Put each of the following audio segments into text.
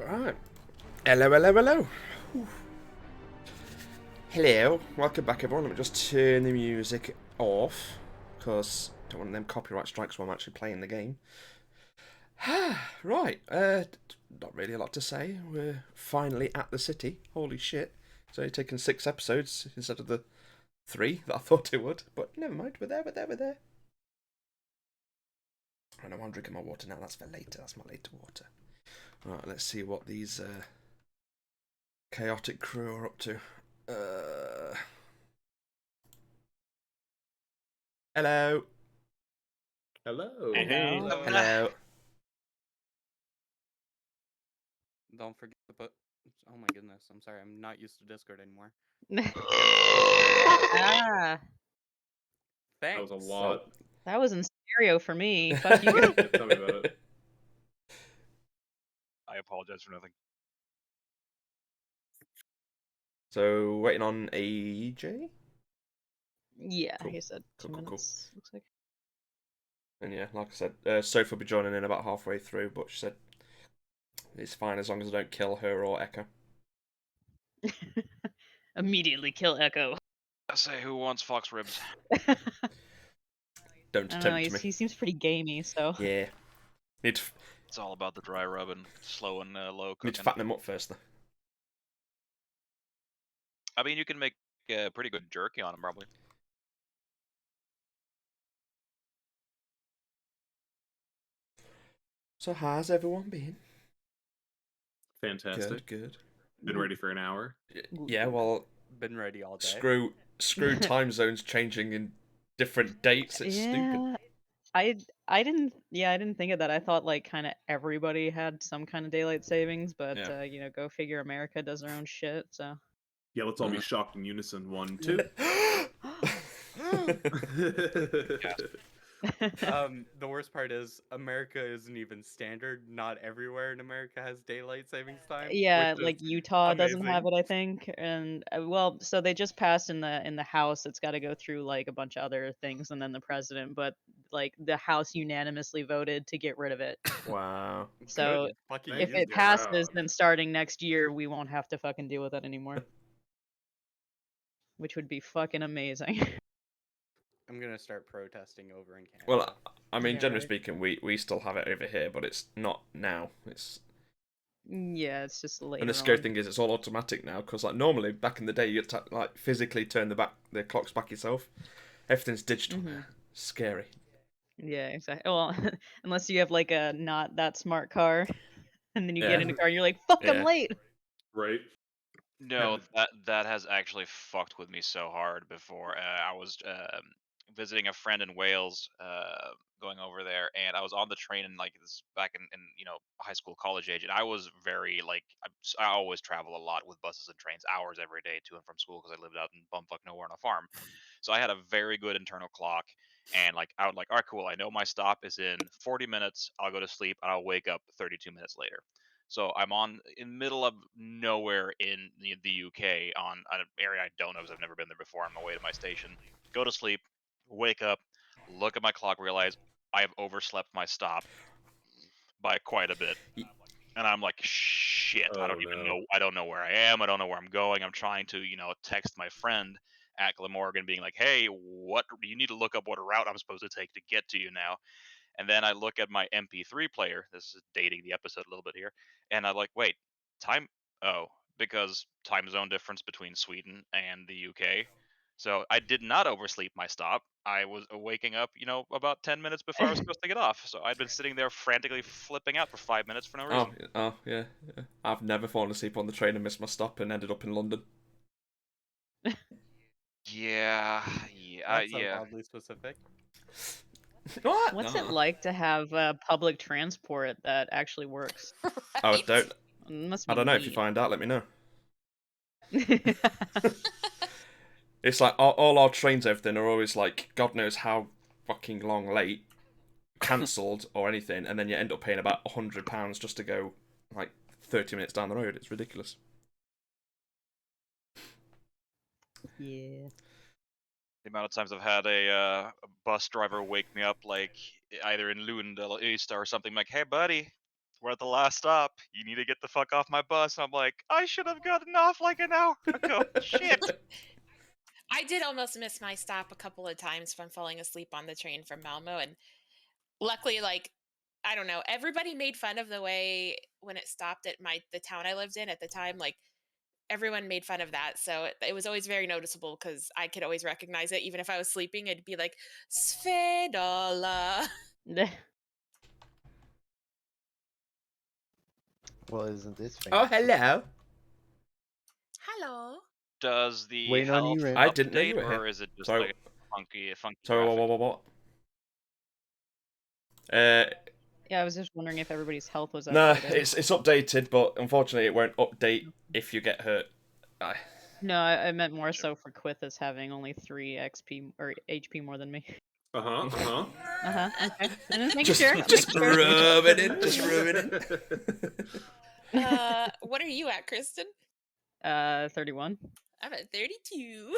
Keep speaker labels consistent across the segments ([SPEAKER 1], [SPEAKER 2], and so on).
[SPEAKER 1] Alright. Hello, hello, hello. Whew. Hello. Welcome back, everyone. Let me just turn the music off, because I don't want them copyright strikes while I'm actually playing the game. Right. Not really a lot to say. We're finally at the city. Holy shit. It's only taken 6 episodes instead of the 3 that I thought it would. But never mind. We're there. I know I'm drinking my water now. That's for later. That's my later water. Right, let's see what these chaotic crew are up to. Hello.
[SPEAKER 2] Hello.
[SPEAKER 3] Hey.
[SPEAKER 1] Hello.
[SPEAKER 3] Don't forget to put. Oh my goodness, I'm sorry. I'm not used to Discord anymore.
[SPEAKER 4] Ah,
[SPEAKER 2] That was
[SPEAKER 3] Thanks.
[SPEAKER 2] a lot.
[SPEAKER 4] that was in stereo for me. Fuck you guys.
[SPEAKER 2] Yeah, tell me about it.
[SPEAKER 5] I apologize for nothing.
[SPEAKER 1] So, waiting on AJ?
[SPEAKER 4] Yeah,
[SPEAKER 1] Cool.
[SPEAKER 4] he said 2
[SPEAKER 1] Cool.
[SPEAKER 4] minutes. Looks like.
[SPEAKER 1] And yeah, like I said, Sophie will be joining in about halfway through, but she said it's fine as long as I don't kill her or Echo.
[SPEAKER 4] Immediately kill Echo.
[SPEAKER 5] I say, who wants fox ribs?
[SPEAKER 1] Don't
[SPEAKER 4] I don't know.
[SPEAKER 1] tempt me.
[SPEAKER 4] He seems pretty gamey, so.
[SPEAKER 1] Yeah. Need to,
[SPEAKER 5] It's all about the dry rub and slow and low
[SPEAKER 1] need
[SPEAKER 5] cooking.
[SPEAKER 1] to fatten them up first, though.
[SPEAKER 5] I mean, you can make pretty good jerky on them, probably.
[SPEAKER 1] So, how's everyone been?
[SPEAKER 2] Fantastic.
[SPEAKER 1] Good.
[SPEAKER 2] Been ready for an hour.
[SPEAKER 1] Yeah, well,
[SPEAKER 3] Been ready all day.
[SPEAKER 1] screw time zones changing in different dates. It's stupid.
[SPEAKER 4] I didn't think of that. I thought like kind of everybody had some kind of daylight savings, but
[SPEAKER 1] Yeah.
[SPEAKER 4] go figure. America does their own shit, so.
[SPEAKER 2] Yeah, let's all be shocked in unison. 1, 2.
[SPEAKER 3] The worst part is America isn't even standard. Not everywhere in America has daylight savings time.
[SPEAKER 4] Yeah,
[SPEAKER 3] which
[SPEAKER 4] like
[SPEAKER 3] is
[SPEAKER 4] Utah doesn't have
[SPEAKER 3] amazing.
[SPEAKER 4] it, I think. And well, so they just passed in the House. It's got to go through like a bunch of other things and then the president, but like the House unanimously voted to get rid of it.
[SPEAKER 1] Wow.
[SPEAKER 4] So
[SPEAKER 3] Good fucking
[SPEAKER 4] if
[SPEAKER 2] Thank
[SPEAKER 4] it
[SPEAKER 3] news.
[SPEAKER 4] passes,
[SPEAKER 2] God.
[SPEAKER 4] then starting next year we won't have to fucking deal with it anymore, which would be fucking amazing.
[SPEAKER 3] I'm gonna start protesting over in Canada.
[SPEAKER 1] Well, I mean,
[SPEAKER 4] Yeah,
[SPEAKER 1] generally
[SPEAKER 4] right.
[SPEAKER 1] speaking, we still have it over here, but it's not now. It's
[SPEAKER 4] Yeah, it's just later
[SPEAKER 1] And the scary
[SPEAKER 4] on.
[SPEAKER 1] thing is, it's all automatic now. Because like normally, back in the day, you had to like physically turn the clocks back yourself. Everything's digital now. Scary.
[SPEAKER 4] Yeah, exactly. Well, unless you have like a not that smart car, and then you get in a car and you're like, "Fuck, I'm
[SPEAKER 1] Yeah.
[SPEAKER 4] late."
[SPEAKER 2] Right?
[SPEAKER 5] No, that has actually fucked with me so hard before. I was visiting a friend in Wales, going over there, and I was on the train and like this back in high school, college age, and I was very like I always travel a lot with buses and trains, hours every day to and from school because I lived out in bumfuck nowhere on a farm. So I had a very good internal clock, and like I would like, all right, cool. I know my stop is in 40 minutes. I'll go to sleep and I'll wake up 32 minutes later. So I'm in middle of nowhere in the UK on an area I don't know because I've never been there before. On my way to my station, go to sleep, wake up, look at my clock, realize I have overslept my stop by quite a bit. And I'm like, shit, I
[SPEAKER 2] Oh,
[SPEAKER 5] don't even
[SPEAKER 2] no.
[SPEAKER 5] know. I don't know where I am. I don't know where I'm going. I'm trying to, text my friend at Glamorgan being like, hey, what you need to look up what route I'm supposed to take to get to you now. And then I look at my MP3 player. This is dating the episode a little bit here. And I'm like, wait, time? Oh, because time zone difference between Sweden and the UK. So I did not oversleep my stop. I was waking up, about 10 minutes before I was supposed to get off. So I'd been sitting there frantically flipping out for 5 minutes for no reason.
[SPEAKER 1] Yeah. I've never fallen asleep on the train and missed my stop and ended up in London.
[SPEAKER 5] Yeah,
[SPEAKER 3] That's so
[SPEAKER 5] yeah.
[SPEAKER 3] oddly specific.
[SPEAKER 1] What?
[SPEAKER 4] What's it like to have public transport that actually works?
[SPEAKER 1] Oh, don't.
[SPEAKER 4] It must
[SPEAKER 1] I
[SPEAKER 4] be
[SPEAKER 1] don't know. If you
[SPEAKER 4] neat.
[SPEAKER 1] find out, let me know. It's like all our trains, everything are always like God knows how fucking long late, cancelled or anything, and then you end up paying about £100 just to go like 30 minutes down the road. It's ridiculous.
[SPEAKER 4] Yeah.
[SPEAKER 5] The amount of times I've had a bus driver wake me up, like either in Lund or East or something, like, hey, buddy, we're at the last stop. You need to get the fuck off my bus. And I'm like, I should have gotten off like an hour ago. Shit.
[SPEAKER 6] I did almost miss my stop a couple of times from falling asleep on the train from Malmo, and luckily, like, I don't know, everybody made fun of the way when it stopped at the town I lived in at the time. Like, everyone made fun of that, so it was always very noticeable because I could always recognize it, even if I was sleeping. It'd be like Svedala.
[SPEAKER 7] Well, isn't this
[SPEAKER 1] Oh,
[SPEAKER 7] fancy?
[SPEAKER 1] hello.
[SPEAKER 6] Hello.
[SPEAKER 5] Does the
[SPEAKER 7] Waiting on you,
[SPEAKER 5] health
[SPEAKER 7] Ren.
[SPEAKER 1] I didn't know you
[SPEAKER 5] update,
[SPEAKER 1] were here.
[SPEAKER 5] or is it just
[SPEAKER 1] Sorry.
[SPEAKER 5] like a funky
[SPEAKER 1] Sorry,
[SPEAKER 5] graphic?
[SPEAKER 1] what?
[SPEAKER 4] Yeah, I was just wondering if everybody's health was
[SPEAKER 1] No,
[SPEAKER 4] updated.
[SPEAKER 1] it's updated, but unfortunately it won't update if you get hurt. Aye.
[SPEAKER 4] No, I meant more so for Quithus having only 3 XP or HP more than me.
[SPEAKER 2] Uh-huh.
[SPEAKER 4] Okay. Just making
[SPEAKER 1] Just,
[SPEAKER 4] sure.
[SPEAKER 1] just
[SPEAKER 4] making sure.
[SPEAKER 1] rub it in, just rub it in.
[SPEAKER 6] What are you at, Kristen?
[SPEAKER 4] 31.
[SPEAKER 6] I'm at 32.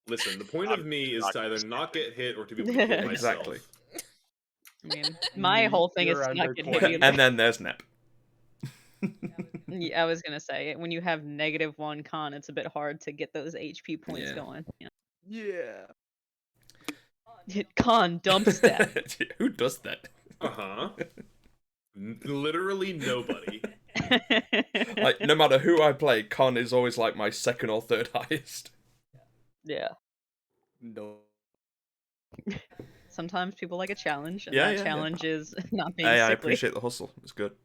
[SPEAKER 2] Listen, the point
[SPEAKER 5] I'm
[SPEAKER 2] of me is
[SPEAKER 5] not
[SPEAKER 2] to either
[SPEAKER 5] gonna
[SPEAKER 2] not
[SPEAKER 5] stand
[SPEAKER 2] get hit or to be able to heal myself.
[SPEAKER 1] Exactly.
[SPEAKER 4] I mean, my whole thing is
[SPEAKER 3] You're
[SPEAKER 4] to not
[SPEAKER 3] under
[SPEAKER 4] get
[SPEAKER 3] 20.
[SPEAKER 4] hit either.
[SPEAKER 1] And then there's Nep.
[SPEAKER 4] Yeah, I was gonna say, when you have -1 con, it's a bit hard to get those HP points
[SPEAKER 1] Yeah.
[SPEAKER 4] going.
[SPEAKER 3] Yeah.
[SPEAKER 4] Con dump stat.
[SPEAKER 1] Who does that?
[SPEAKER 2] Uh-huh. Literally nobody.
[SPEAKER 1] Like, no matter who I play, Con is always like my second or third highest.
[SPEAKER 4] Yeah.
[SPEAKER 3] No.
[SPEAKER 4] Sometimes people like a challenge, and
[SPEAKER 1] Yeah,
[SPEAKER 4] that
[SPEAKER 1] yeah.
[SPEAKER 4] challenge is not being
[SPEAKER 1] Hey, I
[SPEAKER 4] sickly.
[SPEAKER 1] appreciate the hustle. It's good.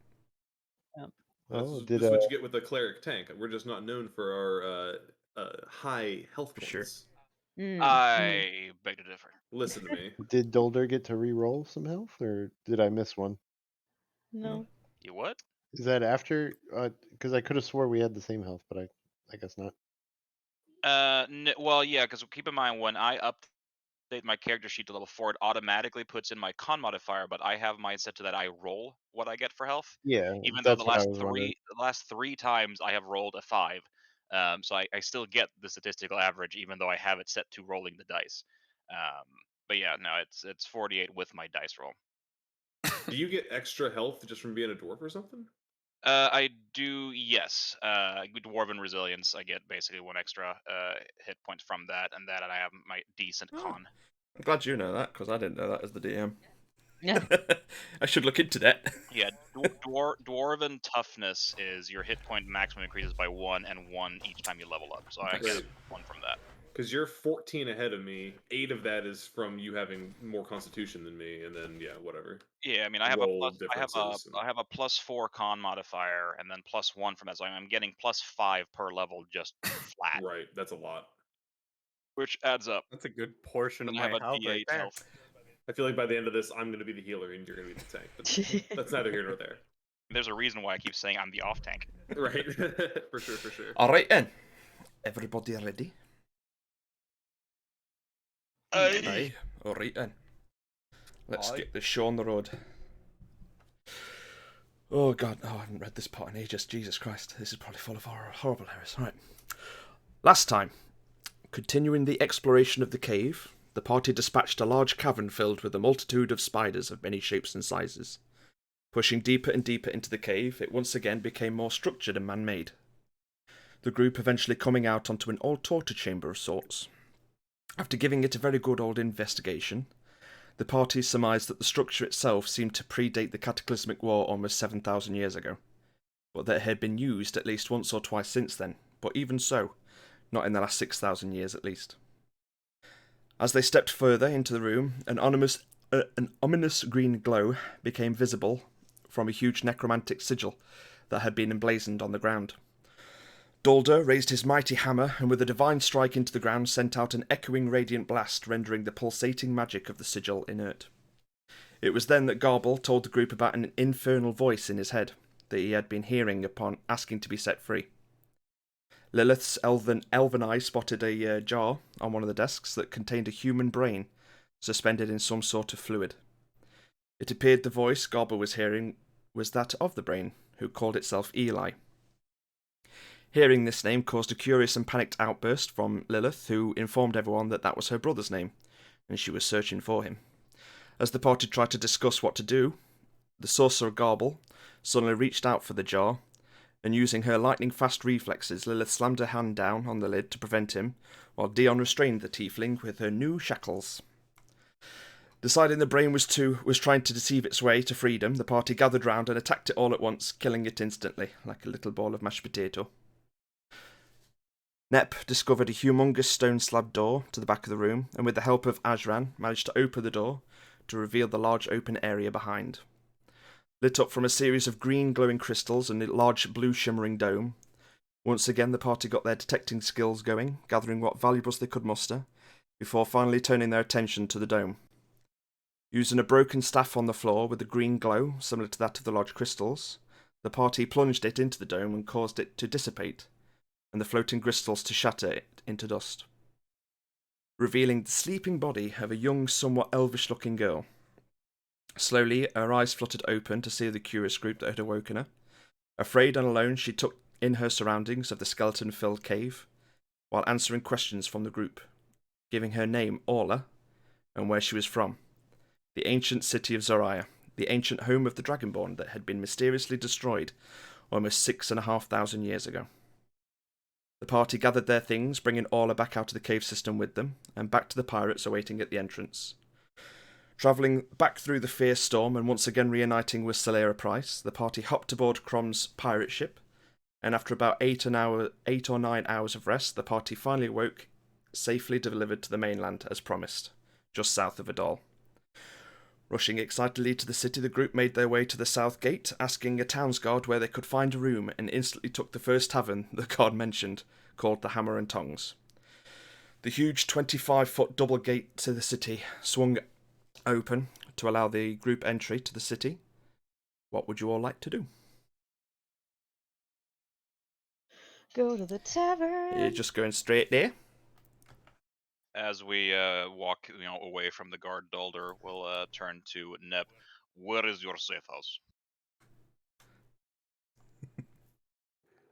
[SPEAKER 7] Oh,
[SPEAKER 2] That's what you get with the cleric tank. We're just not known for our high health
[SPEAKER 1] For sure.
[SPEAKER 2] points.
[SPEAKER 5] I beg to differ.
[SPEAKER 2] Listen to me.
[SPEAKER 7] did Dolder get to re-roll some health, or did I miss one?
[SPEAKER 4] No.
[SPEAKER 5] You what?
[SPEAKER 7] Is that after? Because I could have swore we had the same health, but I guess not.
[SPEAKER 5] Well, yeah, because keep in mind when I update my character sheet to level 4, it automatically puts in my con modifier, but I have mine set to that I roll what I get for health.
[SPEAKER 7] Yeah,
[SPEAKER 5] Even though
[SPEAKER 7] that's what I was wondering.
[SPEAKER 5] the last 3 times I have rolled a 5, so I still get the statistical average, even though I have it set to rolling the dice. But yeah, no, it's 48 with my dice roll.
[SPEAKER 2] Do you get extra health just from being a dwarf or something?
[SPEAKER 5] I do, yes. Dwarven resilience. I get basically 1 extra hit point from that, and I have my decent
[SPEAKER 1] Oh.
[SPEAKER 5] con.
[SPEAKER 1] I'm glad you know that, because I didn't know that as the DM.
[SPEAKER 4] Yeah.
[SPEAKER 1] I should look into that.
[SPEAKER 5] Yeah, dwarven toughness is your hit point maximum increases by 1 and 1 each time you level up. So I get 1 from that.
[SPEAKER 2] Because you're 14 ahead of me. 8 of that is from you having more constitution than me, and then yeah, whatever.
[SPEAKER 5] Yeah, I mean, I have
[SPEAKER 2] Roll
[SPEAKER 5] a
[SPEAKER 2] differences and-
[SPEAKER 5] I have a +4 con modifier, and then +1 from that. So I'm getting +5 per level just flat,
[SPEAKER 2] Right, that's a lot.
[SPEAKER 5] which adds up.
[SPEAKER 3] That's a good portion of
[SPEAKER 5] And I have
[SPEAKER 3] my
[SPEAKER 5] a
[SPEAKER 3] health right
[SPEAKER 5] D8
[SPEAKER 3] there.
[SPEAKER 5] health.
[SPEAKER 2] I feel like by the end of this, I'm going to be the healer and you're going to be the tank. But that's neither here nor there.
[SPEAKER 5] There's a reason why I keep saying I'm the off tank.
[SPEAKER 2] Right, for sure, for sure.
[SPEAKER 1] Alright then. Everybody ready? Aye. Alright then. Let's
[SPEAKER 3] Aye.
[SPEAKER 1] get this show on the road. Oh god, I haven't read this part in ages. Jesus Christ, this is probably full of horrible errors. Right. Last time, continuing the exploration of the cave, the party dispatched a large cavern filled with a multitude of spiders of many shapes and sizes. Pushing deeper and deeper into the cave, it once again became more structured and man-made. The group eventually coming out onto an old torture chamber of sorts. After giving it a very good old investigation, the party surmised that the structure itself seemed to predate the cataclysmic war almost 7,000 years ago, but that it had been used at least once or twice since then, but even so, not in the last 6,000 years at least. As they stepped further into the room, an ominous green glow became visible from a huge necromantic sigil that had been emblazoned on the ground. Dolder raised his mighty hammer and with a divine strike into the ground sent out an echoing radiant blast, rendering the pulsating magic of the sigil inert. It was then that Garble told the group about an infernal voice in his head that he had been hearing upon asking to be set free. Lilith's elven eye spotted a jar on one of the desks that contained a human brain suspended in some sort of fluid. It appeared the voice Garble was hearing was that of the brain, who called itself Eli. Hearing this name caused a curious and panicked outburst from Lilith, who informed everyone that that was her brother's name, and she was searching for him. As the party tried to discuss what to do, the sorcerer Garble suddenly reached out for the jar, and using her lightning-fast reflexes, Lilith slammed her hand down on the lid to prevent him, while Dion restrained the tiefling with her new shackles. Deciding the brain was trying to deceive its way to freedom, the party gathered round and attacked it all at once, killing it instantly, like a little ball of mashed potato. Nep discovered a humongous stone slab door to the back of the room, and with the help of Ajran, managed to open the door to reveal the large open area behind. Lit up from a series of green glowing crystals and a large blue shimmering dome. Once again the party got their detecting skills going, gathering what valuables they could muster, before finally turning their attention to the dome. Using a broken staff on the floor with a green glow, similar to that of the large crystals, the party plunged it into the dome and caused it to dissipate, and the floating crystals to shatter it into dust, revealing the sleeping body of a young, somewhat elvish-looking girl. Slowly, her eyes fluttered open to see the curious group that had awoken her. Afraid and alone, she took in her surroundings of the skeleton-filled cave, while answering questions from the group, giving her name Orla, and where she was from. The ancient city of Zariah, the ancient home of the Dragonborn that had been mysteriously destroyed almost 6,500 years ago. The party gathered their things, bringing Orla back out of the cave system with them, and back to the pirates awaiting at the entrance. Travelling back through the fierce storm and once again reuniting with Salera Price, the party hopped aboard Crom's pirate ship, and after about 8 or 9 hours of rest, the party finally awoke, safely delivered to the mainland as promised, just south of Vodall. Rushing excitedly to the city, the group made their way to the south gate, asking a townsguard where they could find a room, and instantly took the first tavern the guard mentioned, called the Hammer and Tongs. The huge 25-foot double gate to the city swung open to allow the group entry to the city. What would you all like to do?
[SPEAKER 4] Go to the tavern.
[SPEAKER 1] You're just going straight there?
[SPEAKER 5] As we walk, away from the guard Dalder, we'll turn to Nep. Where is your safe house?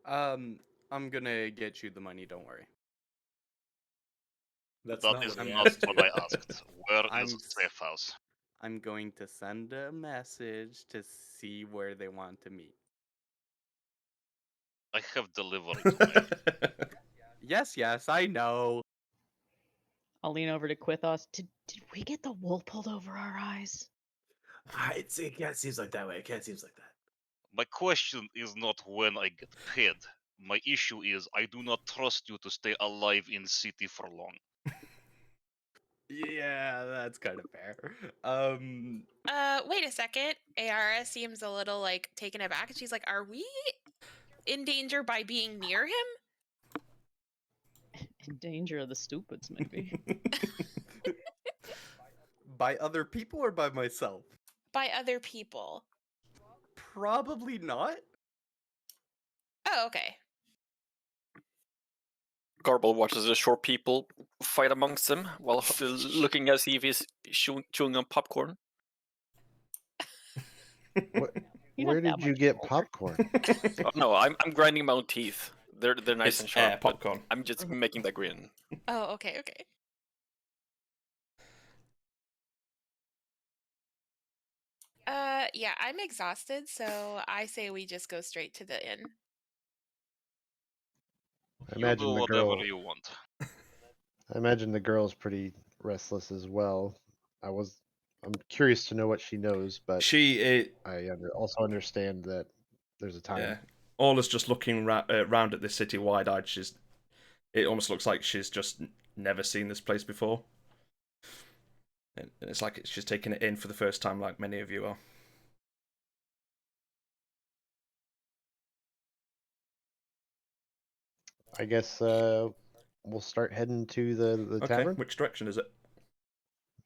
[SPEAKER 3] I'm gonna get you the money. Don't worry.
[SPEAKER 2] That's
[SPEAKER 5] That
[SPEAKER 2] not
[SPEAKER 5] is
[SPEAKER 2] what I
[SPEAKER 5] not
[SPEAKER 2] asked
[SPEAKER 5] what
[SPEAKER 2] you.
[SPEAKER 5] I asked. Where
[SPEAKER 3] I'm
[SPEAKER 5] is
[SPEAKER 3] s-
[SPEAKER 5] safe house?
[SPEAKER 3] I'm going to send a message to see where they want to meet.
[SPEAKER 5] I have delivery to make.
[SPEAKER 3] Yes, I know.
[SPEAKER 4] I'll lean over to Quithos. Did we get the wool pulled over our eyes?
[SPEAKER 2] It can't seem like that way. It can't seem like that.
[SPEAKER 5] My question is not when I get paid. My issue is I do not trust you to stay alive in city for long.
[SPEAKER 3] Yeah, that's kind of fair.
[SPEAKER 6] Wait a second. Ayara seems a little like taken aback, and she's like, "Are we in danger by being near him?"
[SPEAKER 4] In danger of the stupids, maybe.
[SPEAKER 3] By other people or by myself?
[SPEAKER 6] By other people.
[SPEAKER 3] Probably not.
[SPEAKER 6] Oh, okay.
[SPEAKER 8] Garble watches the short people fight amongst them while looking as if he's chewing on popcorn.
[SPEAKER 4] You're
[SPEAKER 7] Where
[SPEAKER 4] not that
[SPEAKER 7] did you
[SPEAKER 4] much
[SPEAKER 7] get
[SPEAKER 4] older.
[SPEAKER 7] popcorn?
[SPEAKER 8] Oh, no, I'm grinding my own teeth. They're nice
[SPEAKER 1] It's
[SPEAKER 8] and sharp. but
[SPEAKER 1] popcorn.
[SPEAKER 8] I'm just making that grin.
[SPEAKER 6] Oh, okay. Yeah, I'm exhausted, so I say we just go straight to the inn.
[SPEAKER 7] I
[SPEAKER 5] You
[SPEAKER 7] imagine
[SPEAKER 5] do
[SPEAKER 7] the
[SPEAKER 5] whatever
[SPEAKER 7] girl.
[SPEAKER 5] you want.
[SPEAKER 7] I imagine the girl's pretty restless as well. I'm curious to know what she knows, but I also understand that there's a time.
[SPEAKER 1] Yeah. Orla's just looking round at this city wide-eyed. It almost looks like she's just never seen this place before. And it's like she's taking it in for the first time, like many of you are.
[SPEAKER 7] I guess we'll start heading to the
[SPEAKER 1] Okay,
[SPEAKER 7] tavern
[SPEAKER 1] which direction is it?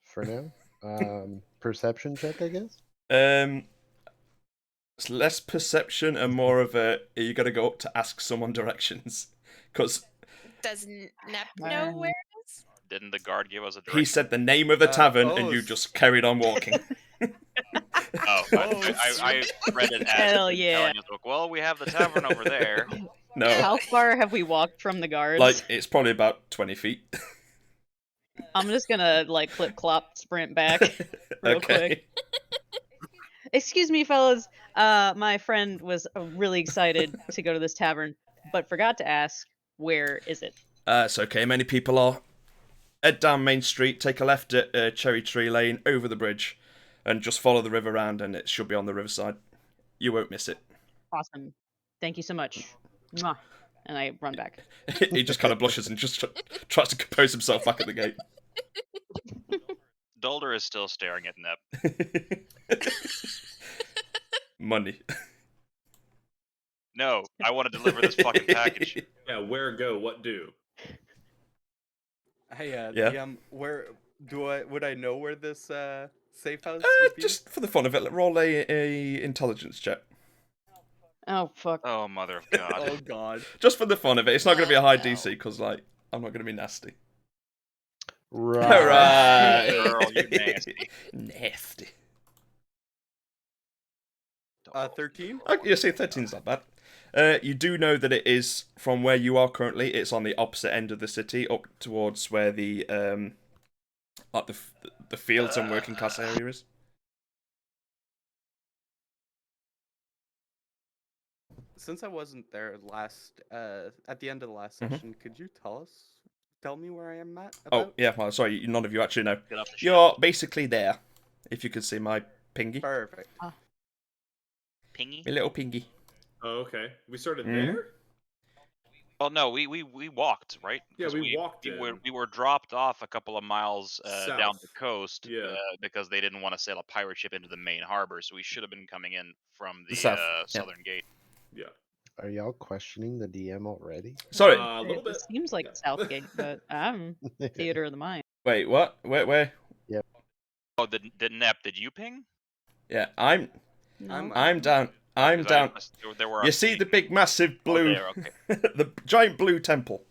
[SPEAKER 7] for now. Perception check, I guess.
[SPEAKER 1] It's less perception and more of a you got to go up to ask someone directions, because
[SPEAKER 6] Does Nep know where it is?
[SPEAKER 5] Didn't the guard give us a direction?
[SPEAKER 1] he said the name of the tavern and you just carried on walking.
[SPEAKER 5] Oh, I read it as
[SPEAKER 4] Hell
[SPEAKER 5] him
[SPEAKER 4] yeah.
[SPEAKER 5] telling us, like, well, we have the tavern over there.
[SPEAKER 1] No,
[SPEAKER 4] How far have we walked from the guards?
[SPEAKER 1] like it's probably about 20 feet.
[SPEAKER 4] I'm just gonna like clip clop sprint back real quick. Excuse me, fellas. My friend was really excited to go to this tavern, but forgot to ask, where is it?
[SPEAKER 1] It's okay. Many people are. Head down Main Street, take a left at Cherry Tree Lane, over the bridge, and just follow the river round, and it should be on the riverside. You won't miss it.
[SPEAKER 4] Awesome. Thank you so much. Mwah. And I run back.
[SPEAKER 1] He just kind of blushes and just tries to compose himself back at the gate.
[SPEAKER 5] Dulder is still staring at Nep.
[SPEAKER 1] Money.
[SPEAKER 5] No, I want to deliver this fucking package.
[SPEAKER 2] Yeah, where go, what do?
[SPEAKER 3] Hey,
[SPEAKER 1] Yeah?
[SPEAKER 3] DM, where would I know where this safe house would be?
[SPEAKER 1] Just for the fun of it, roll a intelligence check.
[SPEAKER 4] Oh, fuck.
[SPEAKER 5] Oh, mother of God.
[SPEAKER 3] Oh, God.
[SPEAKER 1] Just for the fun of it. It's not going to be a high DC, because, like, I'm not going to be nasty.
[SPEAKER 7] Right.
[SPEAKER 1] Right.
[SPEAKER 5] Girl, you nasty.
[SPEAKER 1] Nasty.
[SPEAKER 3] 13?
[SPEAKER 1] You see, 13's not bad. You do know that it is, from where you are currently, it's on the opposite end of the city, up towards where the like the fields and working class area is.
[SPEAKER 3] Since I wasn't there last, at the end of the last session, could you tell me where I am at? About?
[SPEAKER 1] Oh, yeah, well, sorry, none of you actually know.
[SPEAKER 5] Get off the ship.
[SPEAKER 1] You're basically there, if you could see my pingy.
[SPEAKER 3] Perfect.
[SPEAKER 5] Pingy?
[SPEAKER 1] My little pingy.
[SPEAKER 2] Oh, okay. We started
[SPEAKER 1] Mhm.
[SPEAKER 2] there?
[SPEAKER 5] Well, no, we walked, right?
[SPEAKER 2] Yeah,
[SPEAKER 5] 'Cause
[SPEAKER 2] we walked
[SPEAKER 5] we were dropped off a couple of miles down the
[SPEAKER 2] South.
[SPEAKER 5] coast
[SPEAKER 2] Yeah.
[SPEAKER 5] because they didn't want to sail a pirate ship into the main harbor, so we should have been coming in from the
[SPEAKER 1] south, yeah.
[SPEAKER 5] southern gate.
[SPEAKER 2] Yeah.
[SPEAKER 7] Are y'all questioning the DM already?
[SPEAKER 1] Sorry.
[SPEAKER 2] A little bit.
[SPEAKER 4] It seems like Southgate, but I'm theater of the mind.
[SPEAKER 1] Wait, what? Where?
[SPEAKER 5] Oh, did Nep, did you ping?
[SPEAKER 1] Yeah, I'm
[SPEAKER 3] I'm-
[SPEAKER 1] down. I'm
[SPEAKER 5] 'Cause
[SPEAKER 1] down.
[SPEAKER 5] There were
[SPEAKER 1] You see the big, massive blue,
[SPEAKER 5] there, okay.
[SPEAKER 1] the giant blue temple.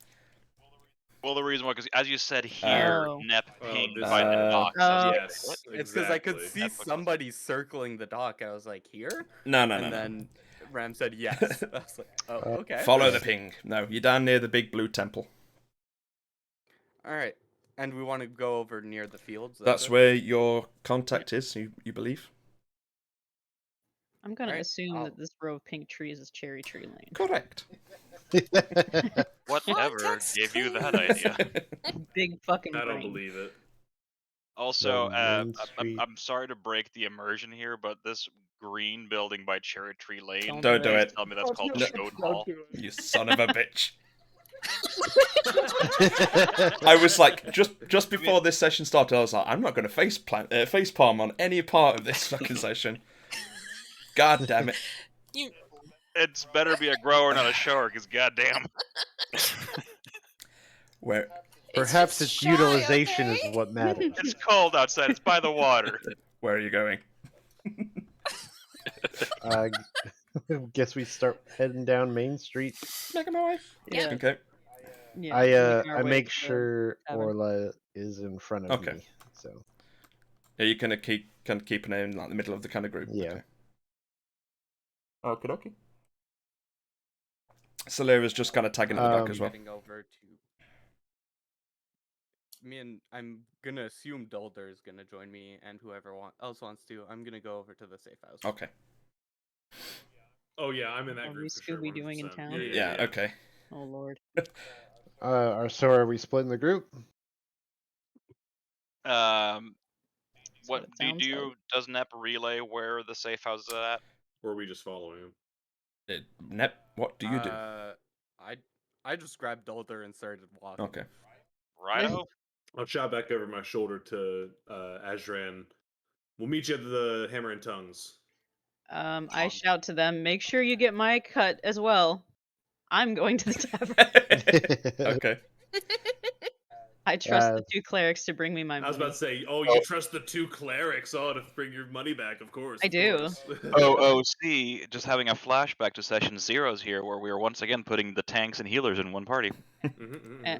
[SPEAKER 5] Well, the reason why, because as you said here,
[SPEAKER 4] Oh.
[SPEAKER 5] Nep
[SPEAKER 2] Oh,
[SPEAKER 5] pinged
[SPEAKER 2] this
[SPEAKER 5] by the
[SPEAKER 1] one.
[SPEAKER 5] dock. So I was like,
[SPEAKER 2] Yes.
[SPEAKER 5] what?
[SPEAKER 3] It's because I could
[SPEAKER 2] exactly.
[SPEAKER 3] see
[SPEAKER 5] That's what-
[SPEAKER 3] somebody circling the dock. I was like, here?
[SPEAKER 1] No.
[SPEAKER 3] And then Ram said yes. I was like, oh, okay.
[SPEAKER 1] Follow the ping. No, you're down near the big blue temple.
[SPEAKER 3] All right. And we want to go over near the fields.
[SPEAKER 1] That's
[SPEAKER 3] it?
[SPEAKER 1] where your contact is, you believe?
[SPEAKER 4] I'm gonna
[SPEAKER 3] Alright,
[SPEAKER 4] assume
[SPEAKER 3] I'll-
[SPEAKER 4] that this row of pink trees is Cherry Tree Lane.
[SPEAKER 1] Correct.
[SPEAKER 5] Whatever
[SPEAKER 6] Context
[SPEAKER 5] gave you that
[SPEAKER 6] clues.
[SPEAKER 5] idea?
[SPEAKER 4] Big fucking
[SPEAKER 2] I don't
[SPEAKER 4] brain.
[SPEAKER 2] believe it.
[SPEAKER 5] Also,
[SPEAKER 7] Main Street.
[SPEAKER 5] I'm sorry to break the immersion here, but this green building by Cherry Tree Lane.
[SPEAKER 1] Don't do
[SPEAKER 5] please
[SPEAKER 1] it.
[SPEAKER 5] Tell me that's called
[SPEAKER 1] No.
[SPEAKER 5] Stone Hall.
[SPEAKER 1] You son of a bitch. I was like, just before this session started, I was like, I'm not going to face palm on any part of this fucking session. God damn it.
[SPEAKER 5] It's better be a grower, not a shower, because goddamn.
[SPEAKER 1] Where?
[SPEAKER 7] Perhaps
[SPEAKER 6] just
[SPEAKER 7] its
[SPEAKER 6] shy,
[SPEAKER 7] utilization
[SPEAKER 6] okay?
[SPEAKER 7] is what matters.
[SPEAKER 5] It's cold outside. It's by the water.
[SPEAKER 1] Where are you going?
[SPEAKER 7] Guess we start heading down Main Street.
[SPEAKER 1] Making my way.
[SPEAKER 4] Yeah.
[SPEAKER 1] Okay.
[SPEAKER 4] Yeah.
[SPEAKER 7] I
[SPEAKER 4] making our
[SPEAKER 7] I
[SPEAKER 4] way
[SPEAKER 7] make
[SPEAKER 4] to the
[SPEAKER 7] sure
[SPEAKER 4] tavern.
[SPEAKER 7] Orla is in front of
[SPEAKER 1] Okay.
[SPEAKER 7] me. So
[SPEAKER 1] Yeah, you kind of keep an in like the middle of the kind of group.
[SPEAKER 7] Yeah.
[SPEAKER 1] Okay. Okay. Solera's just kind of tagging at the back as well.
[SPEAKER 3] Heading over to me, and I'm gonna assume Dulder is gonna join me, and whoever else wants to. I'm gonna go over to the safe house.
[SPEAKER 1] Okay.
[SPEAKER 2] Oh yeah, I'm in that
[SPEAKER 4] Are
[SPEAKER 2] group
[SPEAKER 4] we
[SPEAKER 2] for sure.
[SPEAKER 4] Scooby doing in
[SPEAKER 2] 100%.
[SPEAKER 4] town?
[SPEAKER 1] Yeah. Okay.
[SPEAKER 4] Oh lord.
[SPEAKER 7] so are we splitting the group?
[SPEAKER 5] What
[SPEAKER 4] it
[SPEAKER 5] do you
[SPEAKER 4] sounds
[SPEAKER 5] do?
[SPEAKER 4] like.
[SPEAKER 5] Does Nep relay where the safe house is at?
[SPEAKER 2] Or are we just following him?
[SPEAKER 1] Nep, what do you do?
[SPEAKER 3] I just grabbed Dulder and started walking.
[SPEAKER 1] Okay.
[SPEAKER 5] Righto.
[SPEAKER 2] I'll shout back over my shoulder to Azran. We'll meet you at the Hammer and Tongues.
[SPEAKER 4] I shout to them, make sure you get my cut as well. I'm going to the tavern.
[SPEAKER 1] Okay.
[SPEAKER 4] I trust the two clerics to bring me my
[SPEAKER 2] I was
[SPEAKER 4] money.
[SPEAKER 2] about to say, you trust the two clerics to bring your money back, of course.
[SPEAKER 4] I
[SPEAKER 2] of
[SPEAKER 4] do.
[SPEAKER 2] course.
[SPEAKER 5] See, just having a flashback to session zeros here, where we are once again putting the tanks and healers in one party.
[SPEAKER 7] Goodbye.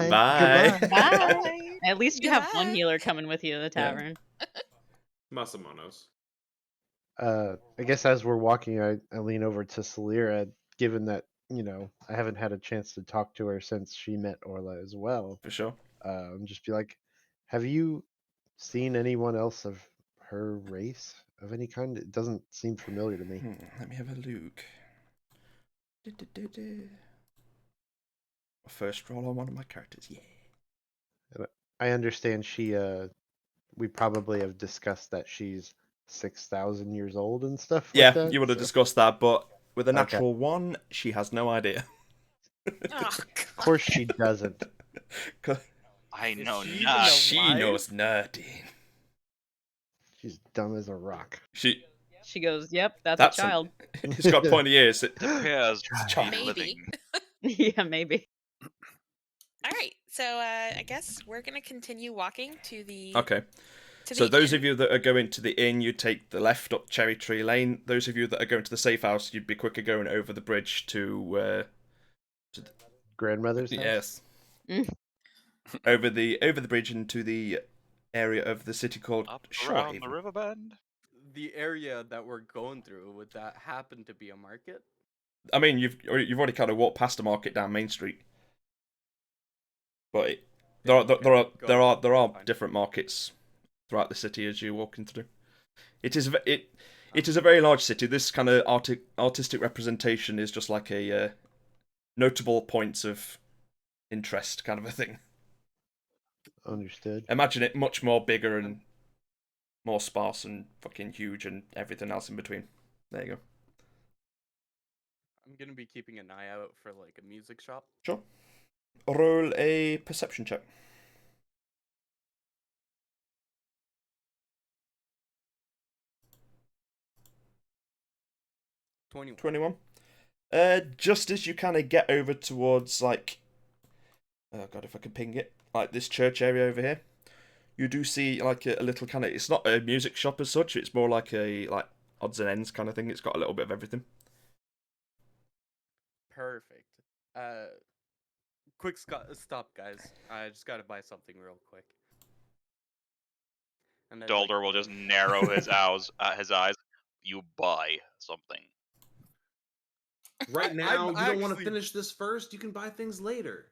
[SPEAKER 1] Bye.
[SPEAKER 7] Goodbye.
[SPEAKER 4] Bye. At least you have one
[SPEAKER 6] Goodbye.
[SPEAKER 4] healer coming with you to the tavern.
[SPEAKER 2] Masamanos.
[SPEAKER 7] I guess as we're walking, I lean over to Salira, given that, I haven't had a chance to talk to her since she met Orla as well.
[SPEAKER 1] For sure.
[SPEAKER 7] just be like, have you seen anyone else of her race of any kind? It doesn't seem familiar to me.
[SPEAKER 1] Let me have a look. First roll on one of my characters, yeah.
[SPEAKER 7] I understand we probably have discussed that she's 6,000 years old and stuff like that.
[SPEAKER 1] You would have discussed that, but with a natural 1, she has no idea.
[SPEAKER 6] Oh,
[SPEAKER 7] Of course she doesn't.
[SPEAKER 5] I know
[SPEAKER 3] she
[SPEAKER 5] not.
[SPEAKER 1] She knows nothing.
[SPEAKER 7] She's dumb as a rock.
[SPEAKER 1] She
[SPEAKER 4] goes, "Yep, that's a child."
[SPEAKER 1] It's got pointy ears.
[SPEAKER 5] Depends.
[SPEAKER 6] Maybe.
[SPEAKER 5] Living.
[SPEAKER 4] Yeah, maybe.
[SPEAKER 6] All right, so I guess we're gonna continue walking to the.
[SPEAKER 1] Okay. So those of you that are going to the inn, you take the left up Cherry Tree Lane. Those of you that are going to the safe house, you'd be quicker going over the bridge to
[SPEAKER 7] grandmother's house.
[SPEAKER 1] Yes. over the bridge into the area of the city called
[SPEAKER 5] Up
[SPEAKER 1] Shore
[SPEAKER 5] around
[SPEAKER 1] Haven.
[SPEAKER 5] the river bend.
[SPEAKER 3] The area that we're going through, would that happen to be a market?
[SPEAKER 1] I mean, you've already kind of walked past the market down Main Street, but there are different markets throughout the city as you're walking through. It is a very large city. This kind of artistic representation is just like a notable points of interest kind of a thing.
[SPEAKER 7] Understood.
[SPEAKER 1] Imagine it much more bigger and more sparse and fucking huge and everything else in between. There you go.
[SPEAKER 3] I'm gonna be keeping an eye out for like a music shop.
[SPEAKER 1] Sure. Roll a perception check. 21. Just as you kind of get over towards like, oh god, if I can ping it, like this church area over here, you do see like a little kind of. It's not a music shop as such. It's more like a odds and ends kind of thing. It's got a little bit of everything.
[SPEAKER 3] Perfect. Quick stop, guys. I just gotta buy something real quick. And
[SPEAKER 5] Dalder will just narrow his eyes. You buy something.
[SPEAKER 2] Right now, you don't want to finish this first? You can buy things later.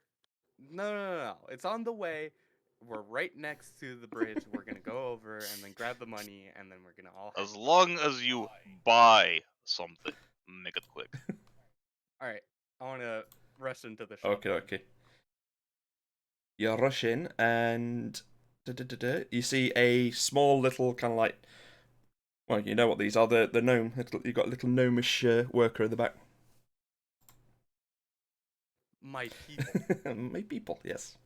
[SPEAKER 3] No. It's on the way. We're right next to the bridge. We're gonna go over and then grab the money, and then we're gonna all.
[SPEAKER 5] As long as you buy something, make it quick.
[SPEAKER 3] All right. I want to rush into the shop.
[SPEAKER 1] Okay. You rush in and you see a small little kind of like. Well, you know what these are. The gnome. You've got a little gnomish worker in the back.
[SPEAKER 3] My people.
[SPEAKER 1] My people, yes.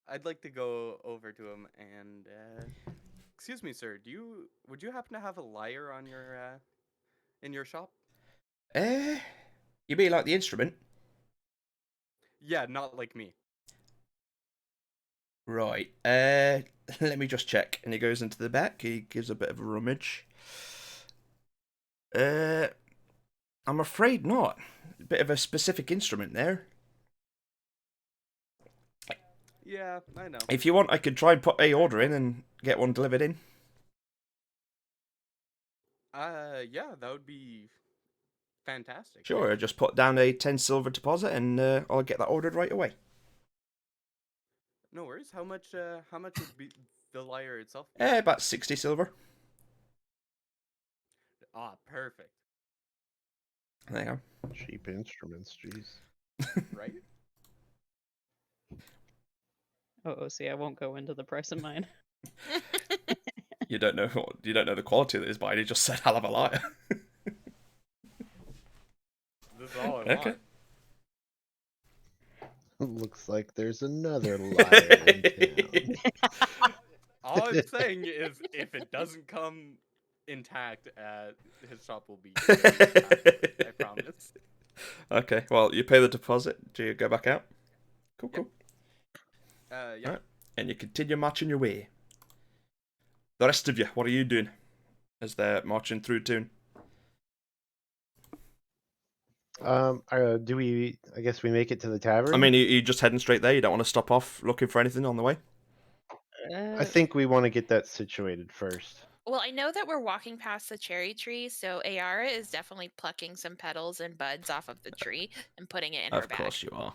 [SPEAKER 3] I'd like to go over to him and excuse me, sir. Would you happen to have a lyre on your in your shop?
[SPEAKER 1] You mean like the instrument?
[SPEAKER 3] Yeah, not like me.
[SPEAKER 1] Right. Let me just check. And he goes into the back. He gives a bit of a rummage. I'm afraid not. A bit of a specific instrument there.
[SPEAKER 3] Yeah, I know.
[SPEAKER 1] If you want, I could try and put a order in and get one delivered in.
[SPEAKER 3] Yeah, that would be fantastic.
[SPEAKER 1] Sure, I just put down a 10 silver deposit and I'll get that ordered right away.
[SPEAKER 3] No worries. How much would be the lyre itself?
[SPEAKER 1] About 60 silver.
[SPEAKER 3] Ah, perfect.
[SPEAKER 1] There you go.
[SPEAKER 7] Cheap instruments, jeez.
[SPEAKER 3] Right?
[SPEAKER 4] Oh, see, I won't go into the price of mine.
[SPEAKER 1] You don't know the quality that is buying. He just said hell of a liar.
[SPEAKER 3] This is all I
[SPEAKER 1] Okay.
[SPEAKER 3] want.
[SPEAKER 7] Looks like there's another liar in town.
[SPEAKER 3] All I'm saying is, if it doesn't come intact, his shop will be intact, I promise.
[SPEAKER 1] Okay, well, you pay the deposit. Do you go back out? Cool.
[SPEAKER 3] Yeah.
[SPEAKER 1] Right. And you continue marching your way. The rest of you, what are you doing as they're marching through town?
[SPEAKER 7] I guess we make it to the tavern?
[SPEAKER 1] I mean, are you just heading straight there? You don't want to stop off looking for anything on the way?
[SPEAKER 7] I think we want to get that situated first.
[SPEAKER 6] Well, I know that we're walking past the cherry tree, so Ayara is definitely plucking some petals and buds off of the tree and putting it in her bag.
[SPEAKER 1] Of course you are.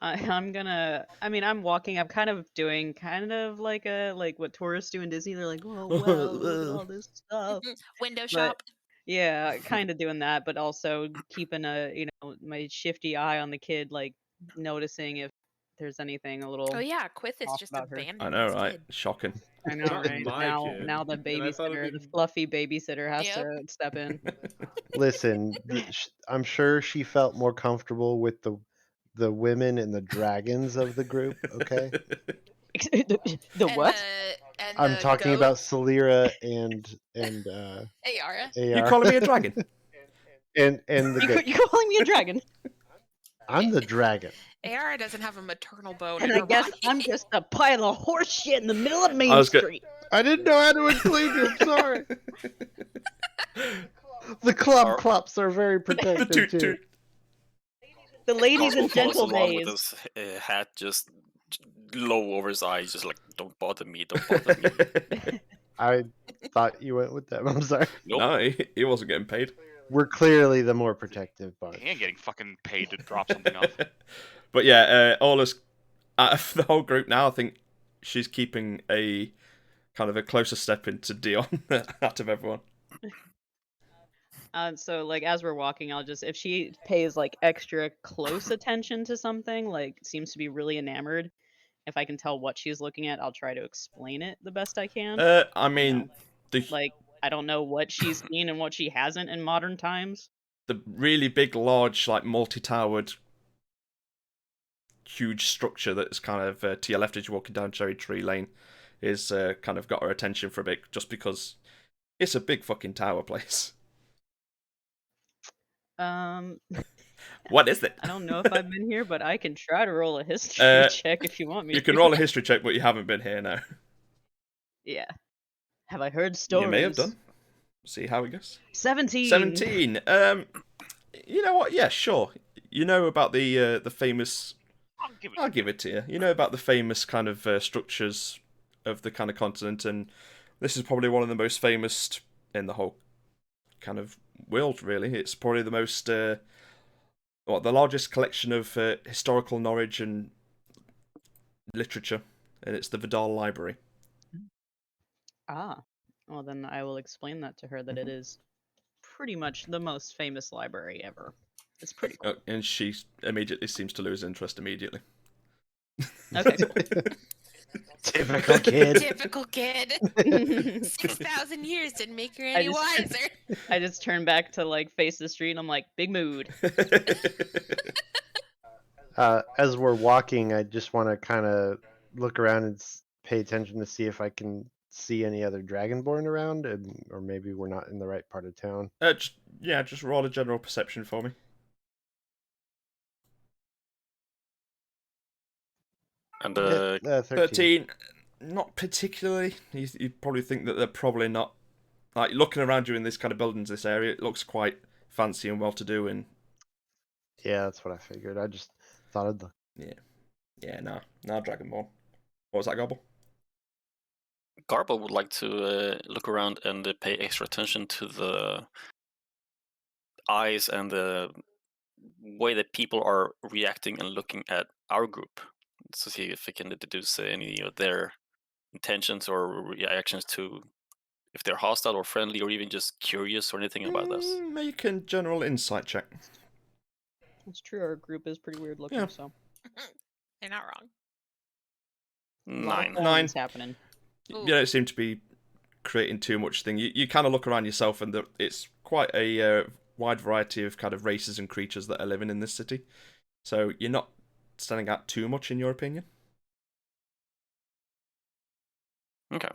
[SPEAKER 4] I'm gonna. I mean, I'm walking. I'm kind of doing like what tourists do in Disney. They're like, "Oh wow, look at all this stuff."
[SPEAKER 6] Window
[SPEAKER 4] But
[SPEAKER 6] shop.
[SPEAKER 4] yeah, kind of doing that, but also keeping my shifty eye on the kid, like noticing if there's anything a
[SPEAKER 6] Oh
[SPEAKER 4] little
[SPEAKER 6] yeah, Quith is
[SPEAKER 4] off
[SPEAKER 6] just
[SPEAKER 4] about her.
[SPEAKER 1] I
[SPEAKER 6] abandoned
[SPEAKER 1] know,
[SPEAKER 6] his
[SPEAKER 1] right?
[SPEAKER 6] kid.
[SPEAKER 1] Shocking.
[SPEAKER 4] I know,
[SPEAKER 2] Not
[SPEAKER 4] right?
[SPEAKER 2] my
[SPEAKER 4] Now,
[SPEAKER 2] kid.
[SPEAKER 4] now the
[SPEAKER 2] And I thought
[SPEAKER 4] babysitter,
[SPEAKER 2] it'd
[SPEAKER 4] the
[SPEAKER 2] be
[SPEAKER 4] fluffy babysitter, has
[SPEAKER 6] Yep.
[SPEAKER 4] to step in.
[SPEAKER 7] Listen, I'm sure she felt more comfortable with the women and the dragons of the group. Okay,
[SPEAKER 4] The
[SPEAKER 6] And
[SPEAKER 4] what?
[SPEAKER 7] I'm
[SPEAKER 6] the
[SPEAKER 7] talking
[SPEAKER 6] goat
[SPEAKER 7] about Selira and
[SPEAKER 6] Ayara.
[SPEAKER 1] You
[SPEAKER 7] Ar
[SPEAKER 1] calling me a dragon?
[SPEAKER 7] and the goat.
[SPEAKER 4] You calling me a dragon?
[SPEAKER 7] I'm the dragon.
[SPEAKER 6] Ayara doesn't have a maternal bone
[SPEAKER 4] And
[SPEAKER 6] in
[SPEAKER 4] I
[SPEAKER 6] her
[SPEAKER 4] guess
[SPEAKER 6] body.
[SPEAKER 4] I'm just a pile of horse shit in the middle of
[SPEAKER 1] I
[SPEAKER 4] Main
[SPEAKER 1] was go-
[SPEAKER 4] Street.
[SPEAKER 7] I didn't know how to include you. I'm sorry. The club
[SPEAKER 8] Or-
[SPEAKER 7] clups are very
[SPEAKER 1] The
[SPEAKER 7] protective
[SPEAKER 1] toot
[SPEAKER 7] too.
[SPEAKER 1] toot.
[SPEAKER 4] The ladies
[SPEAKER 8] Garble
[SPEAKER 4] and
[SPEAKER 8] follows
[SPEAKER 4] gentle
[SPEAKER 8] along with
[SPEAKER 4] days.
[SPEAKER 8] his hat just low over his eyes, just like, don't bother me, don't bother me.
[SPEAKER 7] I thought you went with them. I'm sorry.
[SPEAKER 8] Nope.
[SPEAKER 1] No, he wasn't getting paid.
[SPEAKER 7] We're clearly the more protective bunch.
[SPEAKER 5] He ain't getting fucking paid to drop something off.
[SPEAKER 1] But yeah, Orla's out of the whole group now. I think she's keeping a kind of a closer step into Dion out of everyone.
[SPEAKER 4] So like as we're walking, I'll just if she pays like extra close attention to something, like seems to be really enamored. If I can tell what she's looking at, I'll try to explain it the best I can.
[SPEAKER 1] I mean,
[SPEAKER 4] Like I don't know what she's seen and what she hasn't in modern times.
[SPEAKER 1] the really big, large, like multi-towered, huge structure that's kind of to your left as you're walking down Cherry Tree Lane is kind of got her attention for a bit, just because it's a big fucking tower place. What is it?
[SPEAKER 4] I don't know if I've been here, but I can try to roll a history check if you want me.
[SPEAKER 1] You can roll a history check, but you haven't been here now.
[SPEAKER 4] Yeah. Have I heard stories?
[SPEAKER 1] You may have done. See how it goes.
[SPEAKER 4] 17.
[SPEAKER 1] 17. You know what? Yeah, sure. You know about the famous. I'll give it to you. You know about the famous kind of structures of the kind of continent, and this is probably one of the most famous in the whole kind of world. Really, it's probably the most. The largest collection of historical knowledge and literature, and it's the Vodall Library.
[SPEAKER 4] Ah. Well, then I will explain that to her that it is pretty much the most famous library ever. It's pretty cool.
[SPEAKER 1] And she immediately seems to lose interest immediately.
[SPEAKER 4] Okay, cool.
[SPEAKER 7] Typical kid.
[SPEAKER 6] Typical kid. 6,000 years didn't make her
[SPEAKER 4] I
[SPEAKER 6] any
[SPEAKER 4] just-
[SPEAKER 6] wiser.
[SPEAKER 4] I just turn back to like face the street and I'm like, big mood.
[SPEAKER 7] As we're walking, I just want to kind of look around and pay attention to see if I can see any other Dragonborn around, or maybe we're not in the right part of town.
[SPEAKER 1] Just roll a general perception for me.
[SPEAKER 8] And
[SPEAKER 1] 13. Not particularly. You probably think that they're probably not. Like, looking around you in this kind of buildings, this area, it looks quite fancy and well-to-do, and...
[SPEAKER 7] Yeah, that's what I figured. I just thought I'd look.
[SPEAKER 1] Yeah, nah, Dragonborn. What was that, Gobble?
[SPEAKER 8] Garble would like to look around and pay extra attention to the eyes and the way that people are reacting and looking at our group, to see if we can deduce any of their intentions or reactions to if they're hostile or friendly or even just curious or anything about us.
[SPEAKER 1] Make a general insight check.
[SPEAKER 4] It's true, our group is pretty weird looking,
[SPEAKER 1] Yeah.
[SPEAKER 4] so.
[SPEAKER 6] You're not wrong.
[SPEAKER 4] A lot of
[SPEAKER 8] 9.
[SPEAKER 4] things happening.
[SPEAKER 1] You don't seem to be creating too much thing. You kind of look around yourself, and it's quite a wide variety of kind of races and creatures that are living in this city. So you're not standing out too much, in your opinion.
[SPEAKER 8] Okay.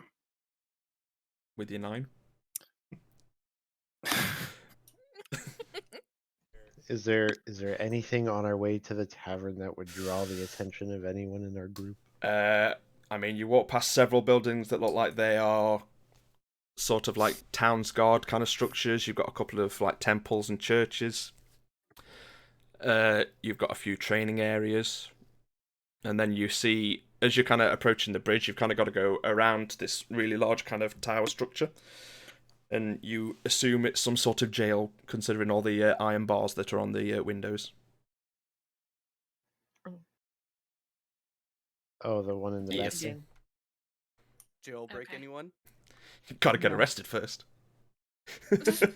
[SPEAKER 1] With your 9.
[SPEAKER 7] Is there anything on our way to the tavern that would draw the attention of anyone in our group?
[SPEAKER 1] I mean, you walk past several buildings that look like they are sort of like town's guard kind of structures. You've got a couple of like temples and churches. You've got a few training areas. And then you see, as you're kind of approaching the bridge, you've kind of got to go around this really large kind of tower structure. And you assume it's some sort of jail, considering all the iron bars that are on the windows.
[SPEAKER 7] Oh, the one in the
[SPEAKER 1] Yes.
[SPEAKER 7] back.
[SPEAKER 3] Jailbreak
[SPEAKER 6] Okay.
[SPEAKER 3] anyone?
[SPEAKER 1] You gotta get
[SPEAKER 4] No.
[SPEAKER 1] arrested first.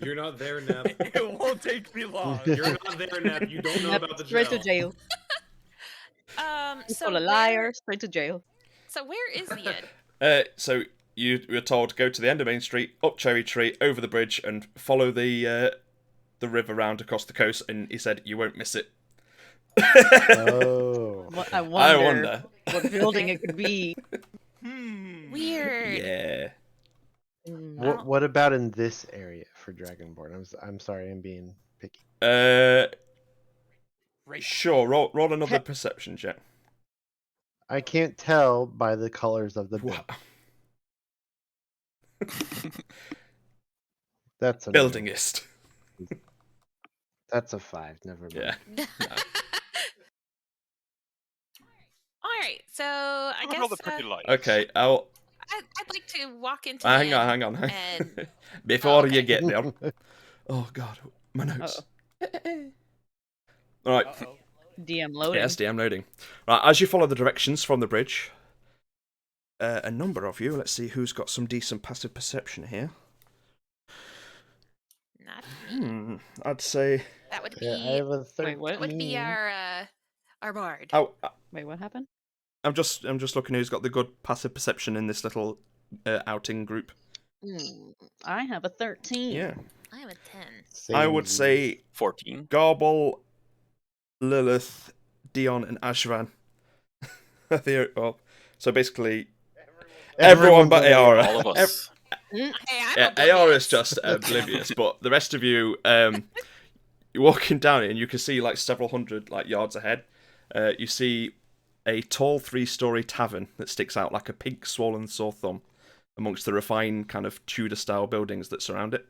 [SPEAKER 2] You're not there, Nap.
[SPEAKER 3] It won't take me long.
[SPEAKER 2] You're not there, Nap. You don't know
[SPEAKER 4] Yep,
[SPEAKER 2] about the
[SPEAKER 4] straight to
[SPEAKER 2] jail.
[SPEAKER 4] jail.
[SPEAKER 6] So
[SPEAKER 4] Full of liar, straight to jail.
[SPEAKER 6] So where is the end?
[SPEAKER 1] So you were told to go to the end of Main Street, up Cherry Tree, over the bridge, and follow the river round across the coast. And he said you won't miss it.
[SPEAKER 7] Oh.
[SPEAKER 4] I wonder,
[SPEAKER 1] wonder.
[SPEAKER 4] what building it could be.
[SPEAKER 6] Weird.
[SPEAKER 1] Yeah.
[SPEAKER 7] What about in this area for Dragonborn? I'm sorry, I'm being picky.
[SPEAKER 1] Sure. Roll another perception check.
[SPEAKER 7] I can't tell by the colors of the building. That's a
[SPEAKER 1] Buildingist.
[SPEAKER 7] That's a 5. Never mind.
[SPEAKER 1] Yeah. No.
[SPEAKER 6] All right. So I guess
[SPEAKER 5] all the pretty lights.
[SPEAKER 1] Okay.
[SPEAKER 6] I'd like to walk into.
[SPEAKER 1] Hang
[SPEAKER 6] the
[SPEAKER 1] on.
[SPEAKER 6] and-
[SPEAKER 1] Before
[SPEAKER 6] okay.
[SPEAKER 1] you get there. Oh God, my notes. All right.
[SPEAKER 4] DM loading.
[SPEAKER 1] Yes, DM loading. Right, as you follow the directions from the bridge, a number of you. Let's see who's got some decent passive perception here.
[SPEAKER 6] Not me.
[SPEAKER 1] I'd say.
[SPEAKER 6] That would be.
[SPEAKER 7] Yeah, I have a 13.
[SPEAKER 4] Wait, what?
[SPEAKER 6] That would be our bard.
[SPEAKER 1] Oh,
[SPEAKER 4] Wait, what happened?
[SPEAKER 1] I'm just looking who's got the good passive perception in this little outing group.
[SPEAKER 4] I have a 13.
[SPEAKER 1] Yeah.
[SPEAKER 6] I have a 10.
[SPEAKER 7] Same
[SPEAKER 1] I would
[SPEAKER 7] as you.
[SPEAKER 1] say
[SPEAKER 8] 14.
[SPEAKER 1] Garble, Lilith, Dion, and Ashran. So basically, everyone but Ayara.
[SPEAKER 8] All of us.
[SPEAKER 6] Hey, I'm
[SPEAKER 1] Yeah,
[SPEAKER 6] oblivious.
[SPEAKER 1] Ayara is just oblivious, but the rest of you, you're walking down it, and you can see like several hundred yards ahead. You see a tall 3-story tavern that sticks out like a pink swollen sore thumb amongst the refined kind of Tudor-style buildings that surround it.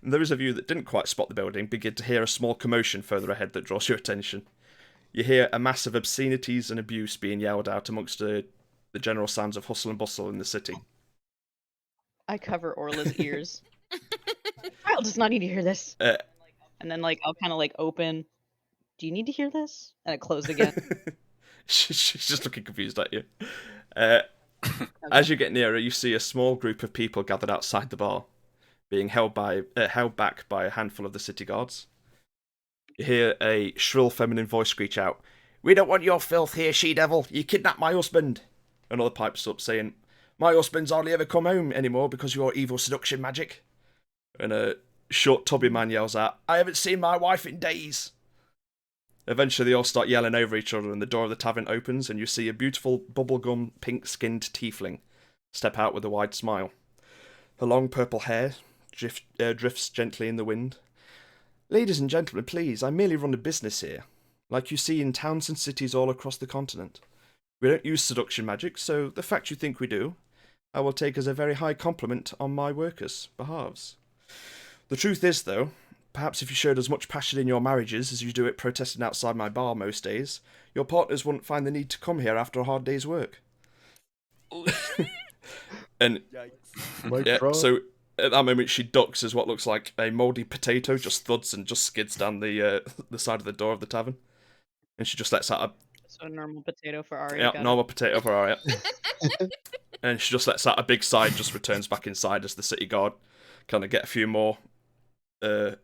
[SPEAKER 1] Those of you that didn't quite spot the building begin to hear a small commotion further ahead that draws your attention. You hear a mass of obscenities and abuse being yelled out amongst the general sounds of hustle and bustle in the city.
[SPEAKER 4] I cover Orla's ears. Child does not need to hear this. And then I'll kind of open. Do you need to hear this? And it closed again.
[SPEAKER 1] She's just looking confused at you. As you get nearer, you see a small group of people gathered outside the bar, being held back by a handful of the city guards. You hear a shrill feminine voice screech out, "We don't want your filth here, she-devil! You kidnapped my husband!" Another pipes up saying, "My husband's hardly ever come home anymore because of your evil seduction magic." And a short tubby man yells out, "I haven't seen my wife in days!" Eventually they all start yelling over each other and the door of the tavern opens and you see a beautiful bubblegum pink-skinned tiefling step out with a wide smile. Her long purple hair drifts gently in the wind. "Ladies and gentlemen, please, I merely run a business here, like you see in towns and cities all across the continent. We don't use seduction magic, so the fact you think we do, I will take as a very high compliment on my workers' behalves. The truth is, though, perhaps if you showed as much passion in your marriages as you do at protesting outside my bar most days, your partners wouldn't find the need to come here after a hard day's work." And so at that moment she ducks as what looks like a mouldy potato just thuds and just skids down the side of the door of the tavern, and she just lets out a
[SPEAKER 4] So a normal potato for Arya.
[SPEAKER 1] yeah, normal potato for Arya. And she just lets out a big sigh and just returns back inside as the city guard kind of get a few more of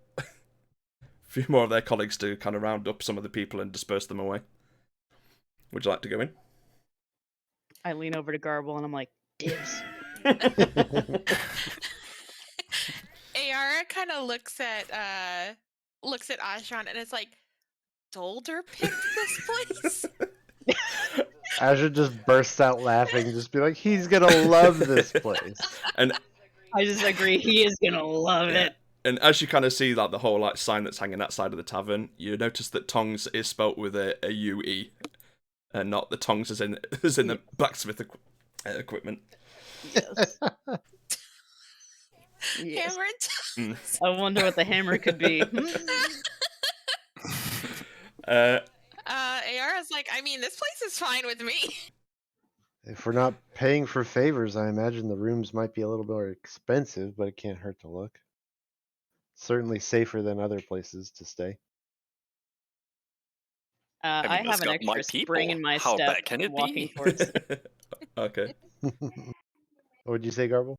[SPEAKER 1] their colleagues to kind of round up some of the people and disperse them away. Would you like to go in?
[SPEAKER 4] I lean over to Garble and I'm like, "Dibs."
[SPEAKER 6] Ayara kind of looks at Ashran and it's like, Dolder picked this place?
[SPEAKER 7] Azure just bursts out laughing, just be like, "He's gonna love this place."
[SPEAKER 1] And
[SPEAKER 4] I just agree, he is gonna love it.
[SPEAKER 1] And as you kind of see the whole sign that's hanging outside of the tavern, you notice that Tongs is spelt with a UE, and not the Tongs as in the blacksmith equipment.
[SPEAKER 4] Yes. Yes.
[SPEAKER 6] Hammer and
[SPEAKER 4] I wonder what the hammer could be.
[SPEAKER 6] Ayara's like, I mean, this place is fine with me.
[SPEAKER 7] If we're not paying for favors, I imagine the rooms might be a little more expensive, but it can't hurt to look. Certainly safer than other places to stay.
[SPEAKER 4] I
[SPEAKER 8] mean,
[SPEAKER 4] have
[SPEAKER 8] it's
[SPEAKER 4] an
[SPEAKER 8] got my
[SPEAKER 4] extra spring
[SPEAKER 8] people.
[SPEAKER 4] in my
[SPEAKER 8] How
[SPEAKER 4] step
[SPEAKER 8] bad can it
[SPEAKER 4] walking
[SPEAKER 8] be?
[SPEAKER 4] towards.
[SPEAKER 1] Okay.
[SPEAKER 7] What would you say, Garble?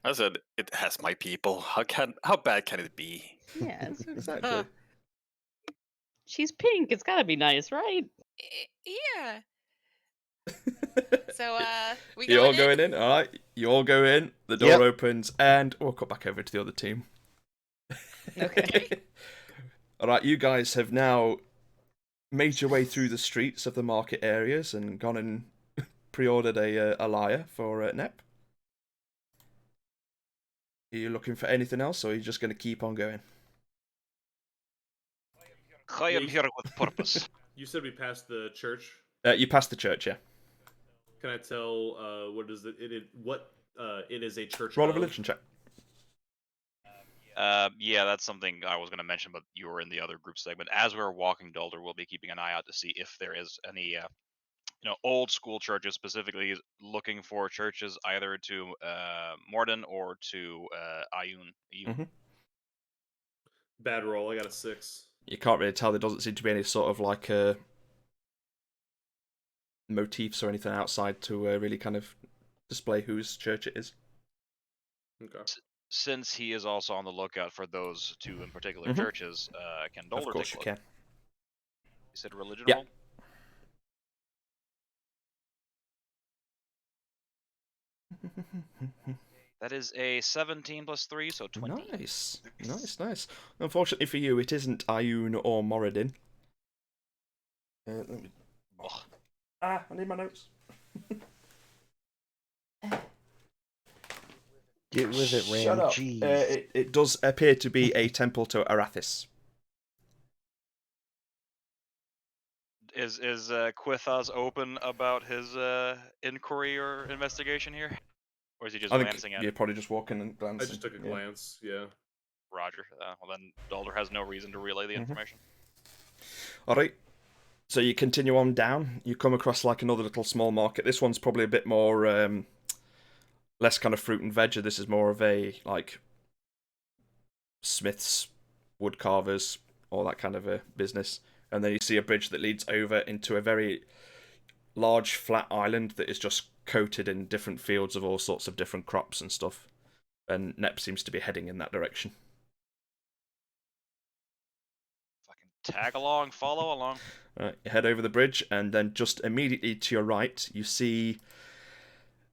[SPEAKER 8] I said it has my people. How bad can it be?
[SPEAKER 4] Yes.
[SPEAKER 1] Exactly.
[SPEAKER 4] She's pink. It's gotta be nice, right?
[SPEAKER 6] Yeah. So we
[SPEAKER 1] You
[SPEAKER 6] going
[SPEAKER 1] all going in? All right. You all go in. The door
[SPEAKER 7] Yep.
[SPEAKER 1] opens, and we'll cut back over to the other team.
[SPEAKER 4] Okay.
[SPEAKER 1] All right. You guys have now made your way through the streets of the market areas and gone and pre-ordered a lyre for Nep. Are you looking for anything else, or are you just going to keep on going?
[SPEAKER 5] I am here with purpose.
[SPEAKER 2] You said we passed the church.
[SPEAKER 1] You passed the church, yeah.
[SPEAKER 2] Can I tell what is it? It is a church.
[SPEAKER 1] Roll a
[SPEAKER 2] of?
[SPEAKER 1] religion check.
[SPEAKER 5] Yeah, that's something I was going to mention, but you were in the other group segment. As we're walking Dulder, we'll be keeping an eye out to see if there is any, old school churches, specifically looking for churches either to Morden or to Ayun.
[SPEAKER 1] Mhm.
[SPEAKER 2] Bad roll. I got a 6.
[SPEAKER 1] You can't really tell. There doesn't seem to be any sort of like motifs or anything outside to really kind of display whose church it is.
[SPEAKER 2] Okay.
[SPEAKER 5] Since he is also on the lookout for those two in particular churches, can Dulder
[SPEAKER 1] Of course
[SPEAKER 5] take a
[SPEAKER 1] you
[SPEAKER 5] look?
[SPEAKER 1] can.
[SPEAKER 5] You said religion
[SPEAKER 1] Yeah.
[SPEAKER 5] roll? That is a 17 plus 3, so 20.
[SPEAKER 1] Nice. Unfortunately for you, it isn't Ayun or Moradin. Let me... I need my notes.
[SPEAKER 7] Get with it, Ram.
[SPEAKER 1] Shut up.
[SPEAKER 7] Jeez.
[SPEAKER 1] It does appear to be a temple to Arathis.
[SPEAKER 5] Is Quithaz open about his inquiry or investigation here? Or is he just
[SPEAKER 1] I
[SPEAKER 5] glancing
[SPEAKER 1] think
[SPEAKER 5] at
[SPEAKER 1] you're
[SPEAKER 5] it?
[SPEAKER 1] probably just walking and glancing.
[SPEAKER 2] I just took a glance. Yeah.
[SPEAKER 5] Roger. Well, then Dulder has no reason to relay the information.
[SPEAKER 1] Alright. So you continue on down. You come across like another little small market. This one's probably a bit more less kind of fruit and veg. This is more of a like smiths, wood carvers, all that kind of a business. And then you see a bridge that leads over into a very large flat island that is just coated in different fields of all sorts of different crops and stuff. And Nep seems to be heading in that direction.
[SPEAKER 5] Fucking tag along, follow along.
[SPEAKER 1] Right, you head over the bridge, and then just immediately to your right, you see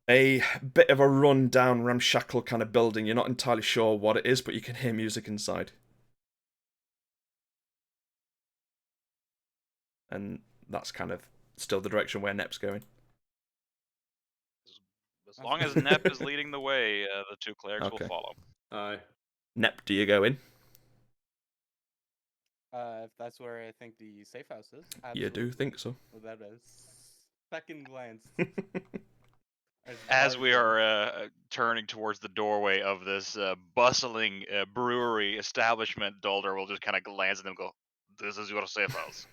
[SPEAKER 1] a bit of a run-down, ramshackle kind of building. You're not entirely sure what it is, but you can hear music inside. And that's kind of still the direction where Nep's going.
[SPEAKER 5] As long as Nep is leading the way, the two clerics will follow.
[SPEAKER 2] Aye.
[SPEAKER 1] Nep, do you go in?
[SPEAKER 3] If that's where I think the safe house is.
[SPEAKER 1] You do think so.
[SPEAKER 3] Without a second glance.
[SPEAKER 5] As we are turning towards the doorway of this bustling brewery establishment, Dulder will just kind of glance at them and go, "This is your safe house."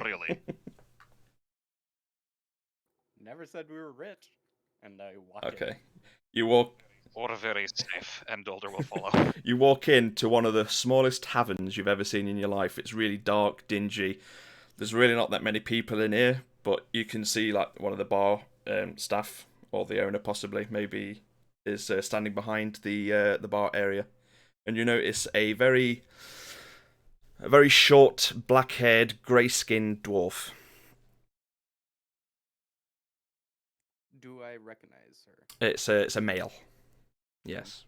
[SPEAKER 5] Really?
[SPEAKER 3] Never said we were rich. And I walk
[SPEAKER 1] Okay.
[SPEAKER 3] in.
[SPEAKER 1] You walk...
[SPEAKER 5] Or very safe, and Dulder will follow.
[SPEAKER 1] You walk into one of the smallest taverns you've ever seen in your life. It's really dark, dingy. There's really not that many people in here, but you can see like one of the bar staff, or the owner possibly, maybe, is standing behind the bar area. And you notice a very short, black-haired, grey-skinned dwarf.
[SPEAKER 3] Do I recognize her?
[SPEAKER 1] It's a male. Yes.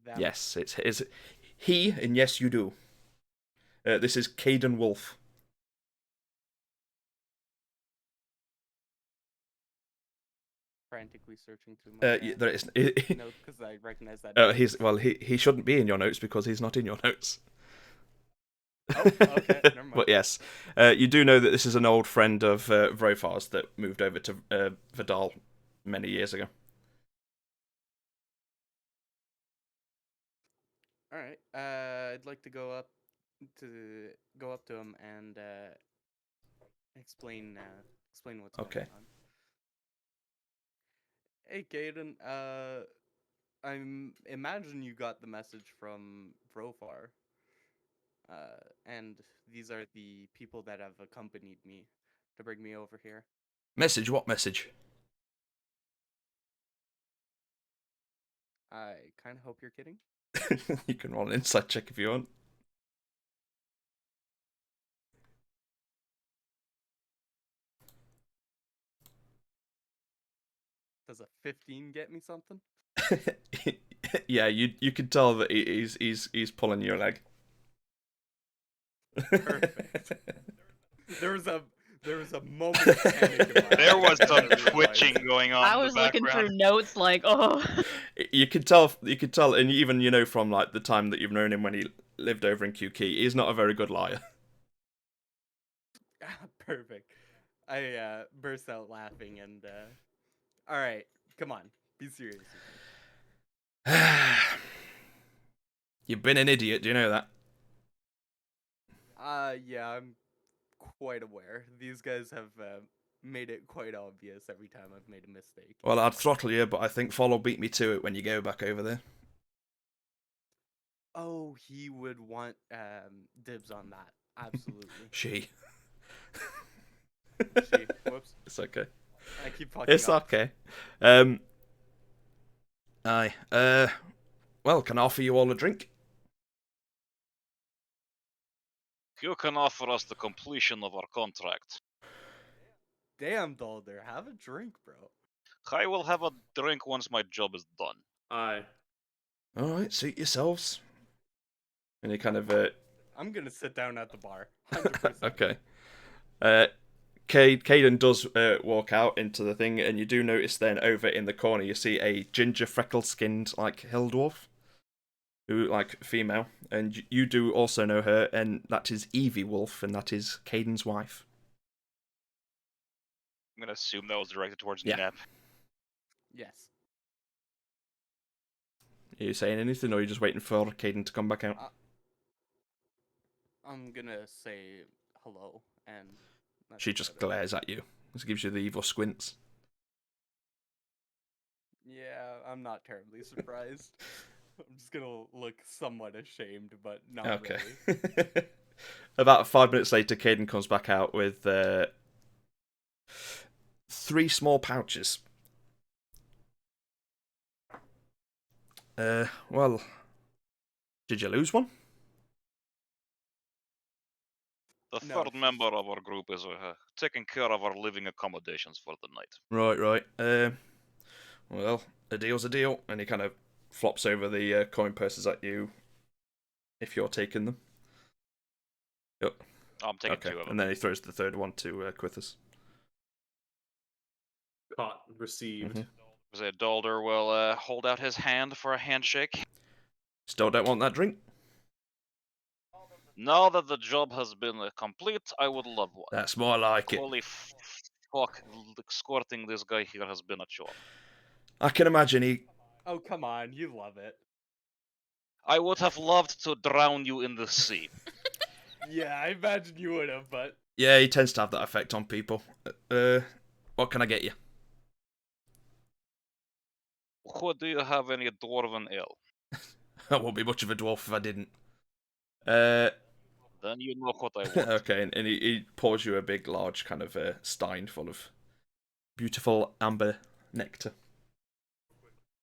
[SPEAKER 3] Them?
[SPEAKER 1] Yes, it's he, and yes, you do. This is Caden Wolf.
[SPEAKER 3] Frantically searching through my
[SPEAKER 1] There is
[SPEAKER 3] notes because I recognize that.
[SPEAKER 1] he shouldn't be in your notes because he's not in your notes.
[SPEAKER 3] Oh, okay, never mind.
[SPEAKER 1] But yes, you do know that this is an old friend of Vrofar's that moved over to Vodall many years ago.
[SPEAKER 3] All right. I'd like to go up to him and explain what's going on. Hey, Caden. I imagine you got the message from Vrofar. And these are the people that have accompanied me to bring me over here.
[SPEAKER 1] Message? What message?
[SPEAKER 3] I kind of hope you're kidding.
[SPEAKER 1] You can roll an insight check if you want.
[SPEAKER 3] Does a 15 get me something?
[SPEAKER 1] Yeah, you can tell that he's pulling your leg.
[SPEAKER 3] Perfect. There was a moment of panic in my
[SPEAKER 5] There
[SPEAKER 3] eyes
[SPEAKER 5] was
[SPEAKER 3] when
[SPEAKER 5] some
[SPEAKER 3] I realized-
[SPEAKER 5] twitching going on.
[SPEAKER 4] I
[SPEAKER 5] in the
[SPEAKER 4] was looking through
[SPEAKER 5] background.
[SPEAKER 4] notes like, oh.
[SPEAKER 1] You could tell, and even from like the time that you've known him when he lived over in QK, he's not a very good liar.
[SPEAKER 3] Perfect. I burst out laughing and all right, come on, be serious with me.
[SPEAKER 1] You've been an idiot, do you know that?
[SPEAKER 3] Yeah, I'm quite aware. These guys have made it quite obvious every time I've made a mistake.
[SPEAKER 1] Well, I'd throttle you, but I think Follow beat me to it when you go back over there.
[SPEAKER 3] Oh, he would want dibs on that. Absolutely.
[SPEAKER 1] She.
[SPEAKER 3] Whoops.
[SPEAKER 1] It's okay.
[SPEAKER 3] I keep fucking
[SPEAKER 1] It's
[SPEAKER 3] up.
[SPEAKER 1] okay. Aye. Well, can I offer you all a drink?
[SPEAKER 5] You can offer us the completion of our contract.
[SPEAKER 3] Damn, Dalder, have a drink, bro.
[SPEAKER 5] I will have a drink once my job is done.
[SPEAKER 2] Aye.
[SPEAKER 1] All right, suit yourselves. And he kind of
[SPEAKER 3] I'm gonna sit down at the bar. 100%.
[SPEAKER 1] okay. Caden does walk out into the thing, and you do notice then over in the corner you see a ginger, freckle-skinned like hill dwarf, who like female, and you do also know her, and that is Evie Wolf, and that is Caden's wife.
[SPEAKER 5] I'm gonna assume that was directed towards
[SPEAKER 1] Yeah.
[SPEAKER 5] Nep.
[SPEAKER 3] Yes.
[SPEAKER 1] Are you saying anything, or are you just waiting for Caden to come back out?
[SPEAKER 3] I'm gonna say hello, and that's
[SPEAKER 1] She just
[SPEAKER 3] about it.
[SPEAKER 1] glares at you. This gives you the evil squints.
[SPEAKER 3] Yeah, I'm not terribly surprised. I'm just gonna look somewhat ashamed, but not
[SPEAKER 1] Okay.
[SPEAKER 3] really.
[SPEAKER 1] About 5 minutes later, Caden comes back out with 3 small pouches. Well, did you lose one?
[SPEAKER 5] The
[SPEAKER 3] No,
[SPEAKER 5] third member of our group is taking care of our living accommodations for the night.
[SPEAKER 1] Right. Well, a deal's a deal, and he kind of flops over the coin purses at you if you're taking them. Yep.
[SPEAKER 5] I'm taking
[SPEAKER 1] Okay,
[SPEAKER 5] 2 of them.
[SPEAKER 1] and then he throws the third one to Quithus.
[SPEAKER 2] Caught. Received.
[SPEAKER 1] Mm-hmm.
[SPEAKER 5] Dalder will hold out his hand for a handshake.
[SPEAKER 1] Still don't want that drink?
[SPEAKER 5] Now that the job has been complete, I would love one.
[SPEAKER 1] That's more like it.
[SPEAKER 5] Holy fuck, escorting this guy here has been a chore.
[SPEAKER 1] I can imagine he...
[SPEAKER 3] Oh, come on, you love it.
[SPEAKER 5] I would have loved to drown you in the sea.
[SPEAKER 3] Yeah, I imagine you would have, but...
[SPEAKER 1] Yeah, he tends to have that effect on people. What can I get you?
[SPEAKER 5] What, do you have any dwarven ale?
[SPEAKER 1] I won't be much of a dwarf if I didn't.
[SPEAKER 5] Then you know what I want.
[SPEAKER 1] Okay, and he pours you a big, large kind of stein full of beautiful amber nectar.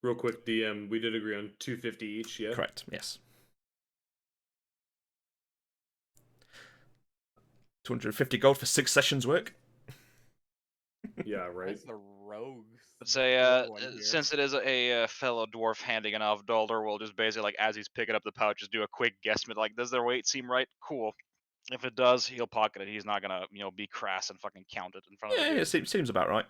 [SPEAKER 2] Real quick, DM, we did agree on 250 each, yeah?
[SPEAKER 1] Correct, yes. 250 gold for 6 sessions work.
[SPEAKER 2] Yeah, right.
[SPEAKER 3] That's the rogues.
[SPEAKER 5] Let's say, since it is a fellow dwarf handing it off, Dalder will just basically, like, as he's picking up the pouches, do a quick guesstimate, like, does their weight seem right? Cool. If it does, he'll pocket it. He's not gonna, be crass and fucking count it in front of the
[SPEAKER 1] Yeah,
[SPEAKER 5] dude.
[SPEAKER 1] it seems about right.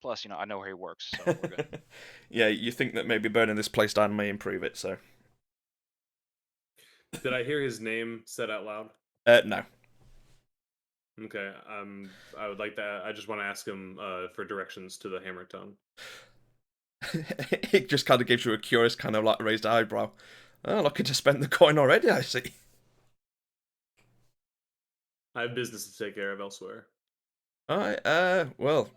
[SPEAKER 5] Plus, I know where he works, so we're good.
[SPEAKER 1] Yeah, you think that maybe burning this place down may improve it, so...
[SPEAKER 2] Did I hear his name said out loud?
[SPEAKER 1] No.
[SPEAKER 2] Okay, I would like that. I just want to ask him for directions to the Hammer Tongue.
[SPEAKER 1] It just kind of gives you a curious kind of like raised eyebrow. Oh, looking to spend the coin already, I see.
[SPEAKER 2] I have business to take care of elsewhere.
[SPEAKER 1] Alright, well...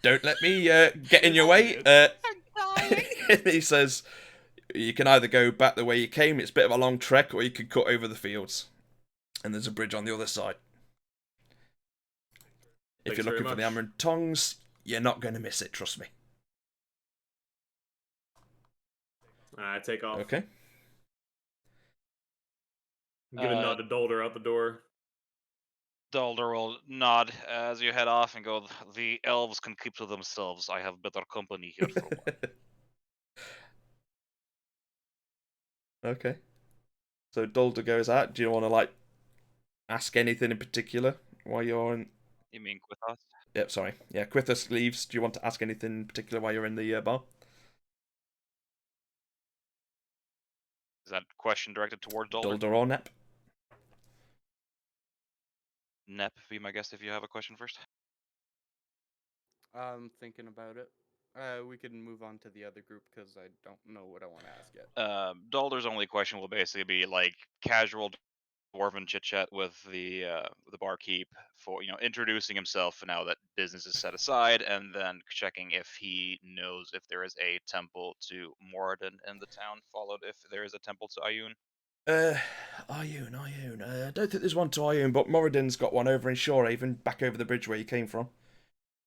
[SPEAKER 1] Don't let me get in your way.
[SPEAKER 6] I'm dying.
[SPEAKER 1] He says, You can either go back the way you came, it's a bit of a long trek, or you could cut over the fields. And there's a bridge on the other side. If you're looking for the hammer and tongs, you're not going to miss it, trust me.
[SPEAKER 2] I take off.
[SPEAKER 1] Okay.
[SPEAKER 2] Give a nod to Dolder out the door.
[SPEAKER 5] Dolder will nod as you head off and go, the elves can keep to themselves. I have better company here for a while.
[SPEAKER 1] Okay. So Dolder goes out. Do you want to, like, ask anything in particular while you're in...
[SPEAKER 5] You mean Quithos?
[SPEAKER 1] Yep, sorry. Yeah, Quithos leaves. Do you want to ask anything in particular while you're in the bar?
[SPEAKER 5] Is that question directed towards Dolder?
[SPEAKER 1] Dolder or Nep?
[SPEAKER 5] Nep, be my guest if you have a question first.
[SPEAKER 3] I'm thinking about it. We can move on to the other group because I don't know what I want to ask yet.
[SPEAKER 5] Dolder's only question will basically be like casual dwarven chit chat with the barkeep for introducing himself now that business is set aside, and then checking if he knows if there is a temple to Moradin in the town, followed if there is a temple to Ayun.
[SPEAKER 1] Ayun. I don't think there's one to Ayun, but Moradin's got one over in Shorehaven, back over the bridge where you came from,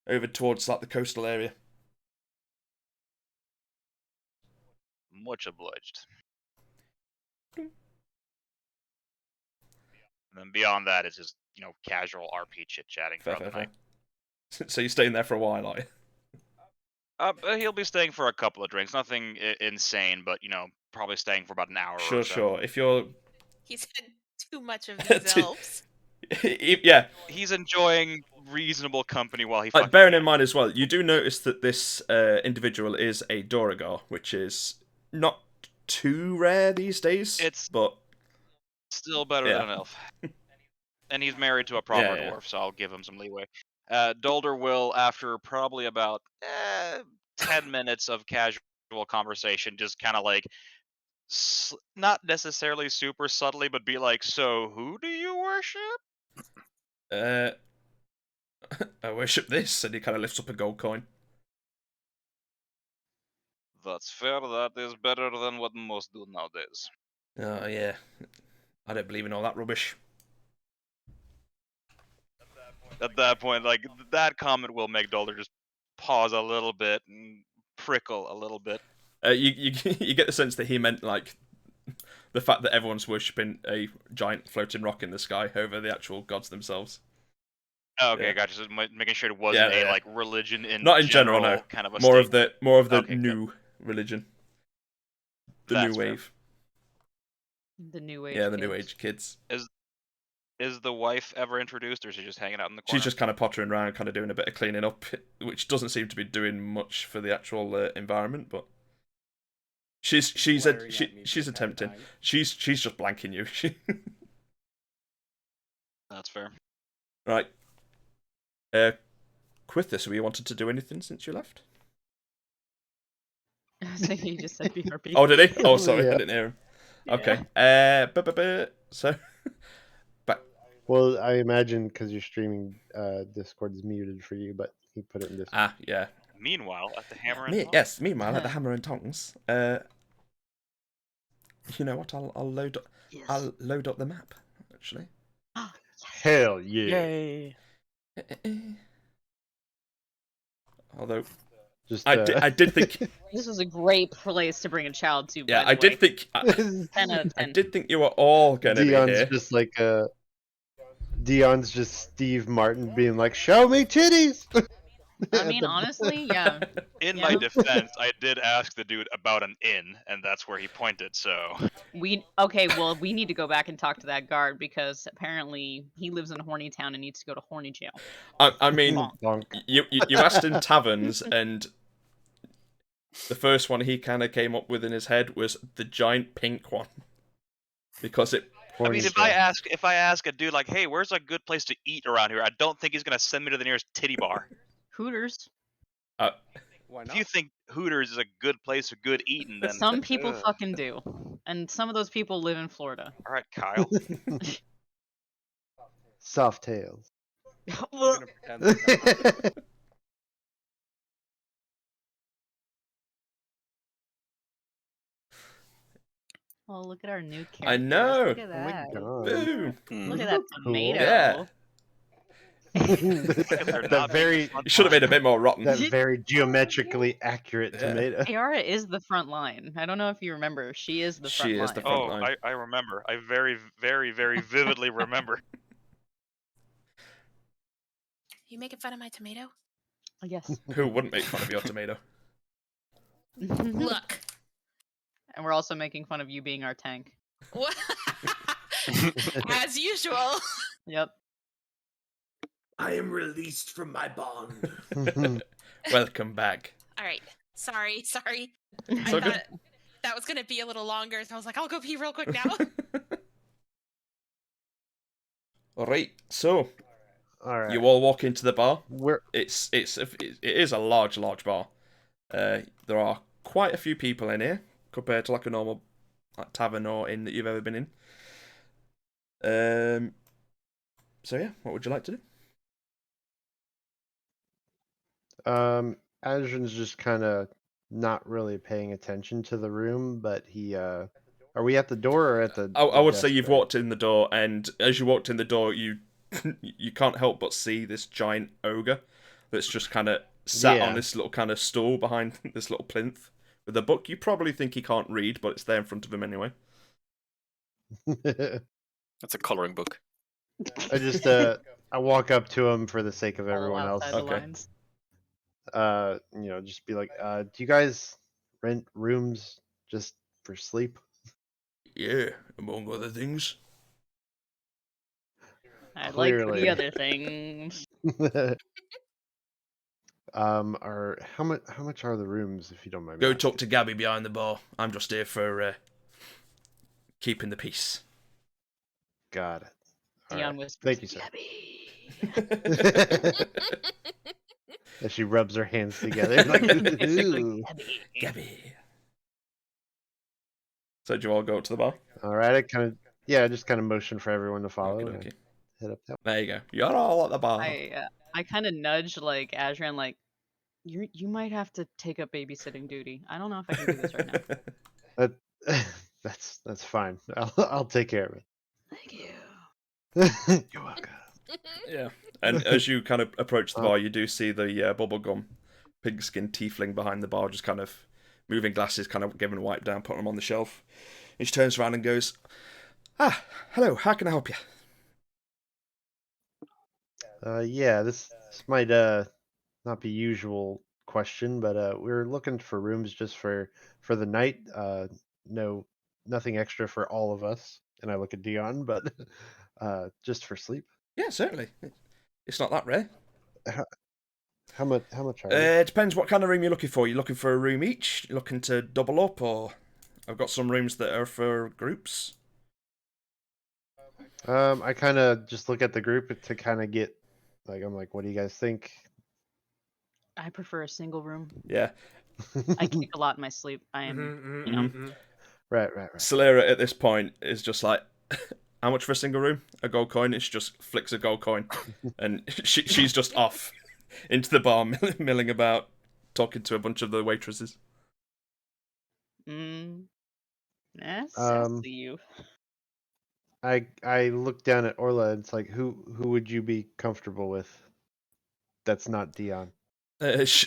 [SPEAKER 1] over towards like the coastal area.
[SPEAKER 5] Much obliged. And then beyond that, it's just casual RP chit chatting throughout the night.
[SPEAKER 1] So you're staying there for a while, are
[SPEAKER 5] you? He'll be staying for a couple of drinks. Nothing insane, but probably staying for about an hour.
[SPEAKER 1] Sure,
[SPEAKER 5] or so.
[SPEAKER 1] Sure. If you're...
[SPEAKER 6] He's had too much of these elves.
[SPEAKER 1] Yeah.
[SPEAKER 5] He's enjoying reasonable company while he.
[SPEAKER 1] Bearing in mind as well, you do notice that this individual is a Dorigar, which is not too rare these days. But
[SPEAKER 5] still better than an elf. And he's married to a proper dwarf, so I'll give him some leeway. Dolder will, after probably about 10 minutes of casual conversation, just kind of like, not necessarily super subtly, but be like, so who do you worship?
[SPEAKER 1] I worship this, and he kind of lifts up a gold coin.
[SPEAKER 5] That's fair, that is better than what most do nowadays.
[SPEAKER 1] Oh, yeah. I don't believe in all that rubbish.
[SPEAKER 5] At that point, like, that comment will make Dolder just pause a little bit and prickle a little bit.
[SPEAKER 1] You get the sense that he meant, like, the fact that everyone's worshipping a giant floating rock in the sky over the actual gods themselves.
[SPEAKER 5] Okay, gotcha. So making sure it wasn't a like religion in
[SPEAKER 1] not in general, no.
[SPEAKER 5] Kind of a
[SPEAKER 1] more of the
[SPEAKER 5] okay,
[SPEAKER 1] new
[SPEAKER 5] good.
[SPEAKER 1] Religion.
[SPEAKER 5] That's
[SPEAKER 1] new wave.
[SPEAKER 4] The new age.
[SPEAKER 1] Yeah, the new age kids.
[SPEAKER 5] Is the wife ever introduced, or is she just hanging out in the corner?
[SPEAKER 1] She's just kind of pottering around, kind of doing a bit of cleaning up, which doesn't seem to be doing much for the actual environment, but she's attempting. She's just blanking you.
[SPEAKER 5] That's fair.
[SPEAKER 1] Right. Quithos, have you wanted to do anything since you left?
[SPEAKER 4] So he just said BRB.
[SPEAKER 1] Oh, did he? Oh, sorry, I didn't hear him.
[SPEAKER 4] Yeah.
[SPEAKER 1] Okay. So.
[SPEAKER 7] Well, I imagine because you're streaming, Discord is muted for you, but he put it in Discord.
[SPEAKER 1] Ah, yeah.
[SPEAKER 5] Meanwhile, at the Hammer and Tongs.
[SPEAKER 1] Yes. Meanwhile, at the Hammer and Tongs. You know what? I'll load up. Yes. I'll load up the map. Actually.
[SPEAKER 7] Hell yeah!
[SPEAKER 4] Yay!
[SPEAKER 1] Although, I did think
[SPEAKER 4] this was a great place to bring a child to.
[SPEAKER 1] Yeah,
[SPEAKER 4] by the way.
[SPEAKER 1] did think.
[SPEAKER 4] 10 out of 10.
[SPEAKER 1] I did think you were all gonna be here.
[SPEAKER 7] Just like Dion's just Steve Martin being like, "Show me titties."
[SPEAKER 4] I mean, honestly, yeah.
[SPEAKER 5] In my defense, I did ask the dude about an inn, and that's where he pointed. So
[SPEAKER 4] well, we need to go back and talk to that guard because apparently he lives in Horny Town and needs to go to Horny Jail.
[SPEAKER 1] I mean, you asked in taverns, and the first one he kind of came up with in his head was the giant pink one, because it.
[SPEAKER 5] I mean, if I ask a dude like, "Hey, where's a good place to eat around here?" I don't think he's gonna send me to the nearest titty bar.
[SPEAKER 4] Hooters.
[SPEAKER 3] Why not?
[SPEAKER 5] If you think Hooters is a good place for good eating, then
[SPEAKER 4] some people fucking do, and some of those people live in Florida.
[SPEAKER 5] All right, Kyle.
[SPEAKER 7] Soft tails.
[SPEAKER 4] Oh, look at our new characters.
[SPEAKER 1] I know.
[SPEAKER 4] Look at
[SPEAKER 7] Oh my
[SPEAKER 4] that.
[SPEAKER 7] god.
[SPEAKER 1] Boom.
[SPEAKER 4] Look at
[SPEAKER 7] These
[SPEAKER 4] that
[SPEAKER 7] look cool.
[SPEAKER 4] tomato.
[SPEAKER 1] Yeah.
[SPEAKER 8] They're
[SPEAKER 7] that
[SPEAKER 8] not being the
[SPEAKER 7] very
[SPEAKER 8] front
[SPEAKER 1] It should have
[SPEAKER 8] line.
[SPEAKER 1] been a bit more rotten.
[SPEAKER 7] that very geometrically accurate
[SPEAKER 1] Yeah.
[SPEAKER 7] tomato.
[SPEAKER 4] Ayara is the front line. I don't know if you remember. She is the front
[SPEAKER 1] She
[SPEAKER 4] line.
[SPEAKER 1] is the front
[SPEAKER 5] Oh,
[SPEAKER 1] line.
[SPEAKER 5] I remember. I very, very, very vividly remember.
[SPEAKER 6] You making fun of my tomato?
[SPEAKER 4] Yes.
[SPEAKER 1] Who wouldn't make fun of your tomato?
[SPEAKER 6] Look.
[SPEAKER 4] And we're also making fun of you being our tank.
[SPEAKER 6] What? As usual.
[SPEAKER 4] Yep.
[SPEAKER 2] I am released from my bond.
[SPEAKER 1] Welcome back.
[SPEAKER 6] All right. Sorry.
[SPEAKER 1] It's
[SPEAKER 6] I
[SPEAKER 1] all good.
[SPEAKER 6] thought that was gonna be a little longer, so I was like, I'll go pee real quick now.
[SPEAKER 1] All right. So
[SPEAKER 7] All right.
[SPEAKER 1] you all walk into the bar.
[SPEAKER 7] We're
[SPEAKER 1] It is a large bar. There are quite a few people in here compared to like a normal tavern or inn that you've ever been in. So yeah, what would you like to do?
[SPEAKER 7] Adrian's just kind of not really paying attention to the room, but he are we at the door or at the
[SPEAKER 1] I would say
[SPEAKER 7] desk
[SPEAKER 1] you've
[SPEAKER 7] there?
[SPEAKER 1] walked in the door, and as you walked in the door, you you can't help but see this giant ogre that's just kind of sat on
[SPEAKER 7] Yeah.
[SPEAKER 1] this little kind of stool behind this little plinth with a book. You probably think he can't read, but it's there in front of him anyway.
[SPEAKER 8] That's a coloring book.
[SPEAKER 7] I just I walk up to him for the sake of
[SPEAKER 4] All
[SPEAKER 7] everyone else.
[SPEAKER 4] outside the
[SPEAKER 1] Okay.
[SPEAKER 4] lines.
[SPEAKER 7] Just be like, do you guys rent rooms just for sleep?
[SPEAKER 1] Yeah, among other things.
[SPEAKER 4] I'd like
[SPEAKER 7] Clearly.
[SPEAKER 4] the other things.
[SPEAKER 7] Are how much are the rooms, if you don't mind me
[SPEAKER 1] Go
[SPEAKER 7] asking?
[SPEAKER 1] talk to Gabby behind the bar. I'm just here for keeping the peace.
[SPEAKER 7] Got it. All
[SPEAKER 4] Dion
[SPEAKER 7] right.
[SPEAKER 4] whispers,
[SPEAKER 7] Thank you, sir.
[SPEAKER 4] Gabby.
[SPEAKER 7] As she rubs her hands together, like, ooh.
[SPEAKER 1] Gabby. So do you all go up to the bar?
[SPEAKER 7] All right, I just kind of motion for everyone to follow.
[SPEAKER 1] Okey-dokey.
[SPEAKER 7] And head up that.
[SPEAKER 1] There you go. You're all at the bar.
[SPEAKER 4] I kind of nudge like Adrian, like you might have to take up babysitting duty. I don't know if I can do this right now.
[SPEAKER 7] That's fine. I'll take care of it.
[SPEAKER 4] Thank you.
[SPEAKER 7] You're welcome.
[SPEAKER 1] Yeah. And as you kind of approach the bar, you do see the bubblegum pig-skin tiefling behind the bar, just kind of moving glasses, kind of giving a wipe down, putting them on the shelf. And she turns around and goes, hello, how can I help you?
[SPEAKER 7] Yeah, this might not be usual question, but we're looking for rooms just for the night. No, nothing extra for all of us. And I look at Dion, but just for sleep.
[SPEAKER 1] Yeah, certainly. It's not that rare.
[SPEAKER 7] How much are they?
[SPEAKER 1] It depends what kind of room you're looking for. You're looking for a room each? You're looking to double up, or I've got some rooms that are for groups.
[SPEAKER 7] I kind of just look at the group to kind of get I'm like, what do you guys think?
[SPEAKER 4] I prefer a single room.
[SPEAKER 1] Yeah.
[SPEAKER 4] I kick a lot in my sleep. I am,
[SPEAKER 7] Right.
[SPEAKER 1] Solera at this point is just like, how much for a single room? A gold coin. And she just flicks a gold coin, and she's just off into the bar, milling about, talking to a bunch of the waitresses.
[SPEAKER 4] Sassy you.
[SPEAKER 7] I look down at Orla and it's like, who would you be comfortable with? That's not Dion.
[SPEAKER 4] Bless.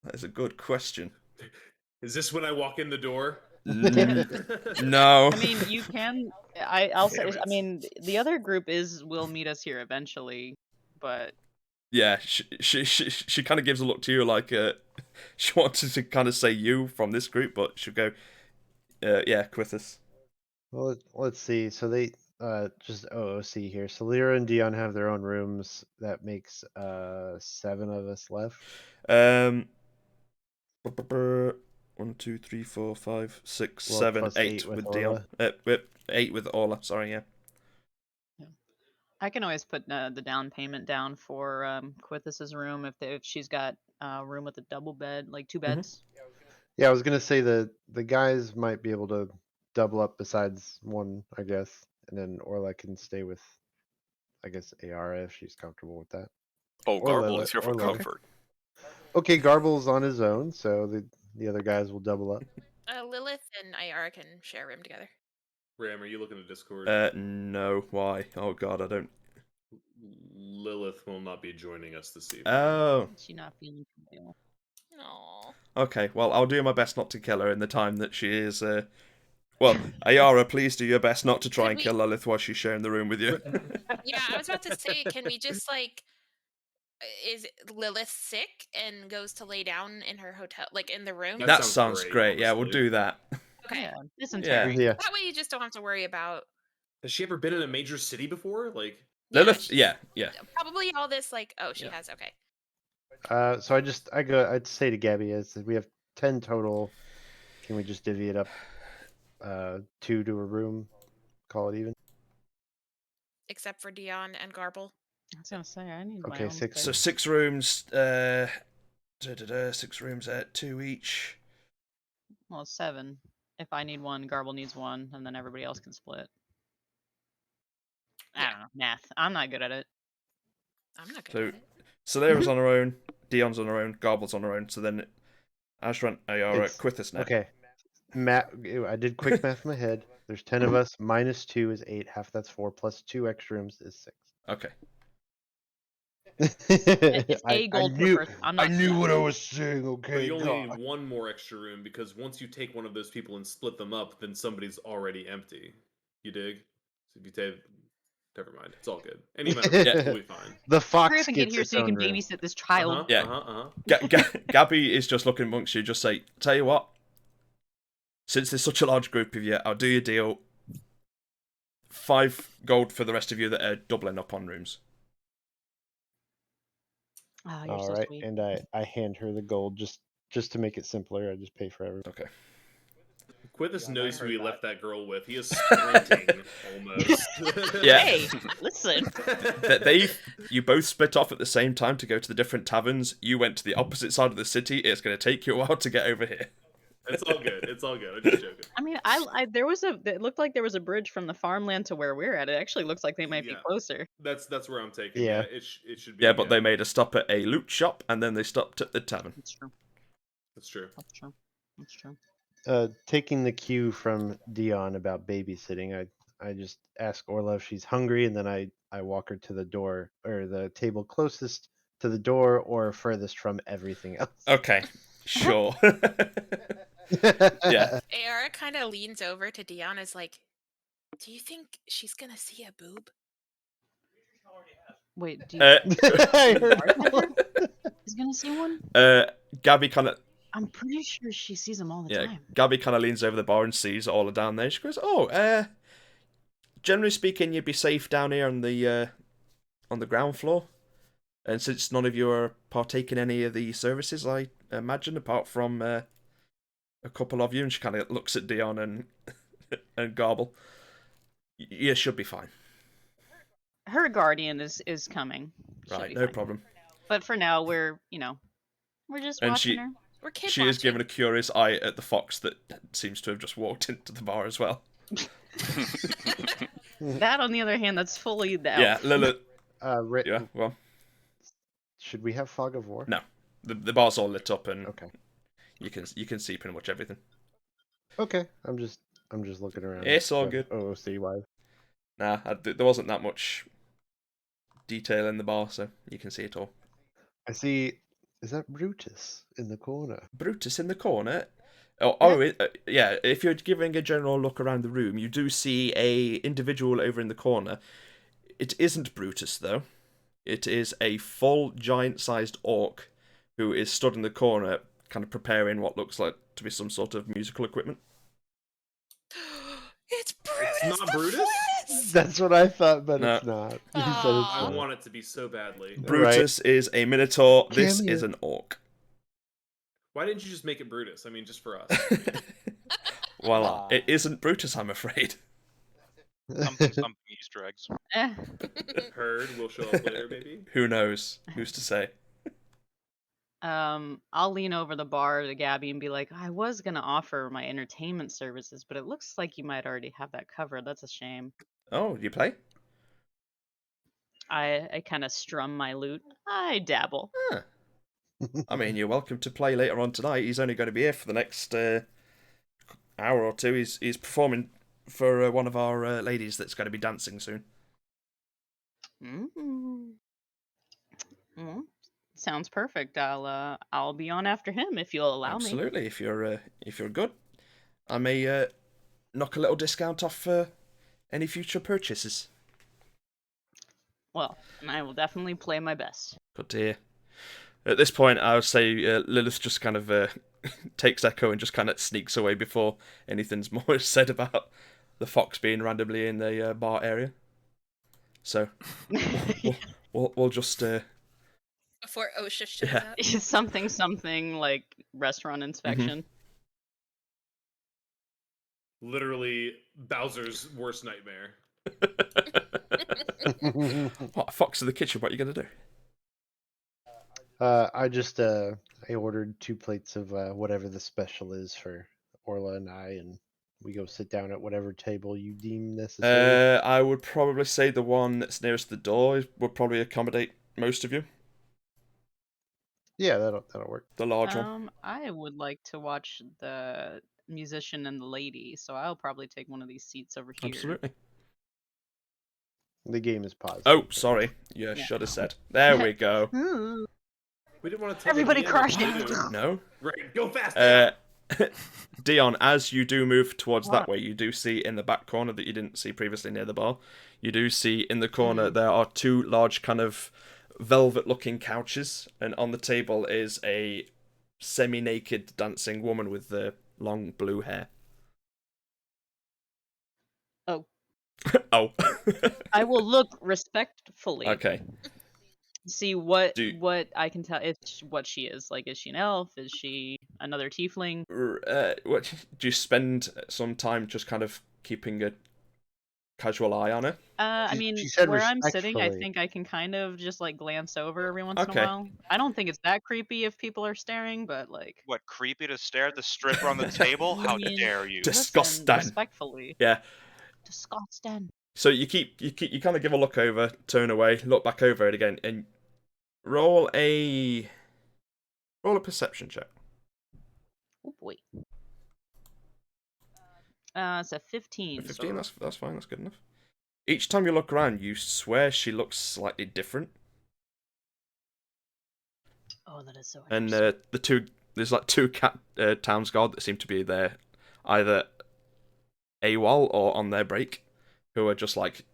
[SPEAKER 1] That is a good question.
[SPEAKER 2] Is this when I walk in the door?
[SPEAKER 1] No.
[SPEAKER 4] I mean, you can. I'll say.
[SPEAKER 2] Damn it.
[SPEAKER 4] I mean, the other group will meet us here eventually, but
[SPEAKER 1] Yeah, she kind of gives a look to you like she wanted to kind of say you from this group, but she'll go, yeah, Quithus.
[SPEAKER 7] Well, let's see. So they just OOC here. So Lyra and Dion have their own rooms. That makes 7 of us left.
[SPEAKER 1] 1, 2, 3, 4, 5, 6,
[SPEAKER 7] Well,
[SPEAKER 1] 7,
[SPEAKER 7] plus
[SPEAKER 1] 8
[SPEAKER 7] 8
[SPEAKER 1] with
[SPEAKER 7] with
[SPEAKER 1] Dion. 8 with Orla. Sorry, yeah.
[SPEAKER 4] I can always put the down payment down for Quithus's room if she's got a room with a double bed, like 2 beds.
[SPEAKER 7] Yeah, I was gonna say the guys might be able to double up besides one, I guess, and then Orla can stay with, I guess, Ayara if she's comfortable with that.
[SPEAKER 8] Oh,
[SPEAKER 7] Or
[SPEAKER 8] Garble
[SPEAKER 7] Lilith,
[SPEAKER 8] is here for
[SPEAKER 7] or Lilith.
[SPEAKER 8] comfort.
[SPEAKER 7] Okay, Garble's on his own, so the other guys will double up.
[SPEAKER 6] Lilith and Iara can share a room together.
[SPEAKER 2] Ram, are you looking at Discord?
[SPEAKER 1] No. Why? Oh God, I don't.
[SPEAKER 2] Lilith will not be joining us this evening.
[SPEAKER 1] Oh.
[SPEAKER 4] She not feeling well.
[SPEAKER 6] Aww.
[SPEAKER 1] Okay. Well, I'll do my best not to kill her in the time that she is. Well, Ayara, please do your best not to try
[SPEAKER 6] Could
[SPEAKER 1] and
[SPEAKER 6] we-
[SPEAKER 1] kill Lilith while she's sharing the room with you.
[SPEAKER 6] Yeah, I was about to say, can we just like, is Lilith sick and goes to lay down in her hotel, like in the room?
[SPEAKER 1] That sounds great. Yeah, we'll
[SPEAKER 2] honestly.
[SPEAKER 1] do that.
[SPEAKER 6] Okay.
[SPEAKER 4] Yeah,
[SPEAKER 1] Yeah.
[SPEAKER 4] dysentery.
[SPEAKER 7] Yeah.
[SPEAKER 6] That way you just don't have to worry about
[SPEAKER 2] Has she ever been in a major city before? Like,
[SPEAKER 1] Lilith.
[SPEAKER 6] she's-
[SPEAKER 1] Yeah.
[SPEAKER 6] Probably all this like, oh, she
[SPEAKER 1] Yeah.
[SPEAKER 6] has. Okay.
[SPEAKER 7] So I'd say to Gabby, is that we have 10 total. Can we just divvy it up? 2 to a room, call it even.
[SPEAKER 6] Except for Dion and Garble.
[SPEAKER 4] I was gonna say I need my
[SPEAKER 7] Okay,
[SPEAKER 4] own
[SPEAKER 7] 6.
[SPEAKER 1] So
[SPEAKER 4] space.
[SPEAKER 1] 6 rooms. 6 rooms at 2 each.
[SPEAKER 4] Well, it's 7. If I need one, Garble needs one, and then everybody else can split. I don't know math. I'm not good at it.
[SPEAKER 6] I'm not good
[SPEAKER 1] So,
[SPEAKER 6] at it.
[SPEAKER 1] Solera's on her own. Dion's on her own. Garble's on her own. So then, Ashran, Ayara,
[SPEAKER 7] It's-
[SPEAKER 1] Quithus now.
[SPEAKER 7] Okay. I did quick math in my head. There's 10 of us. Minus 2 is 8. Half that's 4. Plus 2 extra rooms is 6.
[SPEAKER 1] Okay.
[SPEAKER 4] It's
[SPEAKER 7] I
[SPEAKER 4] a gold per
[SPEAKER 7] knew,
[SPEAKER 4] person. I'm
[SPEAKER 7] I
[SPEAKER 4] not
[SPEAKER 7] knew
[SPEAKER 4] good.
[SPEAKER 7] what I was saying.
[SPEAKER 2] but
[SPEAKER 7] Okay,
[SPEAKER 2] you only
[SPEAKER 7] God.
[SPEAKER 2] need one more extra room because once you take one of those people and split them up, then somebody's already empty. You dig? So if you take, never mind. It's all good. Any amount of people will be fine.
[SPEAKER 7] The
[SPEAKER 4] Hurry
[SPEAKER 7] fox
[SPEAKER 4] up and get
[SPEAKER 7] gets
[SPEAKER 4] here
[SPEAKER 7] its
[SPEAKER 4] so you can
[SPEAKER 7] own room.
[SPEAKER 4] babysit this child.
[SPEAKER 1] Yeah. Gabby is just looking amongst you. Just say, tell you what. Since there's such a large group of you, I'll do your deal. 5 gold for the rest of you that are doubling up on rooms.
[SPEAKER 4] Oh, you're
[SPEAKER 7] All
[SPEAKER 4] so
[SPEAKER 7] right,
[SPEAKER 4] sweet.
[SPEAKER 7] and I hand her the gold just to make it simpler. I just pay for everything.
[SPEAKER 1] Okay.
[SPEAKER 2] Quithus
[SPEAKER 3] Yeah, I
[SPEAKER 2] knows who
[SPEAKER 3] heard
[SPEAKER 2] he
[SPEAKER 3] that.
[SPEAKER 2] left that girl with. He is sprinting almost.
[SPEAKER 1] Yeah.
[SPEAKER 4] Hey, listen.
[SPEAKER 1] You both split off at the same time to go to the different taverns. You went to the opposite side of the city. It's going to take you a while to get over here.
[SPEAKER 2] It's all good. It's all good. I'm just joking.
[SPEAKER 4] I mean, it looked like there was a bridge from the farmland to where we're at. It actually looks like they might be
[SPEAKER 2] Yeah.
[SPEAKER 4] closer.
[SPEAKER 2] That's where I'm taking.
[SPEAKER 7] Yeah.
[SPEAKER 2] It should be.
[SPEAKER 1] Yeah, but they made a stop at a loot shop, and then they stopped at the tavern.
[SPEAKER 4] That's true.
[SPEAKER 2] That's true.
[SPEAKER 4] That's true. That's true.
[SPEAKER 7] Taking the cue from Dion about babysitting, I just ask Orla if she's hungry, and then I walk her to the door or the table closest to the door or furthest from everything else.
[SPEAKER 1] Okay, sure. Yeah.
[SPEAKER 6] Ayara kind of leans over to Dion, is like, "Do you think she's gonna see a boob?"
[SPEAKER 4] Wait, do
[SPEAKER 1] Uh,
[SPEAKER 7] I heard
[SPEAKER 4] He's gonna see one?
[SPEAKER 1] Gabby kind of
[SPEAKER 4] I'm pretty sure she sees them all the time.
[SPEAKER 1] Gabby kind of leans over the bar and sees all down there. She goes, "Oh, generally speaking, you'd be safe down here on the ground floor. And since none of you are partaking any of the services, I imagine, apart from a couple of you," and she kind of looks at Dion and Garble, "you should be fine."
[SPEAKER 4] Her guardian is coming. She'll
[SPEAKER 1] Right,
[SPEAKER 4] be
[SPEAKER 1] no
[SPEAKER 4] fine.
[SPEAKER 1] problem.
[SPEAKER 4] But for now, we're just
[SPEAKER 1] And
[SPEAKER 4] watching
[SPEAKER 1] she-
[SPEAKER 4] her.
[SPEAKER 6] We're kid
[SPEAKER 1] She is
[SPEAKER 6] watching.
[SPEAKER 1] giving a curious eye at the fox that seems to have just walked into the bar as well.
[SPEAKER 4] That, on the other hand, that's fully the
[SPEAKER 1] Yeah,
[SPEAKER 4] elf.
[SPEAKER 1] Lilith.
[SPEAKER 7] Rick,
[SPEAKER 1] Yeah, well,
[SPEAKER 7] should we have fog of war?
[SPEAKER 1] no, the bar's all lit up and
[SPEAKER 7] Okay.
[SPEAKER 1] you can see pretty much everything.
[SPEAKER 7] Okay. I'm just looking around.
[SPEAKER 1] It's all good.
[SPEAKER 7] OOC wise.
[SPEAKER 1] Nah, there wasn't that much detail in the bar, so you can see it all.
[SPEAKER 7] I see. Is that Brutus in the corner?
[SPEAKER 1] Brutus in the corner. Yeah. If you're giving a general look around the room, you do see a individual over in the corner. It isn't Brutus though. It is a full giant-sized orc who is stood in the corner, kind of preparing what looks like to be some sort of musical equipment.
[SPEAKER 6] It's Brutus.
[SPEAKER 2] It's not
[SPEAKER 6] the
[SPEAKER 2] Brutus?
[SPEAKER 6] flutist!
[SPEAKER 7] That's what I thought, but
[SPEAKER 1] No.
[SPEAKER 7] it's not. You said it's
[SPEAKER 6] Aw.
[SPEAKER 2] I
[SPEAKER 7] not.
[SPEAKER 2] want it to be so badly.
[SPEAKER 1] Brutus is a minotaur. This
[SPEAKER 7] Cameo.
[SPEAKER 1] is an orc.
[SPEAKER 2] Why didn't you just make it Brutus? I mean, just for us.
[SPEAKER 1] Voila. It isn't Brutus, I'm afraid.
[SPEAKER 5] Some Easter eggs.
[SPEAKER 4] Eh.
[SPEAKER 2] Heard will show up later, maybe.
[SPEAKER 1] Who knows? Who's to say?
[SPEAKER 4] I'll lean over the bar to Gabby and be like, I was gonna offer my entertainment services, but it looks like you might already have that covered. That's a shame.
[SPEAKER 1] Oh, you play?
[SPEAKER 4] I kind of strum my lute. I dabble.
[SPEAKER 1] Huh. I mean, you're welcome to play later on tonight. He's only going to be here for the next hour or two. He's performing for one of our ladies that's going to be dancing soon.
[SPEAKER 4] Mm. Mm. Sounds perfect. I'll be on after him if you'll allow me.
[SPEAKER 1] Absolutely. If you're good, I may knock a little discount off any future purchases.
[SPEAKER 4] Well, and I will definitely play my best.
[SPEAKER 1] Good to hear. At this point, I would say Lilith just kind of takes Echo and just kind of sneaks away before anything's more said about the fox being randomly in the bar area. So we'll just
[SPEAKER 6] Before OSHA shows
[SPEAKER 1] Yeah.
[SPEAKER 6] up.
[SPEAKER 4] something like restaurant inspection.
[SPEAKER 2] Literally Bowser's worst nightmare.
[SPEAKER 1] What, a fox in the kitchen? What are you gonna do?
[SPEAKER 7] I ordered 2 plates of whatever the special is for Orla and I, and we go sit down at whatever table you deem necessary.
[SPEAKER 1] I would probably say the one that's nearest the door would probably accommodate most of you.
[SPEAKER 7] Yeah, that'll work.
[SPEAKER 1] The large one.
[SPEAKER 4] I would like to watch the musician and the lady, so I'll probably take one of these seats over here.
[SPEAKER 1] Absolutely.
[SPEAKER 7] The game is paused.
[SPEAKER 1] Oh, sorry. You
[SPEAKER 4] Yeah.
[SPEAKER 1] should have said. There we go.
[SPEAKER 2] We didn't want to tell
[SPEAKER 4] Everybody
[SPEAKER 2] the DM
[SPEAKER 4] crushed
[SPEAKER 2] what
[SPEAKER 4] it.
[SPEAKER 2] to do.
[SPEAKER 1] No.
[SPEAKER 2] Right, go fast.
[SPEAKER 1] Dion, as you do move towards that
[SPEAKER 4] What?
[SPEAKER 1] way, you do see in the back corner that you didn't see previously near the bar. You do see in the corner there are 2 large kind of velvet-looking couches, and on the table is a semi-naked dancing woman with the long blue hair.
[SPEAKER 4] Oh.
[SPEAKER 1] Oh.
[SPEAKER 4] I will look respectfully.
[SPEAKER 1] Okay.
[SPEAKER 4] See what
[SPEAKER 1] Do-
[SPEAKER 4] what I can tell what she is. Like, is she an elf? Is she another tiefling?
[SPEAKER 1] What do you spend some time just kind of keeping a casual eye on her?
[SPEAKER 4] I
[SPEAKER 7] She-
[SPEAKER 4] mean,
[SPEAKER 7] she said
[SPEAKER 4] where I'm sitting, I
[SPEAKER 7] respectfully.
[SPEAKER 4] think I can kind of just like glance over every once in
[SPEAKER 1] Okay.
[SPEAKER 4] a while. I don't think it's that creepy if people are staring, but like,
[SPEAKER 5] What, creepy to stare at the stripper on the table? How
[SPEAKER 4] mean,
[SPEAKER 5] dare you?
[SPEAKER 1] Disgusting.
[SPEAKER 4] listen, respectfully.
[SPEAKER 1] Yeah.
[SPEAKER 4] Disgusting.
[SPEAKER 1] So you kind of give a look over, turn away, look back over it again, and roll a perception check.
[SPEAKER 4] Oh boy. It's a 15.
[SPEAKER 1] 15. That's fine. That's good enough. Each time you look around, you swear she looks slightly different.
[SPEAKER 4] Oh, that is so
[SPEAKER 1] And
[SPEAKER 4] interesting.
[SPEAKER 1] there's like 2 towns guard that seem to be there, either AWOL or on their break, who are just like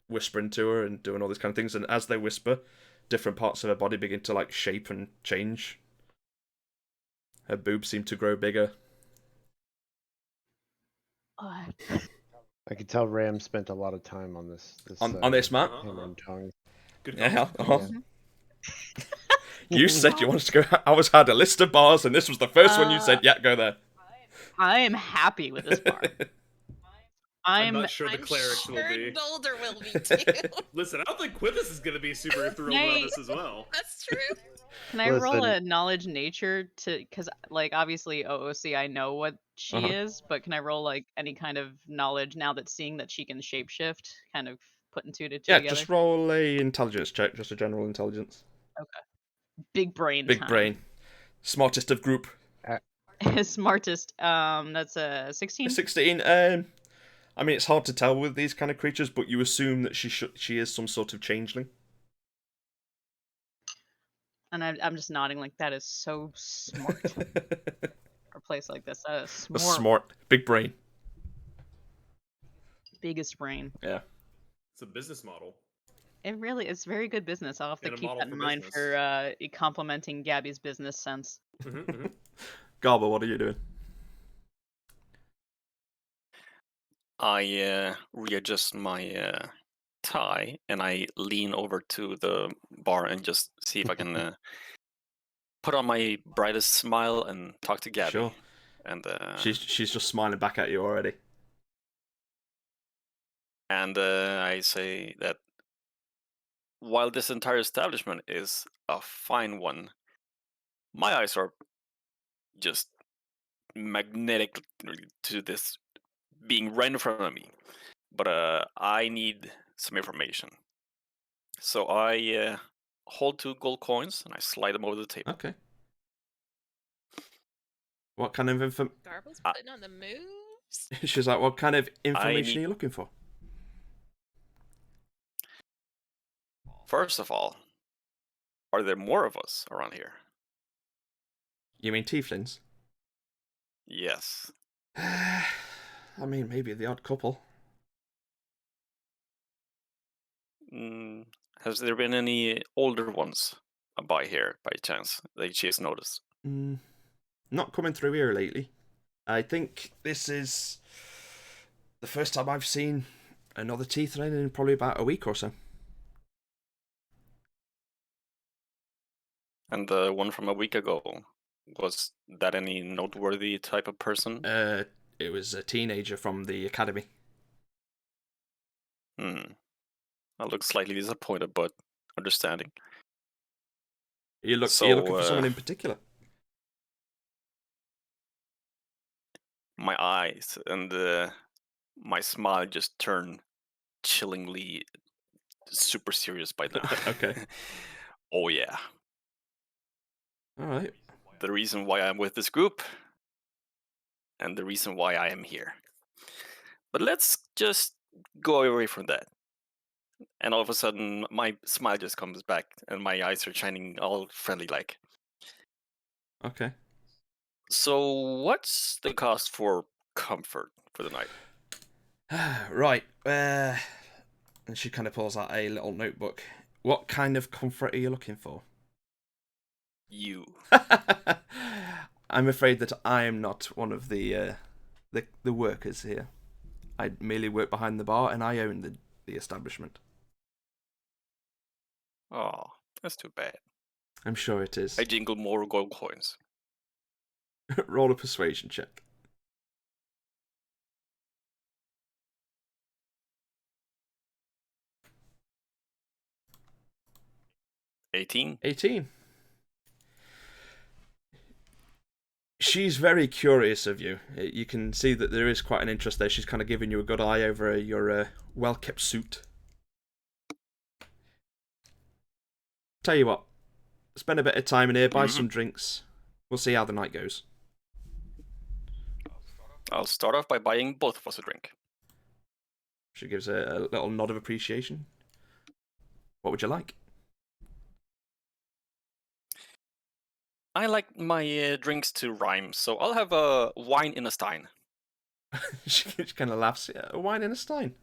[SPEAKER 1] whispering to her and doing all these kind of things. And as they whisper, different parts of her body begin to like shape and change. Her boobs seem to grow bigger.
[SPEAKER 4] Oh,
[SPEAKER 7] I could tell Ram spent a lot of time on this.
[SPEAKER 1] On this map.
[SPEAKER 7] Hammer and tongue.
[SPEAKER 2] Good
[SPEAKER 1] Yeah.
[SPEAKER 2] call.
[SPEAKER 1] Uh-huh. You said you wanted to go. I had a list of bars, and this was the first one you said. Yeah, go there.
[SPEAKER 4] I am happy with this bar.
[SPEAKER 2] I'm not sure the
[SPEAKER 6] I'm
[SPEAKER 2] clerics
[SPEAKER 6] sure
[SPEAKER 2] will be.
[SPEAKER 6] Boulder will be too.
[SPEAKER 2] Listen, I don't think Quithus is going to be super thrilled
[SPEAKER 4] Hey.
[SPEAKER 2] about this as well.
[SPEAKER 6] That's true.
[SPEAKER 4] Can I roll
[SPEAKER 7] Listen.
[SPEAKER 4] a knowledge nature because like obviously OOC I know what she
[SPEAKER 1] Uh-huh.
[SPEAKER 4] is, but can I roll like any kind of knowledge now that seeing that she can shapeshift, kind of putting 2 to 2
[SPEAKER 1] Yeah,
[SPEAKER 4] together?
[SPEAKER 1] just roll a intelligence check, just a general intelligence.
[SPEAKER 4] Big brain.
[SPEAKER 1] Big
[SPEAKER 4] time.
[SPEAKER 1] brain, smartest of group.
[SPEAKER 4] Smartest. That's a 16.
[SPEAKER 1] 16. I mean, it's hard to tell with these kind of creatures, but you assume that she is some sort of changeling.
[SPEAKER 4] And I'm just nodding like that is so smart for a place like this. That is
[SPEAKER 1] A
[SPEAKER 4] smart.
[SPEAKER 1] smart, big brain.
[SPEAKER 4] Biggest brain.
[SPEAKER 1] Yeah.
[SPEAKER 2] It's a business model.
[SPEAKER 4] It really is very good business. I'll have to
[SPEAKER 2] And a
[SPEAKER 4] keep
[SPEAKER 2] model
[SPEAKER 4] that in
[SPEAKER 2] for
[SPEAKER 4] mind
[SPEAKER 2] business.
[SPEAKER 4] for complimenting Gabby's business sense.
[SPEAKER 1] Garbo, what are you doing?
[SPEAKER 8] I readjust my tie and I lean over to the bar and just see if I can put on my brightest smile and talk to Gabby.
[SPEAKER 1] Sure.
[SPEAKER 8] And
[SPEAKER 1] She's just smiling back at you already.
[SPEAKER 8] and I say that while this entire establishment is a fine one, my eyes are just magnetic to this being right in front of me. But I need some information. So I hold 2 gold coins and I slide them over the table.
[SPEAKER 1] Okay. What kind of
[SPEAKER 6] Garble's
[SPEAKER 8] I-
[SPEAKER 6] putting on the moves.
[SPEAKER 1] She's like, what kind of information
[SPEAKER 8] need-
[SPEAKER 1] are you looking for?
[SPEAKER 8] First of all, are there more of us around here?
[SPEAKER 1] You mean tieflings?
[SPEAKER 8] Yes.
[SPEAKER 1] I mean, maybe the odd couple.
[SPEAKER 8] Has there been any older ones by here, by chance, that she has noticed?
[SPEAKER 1] Not coming through here lately. I think this is the first time I've seen another tiefling in probably about a week or so.
[SPEAKER 8] And the one from a week ago, was that any noteworthy type of person?
[SPEAKER 1] It was a teenager from the academy.
[SPEAKER 8] I look slightly disappointed, but understanding.
[SPEAKER 1] Are you looking for someone in particular?
[SPEAKER 8] My eyes and my smile just turned chillingly super serious by now.
[SPEAKER 1] Okay.
[SPEAKER 8] Oh yeah.
[SPEAKER 1] All right.
[SPEAKER 8] The reason why I'm with this group, and the reason why I am here. But let's just go away from that. And all of a sudden, my smile just comes back, and my eyes are shining all friendly like.
[SPEAKER 1] Okay.
[SPEAKER 8] So, what's the cost for comfort for the night?
[SPEAKER 1] Right. And she kind of pulls out a little notebook. What kind of comfort are you looking for?
[SPEAKER 8] You.
[SPEAKER 1] I'm afraid that I am not one of the workers here. I merely work behind the bar, and I own the establishment.
[SPEAKER 8] Oh, that's too bad.
[SPEAKER 1] I'm sure it is.
[SPEAKER 8] I jingle more gold coins.
[SPEAKER 1] Roll a persuasion check.
[SPEAKER 8] $18.
[SPEAKER 1] 18. She's very curious of you. You can see that there is quite an interest there. She's kind of giving you a good eye over your well-kept suit. Tell you what, spend a bit of time in here, buy some drinks. We'll see how the night goes.
[SPEAKER 8] I'll start off by buying both of us a drink.
[SPEAKER 1] She gives a little nod of appreciation. What would you like?
[SPEAKER 8] I like my drinks to rhyme, so I'll have a wine in a stein.
[SPEAKER 1] She kind of laughs. Yeah, a wine in a stein.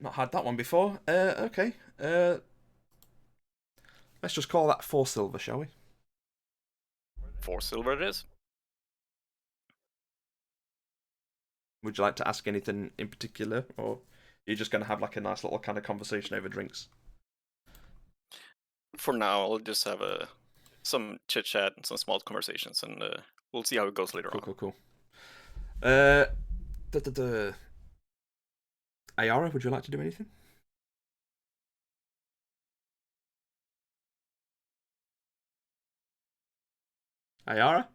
[SPEAKER 1] Not had that one before. Okay. Let's just call that 4 silver, shall we?
[SPEAKER 8] 4 silver it is.
[SPEAKER 1] Would you like to ask anything in particular, or you're just going to have like a nice little kind of conversation over drinks?
[SPEAKER 8] For now, I'll just have some chit chat and some small conversations, and we'll see how it goes later on.
[SPEAKER 1] Cool. Ayara, would you like to do anything? Ayara?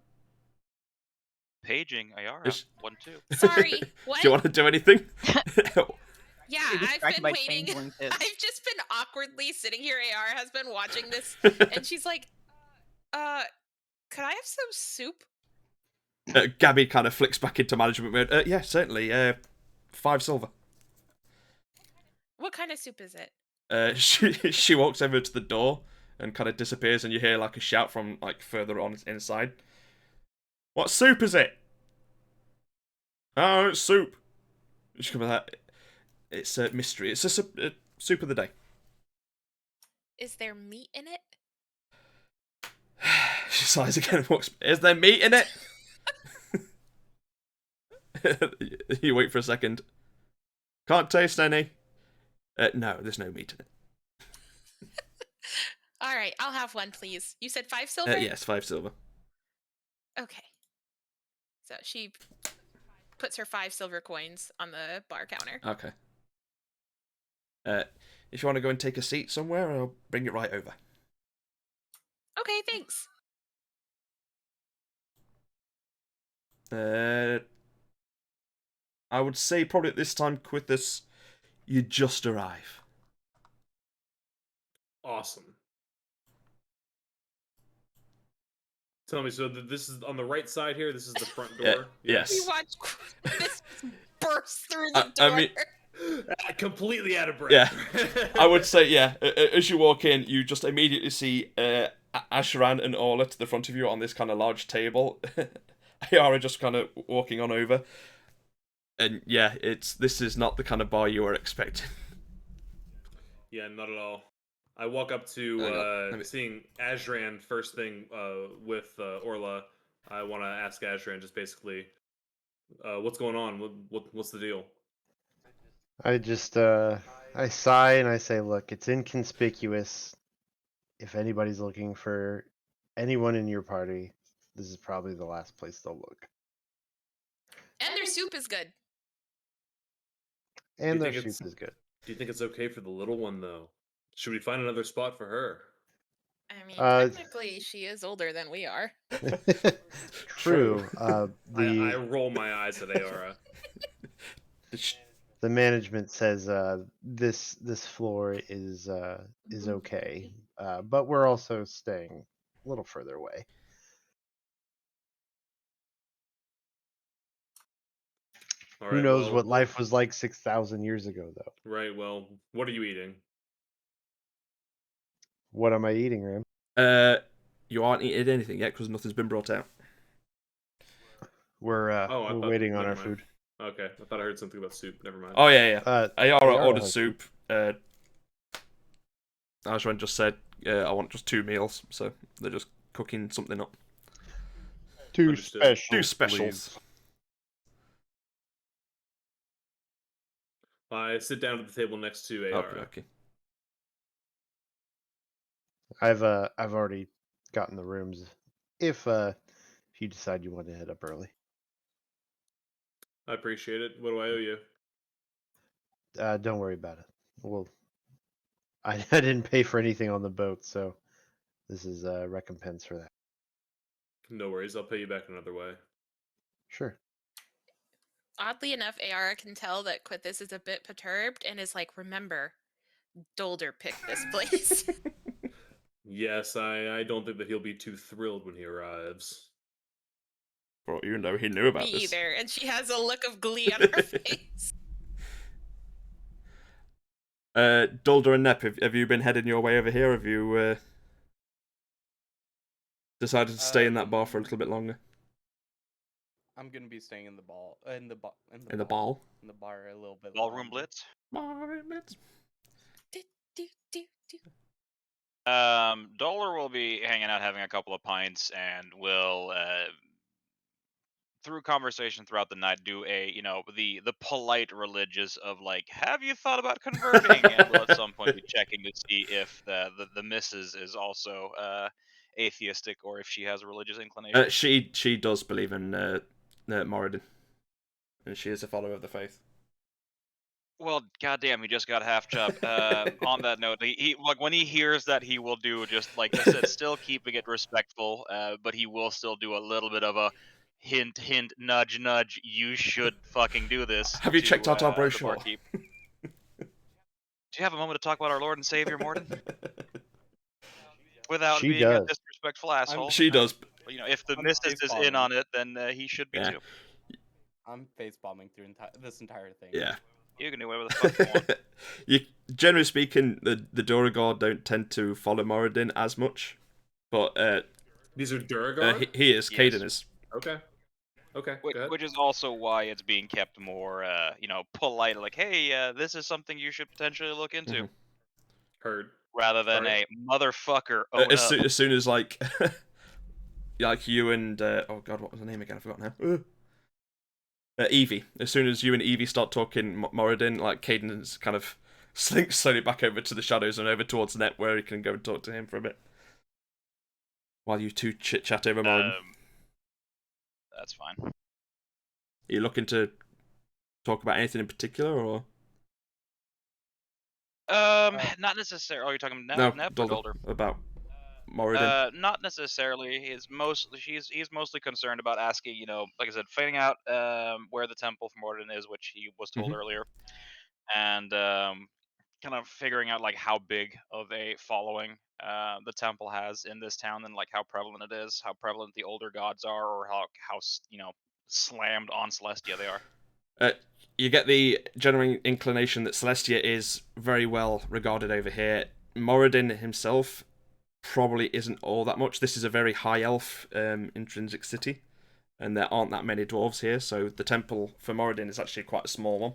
[SPEAKER 5] Paging Ayara. 1-2.
[SPEAKER 6] Sorry, what?
[SPEAKER 1] Do you want to do anything?
[SPEAKER 6] Yeah,
[SPEAKER 9] You're
[SPEAKER 6] I've
[SPEAKER 9] distracted
[SPEAKER 6] been
[SPEAKER 9] by
[SPEAKER 6] waiting.
[SPEAKER 9] changeling kids.
[SPEAKER 6] I've just been awkwardly sitting here. AR has been watching this, and she's like, could I have some soup?
[SPEAKER 1] Gabby kind of flicks back into management mode. Yeah, certainly. 5 silver.
[SPEAKER 6] What kind of soup is it?
[SPEAKER 1] She walks over to the door and kind of disappears, and you hear like a shout from like further on inside. What soup is it? Oh, it's soup. She comes out. It's a mystery. It's a soup of the day.
[SPEAKER 6] Is there meat in it?
[SPEAKER 1] She sighs again and walks. Is there meat in it? You wait for a second. Can't taste any. No, there's no meat in it.
[SPEAKER 6] All right, I'll have one, please. You said 5 silver?
[SPEAKER 1] Yes, 5 silver.
[SPEAKER 6] Okay. So she puts her 5 silver coins on the bar counter.
[SPEAKER 1] Okay. If you want to go and take a seat somewhere, I'll bring it right over.
[SPEAKER 6] Okay, thanks.
[SPEAKER 1] I would say probably at this time, Quithus, you just arrive.
[SPEAKER 2] Awesome. tell me, so this is on the right side here. This is the front
[SPEAKER 1] Yeah,
[SPEAKER 2] door.
[SPEAKER 1] yes.
[SPEAKER 6] We watched this burst through the door.
[SPEAKER 1] I mean,
[SPEAKER 2] Completely out of breath.
[SPEAKER 1] Yeah, I would say, yeah. As you walk in, you just immediately see Ashran and Orla to the front of you on this kind of large table. Ayara just kind of walking on over, and yeah, this is not the kind of bar you were expecting.
[SPEAKER 2] Yeah, not at all. I walk up to seeing Ashran first thing with Orla. I want to ask Ashran just basically, what's going on? What's the deal?
[SPEAKER 7] I just I sigh and I say, look, it's inconspicuous. If anybody's looking for anyone in your party, this is probably the last place they'll look.
[SPEAKER 6] And their soup is good.
[SPEAKER 7] And their soup is good.
[SPEAKER 2] Do you think it's okay for the little one though? Should we find another spot for her?
[SPEAKER 6] I mean, technically, she is older than we are.
[SPEAKER 7] True.
[SPEAKER 2] I roll my eyes at Ayara.
[SPEAKER 7] The management says this floor is okay, but we're also staying a little further away.
[SPEAKER 2] All
[SPEAKER 7] Who
[SPEAKER 2] right,
[SPEAKER 7] knows
[SPEAKER 2] well,
[SPEAKER 7] what life was like 6,000 years ago, though?
[SPEAKER 2] Right. Well, what are you eating?
[SPEAKER 7] What am I eating, Ram?
[SPEAKER 1] You aren't eating anything yet because nothing's been brought out.
[SPEAKER 7] We're waiting on our food.
[SPEAKER 2] Okay, I thought I heard something about soup. Never mind.
[SPEAKER 1] Oh yeah. Ayara ordered
[SPEAKER 7] has
[SPEAKER 1] soup. Ashran just said, I want just 2 meals, so they're just cooking something up.
[SPEAKER 7] Two
[SPEAKER 2] Understood.
[SPEAKER 1] Two specials.
[SPEAKER 7] please.
[SPEAKER 2] I sit down at the table next to Ayara.
[SPEAKER 1] Okay.
[SPEAKER 7] I've already gotten the rooms. If you decide you want to head up early,
[SPEAKER 2] I appreciate it. What do I owe you?
[SPEAKER 7] don't worry about it. Well, I didn't pay for anything on the boat, so this is a recompense for that.
[SPEAKER 2] No worries. I'll pay you back another way.
[SPEAKER 7] Sure.
[SPEAKER 6] Oddly enough, Ayara can tell that Quithis is a bit perturbed and is like, remember, Dolder picked this place.
[SPEAKER 2] Yes, I don't think that he'll be too thrilled when he arrives.
[SPEAKER 1] Well, you know he knew about
[SPEAKER 6] Me
[SPEAKER 1] this.
[SPEAKER 6] either, and she has a look of glee on her face.
[SPEAKER 1] Dulder and Nep, have you been heading your way over here? Have you decided to stay in that bar for a little bit longer?
[SPEAKER 3] I'm gonna be staying in the bar a little bit.
[SPEAKER 5] Ballroom Blitz.
[SPEAKER 1] Ballroom Blitz.
[SPEAKER 5] Dollar will be hanging out, having a couple of pints, and will, through conversation throughout the night, do the polite religious of like, have you thought about converting? And will at some point be checking to see if the missus is also atheistic or if she has a religious inclination.
[SPEAKER 1] She does believe in Moradin, and she is a follower of the faith.
[SPEAKER 5] Well, goddamn, he just got half chub. On that note, he like when he hears that, he will do just like I said, still keeping it respectful, but he will still do a little bit of a hint, nudge, nudge. You should fucking do this.
[SPEAKER 1] Have you checked out our brochure?
[SPEAKER 5] Do you have a moment to talk about our Lord and Savior, Morden? Without
[SPEAKER 7] She
[SPEAKER 5] being
[SPEAKER 7] does.
[SPEAKER 5] a disrespectful asshole.
[SPEAKER 1] She does.
[SPEAKER 5] If the
[SPEAKER 3] I'm
[SPEAKER 5] missus is in
[SPEAKER 3] face-bombing.
[SPEAKER 5] on it, then he should be
[SPEAKER 1] Yeah.
[SPEAKER 5] too.
[SPEAKER 3] I'm face bombing through this entire thing.
[SPEAKER 1] Yeah.
[SPEAKER 5] You can do whatever the fuck you want.
[SPEAKER 1] Generally speaking, the Duragor don't tend to follow Moradin as much, but
[SPEAKER 2] These are Duragor?
[SPEAKER 1] he is.
[SPEAKER 5] Yes.
[SPEAKER 1] Caden is.
[SPEAKER 2] Okay. Okay, go ahead.
[SPEAKER 5] Which is also why it's being kept more, polite. Like, hey, this is something you should potentially look into,
[SPEAKER 1] Mhm.
[SPEAKER 2] Heard.
[SPEAKER 5] rather than
[SPEAKER 2] Sorry.
[SPEAKER 5] a motherfucker. Own
[SPEAKER 1] As
[SPEAKER 5] up.
[SPEAKER 1] soon as like you and oh god, what was her name again? I forgot now. Evie. As soon as you and Evie start talking Moradin, like Caden's kind of slinks slowly back over to the shadows and over towards Net, where he can go and talk to him for a bit, while you two chit chat over Moradin.
[SPEAKER 5] That's fine.
[SPEAKER 1] Are you looking to talk about anything in particular, or?
[SPEAKER 5] Not necessarily. Oh, you're talking
[SPEAKER 1] No,
[SPEAKER 5] Nep or
[SPEAKER 1] Dulder,
[SPEAKER 5] Dolder?
[SPEAKER 1] about Moradin.
[SPEAKER 5] Not necessarily. He's mostly concerned about asking, like I said, finding out where the temple for Morden is, which he was told earlier, and kind of figuring out like how big of a following the temple has in this town, and like how prevalent it is, how prevalent the older gods are, or how slammed on Celestia they are.
[SPEAKER 1] You get the general inclination that Celestia is very well regarded over here. Moradin himself probably isn't all that much. This is a very high elf intrinsic city, and there aren't that many dwarves here, so the temple for Moradin is actually quite a small one.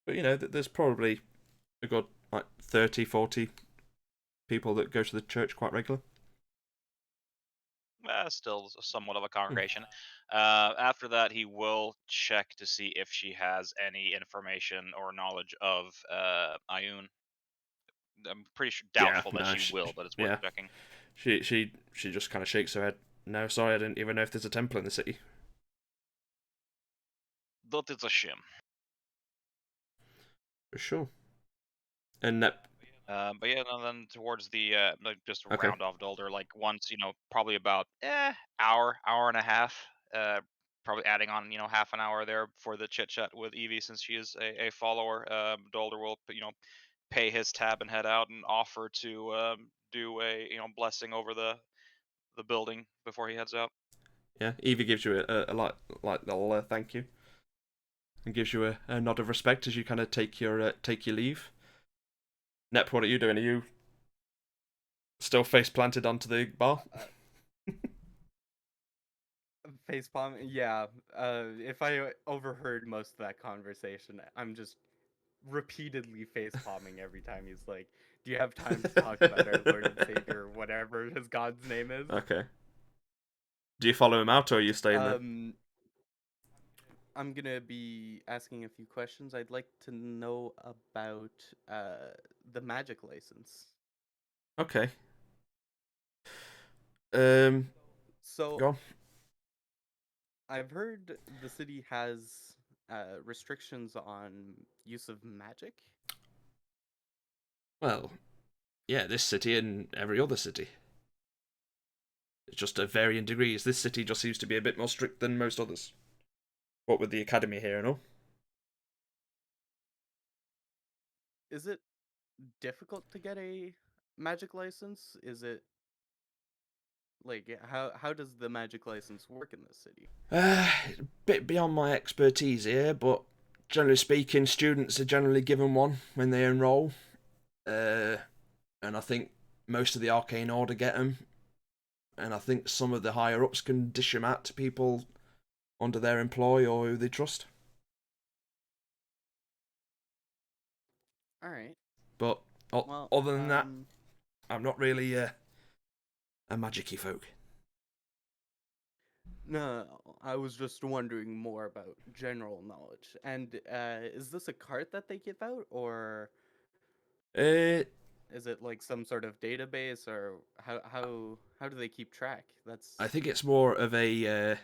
[SPEAKER 1] But there's probably a good 30, 40 people that go to the church quite regular.
[SPEAKER 5] Still somewhat of a congregation. After that, he will check to see if she has any information or knowledge of Ayun. I'm pretty sure doubtful that she will, but it's worth checking.
[SPEAKER 1] She just kind of shakes her head. No, sorry, I didn't even know if there's a temple in the city.
[SPEAKER 5] That is a shame.
[SPEAKER 1] For sure. And that.
[SPEAKER 5] But yeah, and then towards the just round off Dolder, like once probably about hour and a half, probably adding on half an hour there for the chit chat with Evie, since she is a follower. Dolder will pay his tab and head out and offer to do a blessing over the building before he heads out.
[SPEAKER 1] Yeah, Evie gives you a little thank you, and gives you a nod of respect as you kind of take your leave. Nep, what are you doing? Are you still face planted onto the bar?
[SPEAKER 3] Face palm, yeah. If I overheard most of that conversation, I'm just repeatedly face palming every time he's like, "Do you have time to talk about our Lord and Savior, whatever his God's name is?"
[SPEAKER 1] Okay. Do you follow him out, or are you staying there?
[SPEAKER 3] I'm gonna be asking a few questions. I'd like to know about the magic license.
[SPEAKER 1] Okay.
[SPEAKER 3] So
[SPEAKER 1] go on.
[SPEAKER 3] I've heard the city has restrictions on use of magic.
[SPEAKER 1] Well, yeah, this city and every other city. It's just at varying degrees. This city just seems to be a bit more strict than most others. What with the academy here and all.
[SPEAKER 3] Is it difficult to get a magic license? Is it like how does the magic license work in this city?
[SPEAKER 1] A bit beyond my expertise here, but generally speaking, students are generally given one when they enroll. And I think most of the Arcane Order get them. And I think some of the higher ups can dish them out to people under their employ or who they trust.
[SPEAKER 3] Alright.
[SPEAKER 1] But other than that, I'm not really a magic-y folk.
[SPEAKER 3] No, I was just wondering more about general knowledge. And is this a cart that they give out, or is it like some sort of database, or how do they keep track?
[SPEAKER 1] I think it's more of a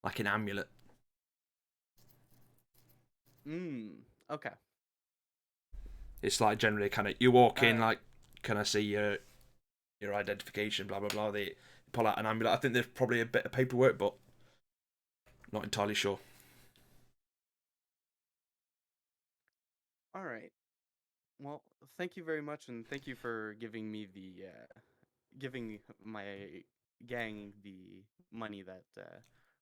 [SPEAKER 1] like an amulet.
[SPEAKER 3] Okay.
[SPEAKER 1] It's like generally kind of you walk in, like, can I see your identification, blah blah blah. They pull out an amulet. I think there's probably a bit of paperwork, but not entirely sure.
[SPEAKER 3] All right. Well, thank you very much, and thank you for giving me giving my gang the money that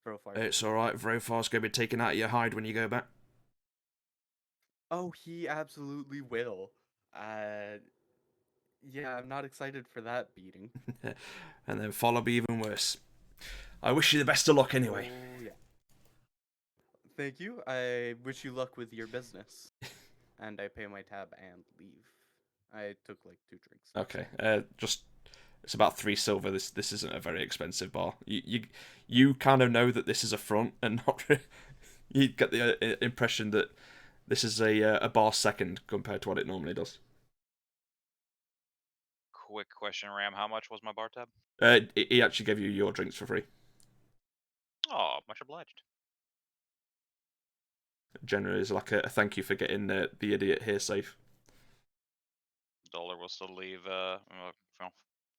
[SPEAKER 3] Vrofar.
[SPEAKER 1] It's all right. Vrofar's going to be taken out of your hide when you go back.
[SPEAKER 3] Oh, he absolutely will. Yeah, I'm not excited for that beating.
[SPEAKER 1] And then Fall will be even worse. I wish you the best of luck anyway.
[SPEAKER 3] Oh, yeah. Thank you. I wish you luck with your business. And I pay my tab and leave. I took like 2 drinks.
[SPEAKER 1] Okay. It's about 3 silver. This isn't a very expensive bar. You kind of know that this is a front, and not you get the impression that this is a bar second compared to what it normally does.
[SPEAKER 5] Quick question, Ram. How much was my bar tab?
[SPEAKER 1] He actually gave you your drinks for free.
[SPEAKER 5] Oh, much obliged.
[SPEAKER 1] Generally, is like a thank you for getting the idiot here safe.
[SPEAKER 5] Dollar will still leave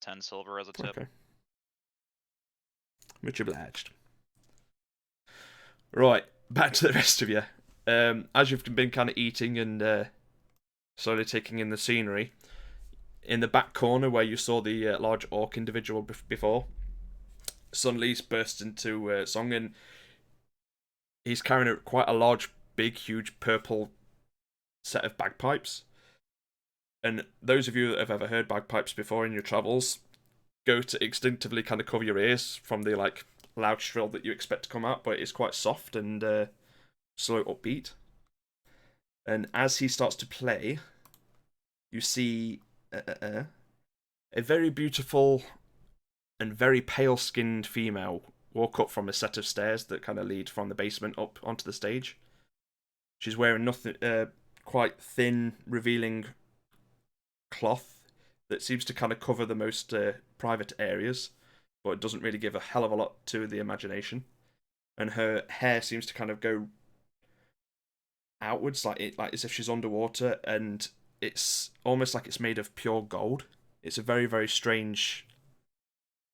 [SPEAKER 5] 10 silver as a tip.
[SPEAKER 1] Okay. Much obliged. Right, back to the rest of you. as you've been kind of eating and slowly taking in the scenery, in the back corner where you saw the large orc individual before, suddenly bursts into song, and he's carrying quite a large, big, huge purple set of bagpipes. And those of you that have ever heard bagpipes before in your travels go to instinctively kind of cover your ears from the like loud shrill that you expect to come out, but it's quite soft and slow upbeat. And as he starts to play, you see a very beautiful and very pale-skinned female walk up from a set of stairs that kind of lead from the basement up onto the stage. She's wearing nothing, quite thin, revealing cloth that seems to kind of cover the most private areas, but it doesn't really give a hell of a lot to the imagination. And her hair seems to kind of go outwards, like as if she's underwater, and it's almost like it's made of pure gold. It's a very, very strange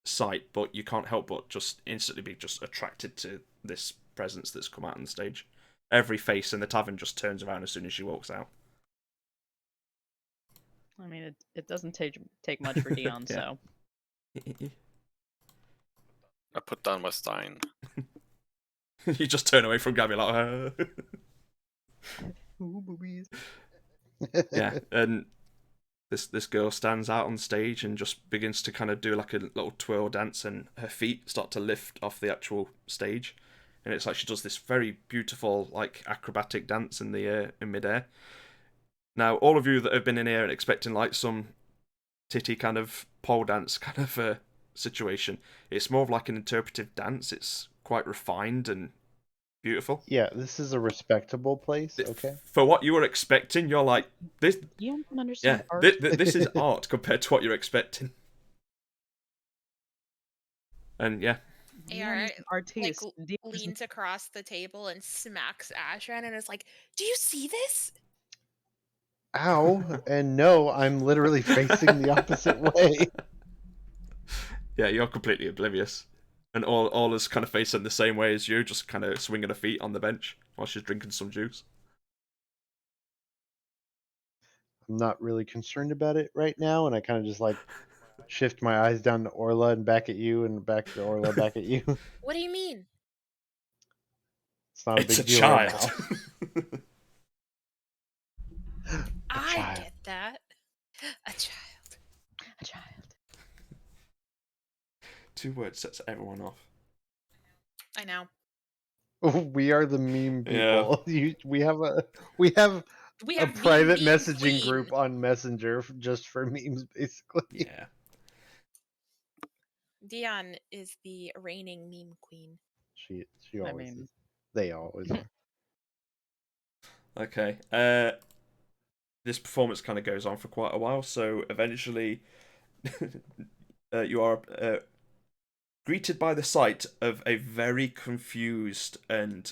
[SPEAKER 1] sight, but you can't help but just instantly be just attracted to this presence that's come out on the stage. Every face in the tavern just turns around as soon as she walks out.
[SPEAKER 4] I mean, it doesn't take much for Dion,
[SPEAKER 1] Yeah.
[SPEAKER 4] so.
[SPEAKER 8] I put down my stein.
[SPEAKER 1] You just turn away from Gabby like,
[SPEAKER 4] Ooh, boobies.
[SPEAKER 1] yeah, and this girl stands out on stage and just begins to kind of do like a little twirl dance, and her feet start to lift off the actual stage, and it's like she does this very beautiful like acrobatic dance in the air, in midair. Now, all of you that have been in here and expecting like some titty kind of pole dance kind of situation, it's more of like an interpretive dance. It's quite refined and beautiful.
[SPEAKER 7] Yeah, this is a respectable place. Okay.
[SPEAKER 1] For what you were expecting, you're like, this.
[SPEAKER 4] You don't understand
[SPEAKER 1] Yeah,
[SPEAKER 4] art.
[SPEAKER 1] this is art compared to what you're expecting. And yeah,
[SPEAKER 6] AR
[SPEAKER 4] Our
[SPEAKER 6] like
[SPEAKER 4] taste.
[SPEAKER 6] leans across the table and smacks Ashran and is like, "Do you see this?"
[SPEAKER 7] Ow, and no, I'm literally facing the opposite way.
[SPEAKER 1] Yeah, you're completely oblivious. And all is kind of facing the same way as you, just kind of swinging her feet on the bench while she's drinking some juice.
[SPEAKER 7] I'm not really concerned about it right now, and I kind of just like shift my eyes down to Orla and back at you, and back to Orla, back at you.
[SPEAKER 6] What do you mean?
[SPEAKER 7] It's not a
[SPEAKER 1] It's
[SPEAKER 7] big
[SPEAKER 1] a
[SPEAKER 7] deal
[SPEAKER 1] child.
[SPEAKER 7] right now.
[SPEAKER 6] I
[SPEAKER 7] child.
[SPEAKER 6] get that. A child.
[SPEAKER 4] A child.
[SPEAKER 1] 2 words sets everyone off.
[SPEAKER 6] I know.
[SPEAKER 7] We are the meme
[SPEAKER 1] Yeah.
[SPEAKER 7] people. We have
[SPEAKER 6] We
[SPEAKER 7] a
[SPEAKER 6] have
[SPEAKER 7] private
[SPEAKER 6] meme
[SPEAKER 7] messaging
[SPEAKER 6] queen.
[SPEAKER 7] group on Messenger just for memes, basically.
[SPEAKER 1] Yeah.
[SPEAKER 6] Dion is the reigning meme queen.
[SPEAKER 7] She
[SPEAKER 4] I
[SPEAKER 7] always
[SPEAKER 4] mean-
[SPEAKER 7] is. They always are.
[SPEAKER 1] Okay. This performance kind of goes on for quite a while, so eventually you are greeted by the sight of a very confused and,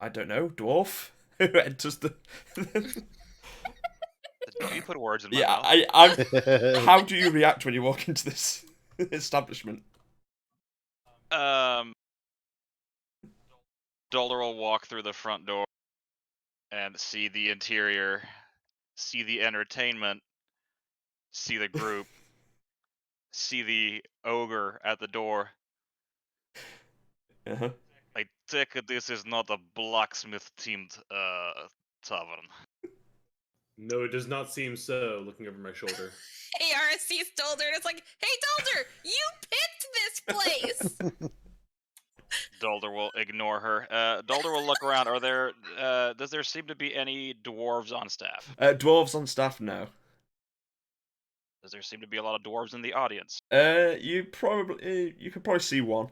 [SPEAKER 1] I don't know, dwarf who enters the.
[SPEAKER 5] You put words in my
[SPEAKER 1] Yeah,
[SPEAKER 5] mouth.
[SPEAKER 1] how do you react when you walk into this establishment?
[SPEAKER 5] Dolder will walk through the front door and see the interior, see the entertainment, see the group, see the ogre at the door.
[SPEAKER 1] Uh-huh.
[SPEAKER 5] I take it this is not a blacksmith themed tavern.
[SPEAKER 2] No, it does not seem so. Looking over my shoulder.
[SPEAKER 6] AR sees Dolder and it's like, "Hey, Dolder, you picked this place."
[SPEAKER 5] Dolder will ignore her. Dolder will look around. Are there? Does there seem to be any dwarves on staff?
[SPEAKER 1] Dwarves on staff, no.
[SPEAKER 5] Does there seem to be a lot of dwarves in the audience?
[SPEAKER 1] You could probably see one.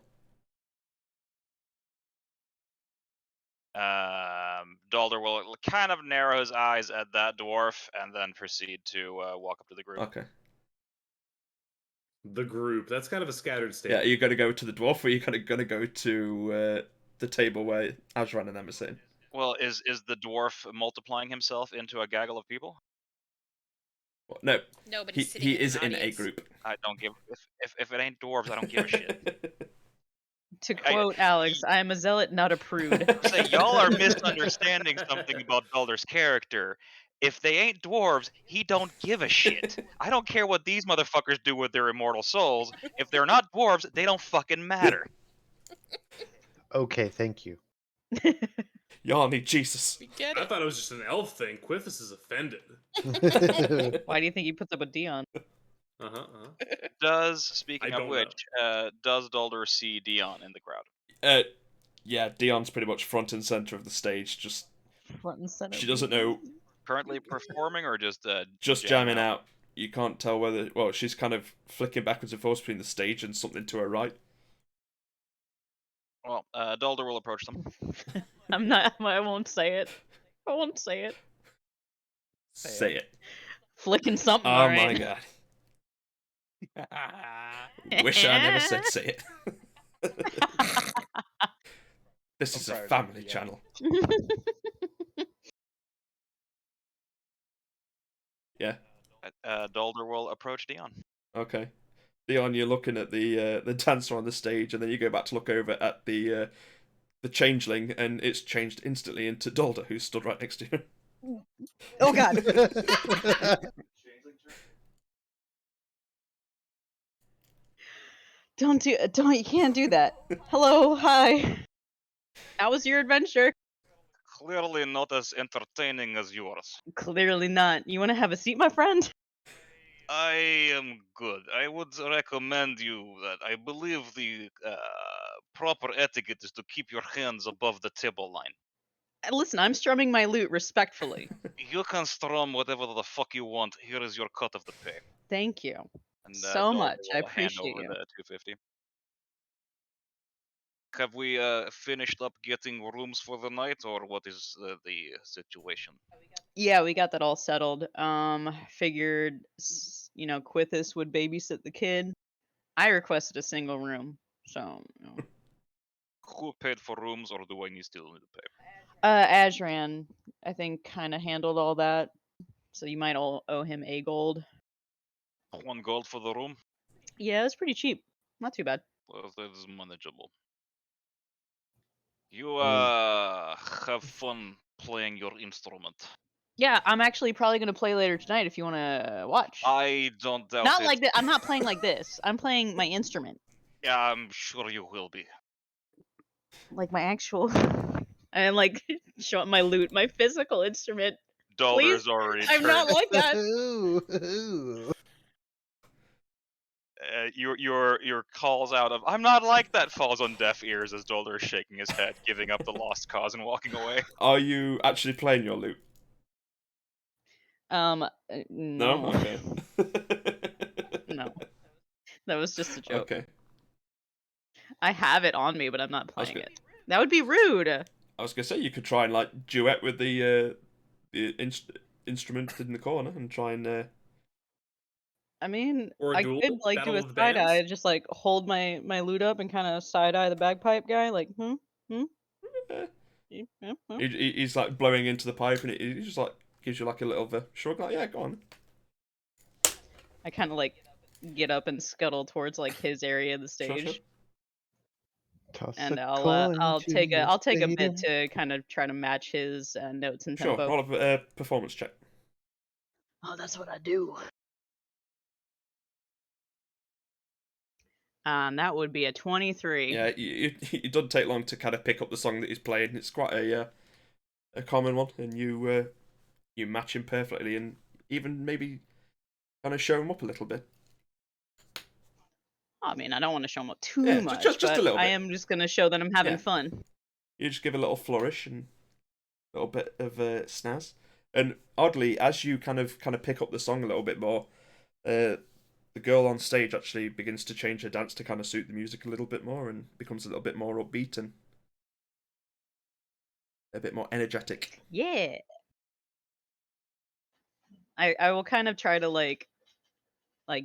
[SPEAKER 5] Dolder will kind of narrow his eyes at that dwarf and then proceed to walk up to the group.
[SPEAKER 1] Okay.
[SPEAKER 2] The group. That's kind of a scattered
[SPEAKER 1] Yeah,
[SPEAKER 2] statement.
[SPEAKER 1] are you gonna go to the dwarf, or are you gonna go to the table where Azran and them are sitting?
[SPEAKER 5] Well, is the dwarf multiplying himself into a gaggle of people?
[SPEAKER 1] What? No,
[SPEAKER 6] Nobody's sitting
[SPEAKER 1] he
[SPEAKER 6] in
[SPEAKER 1] is
[SPEAKER 6] an
[SPEAKER 1] in a
[SPEAKER 6] audience.
[SPEAKER 1] group.
[SPEAKER 5] I don't give if it ain't dwarves, I don't give a shit.
[SPEAKER 4] To quote Alex, I am a zealot, not a prude.
[SPEAKER 5] Say, y'all are misunderstanding something about Dulder's character. If they ain't dwarves, he don't give a shit. I don't care what these motherfuckers do with their immortal souls. If they're not dwarves, they don't fucking matter.
[SPEAKER 7] Okay, thank you.
[SPEAKER 1] Y'all need Jesus.
[SPEAKER 6] We get
[SPEAKER 2] I
[SPEAKER 6] it.
[SPEAKER 2] thought it was just an elf thing. Quithus is offended.
[SPEAKER 4] Why do you think he puts up with Dion?
[SPEAKER 5] Speaking
[SPEAKER 2] I
[SPEAKER 5] of
[SPEAKER 2] don't
[SPEAKER 5] which, does Dulder see Dion in the crowd?
[SPEAKER 1] Yeah, Dion's pretty much front and center of the stage. Just
[SPEAKER 4] Front and center.
[SPEAKER 1] she doesn't know.
[SPEAKER 5] Currently performing or just
[SPEAKER 1] Jamming out. You can't tell whether. Well, she's kind of flicking backwards and forwards between the stage and something to her right.
[SPEAKER 5] Well, Dulder will approach them.
[SPEAKER 4] I'm not. I won't say it. I won't say it.
[SPEAKER 1] Say it.
[SPEAKER 4] Flicking something.
[SPEAKER 1] Oh
[SPEAKER 4] Right.
[SPEAKER 1] my god. Wish I never said say it. This is a family channel. Yeah.
[SPEAKER 5] Dulder will approach Dion.
[SPEAKER 1] Okay. Dion, you're looking at the dancer on the stage, and then you go back to look over at the changeling, and it's changed instantly into Dulder, who's stood right next to you.
[SPEAKER 4] Oh god. Don't you can't do that. Hello, hi. How was your adventure?
[SPEAKER 5] Clearly not as entertaining as yours.
[SPEAKER 4] Clearly not. You want to have a seat, my friend?
[SPEAKER 5] I am good. I would recommend you that I believe the proper etiquette is to keep your hands above the table line.
[SPEAKER 4] Listen, I'm strumming my lute respectfully.
[SPEAKER 5] You can strum whatever the fuck you want. Here is your cut of the pay.
[SPEAKER 4] Thank you
[SPEAKER 5] And,
[SPEAKER 4] so
[SPEAKER 5] Dulder
[SPEAKER 4] much. I
[SPEAKER 5] will hand
[SPEAKER 4] appreciate
[SPEAKER 5] over
[SPEAKER 4] you.
[SPEAKER 5] the 250. Have we finished up getting rooms for the night, or what is the situation?
[SPEAKER 4] Yeah, we got that all settled. Figured, Quithus would babysit the kid. I requested a single room, so.
[SPEAKER 5] Who paid for rooms, or do I still need to pay?
[SPEAKER 4] Ajran, I think, kind of handled all that. So you might all owe him a gold.
[SPEAKER 5] 1 gold for the room?
[SPEAKER 4] Yeah, it was pretty cheap. Not too bad.
[SPEAKER 5] Well, that is manageable. You have fun playing your instrument.
[SPEAKER 4] Yeah, I'm actually probably gonna play later tonight if you want to watch.
[SPEAKER 5] I don't doubt
[SPEAKER 4] Not
[SPEAKER 5] it.
[SPEAKER 4] like that. I'm not playing like this. I'm playing my instrument.
[SPEAKER 5] Yeah, I'm sure you will be.
[SPEAKER 4] Like my actual. And like showing my lute, my physical instrument.
[SPEAKER 5] Dulder's already
[SPEAKER 4] I'm not like that.
[SPEAKER 5] Your calls out of "I'm not like that" falls on deaf ears as Dulder is shaking his head, giving up the lost cause and walking away.
[SPEAKER 1] Are you actually playing your lute?
[SPEAKER 4] No.
[SPEAKER 1] Okay.
[SPEAKER 4] No. That was just a joke.
[SPEAKER 1] Okay.
[SPEAKER 4] I have it on me, but I'm not playing it. That would be rude.
[SPEAKER 1] I was gonna say you could try and like duet with the instrument in the corner and try and.
[SPEAKER 4] I mean,
[SPEAKER 2] Or a
[SPEAKER 4] I
[SPEAKER 2] duel?
[SPEAKER 4] could like
[SPEAKER 2] Battle
[SPEAKER 4] do a
[SPEAKER 2] of the
[SPEAKER 4] side eye,
[SPEAKER 2] bands?
[SPEAKER 4] just like hold my lute up and kind of side eye the bagpipe guy, like
[SPEAKER 1] He's like blowing into the pipe, and he just like gives you like a little shrug, like yeah, go on.
[SPEAKER 4] I kind of like get up and scuttle towards like his area of the
[SPEAKER 1] Sure,
[SPEAKER 4] stage.
[SPEAKER 1] sure.
[SPEAKER 4] And I'll take a bit to kind of try to match his notes and tempo.
[SPEAKER 1] Sure, roll a performance check.
[SPEAKER 4] Oh, that's what I do. That would be a 23.
[SPEAKER 1] Yeah, it doesn't take long to kind of pick up the song that he's playing. It's quite a common one, and you match him perfectly, and even maybe kind of show him up a little bit.
[SPEAKER 4] I mean, I don't want to show him up too much,
[SPEAKER 1] just a little bit.
[SPEAKER 4] I am just gonna show that I'm having fun.
[SPEAKER 1] You just give a little flourish and a little bit of snaz, and oddly, as you kind of pick up the song a little bit more, the girl on stage actually begins to change her dance to kind of suit the music a little bit more and becomes a little bit more upbeat and a bit more energetic.
[SPEAKER 4] Yeah. I will kind of try to like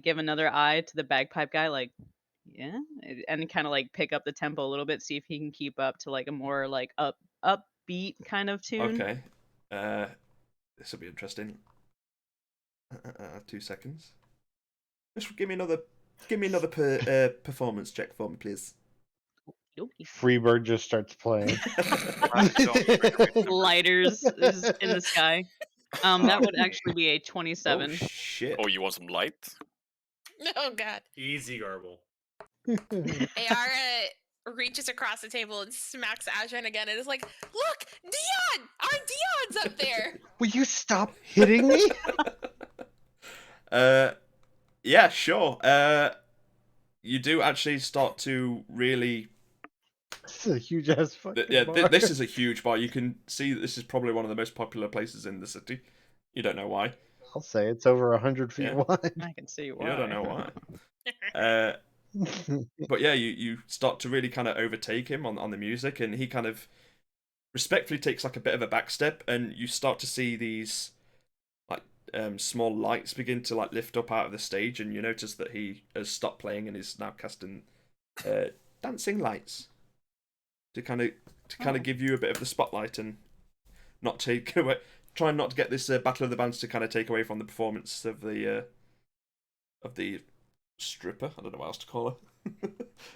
[SPEAKER 4] give another eye to the bagpipe guy, like, yeah, and kind of like pick up the tempo a little bit, see if he can keep up to like a more like upbeat kind of tune.
[SPEAKER 1] Okay. This will be interesting. 2 seconds. Just give me another performance check for me, please.
[SPEAKER 7] Freebird just starts playing.
[SPEAKER 4] Lighters is in the sky. That would actually be a
[SPEAKER 1] Oh
[SPEAKER 4] 27.
[SPEAKER 1] shit!
[SPEAKER 8] Oh, you want some light?
[SPEAKER 6] Oh god.
[SPEAKER 2] Easy, Garble.
[SPEAKER 6] Ayara reaches across the table and smacks Adrian again and is like, "Look, Dion! Our Dion's up there!"
[SPEAKER 7] Will you stop hitting me?
[SPEAKER 1] Yeah, sure. You do actually start to really.
[SPEAKER 7] This is a huge ass fucking
[SPEAKER 1] Yeah,
[SPEAKER 7] bar.
[SPEAKER 1] this is a huge bar. You can see that this is probably one of the most popular places in the city. You don't know why.
[SPEAKER 7] I'll say it's over 100 feet
[SPEAKER 1] Yeah.
[SPEAKER 7] wide.
[SPEAKER 4] I can see why.
[SPEAKER 1] You don't know why. But yeah, you start to really kind of overtake him on the music, and he kind of respectfully takes like a bit of a back step, and you start to see these like small lights begin to like lift up out of the stage, and you notice that he has stopped playing and is now casting dancing lights to kind of give you a bit of the spotlight and not take away, trying not to get this battle of the bands to kind of take away from the performance of the stripper. I don't know what else to call her.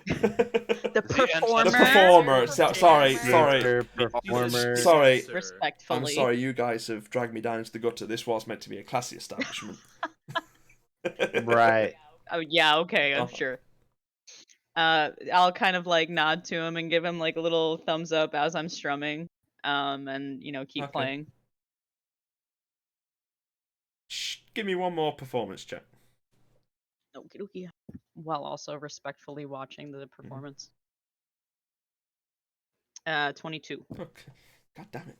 [SPEAKER 4] The performer.
[SPEAKER 1] The performer. Sorry.
[SPEAKER 7] Performer.
[SPEAKER 1] Sorry.
[SPEAKER 4] Respectfully.
[SPEAKER 1] I'm sorry, you guys have dragged me down into the gutter. This was meant to be a classy establishment.
[SPEAKER 7] Right.
[SPEAKER 4] Oh yeah, okay, I'm
[SPEAKER 1] Oh.
[SPEAKER 4] sure. I'll kind of like nod to him and give him like a little thumbs up as I'm strumming, and keep
[SPEAKER 1] Okay.
[SPEAKER 4] playing.
[SPEAKER 1] Shh, give me one more performance check.
[SPEAKER 4] Okie dokie. While also respectfully watching the performance. 22.
[SPEAKER 1] Okay. God damn it.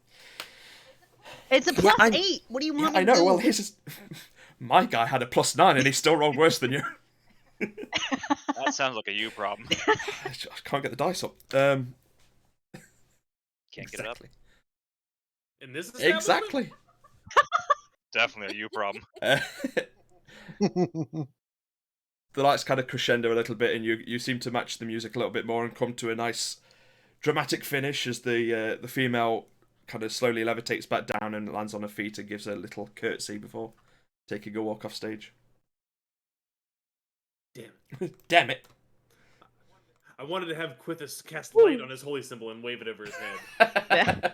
[SPEAKER 4] It's a
[SPEAKER 1] Yeah,
[SPEAKER 4] +8. What do you want
[SPEAKER 1] Yeah,
[SPEAKER 4] me
[SPEAKER 1] I
[SPEAKER 4] to
[SPEAKER 1] know.
[SPEAKER 4] do?
[SPEAKER 1] Well, his is... my guy had a +9 and he still rolled worse than you.
[SPEAKER 5] That sounds like a you problem.
[SPEAKER 1] I can't get the dice up.
[SPEAKER 5] Can't get it up.
[SPEAKER 2] In this establishment?
[SPEAKER 1] Exactly.
[SPEAKER 5] Definitely a you problem.
[SPEAKER 1] The lights kind of crescendo a little bit, and you seem to match the music a little bit more and come to a nice dramatic finish as the female kind of slowly levitates back down and lands on her feet and gives a little curtsy before taking a walk off stage. Damn it.
[SPEAKER 2] I wanted to have Quithus cast light on his holy symbol and wave it over his head.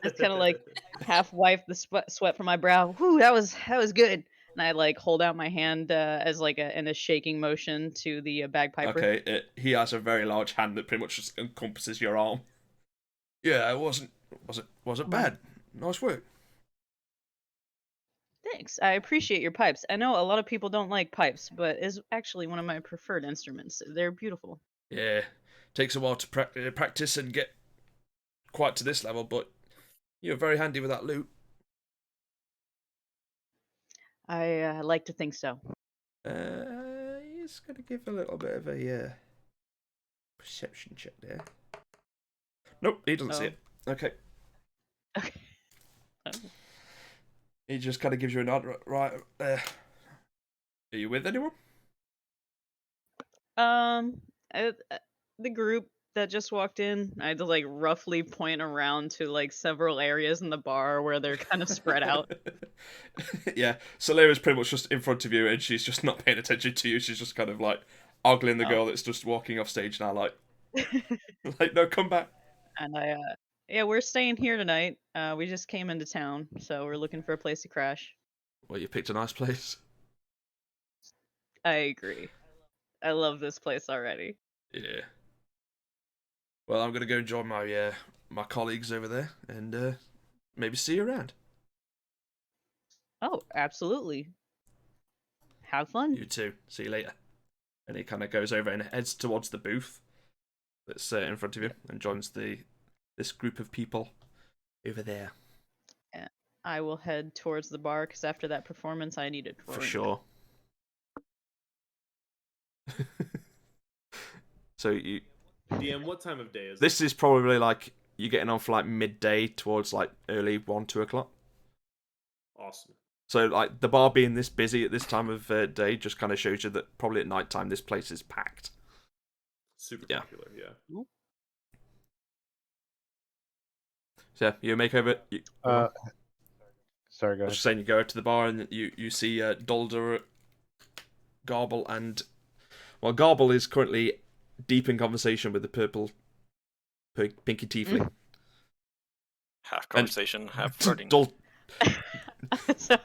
[SPEAKER 4] It's kind of like half wipe the sweat from my brow. Whew, that was good. And I like hold out my hand as like in a shaking motion to the bagpiper.
[SPEAKER 1] Okay, he has a very large hand that pretty much just encompasses your arm. Yeah, it wasn't bad. Nice work.
[SPEAKER 4] Thanks. I appreciate your pipes. I know a lot of people don't like pipes, but it's actually one of my preferred instruments. They're beautiful.
[SPEAKER 1] Yeah, takes a while to practice and get quite to this level, but you're very handy with that lute.
[SPEAKER 4] I like to think so.
[SPEAKER 1] He's gonna give a little bit of a perception check there. Nope, he doesn't see it. Okay.
[SPEAKER 4] Okay.
[SPEAKER 1] He just kind of gives you a nod. Right. Are you with anyone?
[SPEAKER 4] The group that just walked in, I had to like roughly point around to like several areas in the bar where they're kind of spread out.
[SPEAKER 1] Yeah, Solera's pretty much just in front of you, and she's just not paying attention to you. She's just kind of like ogling the girl that's just walking off stage now, like, like no, come back.
[SPEAKER 4] And yeah, we're staying here tonight. We just came into town, so we're looking for a place to crash.
[SPEAKER 1] Well, you picked a nice place.
[SPEAKER 4] I agree. I love this place already.
[SPEAKER 1] Yeah. Well, I'm gonna go join my my colleagues over there, and maybe see you around.
[SPEAKER 4] Oh, absolutely. Have fun.
[SPEAKER 1] You too. See you later. And he kind of goes over and heads towards the booth that's in front of you and joins this group of people over there.
[SPEAKER 4] Yeah, I will head towards the bar because after that performance, I need a drink.
[SPEAKER 1] For sure. So you.
[SPEAKER 2] DM, what time of day is
[SPEAKER 1] This is probably like you're getting on for like midday towards like early 1-2 o'clock.
[SPEAKER 2] Awesome.
[SPEAKER 1] So like the bar being this busy at this time of day just kind of shows you that probably at night time this place is packed.
[SPEAKER 2] Super
[SPEAKER 1] Yeah.
[SPEAKER 2] popular, yeah.
[SPEAKER 1] So yeah, you make over.
[SPEAKER 7] Sorry, go
[SPEAKER 1] I was
[SPEAKER 7] ahead.
[SPEAKER 1] just saying you go to the bar and you see Dulder, Garble, and well, Garble is currently deep in conversation with the purple pinky tiefling.
[SPEAKER 8] Half conversation, half flirting.
[SPEAKER 4] So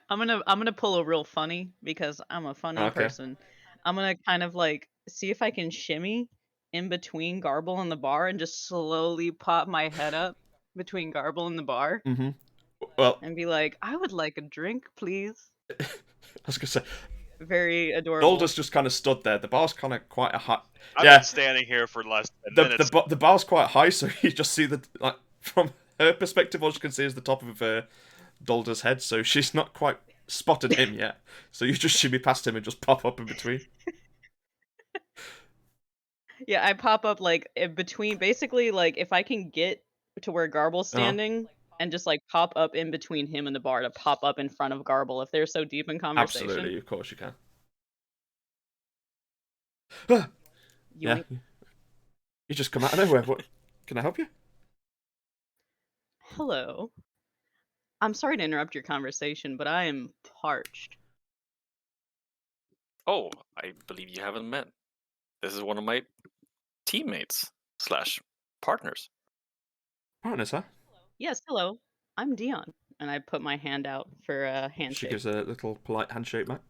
[SPEAKER 4] I'm gonna pull a real funny because I'm a funny person. I'm gonna kind of like see if I can shimmy in between Garble and the bar and just slowly pop my head up between Garble and the bar.
[SPEAKER 1] Mm-hmm. Well,
[SPEAKER 4] and be like, I would like a drink, please.
[SPEAKER 1] I was gonna say,
[SPEAKER 4] very adorable.
[SPEAKER 1] Dalda's just kind of stood there. The bar's kind of quite a high.
[SPEAKER 5] I've been standing here for less than minutes.
[SPEAKER 1] The bar's quite high, so you just see from her perspective, all you can see is the top of Dalda's head. So she's not quite spotted him yet. So you just shimmy past him and just pop up in between.
[SPEAKER 4] Yeah, I pop up like in between. Basically, like if I can get to where Garble's standing. And just like pop up in between him and the bar to pop up in front of Garble if they're so deep in conversation.
[SPEAKER 1] Absolutely, of course you can.
[SPEAKER 4] You
[SPEAKER 1] just come out of nowhere. What? Can I help you?
[SPEAKER 4] Hello. I'm sorry to interrupt your conversation, but I am parched.
[SPEAKER 8] Oh, I believe you haven't met. This is one of my teammates / partners.
[SPEAKER 1] Partners, huh?
[SPEAKER 4] Yes, hello. I'm Dion. And I put my hand out for a handshake.
[SPEAKER 1] She gives a little polite handshake back.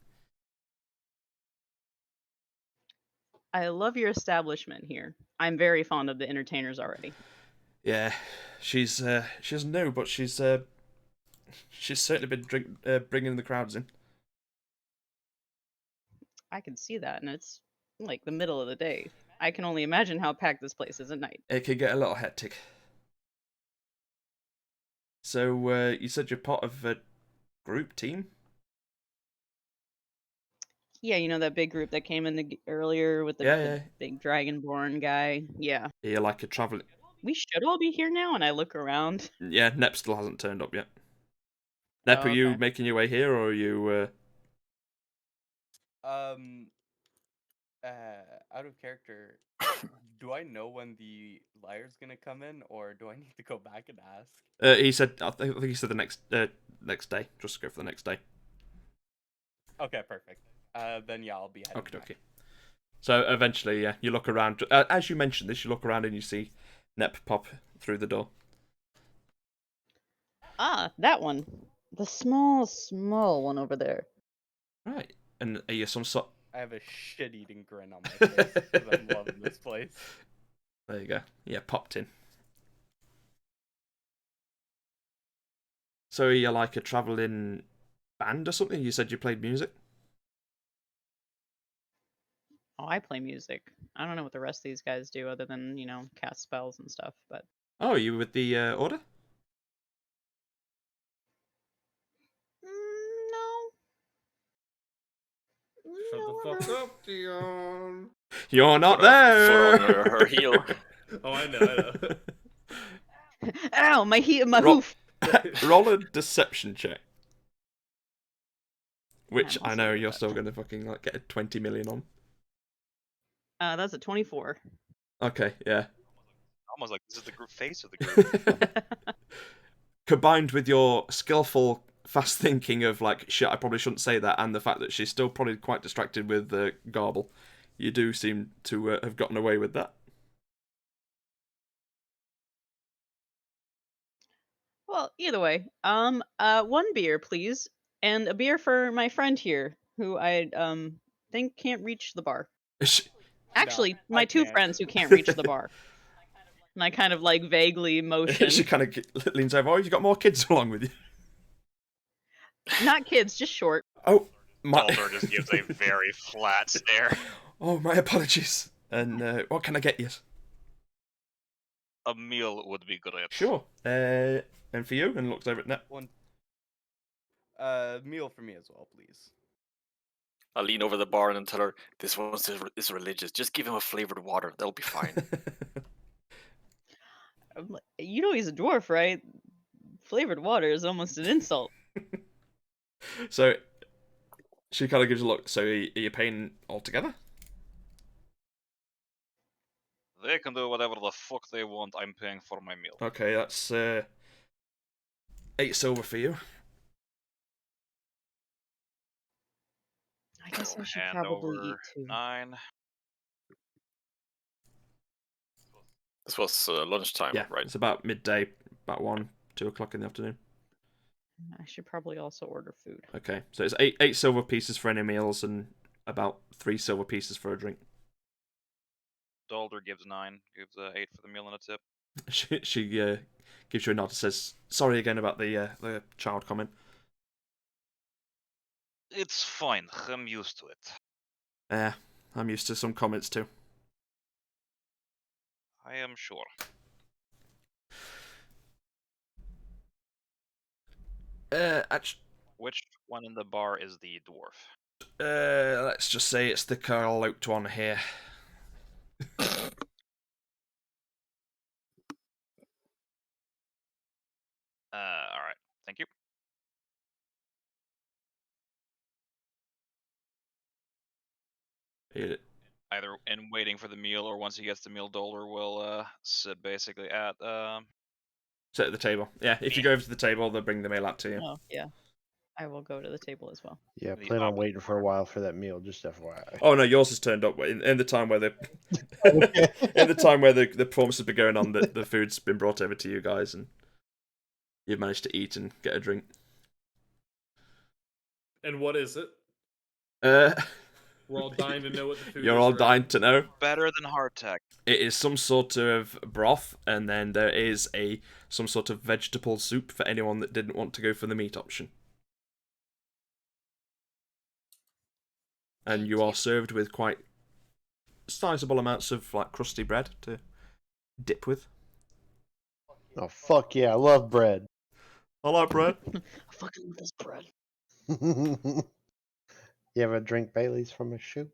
[SPEAKER 4] I love your establishment here. I'm very fond of the entertainers already.
[SPEAKER 1] Yeah, she doesn't know, but she's certainly been bringing the crowds in.
[SPEAKER 4] I can see that, and it's like the middle of the day. I can only imagine how packed this place is at night.
[SPEAKER 1] It can get a little hectic. So, you said you're part of a group team?
[SPEAKER 4] Yeah, you know that big group that came in earlier with the big dragonborn guy? Yeah.
[SPEAKER 1] You're like a traveling...
[SPEAKER 4] We should all be here now, and I look around.
[SPEAKER 1] Yeah, Nep still hasn't turned up yet. Nep, are you making your way here, or are you...
[SPEAKER 3] Out of character, do I know when the liar's gonna come in, or do I need to go back and ask?
[SPEAKER 1] He said, I think he said the next day. Just go for the next day.
[SPEAKER 3] Okay, perfect. Then yeah, I'll be heading back.
[SPEAKER 1] Okay. So eventually, yeah, you look around. As you mentioned this, you look around and you see Nep pop through the door.
[SPEAKER 4] Ah, that one. The small one over there.
[SPEAKER 1] Right. And are you some sort...
[SPEAKER 3] I have a shit-eating grin on my face because I'm loving this place.
[SPEAKER 1] There you go. Yeah, popped in. So are you like a travelling band or something? You said you played music?
[SPEAKER 4] Oh, I play music. I don't know what the rest of these guys do other than, cast spells and stuff, but...
[SPEAKER 1] Oh, you with the Order?
[SPEAKER 2] Shut the fuck up, Dion.
[SPEAKER 1] You're not there.
[SPEAKER 8] Her heel.
[SPEAKER 2] Oh, I know.
[SPEAKER 4] Ow, my hoof.
[SPEAKER 1] Roll a deception check. Which I know you're still going to fucking get a 20 million on.
[SPEAKER 4] That's a 24.
[SPEAKER 1] Okay, yeah.
[SPEAKER 5] Almost like this is the group face of the group.
[SPEAKER 1] Combined with your skillful fast thinking of shit, I probably shouldn't say that, and the fact that she's still probably quite distracted with Garble, you do seem to have gotten away with that.
[SPEAKER 4] Well, either way, one beer, please, and a beer for my friend here, who I think can't reach the bar. Actually, my two friends who can't reach the bar. And I kind of vaguely motion.
[SPEAKER 1] She kind of leans over. Oh, you got more kids along with you?
[SPEAKER 4] Not kids, just short.
[SPEAKER 1] Oh,
[SPEAKER 5] Baldur just gives a very flat stare.
[SPEAKER 1] Oh, my apologies. And what can I get you?
[SPEAKER 5] A meal would be good.
[SPEAKER 1] Sure. And for you? And looks over at Nep.
[SPEAKER 3] One. Meal for me as well, please.
[SPEAKER 8] I'll lean over the bar and tell her, this one is religious. Just give him a flavored water. That'll be fine.
[SPEAKER 4] You know he's a dwarf, right? Flavored water is almost an insult.
[SPEAKER 1] So, she kind of gives a look. So, are you paying all together?
[SPEAKER 5] They can do whatever the fuck they want. I'm paying for my meal.
[SPEAKER 1] Okay, that's 8 silver for you.
[SPEAKER 4] I guess I should probably eat too.
[SPEAKER 5] 9.
[SPEAKER 8] This was lunchtime,
[SPEAKER 1] Yeah,
[SPEAKER 8] right?
[SPEAKER 1] it's about midday, about 1, 2 o'clock in the afternoon.
[SPEAKER 4] I should probably also order food.
[SPEAKER 1] Okay, so it's eight silver pieces for any meals and about 3 silver pieces for a drink.
[SPEAKER 5] Dalder gives 9, gives 8 for the meal and a tip.
[SPEAKER 1] She gives you a nod and says, "Sorry again about the child comment."
[SPEAKER 5] It's fine. I'm used to it.
[SPEAKER 1] Yeah, I'm used to some comments too.
[SPEAKER 5] I am sure.
[SPEAKER 1] Actually,
[SPEAKER 5] Which one in the bar is the dwarf?
[SPEAKER 1] let's just say it's the Carlout one here.
[SPEAKER 5] Alright. Thank you. Either in waiting for the meal or once he gets the meal, Dolder will sit basically at
[SPEAKER 1] Sit at the table. Yeah, if you go over to the table, they'll bring the meal out to you.
[SPEAKER 4] Oh, yeah. I will go to the table as well.
[SPEAKER 7] Yeah,
[SPEAKER 5] The
[SPEAKER 7] plan on
[SPEAKER 5] opposite
[SPEAKER 7] waiting for a
[SPEAKER 5] corner.
[SPEAKER 7] while for that meal. Just FYI.
[SPEAKER 1] Oh no, yours has turned up in the time where
[SPEAKER 7] Okay.
[SPEAKER 1] in the time where the performance has been going on. The food's been brought over to you guys, and you've managed to eat and get a drink.
[SPEAKER 2] And what is it? We're all dying to know what the food is.
[SPEAKER 1] You're all
[SPEAKER 2] right?
[SPEAKER 1] dying to know.
[SPEAKER 5] better than hardtack.
[SPEAKER 1] It is some sort of broth, and then there is some sort of vegetable soup for anyone that didn't want to go for the meat option. And you are served with quite sizable amounts of like crusty bread to dip with.
[SPEAKER 7] Oh fuck yeah! I love bread.
[SPEAKER 1] I like bread.
[SPEAKER 4] I fucking love this bread.
[SPEAKER 7] You ever drink Bailey's from a shoe?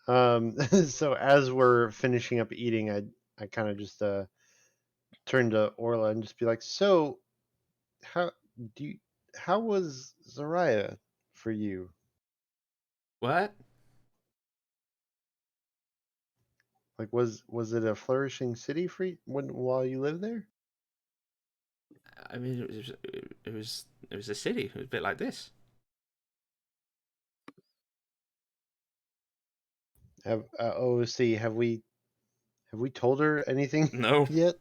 [SPEAKER 7] So as we're finishing up eating, I kind of just turn to Orla and just be like, so how was Zariah for you?
[SPEAKER 1] What?
[SPEAKER 7] Like, was it a flourishing city for you while you lived there?
[SPEAKER 1] I mean, it was a city. It was a bit like this.
[SPEAKER 7] Have OOC, have we told her anything
[SPEAKER 1] No.
[SPEAKER 7] yet?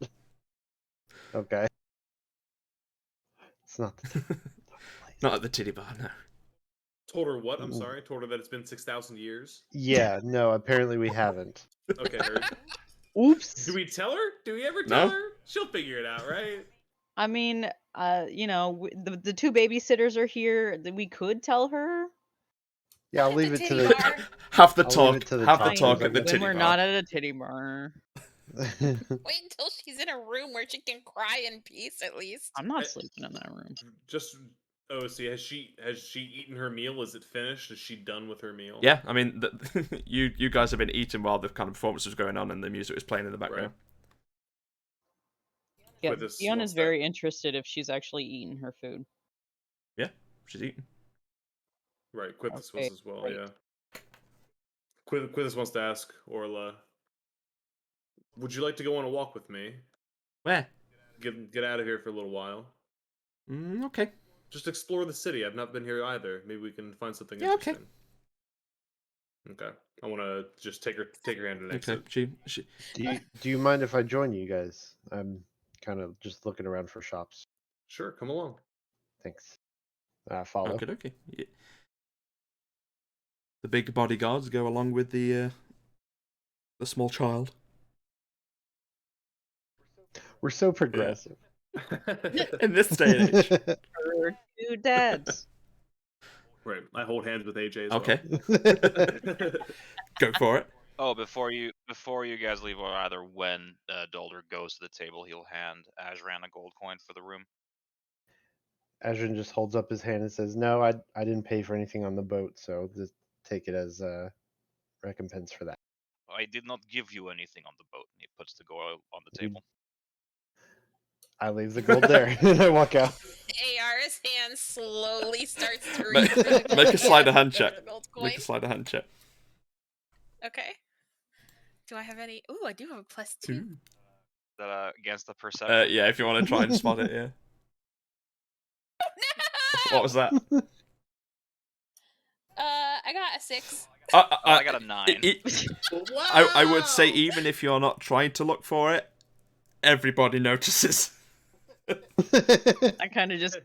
[SPEAKER 7] Okay. It's not the
[SPEAKER 1] Not at the titty bar, no.
[SPEAKER 2] Told her what? I'm sorry. Told her that it's been 6,000 years.
[SPEAKER 7] Yeah, no, apparently we haven't.
[SPEAKER 2] Okay, heard.
[SPEAKER 4] Oops.
[SPEAKER 2] Do we tell her? Do we ever tell
[SPEAKER 1] No.
[SPEAKER 2] her? She'll figure it out, right?
[SPEAKER 4] I mean, the 2 babysitters are here. We could tell her.
[SPEAKER 7] Yeah, I'll
[SPEAKER 6] At
[SPEAKER 7] leave
[SPEAKER 6] the
[SPEAKER 7] it to
[SPEAKER 6] titty
[SPEAKER 7] the
[SPEAKER 6] bar?
[SPEAKER 1] Have the
[SPEAKER 7] I'll leave
[SPEAKER 1] talk.
[SPEAKER 7] it to the
[SPEAKER 1] Have the
[SPEAKER 7] talkers,
[SPEAKER 1] talk
[SPEAKER 7] I
[SPEAKER 1] at the
[SPEAKER 7] guess.
[SPEAKER 1] titty
[SPEAKER 4] When we're
[SPEAKER 1] bar.
[SPEAKER 4] not at a titty bar.
[SPEAKER 6] Wait until she's in a room where she can cry in peace at least.
[SPEAKER 4] I'm not sleeping in that room.
[SPEAKER 2] Just see, has she eaten her meal? Is it finished? Is she done with her meal?
[SPEAKER 1] Yeah, I mean, you guys have been eating while the kind of performance was going on and the music was playing in the background.
[SPEAKER 4] Yeah,
[SPEAKER 2] Quithis
[SPEAKER 4] Dion
[SPEAKER 2] wants
[SPEAKER 4] is
[SPEAKER 2] that.
[SPEAKER 4] very interested if she's actually eaten her food.
[SPEAKER 1] Yeah, she's eating.
[SPEAKER 2] Right, Quithis
[SPEAKER 4] Okay,
[SPEAKER 2] was as well,
[SPEAKER 4] great.
[SPEAKER 2] yeah. Quithis wants to ask Orla, would you like to go on a walk with me?
[SPEAKER 1] Where?
[SPEAKER 2] Get out of here for a little while.
[SPEAKER 1] Okay.
[SPEAKER 2] Just explore the city. I've not been here either. Maybe we can find something
[SPEAKER 1] Yeah, okay.
[SPEAKER 2] interesting. Okay. I want to just take her hand and
[SPEAKER 1] Okay.
[SPEAKER 2] exit.
[SPEAKER 1] She.
[SPEAKER 7] Do you mind if I join you guys? I'm kind of just looking around for shops.
[SPEAKER 2] Sure, come along.
[SPEAKER 7] Thanks. Follow.
[SPEAKER 1] Okay. Yeah. The big bodyguards go along with the small child.
[SPEAKER 7] We're so progressive.
[SPEAKER 1] In this day and age.
[SPEAKER 4] Her 2 dads.
[SPEAKER 2] Right. I hold hands with AJ as
[SPEAKER 1] Okay.
[SPEAKER 2] well.
[SPEAKER 1] Go for it.
[SPEAKER 5] Oh, before you guys leave, or either when Dolder goes to the table, he'll hand Azran a gold coin for the room.
[SPEAKER 7] Azrin just holds up his hand and says, "No, I didn't pay for anything on the boat, so just take it as a recompense for that."
[SPEAKER 5] I did not give you anything on the boat. And he puts the gold on the table.
[SPEAKER 7] I leave the gold there and I walk out.
[SPEAKER 6] AR's hand slowly starts to
[SPEAKER 1] Make
[SPEAKER 6] reach for the
[SPEAKER 1] make a
[SPEAKER 6] gold
[SPEAKER 1] sleight of
[SPEAKER 6] coin.
[SPEAKER 1] hand check.
[SPEAKER 6] The gold coin.
[SPEAKER 1] Make a sleight of hand check.
[SPEAKER 6] Okay. Do I have any? Ooh, I do have a +2.
[SPEAKER 5] Is that against the perception?
[SPEAKER 1] Yeah, if you want to try and spot it, yeah.
[SPEAKER 6] No!
[SPEAKER 1] What was that?
[SPEAKER 6] I got a 6.
[SPEAKER 5] I got a 9.
[SPEAKER 1] I would say even if you're not trying to look for it, everybody notices.
[SPEAKER 4] I kind of just.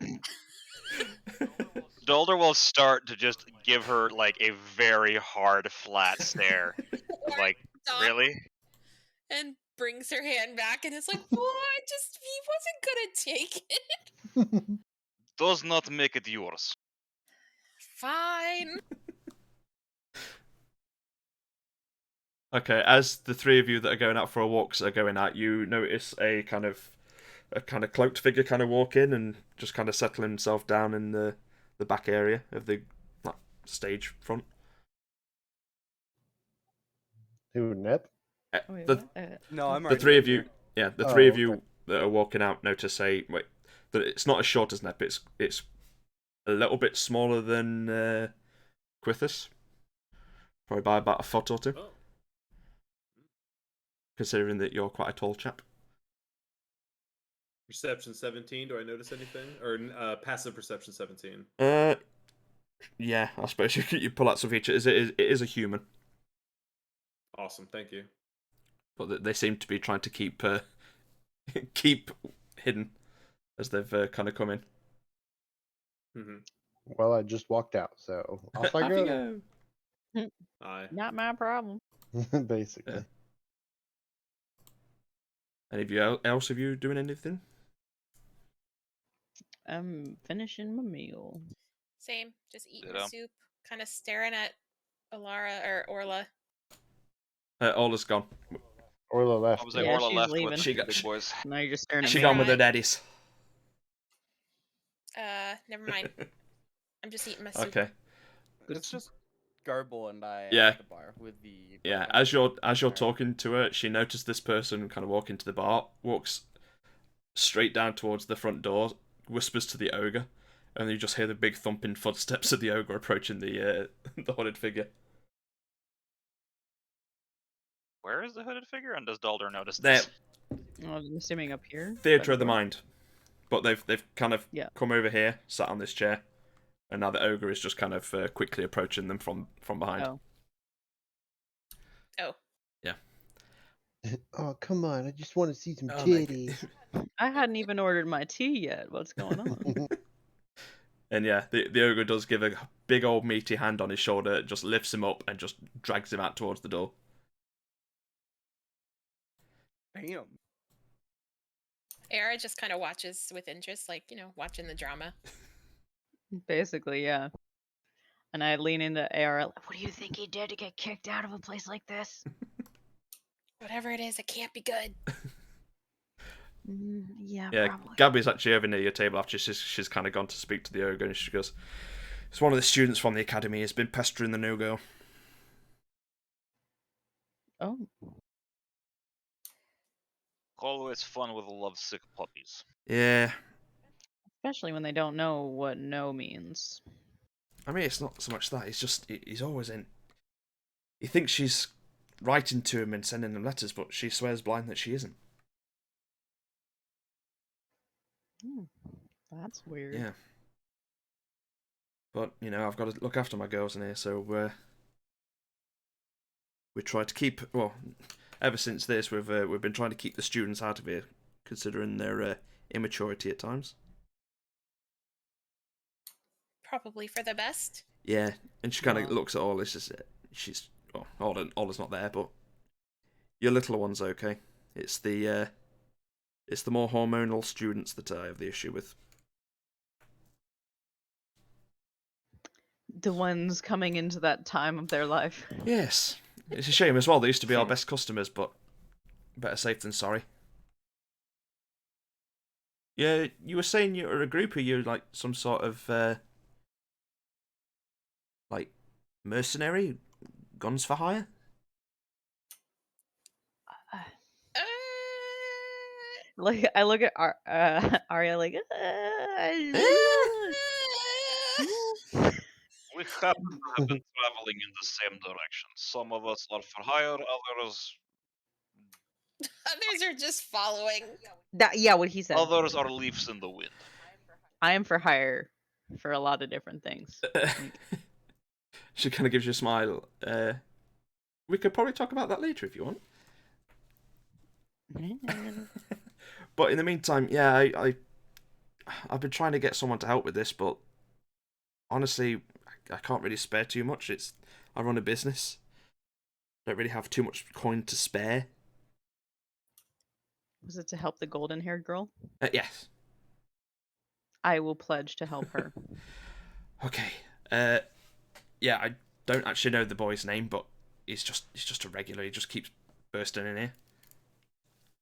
[SPEAKER 5] Dolder will start to just give her like a very hard, flat stare. Like,
[SPEAKER 6] Stop.
[SPEAKER 5] really?
[SPEAKER 6] And brings her hand back and is like, "What? Just he wasn't gonna take it."
[SPEAKER 5] Does not make it yours.
[SPEAKER 6] Fine.
[SPEAKER 1] Okay, as the three of you that are going out for a walk are going out, you notice a kind of cloaked figure kind of walk in and just kind of settle himself down in the back area of the stage front.
[SPEAKER 7] Who, Ned?
[SPEAKER 4] Wait,
[SPEAKER 1] the
[SPEAKER 4] what?
[SPEAKER 3] No, I'm
[SPEAKER 1] the
[SPEAKER 3] already
[SPEAKER 1] three
[SPEAKER 3] in
[SPEAKER 1] of you,
[SPEAKER 3] here.
[SPEAKER 1] the three of
[SPEAKER 7] okay.
[SPEAKER 1] you that are walking out notice that it's not as short as Nep. It's a little bit smaller than Quithus, probably by about a foot or two.
[SPEAKER 2] Oh.
[SPEAKER 1] Considering that you're quite a tall chap.
[SPEAKER 2] Perception 17. Do I notice anything? Or passive perception 17.
[SPEAKER 1] Yeah, I suppose you pull out some features. It is a human,
[SPEAKER 2] Awesome. Thank you.
[SPEAKER 1] but they seem to be trying to keep keep hidden as they've kind of come in.
[SPEAKER 2] Mm-hmm.
[SPEAKER 7] Well, I just walked out, so off I go.
[SPEAKER 2] Aye.
[SPEAKER 4] Not my problem.
[SPEAKER 7] Basically.
[SPEAKER 1] Yeah. Any of you else of you doing anything?
[SPEAKER 4] I'm finishing my meal.
[SPEAKER 6] Same. Just eating
[SPEAKER 5] Ditto.
[SPEAKER 6] the soup, kind of staring at Alara or Orla.
[SPEAKER 1] Ola's gone.
[SPEAKER 7] Orla
[SPEAKER 5] I
[SPEAKER 7] left.
[SPEAKER 5] was like,
[SPEAKER 4] Yeah,
[SPEAKER 5] Orla
[SPEAKER 4] she's
[SPEAKER 5] left
[SPEAKER 4] leaving.
[SPEAKER 5] with
[SPEAKER 1] She
[SPEAKER 5] the
[SPEAKER 1] got-
[SPEAKER 5] big boys.
[SPEAKER 4] Now you're just staring at
[SPEAKER 1] She
[SPEAKER 4] me.
[SPEAKER 1] gone with her
[SPEAKER 6] Right.
[SPEAKER 1] daddies.
[SPEAKER 6] Never mind. I'm just eating my soup.
[SPEAKER 1] Okay.
[SPEAKER 3] It's just Garble and I
[SPEAKER 1] Yeah.
[SPEAKER 3] at the bar with the.
[SPEAKER 1] Yeah,
[SPEAKER 3] broken
[SPEAKER 1] as you're
[SPEAKER 3] Alright.
[SPEAKER 1] talking to her, she noticed this person kind of walk into the bar, walks straight down towards the front door, whispers to the ogre, and you just hear the big thumping footsteps of the ogre approaching the the hooded figure.
[SPEAKER 5] Where is the hooded figure? And does Dalder notice
[SPEAKER 1] There,
[SPEAKER 5] this?
[SPEAKER 4] I'm assuming up here. by
[SPEAKER 1] theatre of the
[SPEAKER 4] door.
[SPEAKER 1] mind, but they've kind of
[SPEAKER 4] Yeah.
[SPEAKER 1] come over here, sat on this chair, and now the ogre is just kind of quickly approaching them from behind.
[SPEAKER 4] Oh.
[SPEAKER 6] Oh.
[SPEAKER 7] Oh, come on. I just want to see some
[SPEAKER 1] Oh my
[SPEAKER 7] titties.
[SPEAKER 4] I hadn't even ordered my tea yet. What's going on?
[SPEAKER 1] And yeah, the ogre does give a big old meaty hand on his shoulder, just lifts him up and just drags him out towards the door.
[SPEAKER 3] Bam.
[SPEAKER 6] Era just kind of watches with interest, like, watching the drama.
[SPEAKER 4] Basically, yeah. And I lean into ARL. What do you think he did to get kicked out of a place like this?
[SPEAKER 6] Whatever it is, it can't be good.
[SPEAKER 4] Yeah,
[SPEAKER 1] Yeah,
[SPEAKER 4] probably.
[SPEAKER 1] Gabby's actually over near your table after she's kind of gone to speak to the ogre, and she goes, "It's one of the students from the academy. Has been pestering the new girl."
[SPEAKER 4] Oh,
[SPEAKER 5] Always fun with lovesick puppies.
[SPEAKER 1] Yeah,
[SPEAKER 4] especially when they don't know what no means.
[SPEAKER 1] I mean, it's not so much that. He's always in. He thinks she's writing to him and sending him letters, but she swears blind that she isn't.
[SPEAKER 4] That's weird.
[SPEAKER 1] Yeah. But I've got to look after my girls in here, so we try to keep. Well, ever since this, we've been trying to keep the students out of here, considering their immaturity at times.
[SPEAKER 6] Probably for the best.
[SPEAKER 1] Yeah, and she kind of
[SPEAKER 4] Wow.
[SPEAKER 1] looks at all. Ola's not there, but your little one's okay. It's the more hormonal students that I have the issue with.
[SPEAKER 4] The ones coming into that time of their life.
[SPEAKER 1] Yes, it's a shame as well. They used to be our best customers, but better safe than sorry. Yeah, you were saying you're a groupie. You're like some sort of like mercenary, guns for hire.
[SPEAKER 4] Like I look at Arya like.
[SPEAKER 5] We happen to have been traveling in the same direction. Some of us are for hire, others
[SPEAKER 6] Others are just following.
[SPEAKER 4] Yeah, what he said.
[SPEAKER 5] others are leaves in the wind.
[SPEAKER 4] I am for hire for a lot of different things.
[SPEAKER 1] She kind of gives you a smile. We could probably talk about that later if you want. But in the meantime, yeah, I've been trying to get someone to help with this, but honestly, I can't really spare too much. I run a business. Don't really have too much coin to spare.
[SPEAKER 4] Was it to help the golden-haired girl?
[SPEAKER 1] Yes.
[SPEAKER 4] I will pledge to help her.
[SPEAKER 1] Okay. Yeah, I don't actually know the boy's name, but he's just a regular. He just keeps bursting in here.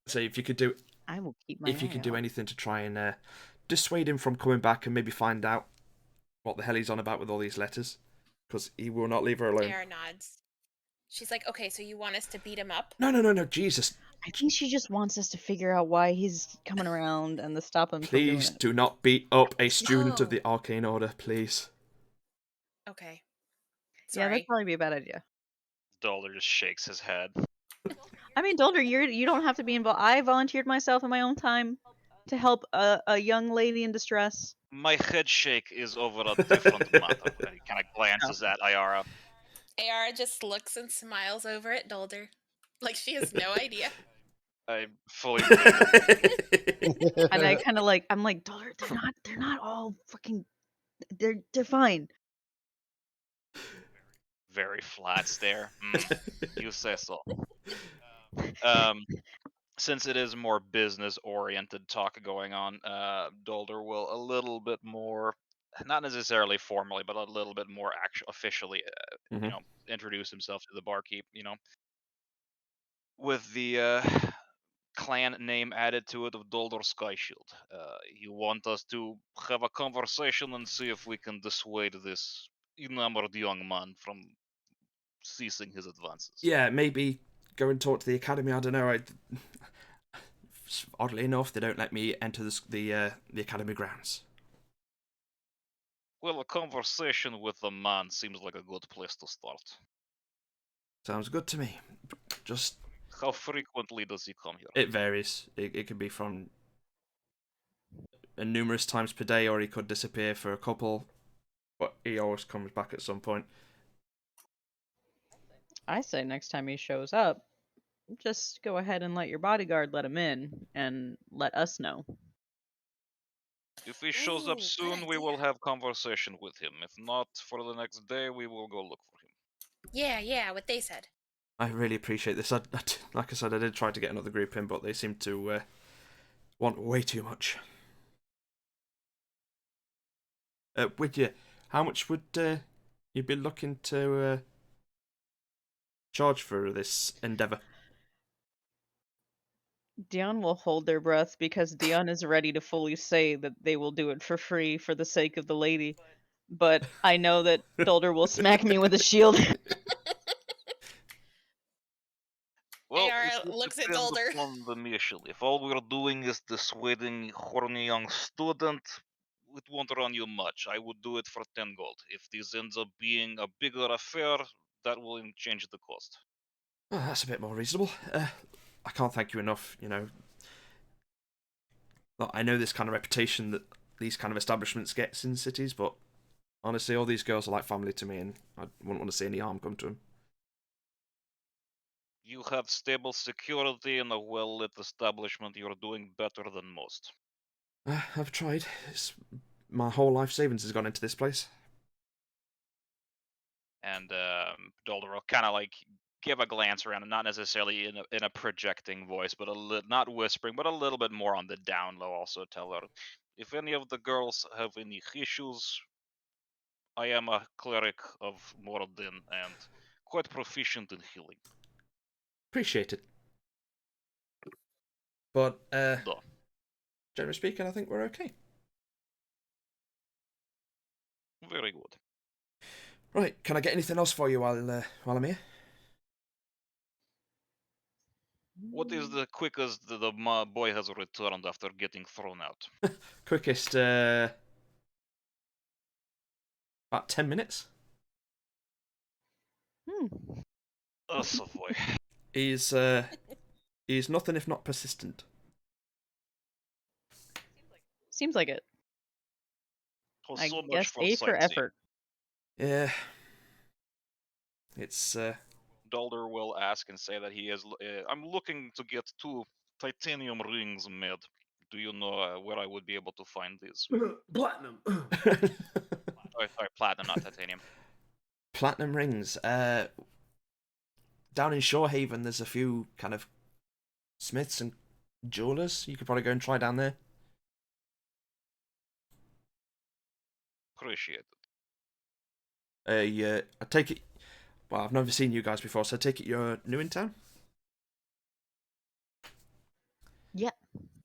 [SPEAKER 1] So if you could do,
[SPEAKER 4] I will keep my eye
[SPEAKER 1] do
[SPEAKER 4] out.
[SPEAKER 1] anything to try and dissuade him from coming back and maybe find out what the hell he's on about with all these letters, because he will not leave her alone.
[SPEAKER 6] AR nods. She's like, okay, so you want us to beat him up?
[SPEAKER 1] No, Jesus.
[SPEAKER 4] I think she just wants us to figure out why he's coming around and to stop him from doing
[SPEAKER 1] Please
[SPEAKER 4] it.
[SPEAKER 1] do not beat up a student of the Arcane Order, please.
[SPEAKER 6] Okay.
[SPEAKER 4] Yeah,
[SPEAKER 6] Sorry.
[SPEAKER 4] that'd probably be a bad idea.
[SPEAKER 5] Dolder just shakes his head.
[SPEAKER 4] I mean, Dolder, you don't have to be involved. I volunteered myself in my own time to help a young lady in distress.
[SPEAKER 5] My head shake is over a different matter. And he kind of glances at Ayara.
[SPEAKER 6] AR just looks and smiles over at Dolder. Like she has no idea.
[SPEAKER 5] I fully believe it.
[SPEAKER 4] And I kind of like, I'm like, Dollar, they're not all fucking, they're fine.
[SPEAKER 5] Very flat stare. You say so. Since it is more business-oriented talk going on, Dolder will a little bit more, not necessarily formally, but a little bit more officially, introduce himself to the barkeep. With the clan name added to it of Dolder Skyshield. You want us to have a conversation and see if we can dissuade this enamored young man from ceasing his advances.
[SPEAKER 1] Yeah, maybe go and talk to the academy. I don't know. Oddly enough, they don't let me enter the academy grounds.
[SPEAKER 5] Well, a conversation with a man seems like a good place to start.
[SPEAKER 1] Sounds good to me. Just
[SPEAKER 5] how frequently does he come here?
[SPEAKER 1] It varies. It could be from numerous times per day, or he could disappear for a couple. But he always comes back at some point.
[SPEAKER 4] I say next time he shows up, just go ahead and let your bodyguard let him in, and let us know.
[SPEAKER 5] If he shows up soon, we will have conversation with him. If not, for the next day, we will go look for him.
[SPEAKER 6] Yeah, what they said.
[SPEAKER 1] I really appreciate this. Like I said, I did try to get another group in, but they seem to want way too much. Would you? How much would you be looking to charge for this endeavour?
[SPEAKER 4] Dion will hold their breath because Dion is ready to fully say that they will do it for free for the sake of the lady. But I know that Dolder will smack me with a shield.
[SPEAKER 5] Well,
[SPEAKER 6] AR looks at Dolder.
[SPEAKER 5] On the mission. If all we're doing is dissuading horny young student, it won't run you much. I would do it for 10 gold. If this ends up being a bigger affair, that will change the cost.
[SPEAKER 1] Oh, that's a bit more reasonable. I can't thank you enough, Look, I know this kind of reputation that these kind of establishments gets in cities, but honestly, all these girls are like family to me, and I wouldn't want to see any harm come to them.
[SPEAKER 5] You have stable security in a well-lit establishment. You're doing better than most.
[SPEAKER 1] I've tried. My whole life savings has gone into this place.
[SPEAKER 5] And Dolder will kind of like give a glance around, and not necessarily in a projecting voice, but not whispering, but a little bit more on the down low. Also tell her, if any of the girls have any issues, I am a cleric of Moradin and quite proficient in healing.
[SPEAKER 1] Appreciate it. But generally speaking, I think we're okay.
[SPEAKER 5] Very good.
[SPEAKER 1] Right, can I get anything else for you while I'm here?
[SPEAKER 5] What is the quickest the boy has returned after getting thrown out?
[SPEAKER 1] Quickest, about 10 minutes.
[SPEAKER 5] Oh, Savoy.
[SPEAKER 1] He's nothing if not persistent.
[SPEAKER 4] Seems like it.
[SPEAKER 5] Oh,
[SPEAKER 4] I
[SPEAKER 5] so much
[SPEAKER 4] guess
[SPEAKER 5] for
[SPEAKER 4] A for
[SPEAKER 5] sightseeing.
[SPEAKER 4] effort.
[SPEAKER 1] Yeah. It's
[SPEAKER 5] Dalder will ask and say that he is. I'm looking to get 2 titanium rings made. Do you know where I would be able to find these?
[SPEAKER 2] Platinum.
[SPEAKER 5] Sorry, platinum, not titanium.
[SPEAKER 1] platinum rings. Down in Shorehaven, there's a few kind of smiths and jewelers. You could probably go and try down there.
[SPEAKER 5] Appreciate it.
[SPEAKER 1] I take it. Well, I've never seen you guys before, so I take it you're new in town.
[SPEAKER 4] Yeah.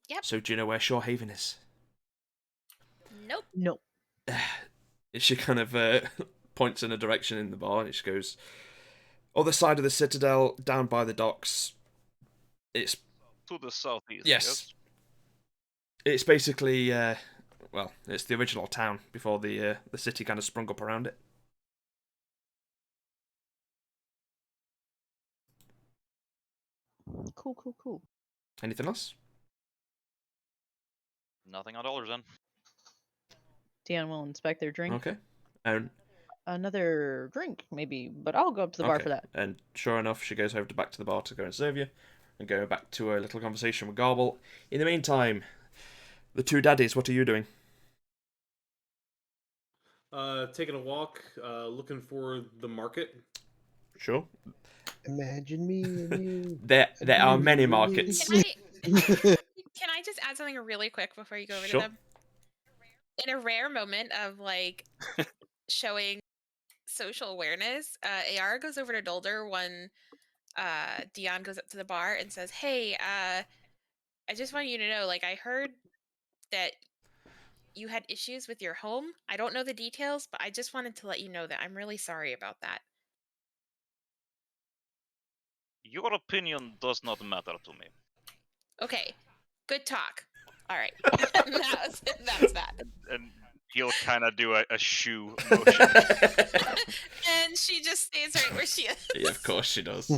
[SPEAKER 6] Yep.
[SPEAKER 1] So do you know where Shorehaven is?
[SPEAKER 6] Nope.
[SPEAKER 4] No.
[SPEAKER 1] She kind of points in a direction in the bar, and she goes, other side of the citadel, down by the docks. It's
[SPEAKER 5] To the southeast.
[SPEAKER 1] yes. It's basically well, it's the original town before the city kind of sprung up around it.
[SPEAKER 4] Cool.
[SPEAKER 1] Anything else?
[SPEAKER 5] Nothing on Dalder's end.
[SPEAKER 4] Dion will inspect their drink.
[SPEAKER 1] Okay. And
[SPEAKER 4] Another drink, maybe, but I'll go up to the bar
[SPEAKER 1] okay.
[SPEAKER 4] for that.
[SPEAKER 1] And sure enough, she goes back to the bar to go and serve you, and go back to her little conversation with Garble. In the meantime, the two daddies, what are you doing?
[SPEAKER 2] Taking a walk, looking for the market.
[SPEAKER 1] Sure.
[SPEAKER 7] Imagine me and you.
[SPEAKER 1] There are many markets.
[SPEAKER 6] Can I just add something really quick before you go over
[SPEAKER 1] Sure.
[SPEAKER 6] to them? In a rare moment of like showing social awareness, AR goes over to Dolder when Dion goes up to the bar and says, "Hey, I just want you to know, like, I heard that you had issues with your home. I don't know the details, but I just wanted to let you know that I'm really sorry about that."
[SPEAKER 5] Your opinion does not matter to me.
[SPEAKER 6] Okay, good talk. All right, that's that.
[SPEAKER 5] And he'll kind of do a shoe motion.
[SPEAKER 6] And she just stays right where she is.
[SPEAKER 1] Yeah, of course she does.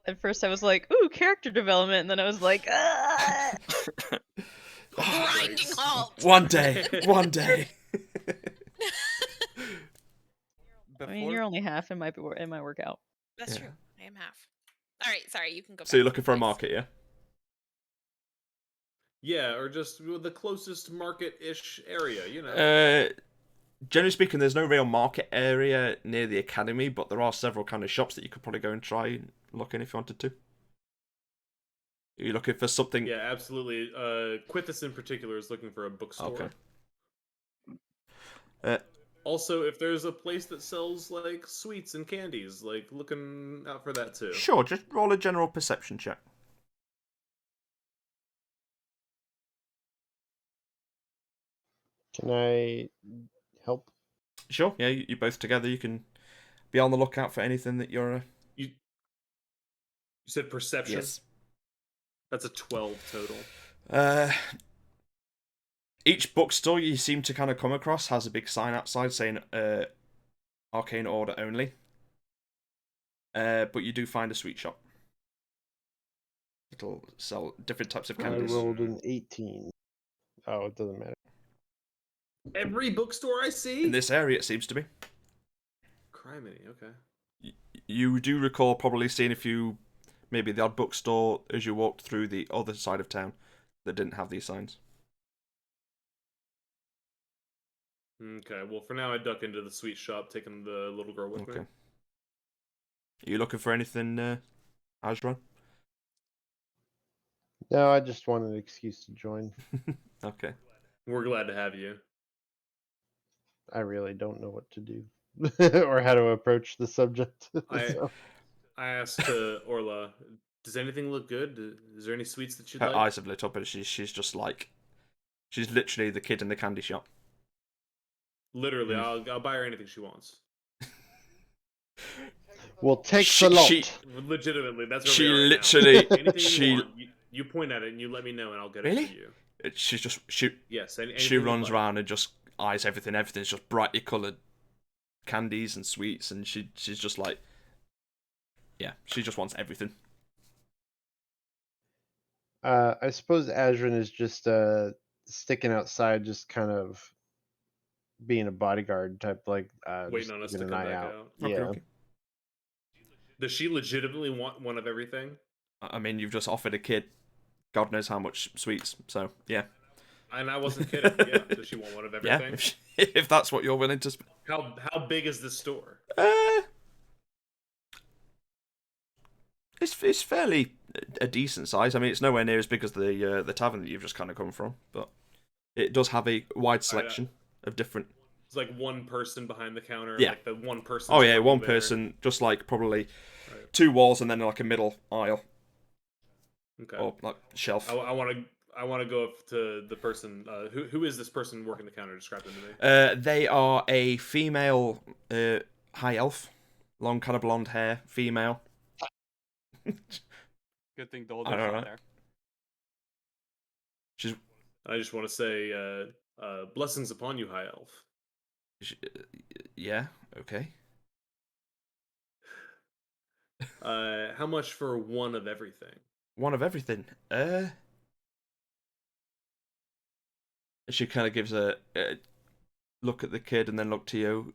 [SPEAKER 4] At first I was like, ooh, character development, and then I was like, ah!
[SPEAKER 6] Grinding halt.
[SPEAKER 1] One day.
[SPEAKER 4] I mean, you're only half in my workout.
[SPEAKER 6] That's true. I am half. All right, sorry, you can go back.
[SPEAKER 1] So you're looking for a
[SPEAKER 6] please.
[SPEAKER 1] market, yeah?
[SPEAKER 2] Yeah, or just the closest market-ish area, you know.
[SPEAKER 1] Generally speaking, there's no real market area near the academy, but there are several kind of shops that you could probably go and try and look in if you wanted to. Are you looking for something?
[SPEAKER 2] Yeah, absolutely. Quithus in particular is looking for a bookstore.
[SPEAKER 1] Okay.
[SPEAKER 2] Also, if there's a place that sells like sweets and candies, like looking out for that too.
[SPEAKER 1] Sure, just roll a general perception check.
[SPEAKER 7] Can I help?
[SPEAKER 1] Sure, yeah, you both together. You can be on the lookout for anything that you're.
[SPEAKER 2] You said perception?
[SPEAKER 1] Yes.
[SPEAKER 2] That's a 12 total.
[SPEAKER 1] Each bookstore you seem to kind of come across has a big sign outside saying arcane order only. But you do find a sweet shop. It'll sell different types of candies.
[SPEAKER 7] I rolled an 18. Oh, it doesn't matter.
[SPEAKER 2] Every bookstore I see?
[SPEAKER 1] In this area, it seems to be.
[SPEAKER 2] Criminy, okay.
[SPEAKER 1] You do recall probably seeing a few, maybe the odd bookstore as you walked through the other side of town that didn't have these signs.
[SPEAKER 2] Okay, well for now I duck into the sweet shop, taking the little girl with me.
[SPEAKER 1] Are you looking for anything, Ajran?
[SPEAKER 7] No, I just wanted an excuse to join.
[SPEAKER 1] Okay.
[SPEAKER 2] We're glad to have you.
[SPEAKER 7] I really don't know what to do or how to approach the subject.
[SPEAKER 2] I asked Orla, does anything look good? Is there any sweets that you'd
[SPEAKER 1] Her
[SPEAKER 2] like?
[SPEAKER 1] eyes have lit up, and she's just like, she's literally the kid in the candy shop.
[SPEAKER 2] Literally, I'll buy her anything she wants.
[SPEAKER 7] Well, takes a lot.
[SPEAKER 2] Legitimately, that's where
[SPEAKER 1] she
[SPEAKER 2] we are
[SPEAKER 1] literally
[SPEAKER 2] now. Anything you want, you point at it and you let me know, and I'll get it
[SPEAKER 1] Really?
[SPEAKER 2] for you.
[SPEAKER 1] She's just
[SPEAKER 2] Yes.
[SPEAKER 1] she runs around and just eyes everything. Everything's just brightly coloured candies and sweets, and she's just like, yeah, she just wants everything.
[SPEAKER 7] I suppose Azrin is just sticking outside, just kind of being a bodyguard type, like
[SPEAKER 2] Waiting
[SPEAKER 7] just
[SPEAKER 2] on us
[SPEAKER 7] keeping
[SPEAKER 2] to
[SPEAKER 7] an
[SPEAKER 2] come
[SPEAKER 7] eye
[SPEAKER 2] back
[SPEAKER 7] out.
[SPEAKER 2] out.
[SPEAKER 1] Okay,
[SPEAKER 7] Yeah.
[SPEAKER 1] okay.
[SPEAKER 2] Does she legitimately want one of everything?
[SPEAKER 1] I mean, you've just offered a kid God knows how much sweets, so yeah.
[SPEAKER 2] And I wasn't kidding. Yeah. Does she want one of
[SPEAKER 1] Yeah,
[SPEAKER 2] everything?
[SPEAKER 1] if that's what you're willing to spend.
[SPEAKER 2] How big is this store?
[SPEAKER 1] It's fairly a decent size. I mean, it's nowhere near as big as the tavern that you've just kind of come from, but it does have a wide selection of different.
[SPEAKER 2] It's like one person behind the counter.
[SPEAKER 1] Yeah.
[SPEAKER 2] Like the one person.
[SPEAKER 1] Oh yeah, one person, just like probably two walls and then like a middle aisle.
[SPEAKER 2] Okay.
[SPEAKER 1] Or like shelf.
[SPEAKER 2] I want to go up to the person. Who is this person working the counter? Describe them to me.
[SPEAKER 1] They are a female high elf, long kind of blonde hair, female.
[SPEAKER 3] Good thing Dolder's not there.
[SPEAKER 2] I just want to say, blessings upon you, high elf.
[SPEAKER 1] Yeah. Okay.
[SPEAKER 2] How much for one of everything?
[SPEAKER 1] One of everything. She kind of gives a look at the kid and then look to you.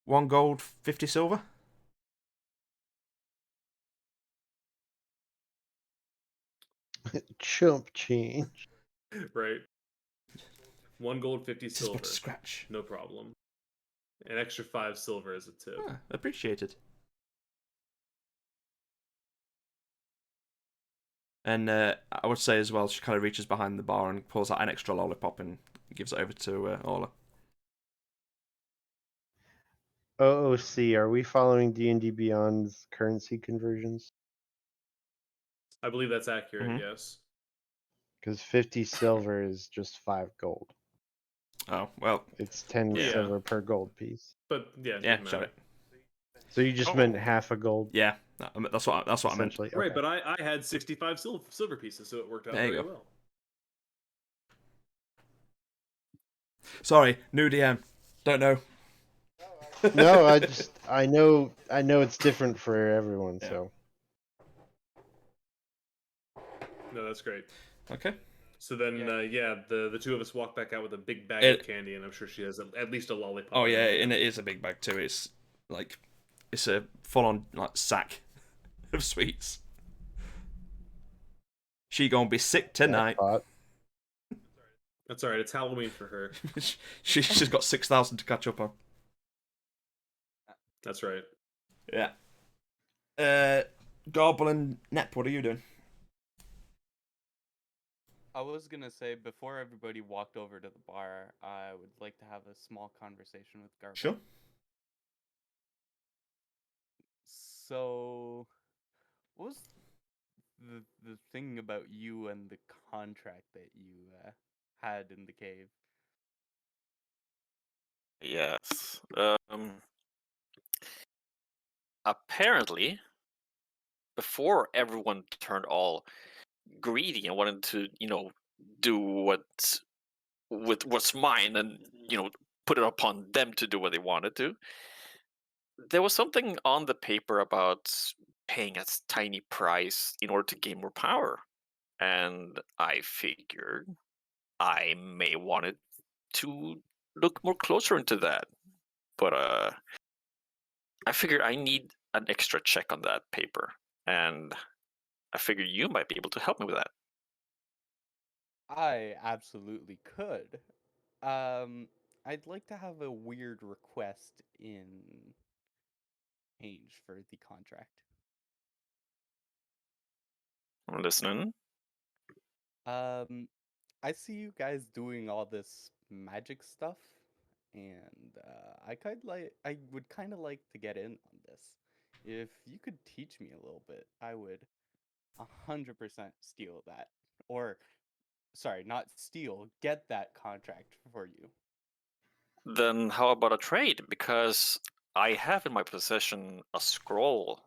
[SPEAKER 1] 1 gold, 50 silver.
[SPEAKER 7] Chump change.
[SPEAKER 2] Right. 1 gold, 50 silver.
[SPEAKER 1] Just scratch.
[SPEAKER 2] No problem. An extra 5 silver as a tip.
[SPEAKER 1] Appreciated. And I would say as well, she kind of reaches behind the bar and pulls out an extra lollipop and gives it over to Orla.
[SPEAKER 7] OOC, are we following D&D Beyond's currency conversions?
[SPEAKER 2] I believe that's accurate, yes.
[SPEAKER 7] Because 50 silver is just 5 gold.
[SPEAKER 1] Oh, well.
[SPEAKER 7] It's 10 silver per gold piece.
[SPEAKER 2] But yeah,
[SPEAKER 1] shut it.
[SPEAKER 7] So you just meant half a gold?
[SPEAKER 1] Yeah, that's what I meant.
[SPEAKER 2] Right, okay. But I had 65 silver pieces, so it worked out very well.
[SPEAKER 1] Sorry, new DM. Don't know.
[SPEAKER 7] No, I know it's different for everyone, so.
[SPEAKER 2] No, that's great.
[SPEAKER 1] Okay.
[SPEAKER 2] So then, the two of us walk back out with a big bag of candy, and I'm sure she has at least a lollipop.
[SPEAKER 1] Oh yeah, and it is a big bag too. It's like it's a full-on like sack of sweets. She gonna be sick tonight.
[SPEAKER 2] That's all right. It's Halloween for her.
[SPEAKER 1] She's got 6,000 to catch up on.
[SPEAKER 2] That's right.
[SPEAKER 1] Yeah. Garble and Nep, what are you doing?
[SPEAKER 3] I was gonna say, before everybody walked over to the bar, I would like to have a small conversation with Garble.
[SPEAKER 1] Sure.
[SPEAKER 3] So, what was the thing about you and the contract that you had in the cave?
[SPEAKER 8] Yes. Apparently, before everyone turned all greedy and wanted to, do what's mine and, put it upon them to do what they wanted to, there was something on the paper about paying a tiny price in order to gain more power. And I figured I may want it to look more closer into that. But I figured I need an extra check on that paper. And I figured you might be able to help me with that.
[SPEAKER 3] I absolutely could. I'd like to have a weird request in exchange for the contract.
[SPEAKER 8] I'm listening.
[SPEAKER 3] I see you guys doing all this magic stuff, and I would kind of like to get in on this. If you could teach me a little bit, I would 100% steal that. Or, sorry, not steal, get that contract for you.
[SPEAKER 8] Then how about a trade? Because I have in my possession a scroll,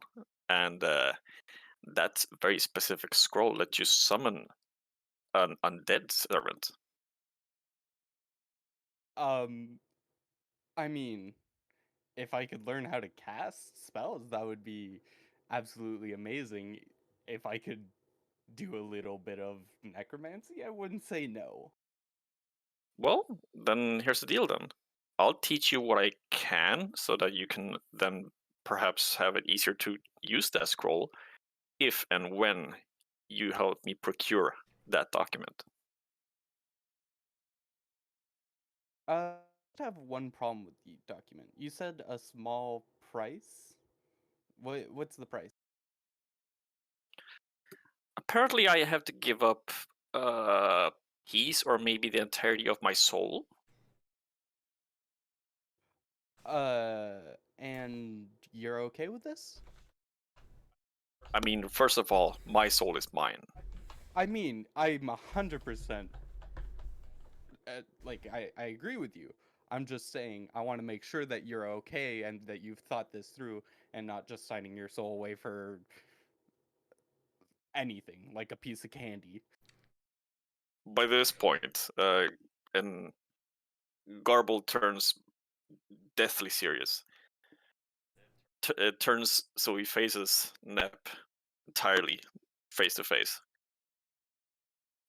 [SPEAKER 8] and that very specific scroll lets you summon an undead servant.
[SPEAKER 3] I mean, if I could learn how to cast spells, that would be absolutely amazing. If I could do a little bit of necromancy, I wouldn't say no.
[SPEAKER 8] Well, then here's the deal then. I'll teach you what I can so that you can then perhaps have it easier to use that scroll if and when you help me procure that document.
[SPEAKER 3] I have one problem with the document. You said a small price. What's the price?
[SPEAKER 8] Apparently, I have to give up keys or maybe the entirety of my soul.
[SPEAKER 3] And you're okay with this?
[SPEAKER 8] I mean, first of all, my soul is mine.
[SPEAKER 3] I mean, I'm 100%. Like, I agree with you. I'm just saying, I want to make sure that you're okay and that you've thought this through and not just signing your soul away for anything, like a piece of candy.
[SPEAKER 8] By this point, and Garble turns deathly serious. It turns so he faces Nep entirely face to face.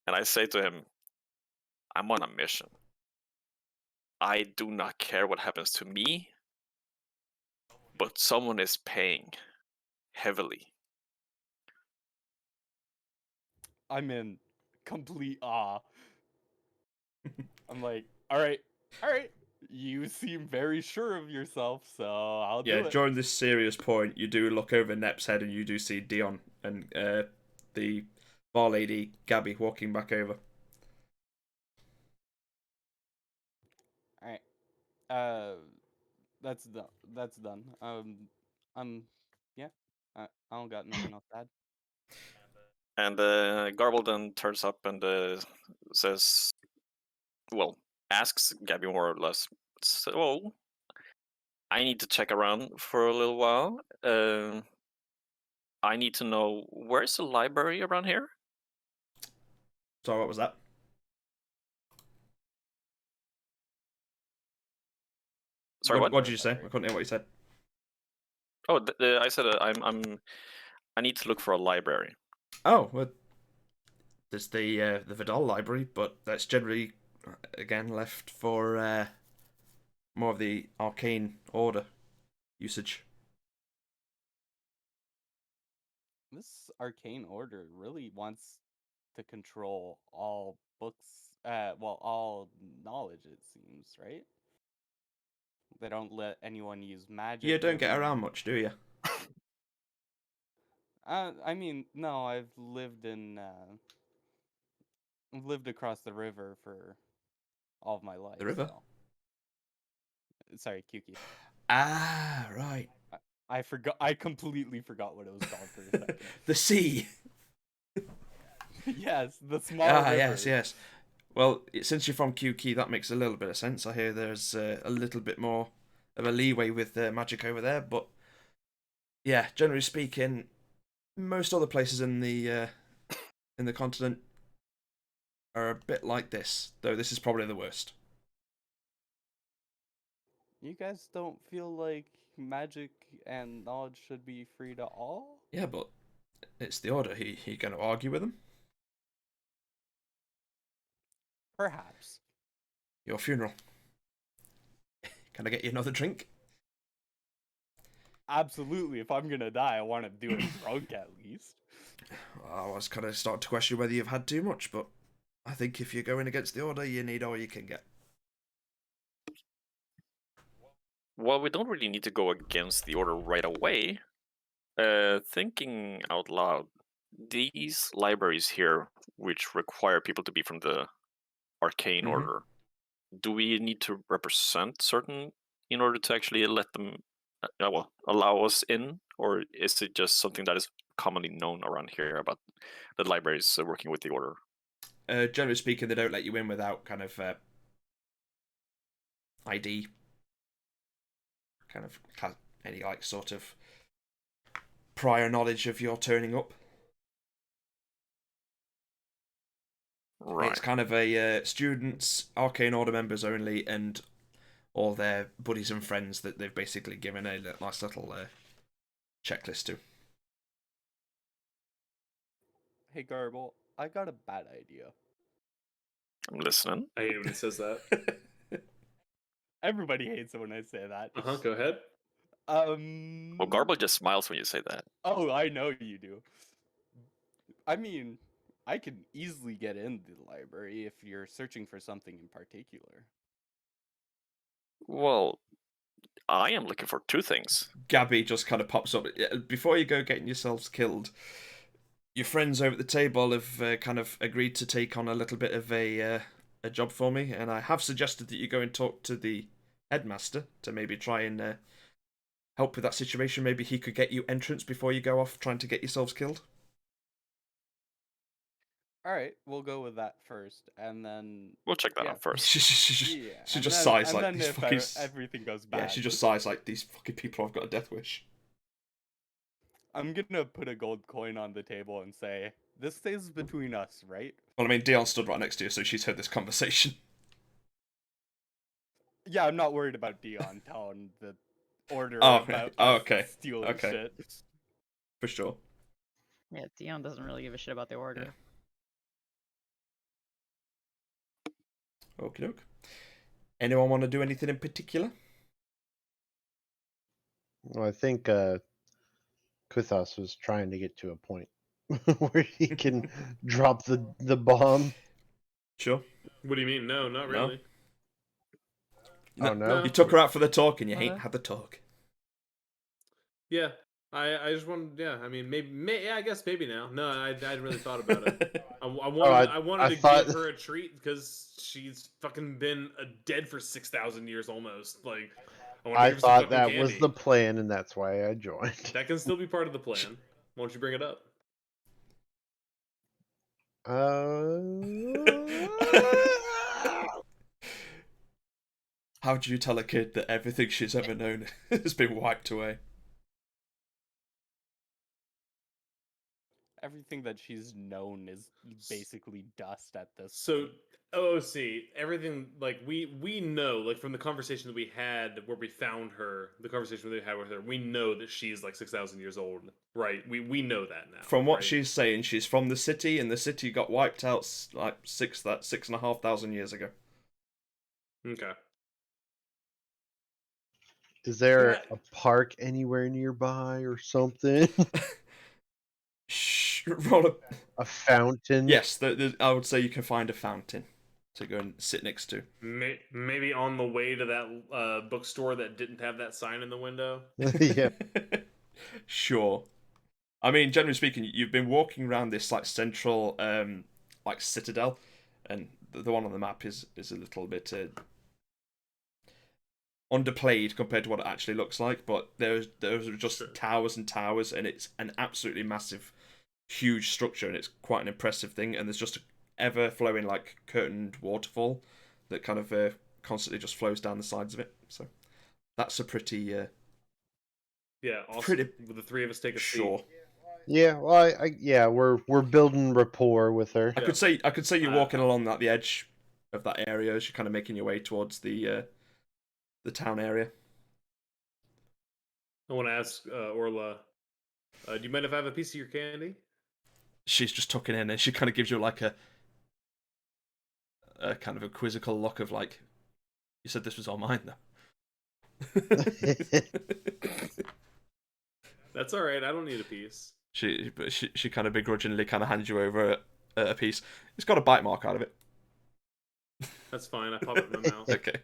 [SPEAKER 8] And I say to him, I'm on a mission. I do not care what happens to me, but someone is paying heavily.
[SPEAKER 3] I'm in complete awe. I'm like, all right, you seem very sure of yourself, so I'll do it.
[SPEAKER 1] During this serious point, you do look over Nep's head and you do see Dion and the bar lady, Gabby, walking back over.
[SPEAKER 3] All right. That's done. That's done. Yeah. I don't got nothing else to add.
[SPEAKER 8] And Garble then turns up and says, well, asks Gabby more or less, so I need to check around for a little while. I need to know, where's the library around here?
[SPEAKER 1] Sorry, what was that?
[SPEAKER 8] Sorry, what?
[SPEAKER 1] What did you say? I couldn't hear what you said.
[SPEAKER 8] Oh, I said I need to look for a library.
[SPEAKER 1] Oh, well, there's the Vodall library, but that's generally again left for more of the arcane order usage.
[SPEAKER 3] This arcane order really wants to control all books. Well, all knowledge. It seems, right? They don't let anyone use magic.
[SPEAKER 1] You don't get around much, do you?
[SPEAKER 3] I mean, no. I've lived across the river for all of my life.
[SPEAKER 1] The river?
[SPEAKER 3] So. Sorry, Kyuki.
[SPEAKER 1] Ah, right.
[SPEAKER 3] I forgot. I completely forgot what it was called for a second.
[SPEAKER 1] The sea.
[SPEAKER 3] Yes, the small river.
[SPEAKER 1] Yes. Well, since you're from QK, that makes a little bit of sense. I hear there's a little bit more of a leeway with magic over there, but yeah, generally speaking, most other places in the continent are a bit like this, though this is probably the worst.
[SPEAKER 3] You guys don't feel like magic and knowledge should be free to all?
[SPEAKER 1] Yeah, but it's the order. He going to argue with them?
[SPEAKER 3] Perhaps.
[SPEAKER 1] Your funeral. Can I get you another drink?
[SPEAKER 3] Absolutely. If I'm gonna die, I want to do it drunk at least.
[SPEAKER 1] I was kind of starting to question whether you've had too much, but I think if you're going against the order, you need all you can get.
[SPEAKER 8] Well, we don't really need to go against the order right away. Thinking out loud, these libraries here, which require people to be from the arcane order, do we need to represent certain in order to actually let them, allow us in, or is it just something that is commonly known around here about the libraries working with the order?
[SPEAKER 1] Generally speaking, they don't let you in without kind of ID, kind of any like sort of prior knowledge of your turning up.
[SPEAKER 8] Right.
[SPEAKER 1] It's kind of a students, arcane order members only, and all their buddies and friends that they've basically given a nice little checklist to.
[SPEAKER 3] Hey, Garble, I got a bad idea.
[SPEAKER 8] I'm listening.
[SPEAKER 2] I hate when he says that.
[SPEAKER 3] Everybody hates it when I say that.
[SPEAKER 2] Go ahead.
[SPEAKER 8] Well, Garble just smiles when you say that.
[SPEAKER 3] Oh, I know you do. I mean, I can easily get in the library if you're searching for something in particular.
[SPEAKER 8] Well, I am looking for two things.
[SPEAKER 1] Gabby just kind of pops up. Before you go getting yourselves killed, your friends over at the table have kind of agreed to take on a little bit of a job for me, and I have suggested that you go and talk to the headmaster to maybe try and help with that situation. Maybe he could get you entrance before you go off trying to get yourselves killed.
[SPEAKER 3] All right, we'll go with that first, and then
[SPEAKER 8] We'll check that out first.
[SPEAKER 1] She just sighs like these fucking.
[SPEAKER 3] Everything goes bad.
[SPEAKER 1] Yeah, she just sighs like these fucking people have got a death wish.
[SPEAKER 3] I'm gonna put a gold coin on the table and say, "This stays between us, right?"
[SPEAKER 1] Well, I mean, Dion stood right next to you, so she's heard this conversation.
[SPEAKER 3] Yeah, I'm not worried about Dion telling the order about
[SPEAKER 1] okay.
[SPEAKER 3] stealing shit.
[SPEAKER 1] For sure.
[SPEAKER 4] Yeah, Dion doesn't really give a shit about the order.
[SPEAKER 1] Okie doke. Anyone want to do anything in particular?
[SPEAKER 7] Well, I think Kuthos was trying to get to a point where he can drop the bomb.
[SPEAKER 1] Sure.
[SPEAKER 2] What do you mean? No, not really.
[SPEAKER 7] Oh no!
[SPEAKER 1] You took her out for the talk and you ain't had the talk.
[SPEAKER 2] Yeah, I just wanted. Yeah, I mean, maybe. Yeah, I guess maybe now. No, I hadn't really thought about it. I wanted to give her a treat because she's fucking been dead for 6,000 years almost. Like,
[SPEAKER 7] I thought that was the plan, and that's why I joined.
[SPEAKER 2] That can still be part of the plan. Why don't you bring it up?
[SPEAKER 1] How do you tell a kid that everything she's ever known has been wiped away?
[SPEAKER 3] Everything that she's known is basically dust at this.
[SPEAKER 2] So, see, everything like we know, like from the conversation that we had where we found her, the conversation we had with her, we know that she's like 6,000 years old, right? We know that now.
[SPEAKER 1] From what she's saying, she's from the city, and the city got wiped out like 6,500 years ago.
[SPEAKER 2] Okay.
[SPEAKER 7] Is there a park anywhere nearby or something?
[SPEAKER 1] A
[SPEAKER 7] fountain?
[SPEAKER 1] Yes, I would say you can find a fountain to go and sit next to.
[SPEAKER 2] Maybe on the way to that bookstore that didn't have that sign in the window.
[SPEAKER 7] Yeah.
[SPEAKER 1] Sure. I mean, generally speaking, you've been walking around this like central like citadel, and the one on the map is a little bit underplayed compared to what it actually looks like. But there's just towers and towers, and it's an absolutely massive, huge structure, and it's quite an impressive thing. And there's just an ever-flowing like curtained waterfall that kind of constantly just flows down the sides of it. So that's a pretty
[SPEAKER 2] yeah, awesome. Would the three of us take a
[SPEAKER 1] sure.
[SPEAKER 2] seat?
[SPEAKER 7] Yeah, well, we're building rapport with her.
[SPEAKER 1] I could say you're walking along the edge of that area as you're kind of making your way towards the town area.
[SPEAKER 2] I want to ask Orla, do you mind if I have a piece of your candy?
[SPEAKER 1] She's just tucking in, and she kind of gives you like a kind of a quizzical look of like, you said this was all mine though.
[SPEAKER 2] That's all right. I don't need a piece.
[SPEAKER 1] She kind of begrudgingly kind of hands you over a piece. It's got a bite mark out of it.
[SPEAKER 2] That's fine. I pop it in my mouth.
[SPEAKER 1] Okay.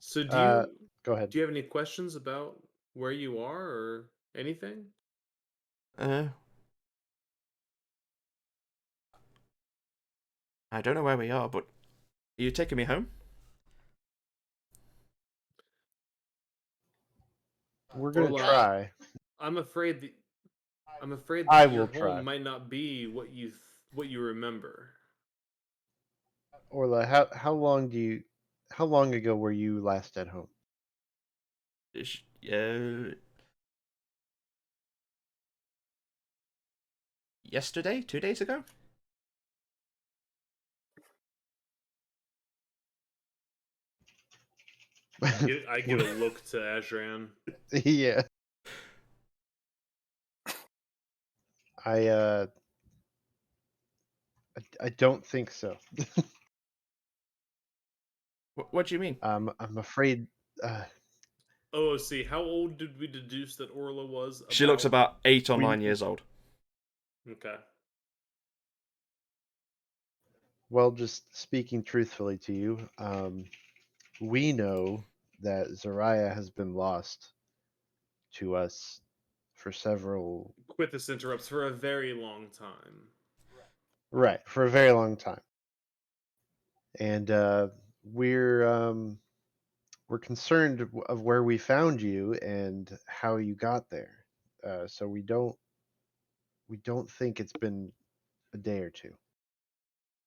[SPEAKER 2] So
[SPEAKER 7] go ahead.
[SPEAKER 2] Do you have any questions about where you are or anything?
[SPEAKER 1] I don't know where we are, but are you taking me home?
[SPEAKER 7] We're gonna try.
[SPEAKER 2] I'm afraid that
[SPEAKER 7] I
[SPEAKER 2] your
[SPEAKER 7] will
[SPEAKER 2] home
[SPEAKER 7] try.
[SPEAKER 2] might not be what you remember.
[SPEAKER 7] Orla, how long ago were you last at home?
[SPEAKER 1] Yesterday? 2 days ago?
[SPEAKER 2] I get a look to Azran.
[SPEAKER 7] Yeah. I don't think so.
[SPEAKER 1] What do you mean?
[SPEAKER 7] I'm afraid. Uh,
[SPEAKER 2] OOC, how old did we deduce that Orla was?
[SPEAKER 1] She looks about 8 or
[SPEAKER 7] We-
[SPEAKER 1] 9 years old.
[SPEAKER 2] Okay.
[SPEAKER 7] well, just speaking truthfully to you, we know that Zariah has been lost to us for several,
[SPEAKER 2] Quit this interrupts for a very long time.
[SPEAKER 7] right, for a very long time, and we're concerned of where we found you and how you got there. So we don't think it's been a day or two.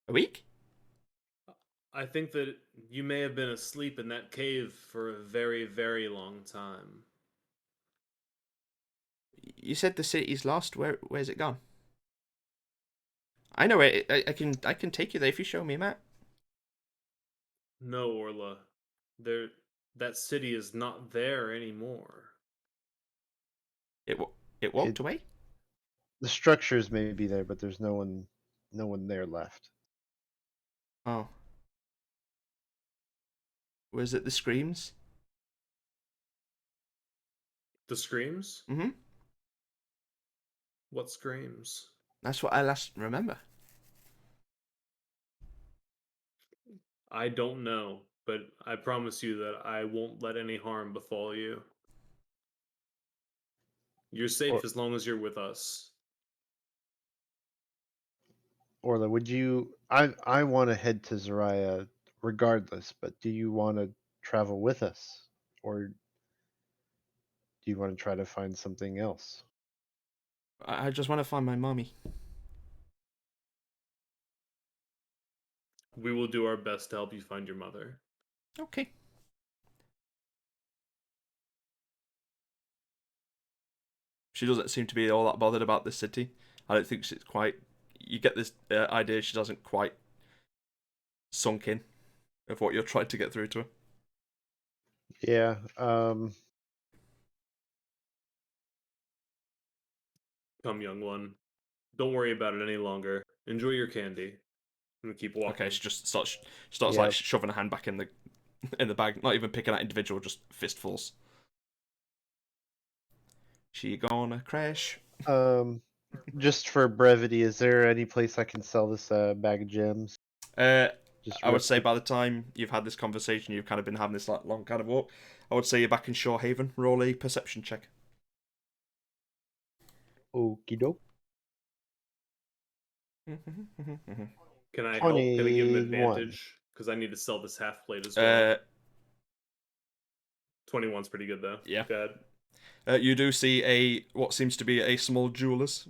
[SPEAKER 1] A week?
[SPEAKER 2] I think that you may have been asleep in that cave for a very, very long time.
[SPEAKER 1] You said the city's lost. Where's it gone? I know it. I can take you there if you show me a map.
[SPEAKER 2] No, Orla. There that city is not there anymore.
[SPEAKER 1] It it walked
[SPEAKER 7] It,
[SPEAKER 1] away.
[SPEAKER 7] the structures may be there, but there's no one there left.
[SPEAKER 1] Oh. Was it the screams?
[SPEAKER 2] The screams?
[SPEAKER 1] Mm-hmm.
[SPEAKER 2] What screams?
[SPEAKER 1] That's what I last remember.
[SPEAKER 2] I don't know, but I promise you that I won't let any harm befall you. You're safe
[SPEAKER 7] Or,
[SPEAKER 2] as long as you're with us.
[SPEAKER 7] Orla, would you? I want to head to Zariah regardless, but do you want to travel with us, or do you want to try to find something else?
[SPEAKER 1] I just want to find my mommy.
[SPEAKER 2] We will do our best to help you find your mother.
[SPEAKER 1] Okay. She doesn't seem to be all that bothered about this city. I don't think she's quite. You get this idea she doesn't quite sunk in of what you're trying to get through to her.
[SPEAKER 7] Yeah.
[SPEAKER 2] Come, young one. Don't worry about it any longer. Enjoy your candy. I'm gonna keep walking.
[SPEAKER 1] Okay, she just starts
[SPEAKER 7] Yeah.
[SPEAKER 1] like shoving her hand back in the bag, not even picking out individual, just fistfuls. She gonna crash.
[SPEAKER 7] Just for brevity, is there any place I can sell this bag of gems? Just
[SPEAKER 1] I
[SPEAKER 7] real
[SPEAKER 1] would say
[SPEAKER 7] quick.
[SPEAKER 1] by the time you've had this conversation, you've kind of been having this like long kind of walk. I would say you're back in Shore Haven. Roll a perception check.
[SPEAKER 7] Okie doke.
[SPEAKER 2] Can I help? Can I give an
[SPEAKER 7] 21.
[SPEAKER 2] advantage? Because I need to sell this half plate as well. 21's pretty good though.
[SPEAKER 1] Yeah.
[SPEAKER 2] Go
[SPEAKER 1] You do see what seems to be a small jeweler's.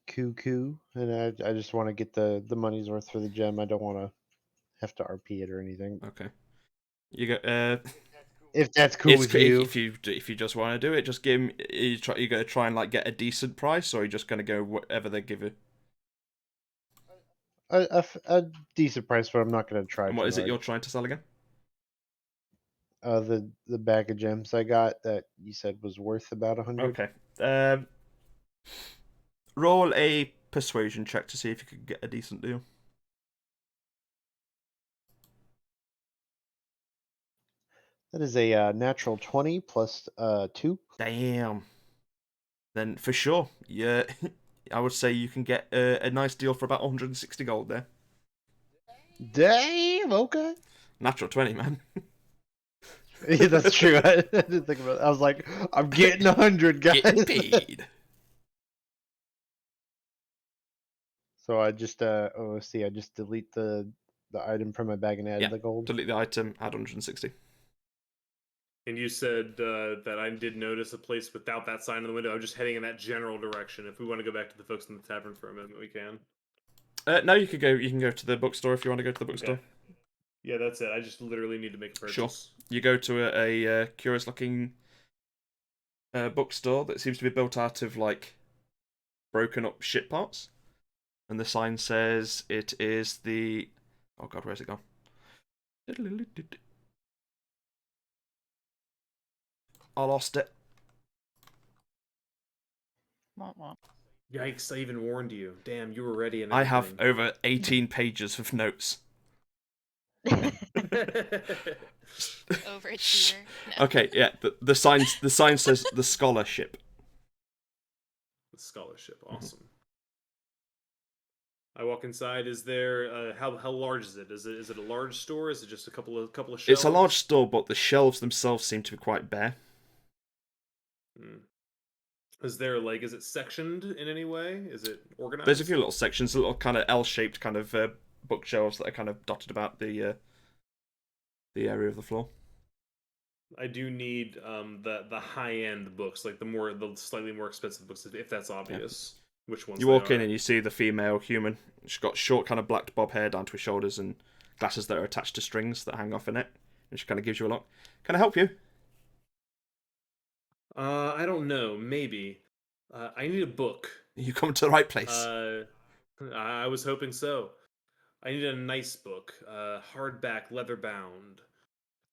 [SPEAKER 7] Cuckoo, and I just want to get the money's worth for the gem. I don't want to have to RP it or anything.
[SPEAKER 1] Okay. You get
[SPEAKER 7] If that's cool with you.
[SPEAKER 1] If you just want to do it, just give him. You gonna try and like get a decent price, or are you just gonna go whatever they give you?
[SPEAKER 7] A decent price, but I'm not going to try
[SPEAKER 1] And what
[SPEAKER 7] too
[SPEAKER 1] is it
[SPEAKER 7] hard.
[SPEAKER 1] you're trying to sell again?
[SPEAKER 7] The bag of gems I got that you said was worth about 100.
[SPEAKER 1] Okay. Roll a persuasion check to see if you can get a decent deal.
[SPEAKER 7] That is a natural 20 plus 2.
[SPEAKER 1] Damn. Then for sure, yeah, I would say you can get a nice deal for about 160 gold there.
[SPEAKER 7] Damn. Okay.
[SPEAKER 1] Natural 20, man.
[SPEAKER 7] Yeah, that's true. I didn't think about it. I was like, I'm getting 100, guys.
[SPEAKER 1] Getting paid.
[SPEAKER 7] So I just I just delete the item from my bag and add the gold.
[SPEAKER 1] Delete the item, add 160.
[SPEAKER 2] And you said that I did notice a place without that sign in the window. I'm just heading in that general direction. If we want to go back to the folks in the tavern for a minute, we can.
[SPEAKER 1] No, you can go. You can go to the bookstore if you want to go to the bookstore.
[SPEAKER 2] Okay. Yeah, that's it. I just literally need to make a purchase.
[SPEAKER 1] Sure. You go to a curious-looking bookstore that seems to be built out of like broken up shit parts, and the sign says it is the. Oh God, where's it gone? I lost it.
[SPEAKER 2] Yikes! I even warned you. Damn, you were ready and
[SPEAKER 1] I have
[SPEAKER 2] everything.
[SPEAKER 1] over 18 pages of notes.
[SPEAKER 6] Overachiever. No.
[SPEAKER 1] Okay, yeah. The sign says the scholarship.
[SPEAKER 2] The scholarship, awesome. I walk inside. Is there how large is it? Is it a large store? Is it just a couple of shelves?
[SPEAKER 1] It's a large store, but the shelves themselves seem to be quite bare.
[SPEAKER 2] Is there is it sectioned in any way? Is it organized?
[SPEAKER 1] There's a few little sections, little kind of L-shaped kind of bookshelves that are kind of dotted about the area of the floor.
[SPEAKER 2] I do need the high end books, like the slightly more expensive books, if that's obvious. Yeah. Which ones?
[SPEAKER 1] You walk in and you see the female human. She's got short, kind of black bob hair down to her shoulders and glasses that are attached to strings that hang off in it. And she kind of gives you a look. Can I help you?
[SPEAKER 2] I don't know. Maybe. I need a book.
[SPEAKER 1] You come to the right place.
[SPEAKER 2] I was hoping so. I need a nice book, hardback, leather bound.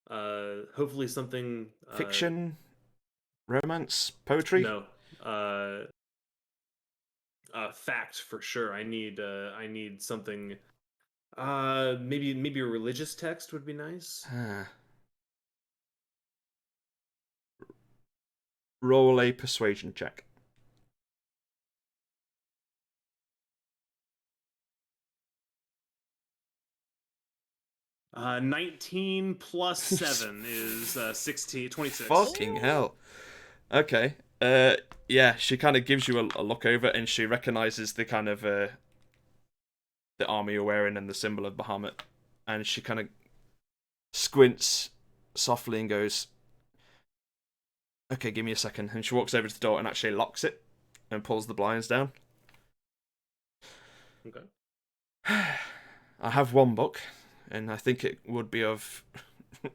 [SPEAKER 2] Hopefully something
[SPEAKER 1] fiction, romance, poetry.
[SPEAKER 2] No. Fact for sure. I need something. Maybe a religious text would be nice.
[SPEAKER 1] Roll a persuasion check.
[SPEAKER 2] 19 plus 7 is 16, 26.
[SPEAKER 1] Fucking hell. Okay. Yeah, she kind of gives you a look over and she recognizes the kind of the armor you're wearing and the symbol of Bahamut. And she kind of squints softly and goes, okay, give me a second. And she walks over to the door and actually locks it and pulls the blinds down.
[SPEAKER 2] Okay.
[SPEAKER 1] I have one book, and I think it would be of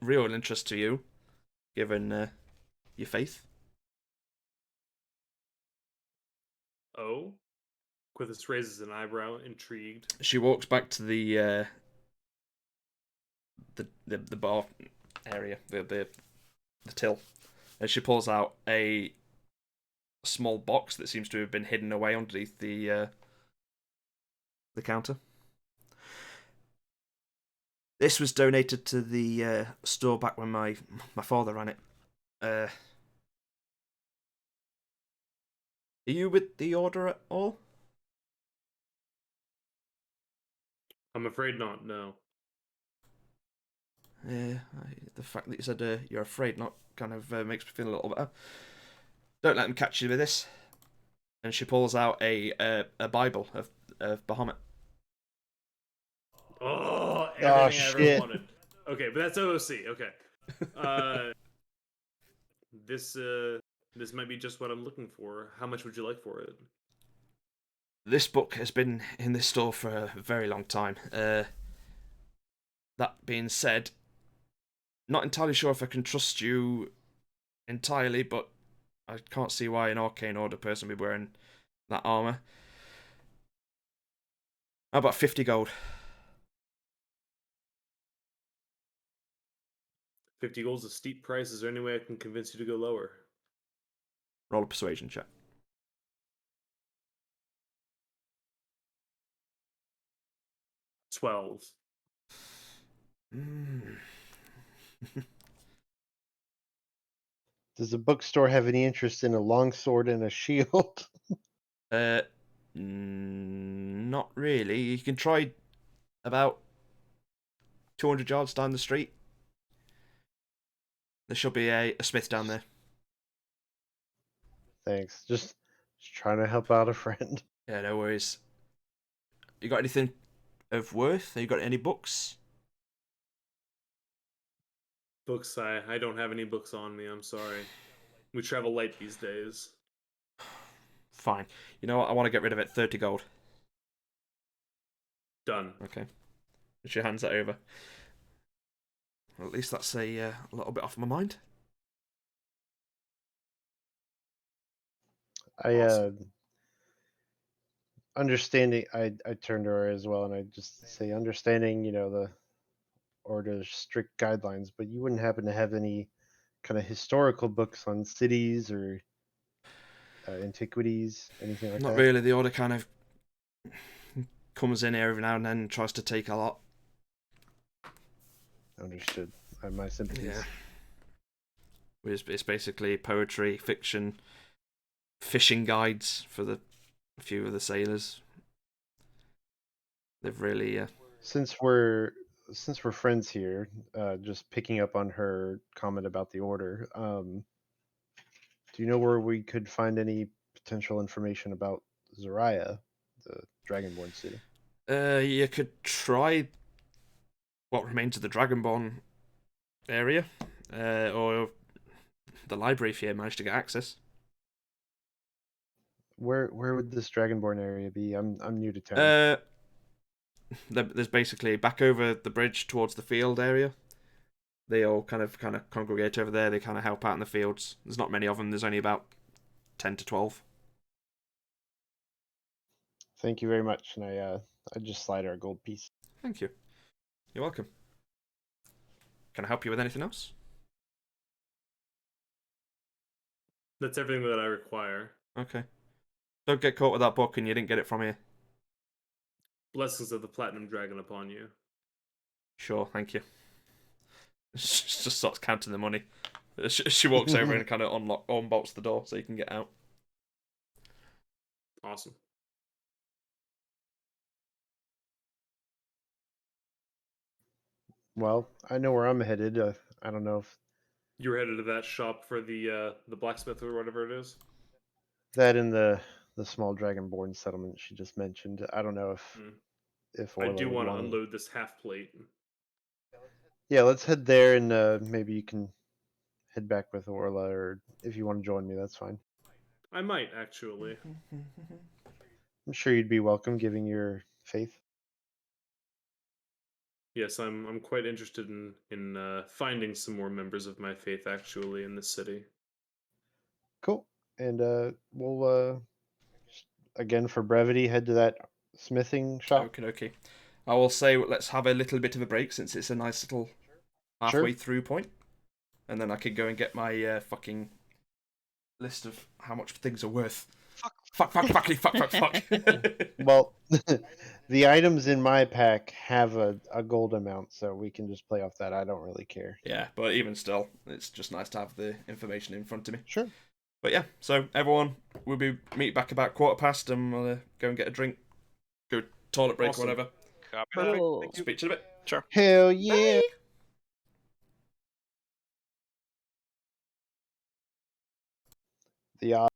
[SPEAKER 1] real interest to you, given your faith.
[SPEAKER 2] Oh? Quithis raises an eyebrow, intrigued.
[SPEAKER 1] She walks back to the bar area, the till, and she pulls out a small box that seems to have been hidden away underneath the counter. This was donated to the store back when my father ran it. Are you with the order at all?
[SPEAKER 2] I'm afraid not, no.
[SPEAKER 1] The fact that you said you're afraid not kind of makes me feel a little better. Don't let them catch you with this. And she pulls out a Bible of Bahamut.
[SPEAKER 2] Oh, everything I
[SPEAKER 7] shit.
[SPEAKER 2] ever wanted. Okay, but that's OOC. Okay. This might be just what I'm looking for. How much would you like for it?
[SPEAKER 1] This book has been in this store for a very long time. That being said, not entirely sure if I can trust you entirely, but I can't see why an arcane order person would be wearing that armor. How about 50 gold?
[SPEAKER 2] 50 gold's a steep price. Is there any way I can convince you to go lower?
[SPEAKER 1] Roll a persuasion check.
[SPEAKER 2] 12.
[SPEAKER 7] Does the bookstore have any interest in a longsword and a shield?
[SPEAKER 1] Not really. You can try about 200 yards down the street. There should be a smith down there.
[SPEAKER 7] Thanks. Just trying to help out a friend.
[SPEAKER 1] Yeah, no worries. You got anything of worth? Have you got any books?
[SPEAKER 2] Books, I don't have any books on me, I'm sorry. We travel light these days.
[SPEAKER 1] Fine. You know what? I want to get rid of it. 30 gold.
[SPEAKER 2] Done.
[SPEAKER 1] Okay. She hands that over. Well, at least that's a little bit off my mind.
[SPEAKER 7] Understanding, I turn to her as well, and I just say, understanding, the order's strict guidelines, but you wouldn't happen to have any kind of historical books on cities or antiquities, anything like
[SPEAKER 1] Not
[SPEAKER 7] that?
[SPEAKER 1] really. The order kind of comes in here every now and then and tries to take a lot.
[SPEAKER 7] Understood. My sympathies.
[SPEAKER 1] Yeah. It's basically poetry, fiction, fishing guides for a few of the sailors. They've really
[SPEAKER 7] Since we're friends here, just picking up on her comment about the order, do you know where we could find any potential information about Zariah, the Dragonborn city?
[SPEAKER 1] you could try what remains of the Dragonborn area, or the library if you manage to get access.
[SPEAKER 7] Where would this Dragonborn area be? I'm new to town.
[SPEAKER 1] There's basically back over the bridge towards the field area. They all kind of congregate over there. They kind of help out in the fields. There's not many of them. There's only about 10 to 12.
[SPEAKER 7] Thank you very much, and I just slide her a gold piece.
[SPEAKER 1] Thank you. You're welcome. Can I help you with anything else?
[SPEAKER 2] That's everything that I require.
[SPEAKER 1] Okay. Don't get caught with that book and you didn't get it from here.
[SPEAKER 2] Blessings of the Platinum Dragon upon you.
[SPEAKER 1] Sure, thank you. She just starts counting the money. She walks over and kind of unbolts the door so you can get out.
[SPEAKER 2] Awesome.
[SPEAKER 7] Well, I know where I'm headed. I don't know if
[SPEAKER 2] You were headed to that shop for the blacksmith or whatever it is.
[SPEAKER 7] that in the small Dragonborn settlement she just mentioned. I don't know if
[SPEAKER 2] I
[SPEAKER 7] Orla
[SPEAKER 2] do
[SPEAKER 7] would
[SPEAKER 2] want to
[SPEAKER 7] wanna-
[SPEAKER 2] unload this half plate.
[SPEAKER 7] Yeah, let's head there, and maybe you can head back with Orla, or if you want to join me, that's fine.
[SPEAKER 2] I might actually.
[SPEAKER 7] I'm sure you'd be welcome, giving your faith.
[SPEAKER 2] Yes, I'm quite interested in finding some more members of my faith actually in this city.
[SPEAKER 7] Cool. And we'll again for brevity head to that smithing shop.
[SPEAKER 1] Okay. I will say let's have a little bit of a break since it's a nice little halfway through point. And then I could go and get my fucking list of how much things are worth. Fuck.
[SPEAKER 7] Well, the items in my pack have a gold amount, so we can just play off that. I don't really care.
[SPEAKER 1] Yeah, but even still, it's just nice to have the information in front of me.
[SPEAKER 7] Sure.
[SPEAKER 1] But yeah, so everyone, we'll meet back about 1:15 and we'll go and get a drink, go toilet break
[SPEAKER 2] Awesome.
[SPEAKER 1] or whatever.
[SPEAKER 5] Copy
[SPEAKER 4] Perfect.
[SPEAKER 5] that.
[SPEAKER 4] Cool.
[SPEAKER 1] Speak to you in a bit.
[SPEAKER 5] Sure.
[SPEAKER 7] Hell yeah.
[SPEAKER 1] Bye.
[SPEAKER 7] The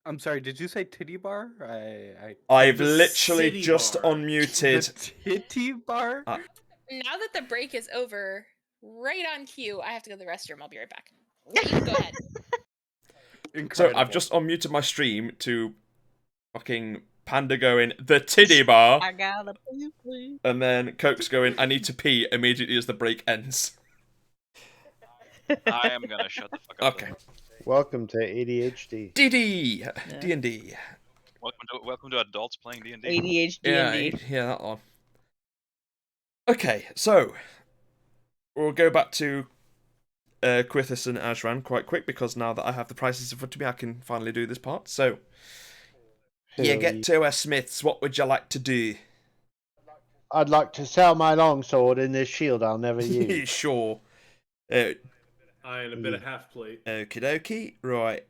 [SPEAKER 3] I'm sorry, did you say titty bar?
[SPEAKER 1] I've
[SPEAKER 2] The
[SPEAKER 1] literally
[SPEAKER 2] city
[SPEAKER 1] just
[SPEAKER 2] bar.
[SPEAKER 1] unmuted.
[SPEAKER 3] The titty bar?
[SPEAKER 6] Now that the break is over, right on cue, I have to go to the restroom. I'll be right back. But you can go ahead.
[SPEAKER 1] So
[SPEAKER 3] Incredible.
[SPEAKER 1] I've just unmuted my stream to fucking Panda going, the titty bar.
[SPEAKER 4] I gotta pee, please.
[SPEAKER 1] And then Coke's going, I need to pee immediately as the break ends.
[SPEAKER 5] I am gonna shut the fuck up.
[SPEAKER 1] Okay.
[SPEAKER 5] Then.
[SPEAKER 7] Welcome to ADHD.
[SPEAKER 1] DD. D&D.
[SPEAKER 5] Welcome to adults playing D&D.
[SPEAKER 4] ADHD
[SPEAKER 1] Yeah,
[SPEAKER 4] and D.
[SPEAKER 1] yeah, that one. Okay, so we'll go back to Quithus and Ashran quite quick because now that I have the prices in front of me, I can finally do this part. So, you get to Smiths. What would you like to do?
[SPEAKER 7] I'd like to sell my longsword and this shield I'll never use.
[SPEAKER 1] Sure.
[SPEAKER 2] And a bit of half plate.
[SPEAKER 1] Okie dokie. Right.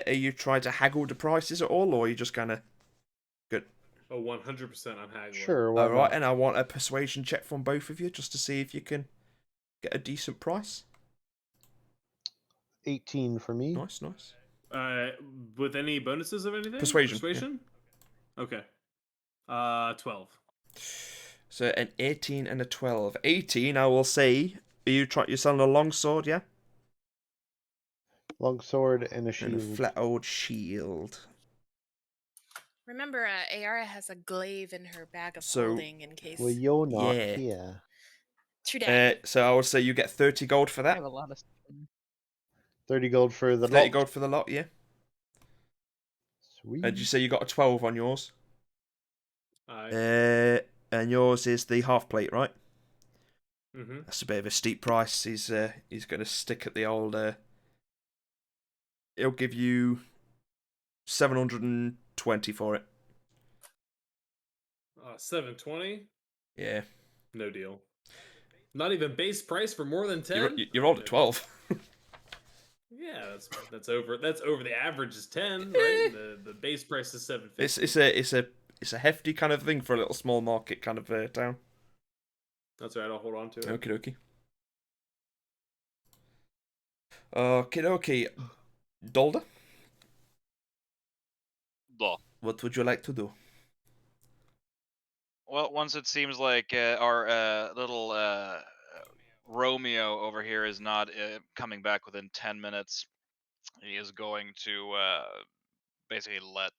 [SPEAKER 1] Are you trying to haggle the prices at all, or are you just gonna? Good.
[SPEAKER 2] Oh, 100% I'm haggling.
[SPEAKER 7] Sure, why
[SPEAKER 1] All right,
[SPEAKER 7] not?
[SPEAKER 1] and I want a persuasion check from both of you just to see if you can get a decent price.
[SPEAKER 7] 18 for me.
[SPEAKER 1] Nice, nice.
[SPEAKER 2] With any bonuses of anything?
[SPEAKER 1] Persuasion.
[SPEAKER 2] Okay. 12.
[SPEAKER 1] So an 18 and a 12. 18, I will say. You're selling a longsword, yeah?
[SPEAKER 7] Longsword and a shield.
[SPEAKER 1] And a flat old shield.
[SPEAKER 6] Remember, Ayara has a glaive in her bag of
[SPEAKER 1] So-
[SPEAKER 6] holding in case.
[SPEAKER 7] Well, you're not
[SPEAKER 1] Yeah.
[SPEAKER 7] here.
[SPEAKER 6] True dat.
[SPEAKER 1] So I will say you get 30 gold for
[SPEAKER 4] I
[SPEAKER 1] that.
[SPEAKER 4] have a lot of stuff.
[SPEAKER 7] 30 gold for the
[SPEAKER 1] 30
[SPEAKER 7] lot.
[SPEAKER 1] gold for the lot, yeah.
[SPEAKER 7] Sweet.
[SPEAKER 1] Did you say you got a 12 on yours?
[SPEAKER 2] Aye.
[SPEAKER 1] And yours is the half plate, right?
[SPEAKER 2] Mm-hmm.
[SPEAKER 1] That's a bit of a steep price. He's going to stick at the old. He'll give you 720 for it.
[SPEAKER 2] 720?
[SPEAKER 1] Yeah.
[SPEAKER 2] No deal. Not even base price for more than 10?
[SPEAKER 1] You rolled at 12.
[SPEAKER 2] Yeah, that's over the average is 10, right? The base price is 750.
[SPEAKER 1] It's a hefty kind of thing for a little small market kind of town.
[SPEAKER 2] That's right, I'll hold on to it.
[SPEAKER 1] Okie dokie. Okie dokie. Dolda,
[SPEAKER 5] Blah.
[SPEAKER 1] what would you like to do?
[SPEAKER 5] Well, once it seems like our little Romeo over here is not coming back within 10 minutes, he is going to basically let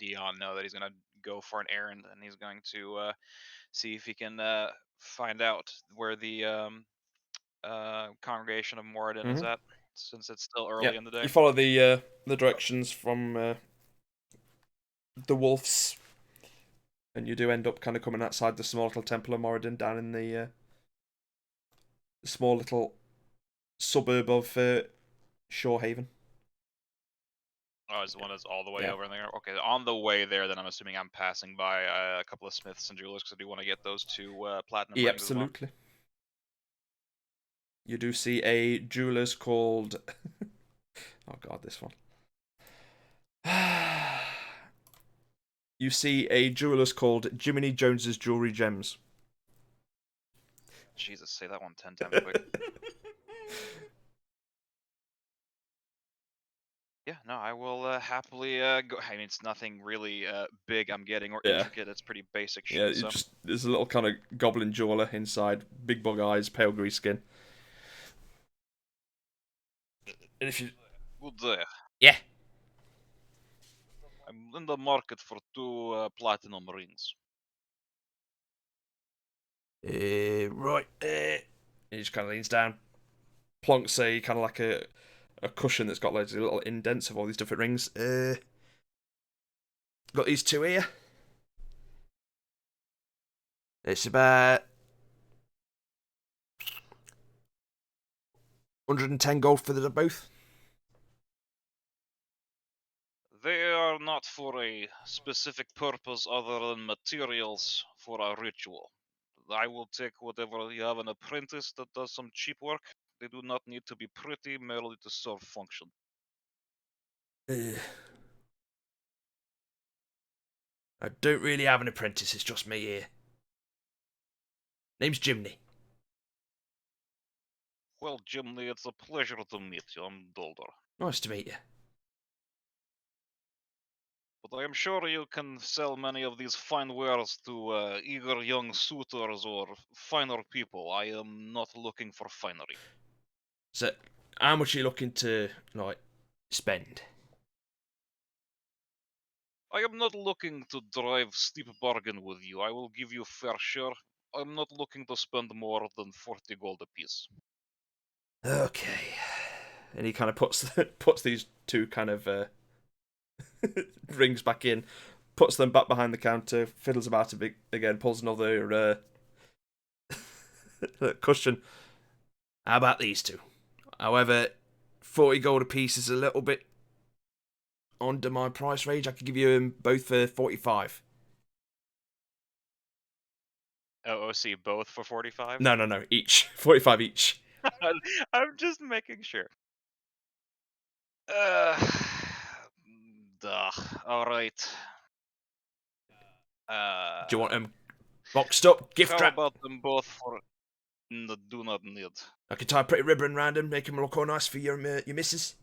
[SPEAKER 5] Dion know that he's going to go for an errand, and he's going to see if he can find out where the congregation of Moradin is at, since it's still early in the day.
[SPEAKER 1] You follow the directions from the wolves, and you do end up kind of coming outside the small little temple of Moradin down in the small little suburb of Shorehaven.
[SPEAKER 5] Oh, it's the one that's all the way
[SPEAKER 1] Yeah.
[SPEAKER 5] over in there? Okay, on the way there, then I'm assuming I'm passing by a couple of smiths and jewelers, because I do want to get those two platinum
[SPEAKER 1] Yeah,
[SPEAKER 5] rings as well.
[SPEAKER 1] absolutely. You do see a jeweler's called... oh god, this one. You see a jeweler's called Jiminy Jones's Jewelry Gems.
[SPEAKER 5] Jesus, say that one 10 times quick. Yeah, no, I will happily go. I mean, it's nothing really big I'm getting or intricate. It's pretty basic shit.
[SPEAKER 1] Yeah,
[SPEAKER 5] So.
[SPEAKER 1] there's a little kind of goblin jeweler inside, big bug eyes, pale grey skin. And if you...
[SPEAKER 5] Good there.
[SPEAKER 1] Yeah.
[SPEAKER 5] I'm in the market for 2 platinum rings.
[SPEAKER 1] Right. He just kind of leans down, plonks a kind of like a cushion that's got loads of little indents of all these different rings. Got these two here. It's about 110 gold for the both.
[SPEAKER 5] They are not for a specific purpose other than materials for a ritual. I will take whatever you have an apprentice that does some cheap work. They do not need to be pretty, merely to serve function.
[SPEAKER 1] I don't really have an apprentice, it's just me here. Name's Jimny.
[SPEAKER 5] Well, Jimmy, it's a pleasure to meet you. I'm Dolder.
[SPEAKER 1] Nice to meet you.
[SPEAKER 5] But I am sure you can sell many of these fine wares to eager young suitors or finer people. I am not looking for finery.
[SPEAKER 1] So, how much are you looking to like spend?
[SPEAKER 5] I am not looking to drive steep bargain with you. I will give you fair share. I'm not looking to spend more than 40 gold apiece.
[SPEAKER 1] Okay. And he kind of puts these two kind of rings back in, puts them back behind the counter, fiddles about a bit again, pulls another cushion. How about these two? However, 40 gold apiece is a little bit under my price range. I could give you them both for 45.
[SPEAKER 5] OOC both for 45?
[SPEAKER 1] No, each. 45 each.
[SPEAKER 5] I'm just making sure. Uh, duh. All right.
[SPEAKER 1] Do you want them boxed up, gift
[SPEAKER 5] How
[SPEAKER 1] wrap?
[SPEAKER 5] about them both for? Do not need.
[SPEAKER 1] I can tie a pretty ribbon around them, make them look all nice for your missus.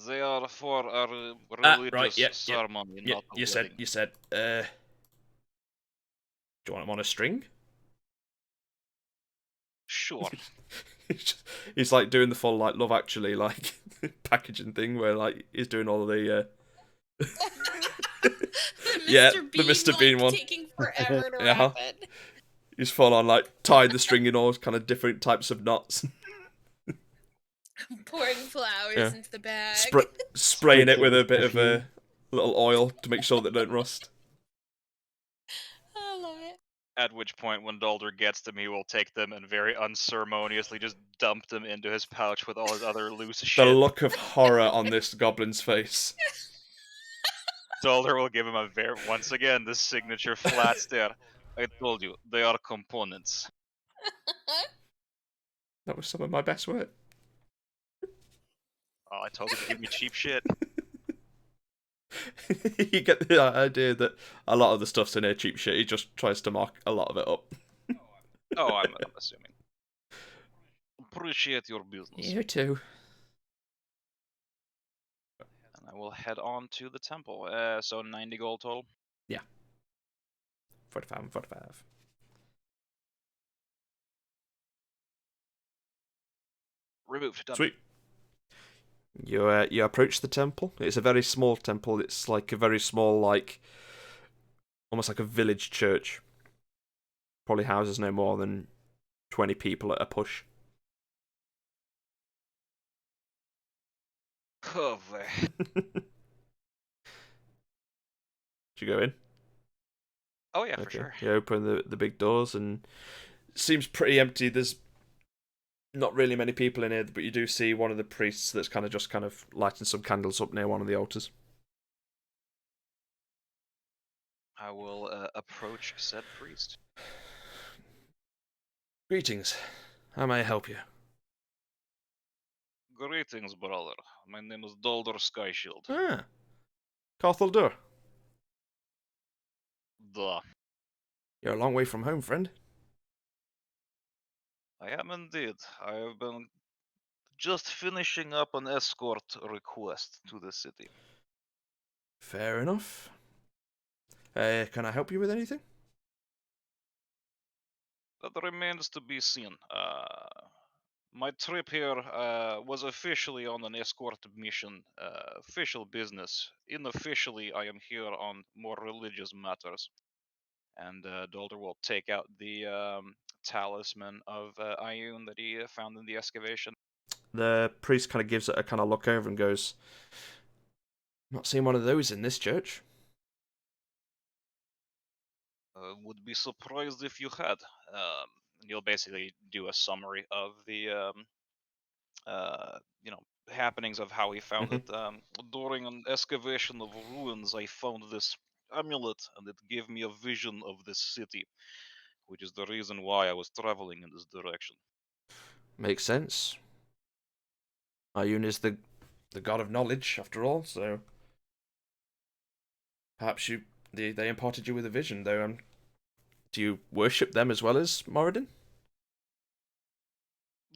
[SPEAKER 5] They are for a religious
[SPEAKER 1] right, yeah,
[SPEAKER 5] ceremony,
[SPEAKER 1] yeah.
[SPEAKER 5] not a
[SPEAKER 1] You
[SPEAKER 5] wedding.
[SPEAKER 1] said. Do you want them on a string?
[SPEAKER 5] Sure.
[SPEAKER 1] He's like doing the full like Love Actually like packaging thing where like he's doing all the yeah, the Mr. Bean one.
[SPEAKER 6] Taking forever to
[SPEAKER 1] Yeah.
[SPEAKER 6] wrap it.
[SPEAKER 1] He's full on like tied the string in all kind of different types of knots.
[SPEAKER 6] Pouring flowers
[SPEAKER 1] Yeah.
[SPEAKER 6] into the bag.
[SPEAKER 1] Spraying it with a bit of a little oil to make sure that they don't rust.
[SPEAKER 6] I love it.
[SPEAKER 5] At which point, when Dalder gets them, he will take them and very unceremoniously just dump them into his pouch with all his other loose
[SPEAKER 1] The
[SPEAKER 5] shit.
[SPEAKER 1] look of horror on this goblin's face.
[SPEAKER 5] Dalder will give him once again the signature flat stare. I told you, they are components.
[SPEAKER 1] That was some of my best work.
[SPEAKER 5] Oh, I told you to give me cheap shit.
[SPEAKER 1] You get the idea that a lot of the stuff's in here cheap shit. He just tries to mark a lot of it up.
[SPEAKER 5] Oh, I'm assuming. Appreciate your business.
[SPEAKER 1] You too.
[SPEAKER 5] And I will head on to the temple. So 90 gold total.
[SPEAKER 1] 45 and 45.
[SPEAKER 5] Removed. Done.
[SPEAKER 1] Sweet. You approach the temple. It's a very small temple. It's like a very small, like almost like a village church. Probably houses no more than 20 people at a push.
[SPEAKER 5] Cover.
[SPEAKER 1] Did you go in?
[SPEAKER 5] Oh yeah, for sure.
[SPEAKER 1] You open the big doors and it seems pretty empty. There's not really many people in here, but you do see one of the priests that's kind of lighting some candles up near one of the altars.
[SPEAKER 5] I will approach said priest.
[SPEAKER 1] Greetings. How may I help you?
[SPEAKER 5] Greetings, brother. My name is Dalder Skyshield.
[SPEAKER 1] Ah. Carthaldur.
[SPEAKER 5] Duh.
[SPEAKER 1] You're a long way from home, friend.
[SPEAKER 5] I am indeed. I have been just finishing up an escort request to the city.
[SPEAKER 1] Fair enough. Can I help you with anything?
[SPEAKER 5] That remains to be seen. My trip here was officially on an escort mission, official business. Unofficially, I am here on more religious matters. And Dalder will take out the talisman of Ioun that he found in the excavation.
[SPEAKER 1] The priest kind of gives it a kind of look over and goes, "Not seen one of those in this church."
[SPEAKER 5] Would be surprised if you had. You'll basically do a summary of the happenings of how he found it. During an excavation of ruins, I found this amulet, and it gave me a vision of this city, which is the reason why I was traveling in this direction.
[SPEAKER 1] Makes sense. Ioun is the god of knowledge, after all, so perhaps they imparted you with a vision, though. Do you worship them as well as Moradin?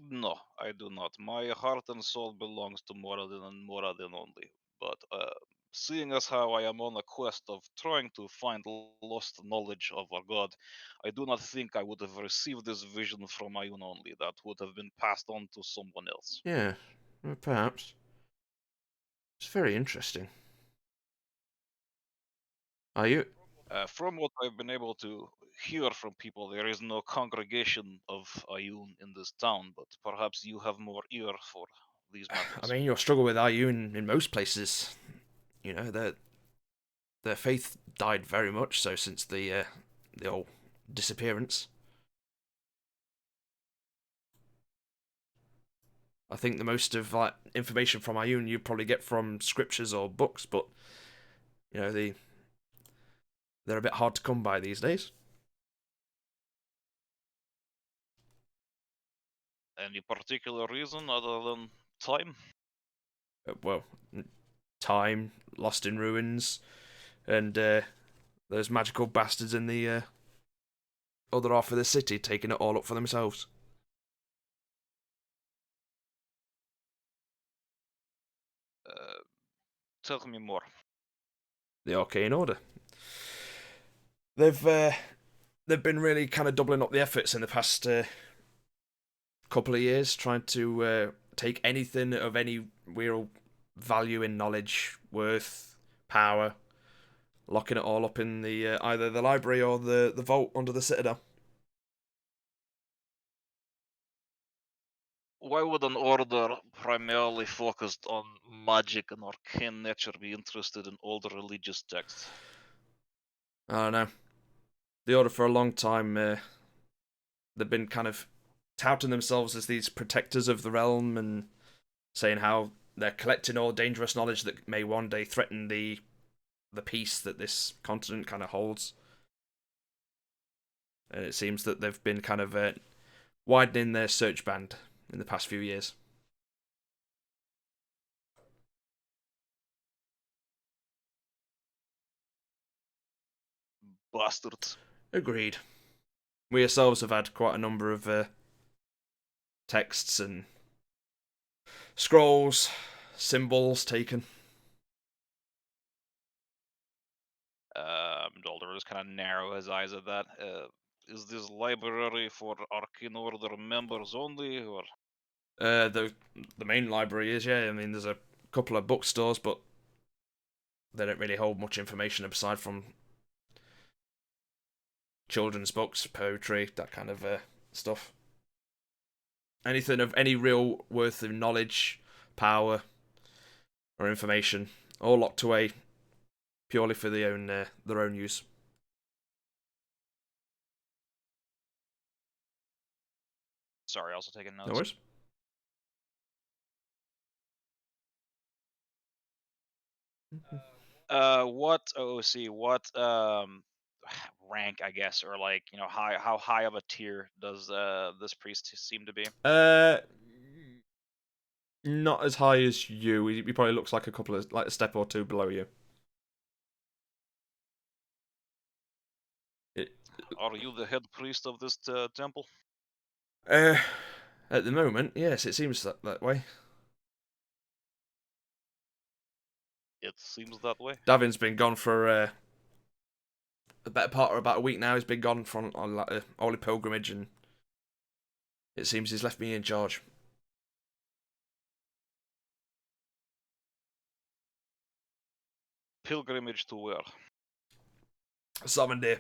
[SPEAKER 5] No, I do not. My heart and soul belongs to Moradin and Moradin only. But seeing as how I am on a quest of trying to find lost knowledge of our god, I do not think I would have received this vision from Ayun only. That would have been passed on to someone else.
[SPEAKER 1] Yeah, perhaps. It's very interesting. Are you?
[SPEAKER 5] From what I've been able to hear from people, there is no congregation of Ayun in this town, but perhaps you have more ear for these matters.
[SPEAKER 1] I mean, you'll struggle with Ayun in most places. You know, their faith died very much so since the old disappearance. I think the most of information from Ayun you probably get from scriptures or books, but you know they're a bit hard to come by these days.
[SPEAKER 5] Any particular reason other than time?
[SPEAKER 1] Well, time lost in ruins, and those magical bastards in the other half of the city taking it all up for themselves.
[SPEAKER 5] Tell me more.
[SPEAKER 1] The Arcane Order. They've been really kind of doubling up the efforts in the past couple of years, trying to take anything of any real value in knowledge, worth, power, locking it all up in the either the library or the vault under the citadel.
[SPEAKER 5] Why would an order primarily focused on magic and arcane nature be interested in older religious texts?
[SPEAKER 1] I don't know. The Order for a long time, they've been kind of touting themselves as these protectors of the realm and saying how they're collecting all dangerous knowledge that may one day threaten the peace that this continent kind of holds. And it seems that they've been kind of widening their search band in the past few years.
[SPEAKER 5] Bastards.
[SPEAKER 1] Agreed. We ourselves have had quite a number of texts and scrolls, symbols taken.
[SPEAKER 5] Dolder just kind of narrow his eyes at that. Is this library for Arcane Order members only, or?
[SPEAKER 1] The main library is, yeah. I mean, there's a couple of bookstores, but they don't really hold much information aside from children's books, poetry, that kind of stuff. Anything of any real worth of knowledge, power, or information, all locked away purely for their own use.
[SPEAKER 5] Sorry, also taking notes.
[SPEAKER 1] No worries.
[SPEAKER 5] What OC? What rank, I guess, or like how high of a tier does this priest seem to be?
[SPEAKER 1] Not as high as you. He probably looks like a step or two below you.
[SPEAKER 5] Are you the head priest of this temple?
[SPEAKER 1] At the moment, yes, it seems that way.
[SPEAKER 5] It seems that way.
[SPEAKER 1] Davin's been gone for a better part of about a week now. He's been gone on a holy pilgrimage, and it seems he's left me in charge.
[SPEAKER 5] Pilgrimage to where?
[SPEAKER 1] Salmondeer.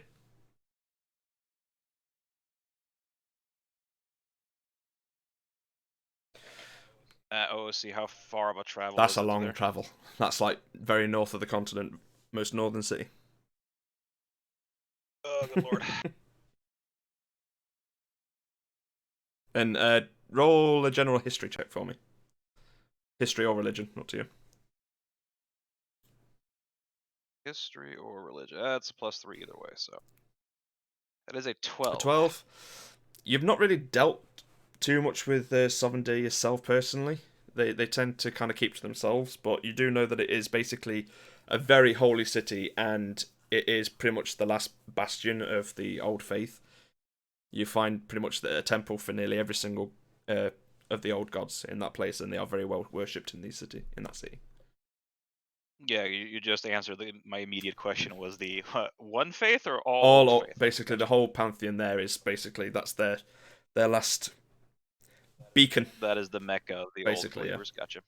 [SPEAKER 5] OC, how far of a travel?
[SPEAKER 1] That's
[SPEAKER 5] is
[SPEAKER 1] a long
[SPEAKER 5] there?
[SPEAKER 1] travel. That's like very north of the continent, most northern city.
[SPEAKER 5] Oh, good lord.
[SPEAKER 1] And roll a general history check for me. History or religion, up to you.
[SPEAKER 5] History or religion? That's a +3 either way, so. That is a 12.
[SPEAKER 1] A 12. You've not really dealt too much with Sovereignty yourself personally. They tend to kind of keep to themselves, but you do know that it is basically a very holy city, and it is pretty much the last bastion of the old faith. You find pretty much a temple for nearly every single of the old gods in that place, and they are very well worshipped in that city.
[SPEAKER 5] Yeah, you just answered my immediate question. Was the one faith or all
[SPEAKER 1] All
[SPEAKER 5] faith?
[SPEAKER 1] basically the whole pantheon there is basically that's their last beacon.
[SPEAKER 5] That is the mecca of the old
[SPEAKER 1] Basically, yeah.
[SPEAKER 5] believers. Gotcha.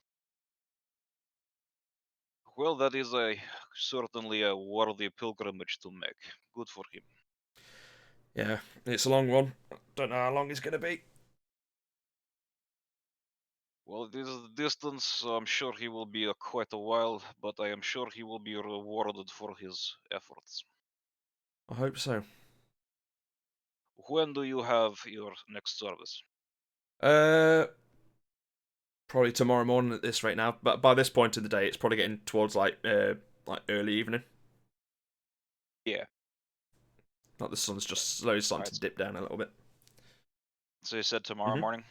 [SPEAKER 5] Well, that is certainly a worthy pilgrimage to make. Good for him.
[SPEAKER 1] Yeah, it's a long one. Don't know how long it's gonna be.
[SPEAKER 5] Well, this is the distance, so I'm sure he will be quite a while, but I am sure he will be rewarded for his efforts.
[SPEAKER 1] I hope so.
[SPEAKER 5] When do you have your next service?
[SPEAKER 1] Probably tomorrow morning at this rate now. But by this point in the day, it's probably getting towards like early evening.
[SPEAKER 5] Yeah.
[SPEAKER 1] Like the sun's just slowly starting
[SPEAKER 5] Right.
[SPEAKER 1] to dip down a little bit.
[SPEAKER 5] So you said tomorrow morning?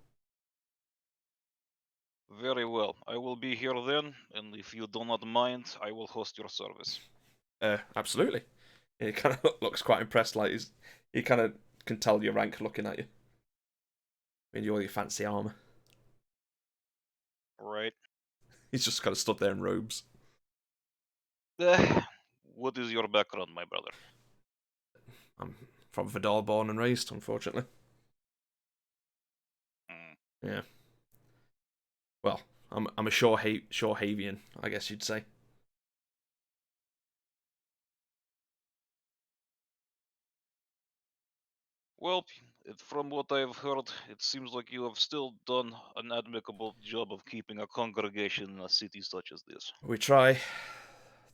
[SPEAKER 5] Very well. I will be here then, and if you do not mind, I will host your service.
[SPEAKER 1] Absolutely. He kind of looks quite impressed. Like he kind of can tell your rank looking at you. In all your fancy armor.
[SPEAKER 5] Right.
[SPEAKER 1] He's just kind of stood there in robes.
[SPEAKER 5] What is your background, my brother?
[SPEAKER 1] I'm from Vodall, born and raised, unfortunately. Yeah. Well, I'm a Shorehavian, I guess you'd say.
[SPEAKER 5] Well, from what I've heard, it seems like you have still done an admirable job of keeping a congregation in a city such as this.
[SPEAKER 1] We try.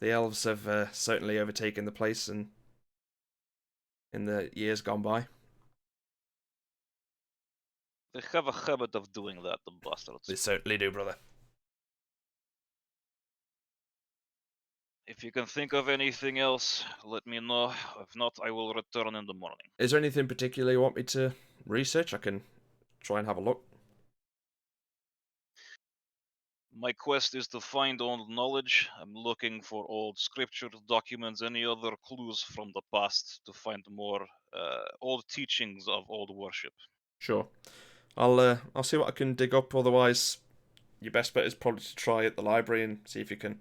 [SPEAKER 1] The elves have certainly overtaken the place in the years gone by.
[SPEAKER 5] They have a habit of doing that, the bastards.
[SPEAKER 1] They certainly do, brother.
[SPEAKER 5] If you can think of anything else, let me know. If not, I will return in the morning.
[SPEAKER 1] Is there anything particular you want me to research? I can try and have a look.
[SPEAKER 5] My quest is to find old knowledge. I'm looking for old scripture documents, any other clues from the past to find more old teachings of old worship.
[SPEAKER 1] Sure. I'll see what I can dig up. Otherwise, your best bet is probably to try at the library and see if you can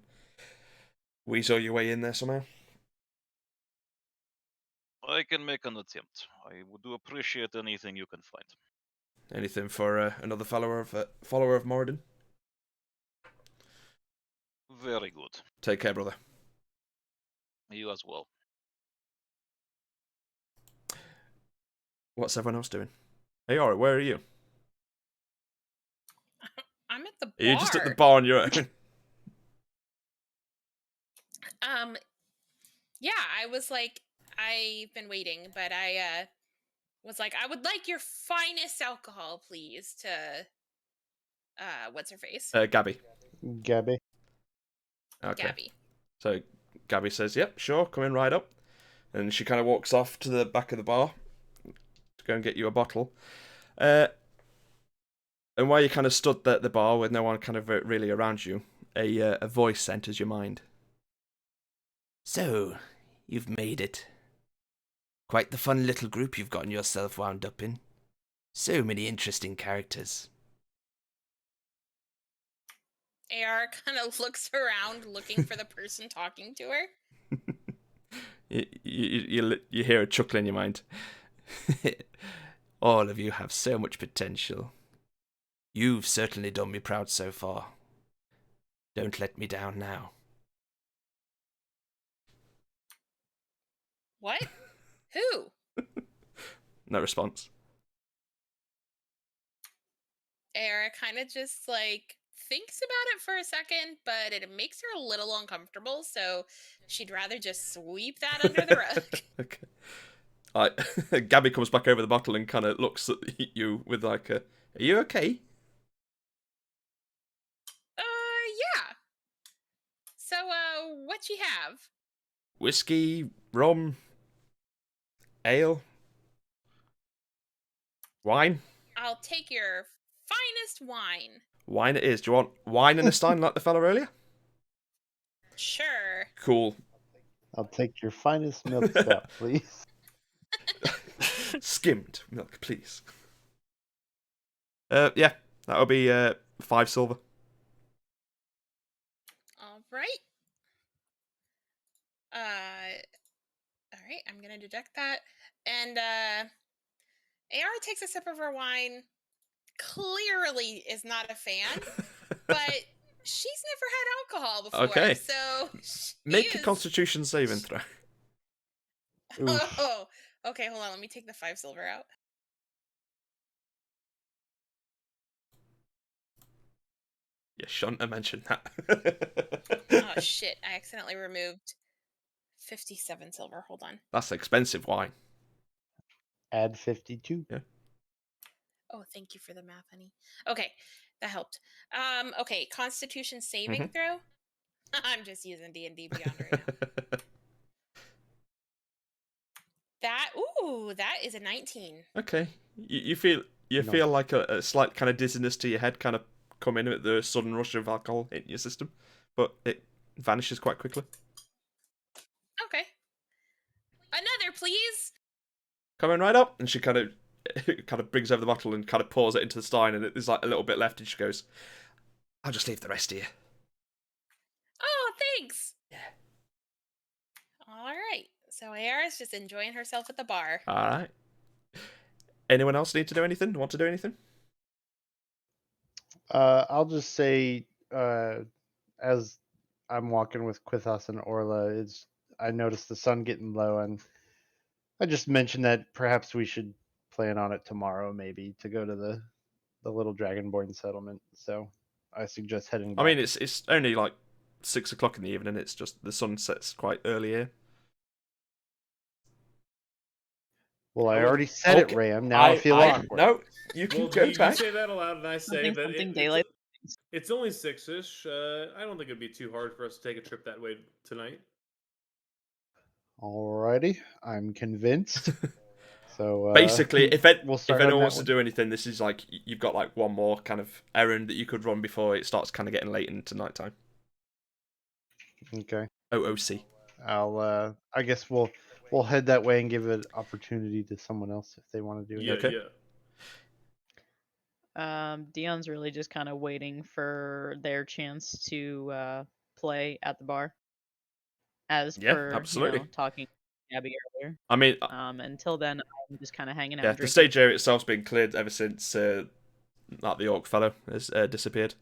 [SPEAKER 1] weasel your way in there somehow.
[SPEAKER 5] I can make an attempt. I would appreciate anything you can find.
[SPEAKER 1] Anything for another follower of Moradin?
[SPEAKER 5] Very good.
[SPEAKER 1] Take care, brother.
[SPEAKER 5] You as well.
[SPEAKER 1] What's everyone else doing? Hey, alright, where are you?
[SPEAKER 6] I'm at the bar.
[SPEAKER 1] Are you just at the bar on your own?
[SPEAKER 6] Yeah, I was like, I've been waiting, but I was like, I would like your finest alcohol, please, to what's her face?
[SPEAKER 1] Gabby.
[SPEAKER 7] Gabby.
[SPEAKER 1] Okay.
[SPEAKER 6] Gabby.
[SPEAKER 1] So Gabby says, "Yep, sure, come in right up." And she kind of walks off to the back of the bar to go and get you a bottle. And while you kind of stood at the bar with no one kind of really around you, a voice enters your mind. So, you've made it. Quite the fun little group you've gotten yourself wound up in. So many interesting characters.
[SPEAKER 6] AR kind of looks around looking for the person talking to her.
[SPEAKER 1] You hear a chuckle in your mind. All of you have so much potential. You've certainly done me proud so far. Don't let me down now.
[SPEAKER 6] What? Who?
[SPEAKER 1] No response.
[SPEAKER 6] Era kind of just like thinks about it for a second, but it makes her a little uncomfortable, so she'd rather just sweep that under the rug.
[SPEAKER 1] Okay. Gabby comes back over the bottle and kind of looks at you with like a, "Are you okay?"
[SPEAKER 6] Yeah. So, what you have?
[SPEAKER 1] Whiskey, rum, ale, wine.
[SPEAKER 6] I'll take your finest wine.
[SPEAKER 1] Wine it is. Do you want wine in a stein like the fella earlier?
[SPEAKER 6] Sure.
[SPEAKER 1] Cool.
[SPEAKER 7] I'll take your finest milk stout, please.
[SPEAKER 1] Skimmed milk, please. Yeah, that'll be 5 silver.
[SPEAKER 6] All right. All right, I'm gonna deduct that. And AR takes a sip of her wine. Clearly is not a fan, but she's never had alcohol before.
[SPEAKER 1] Okay.
[SPEAKER 6] So
[SPEAKER 1] Make a Constitution saving throw.
[SPEAKER 6] Oh, okay. Hold on. Let me take the 5 silver out.
[SPEAKER 1] You shouldn't have mentioned that.
[SPEAKER 6] Oh shit! I accidentally removed 57 silver. Hold on.
[SPEAKER 1] That's expensive wine.
[SPEAKER 7] Add 52.
[SPEAKER 1] Yeah.
[SPEAKER 6] Oh, thank you for the math, honey. Okay, that helped. Okay, Constitution saving throw. I'm just using D&D Beyond right now. That is a 19.
[SPEAKER 1] Okay. You feel like a slight kind of dizziness to your head kind of come in with the sudden rush of alcohol in your system, but it vanishes quite quickly.
[SPEAKER 6] Okay. Another, please.
[SPEAKER 1] Coming right up, and she kind of brings over the bottle and kind of pours it into the stein, and there's like a little bit left, and she goes, "I'll just leave the rest here."
[SPEAKER 6] Oh, thanks. Yeah. All right. So Ayara's just enjoying herself at the bar.
[SPEAKER 1] All right. Anyone else need to do anything? Want to do anything?
[SPEAKER 7] I'll just say, as I'm walking with Quithos and Orla, I noticed the sun getting low, and I just mentioned that perhaps we should plan on it tomorrow, maybe to go to the little Dragonborn settlement. So I suggest heading back.
[SPEAKER 1] I mean, it's only like 6 o'clock in the evening. It's just the sun sets quite early here.
[SPEAKER 7] Well, I already said it, Ram. Now I feel awkward.
[SPEAKER 1] No, you can go back.
[SPEAKER 2] You say that aloud, and I say that
[SPEAKER 4] daylight.
[SPEAKER 2] It's only 6-ish. I don't think it'd be too hard for us to take a trip that way tonight.
[SPEAKER 7] Alrighty, I'm convinced. So
[SPEAKER 1] basically, if anyone wants to
[SPEAKER 7] one.
[SPEAKER 1] do anything, this is like you've got like one more kind of errand that you could run before it starts kind of getting late into nighttime.
[SPEAKER 7] Okay.
[SPEAKER 1] OOC.
[SPEAKER 7] I guess we'll head that way and give an opportunity to someone else if they want to do it.
[SPEAKER 2] Yeah,
[SPEAKER 1] okay.
[SPEAKER 2] Yeah.
[SPEAKER 4] Dion's really just kind of waiting for their chance to play at the bar. As per
[SPEAKER 1] absolutely.
[SPEAKER 4] talking to Abby earlier.
[SPEAKER 1] I mean,
[SPEAKER 4] until then, I'm just kind of hanging out.
[SPEAKER 1] Yeah,
[SPEAKER 4] and
[SPEAKER 1] the stage area itself's been cleared ever since the orc fellow has disappeared.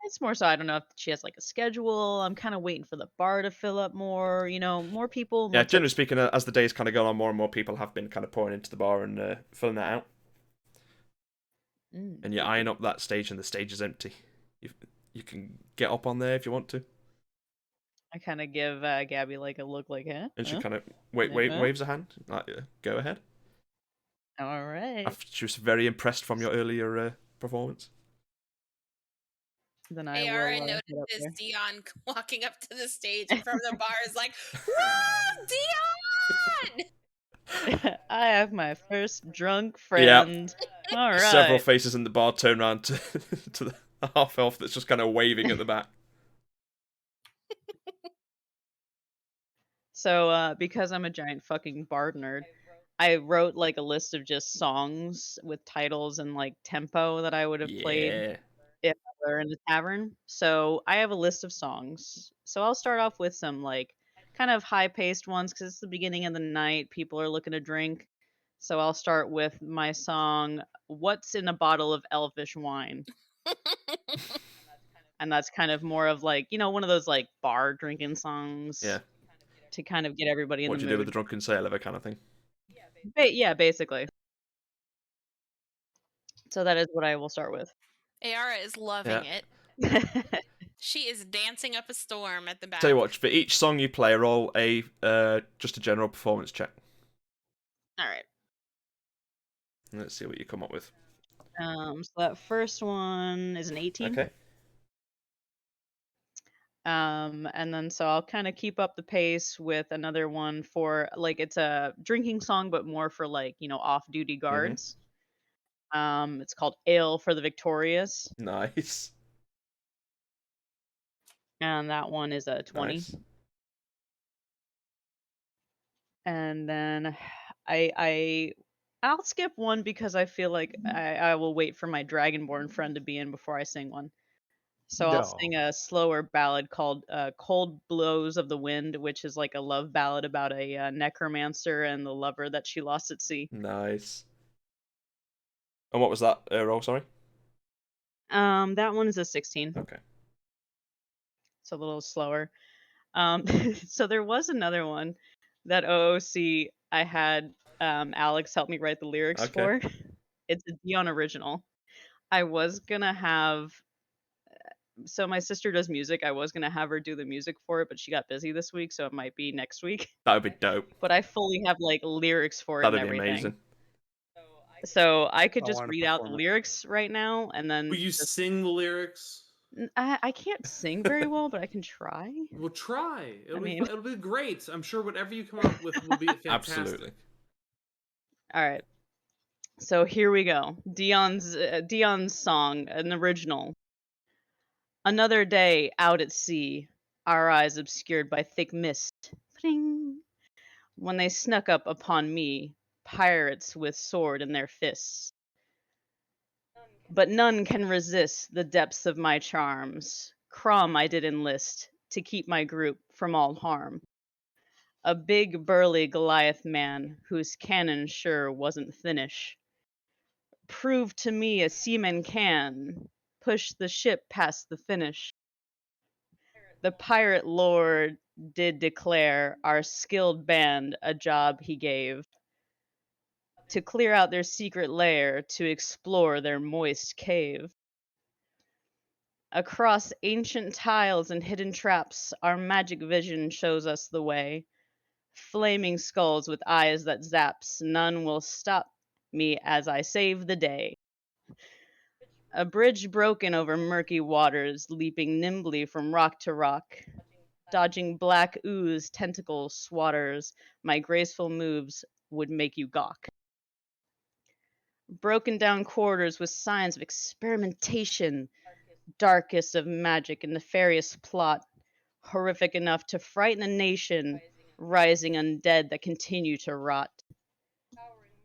[SPEAKER 4] It's more so I don't know if she has like a schedule. I'm kind of waiting for the bar to fill up more. More people.
[SPEAKER 1] Yeah, generally speaking, as the days kind of go on, more and more people have been kind of pouring into the bar and filling that out. And you're eyeing up that stage, and the stage is empty. You can get up on there if you want to.
[SPEAKER 4] I kind of give Gabby like a look, like, huh?
[SPEAKER 1] And she kind of waves a hand, like, go ahead.
[SPEAKER 4] All right.
[SPEAKER 1] She was very impressed from your earlier performance.
[SPEAKER 4] Then I
[SPEAKER 6] Ayara
[SPEAKER 4] will,
[SPEAKER 6] notices Dion walking up to the stage in front of the bar is like, "Whoa, Dion!"
[SPEAKER 4] I have my first drunk friend.
[SPEAKER 1] Yep.
[SPEAKER 4] All right.
[SPEAKER 1] Several faces in the bar turn around to the half elf that's just kind of waving at the back.
[SPEAKER 4] So, because I'm a giant fucking bard nerd, I wrote like a list of just songs with titles and like tempo that I would have played if I were in the tavern. So I have a list of songs. So I'll start off with some like kind of high-paced ones because it's the beginning of the night. People are looking to drink. So I'll start with my song, "What's in a Bottle of Elvish Wine?" And that's kind of more of like, one of those like bar drinking songs.
[SPEAKER 1] Yeah.
[SPEAKER 4] To kind of get everybody in the mood.
[SPEAKER 1] What do you do with the drunken sailor, that kind of thing?
[SPEAKER 4] Yeah, basically. So that is what I will start with.
[SPEAKER 6] Ayara is loving it. She is dancing up a storm at the back.
[SPEAKER 1] Tell you what, for each song you play, roll a just a general performance check.
[SPEAKER 4] All right.
[SPEAKER 1] Let's see what you come up with.
[SPEAKER 4] So that first one is an 18.
[SPEAKER 1] Okay.
[SPEAKER 4] And then so I'll kind of keep up the pace with another one for like it's a drinking song, but more for like off-duty guards. It's called "Ale for the Victorious."
[SPEAKER 1] Nice.
[SPEAKER 4] And that one is a 20.
[SPEAKER 1] Nice.
[SPEAKER 4] And then I'll skip one because I feel like I will wait for my Dragonborn friend to be in before I sing one. So I'll sing a slower ballad called Cold Blows of the Wind, which is like a love ballad about a necromancer and the lover that she lost at sea.
[SPEAKER 1] Nice. And what was that roll, sorry?
[SPEAKER 4] That one is a 16.
[SPEAKER 1] Okay.
[SPEAKER 4] It's a little slower. So there was another one that OOC I had Alex help me write the lyrics
[SPEAKER 1] Okay.
[SPEAKER 4] for. It's a Dion original. I was gonna have so my sister does music. I was gonna have her do the music for it, but she got busy this week, so it might be next week.
[SPEAKER 1] That would be dope.
[SPEAKER 4] But I fully have like lyrics for it
[SPEAKER 1] That'd
[SPEAKER 4] and
[SPEAKER 1] be
[SPEAKER 4] everything.
[SPEAKER 1] amazing.
[SPEAKER 4] So I could
[SPEAKER 3] I
[SPEAKER 4] just
[SPEAKER 3] wanna
[SPEAKER 4] read out the
[SPEAKER 3] perform it.
[SPEAKER 4] lyrics right now, and then
[SPEAKER 2] Will you sing the lyrics?
[SPEAKER 4] I can't sing very well, but I can try.
[SPEAKER 2] Well, try.
[SPEAKER 4] mean-
[SPEAKER 2] It'll be great. I'm sure whatever you come up with will be fantastic.
[SPEAKER 1] Absolutely.
[SPEAKER 4] All right. So here we go. Dion's song, an original. Another day out at sea, our eyes obscured by thick mist. Pling. When they snuck up upon me, pirates with sword in their fists. But none can resist the depths of my charms. Crom I did enlist to keep my group from all harm. A big burly Goliath man whose cannon sure wasn't finish. Proved to me a seaman can push the ship past the finish. The pirate lord did declare our skilled band a job he gave to clear out their secret lair to explore their moist cave. Across ancient tiles and hidden traps, our magic vision shows us the way. Flaming skulls with eyes that zaps, none will stop me as I save the day. A bridge broken over murky waters, leaping nimbly from rock to rock. Dodging black ooze tentacle swatters, my graceful moves would make you gawk. Broken down corridors with signs of experimentation, darkest of magic and nefarious plot, horrific enough to frighten a nation, rising undead that continue to rot.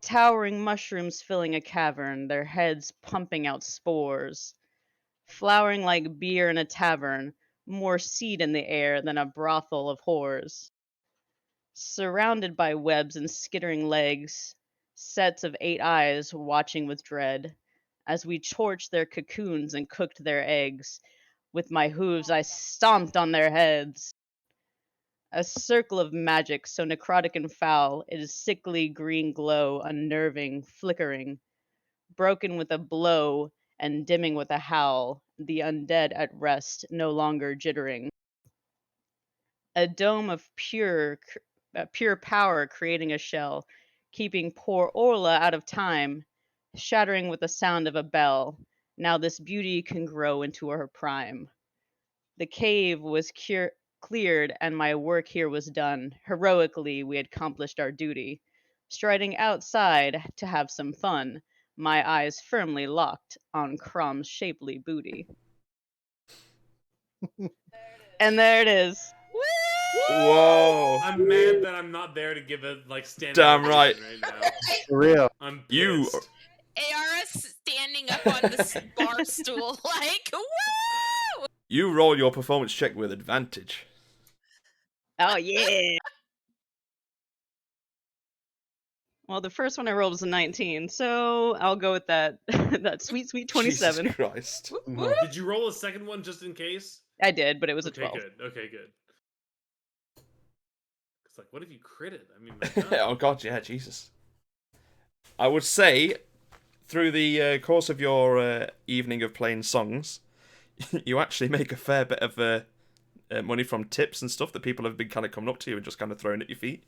[SPEAKER 4] Towering mushrooms filling a cavern, their heads pumping out spores. Flowering like beer in a tavern, more seed in the air than a brothel of whores. Surrounded by webs and skittering legs, sets of 8 eyes watching with dread, as we torched their cocoons and cooked their eggs. With my hooves I stomped on their heads. A circle of magic so necrotic and foul, it is sickly green glow, unnerving, flickering, broken with a blow and dimming with a howl, the undead at rest, no longer jittering. A dome of pure power creating a shell, keeping poor Orla out of time, shattering with the sound of a bell. Now this beauty can grow into her prime. The cave was cleared and my work here was done. Heroically, we accomplished our duty. Striding outside to have some fun, my eyes firmly locked on Crom's shapely booty. And there it is.
[SPEAKER 1] Whoa.
[SPEAKER 2] I'm mad that I'm not there to give it like standing
[SPEAKER 1] Damn right.
[SPEAKER 2] ovation right now.
[SPEAKER 7] For real.
[SPEAKER 2] I'm
[SPEAKER 1] You-
[SPEAKER 2] pissed.
[SPEAKER 6] ARS standing up on the bar stool, like, woo!
[SPEAKER 1] You roll your performance check with advantage.
[SPEAKER 4] Oh yeah. Well, the first one I rolled was a 19, so I'll go with that. That sweet 27.
[SPEAKER 1] Jesus Christ.
[SPEAKER 2] Did you roll a second one just in case?
[SPEAKER 4] I did, but it was a
[SPEAKER 2] Okay,
[SPEAKER 4] 12.
[SPEAKER 2] good. Okay, good. It's like, what if you critted? I mean, my God.
[SPEAKER 1] Oh god, yeah, Jesus. I would say, through the course of your evening of playing songs, you actually make a fair bit of money from tips and stuff that people have been kind of coming up to you and just kind of throwing at your feet.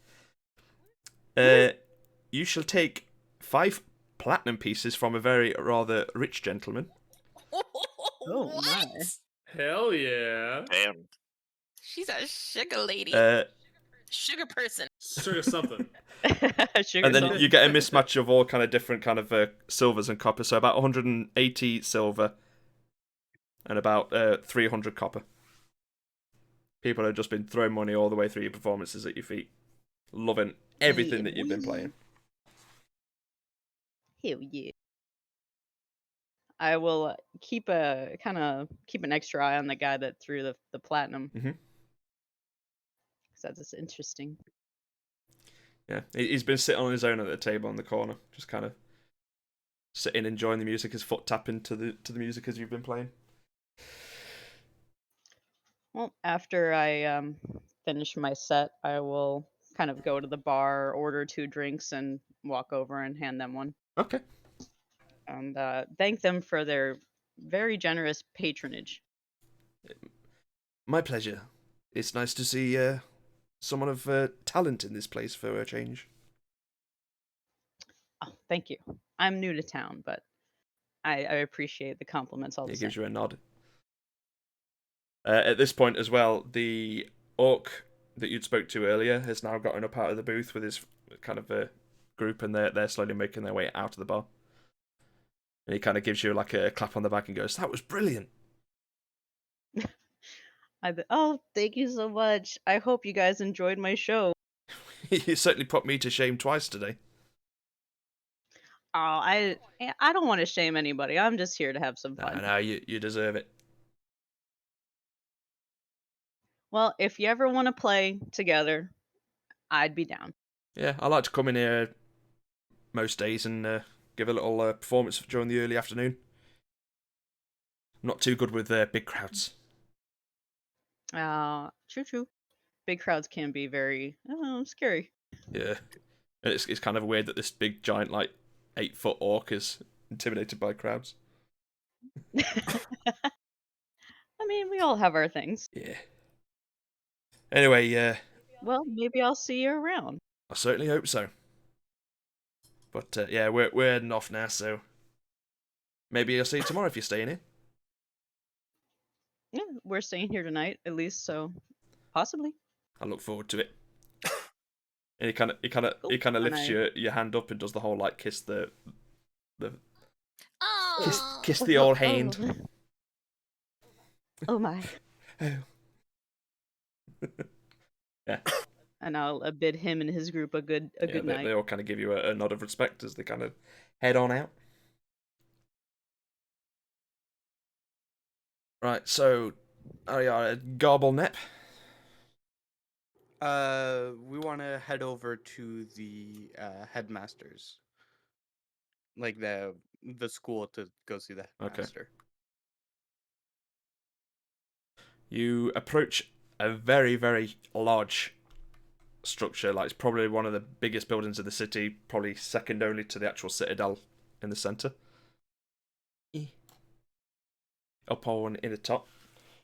[SPEAKER 1] You shall take 5 platinum pieces from a very rather rich gentleman.
[SPEAKER 4] Oh,
[SPEAKER 6] what?
[SPEAKER 4] my.
[SPEAKER 2] Hell yeah.
[SPEAKER 8] Damn.
[SPEAKER 6] She's a sugar lady. Sugar person.
[SPEAKER 2] Sugar something.
[SPEAKER 4] Sugar
[SPEAKER 1] And then
[SPEAKER 4] salt.
[SPEAKER 1] you get a mismatch of all kind of different kind of silvers and copper. So about 180 silver and about 300 copper. People have just been throwing money all the way through your performances at your feet. Loving everything that you've been playing.
[SPEAKER 4] Hell yeah. I will keep an extra eye on the guy that threw the platinum.
[SPEAKER 1] Mhm.
[SPEAKER 4] Because that's interesting.
[SPEAKER 1] Yeah, he's been sitting on his own at the table in the corner, just kind of sitting, enjoying the music, his foot tapping to the music as you've been playing.
[SPEAKER 4] Well, after I finish my set, I will kind of go to the bar, order 2 drinks, and walk over and hand them one.
[SPEAKER 1] Okay.
[SPEAKER 4] And thank them for their very generous patronage.
[SPEAKER 1] My pleasure. It's nice to see someone of talent in this place for a change.
[SPEAKER 4] Oh, thank you. I'm new to town, but I appreciate the compliments all the
[SPEAKER 1] He
[SPEAKER 4] same.
[SPEAKER 1] gives you a nod. At this point as well, the orc that you'd spoke to earlier has now gotten up out of the booth with his kind of group, and they're slowly making their way out of the bar. And he kind of gives you like a clap on the back and goes, "That was brilliant."
[SPEAKER 4] Oh, thank you so much. I hope you guys enjoyed my show.
[SPEAKER 1] You certainly put me to shame twice today.
[SPEAKER 4] Oh, I don't want to shame anybody. I'm just here to have some fun.
[SPEAKER 1] No, you deserve it.
[SPEAKER 4] Well, if you ever want to play together, I'd be down.
[SPEAKER 1] Yeah, I like to come in here most days and give a little performance during the early afternoon. I'm not too good with big crowds.
[SPEAKER 4] True. Big crowds can be very scary.
[SPEAKER 1] Yeah, and it's kind of weird that this big giant 8-foot orc is intimidated by crowds.
[SPEAKER 4] I mean, we all have our things.
[SPEAKER 1] Yeah. Anyway,
[SPEAKER 4] Well, maybe I'll see you around.
[SPEAKER 1] I certainly hope so. But yeah, we're heading off now, so maybe I'll see you tomorrow if you're staying here.
[SPEAKER 4] Yeah, we're staying here tonight, at least, so possibly.
[SPEAKER 1] I look forward to it. And he kind of lifts your hand up and does the whole kiss the kiss the old hand.
[SPEAKER 4] Oh my.
[SPEAKER 1] Oh. Yeah.
[SPEAKER 4] And I'll bid him and his group a good night.
[SPEAKER 1] They all kind of give you a nod of respect as they kind of head on out. Right, so Garble Nep.
[SPEAKER 3] We want to head over to the headmasters, like the school, to go see the headmaster.
[SPEAKER 1] Okay. You approach a very, very large structure. It's probably one of the biggest buildings of the city, probably second only to the actual citadel in the centre. Up on in the top.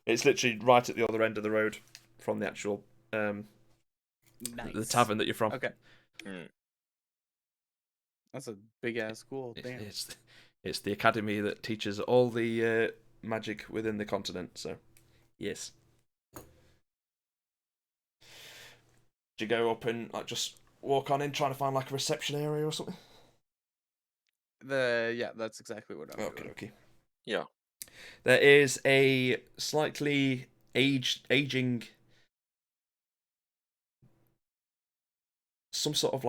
[SPEAKER 1] It's literally right at the other end of the road from the actual
[SPEAKER 3] Nice.
[SPEAKER 1] the tavern that you're from.
[SPEAKER 3] Okay. That's a big ass school. Damn.
[SPEAKER 1] It's the academy that teaches all the magic within the continent. So, yes. Do you go up and just walk on in, trying to find a reception area or something?
[SPEAKER 3] Yeah, that's exactly what I'm doing.
[SPEAKER 1] Okay.
[SPEAKER 8] Yeah.
[SPEAKER 1] There is a slightly aging, some sort of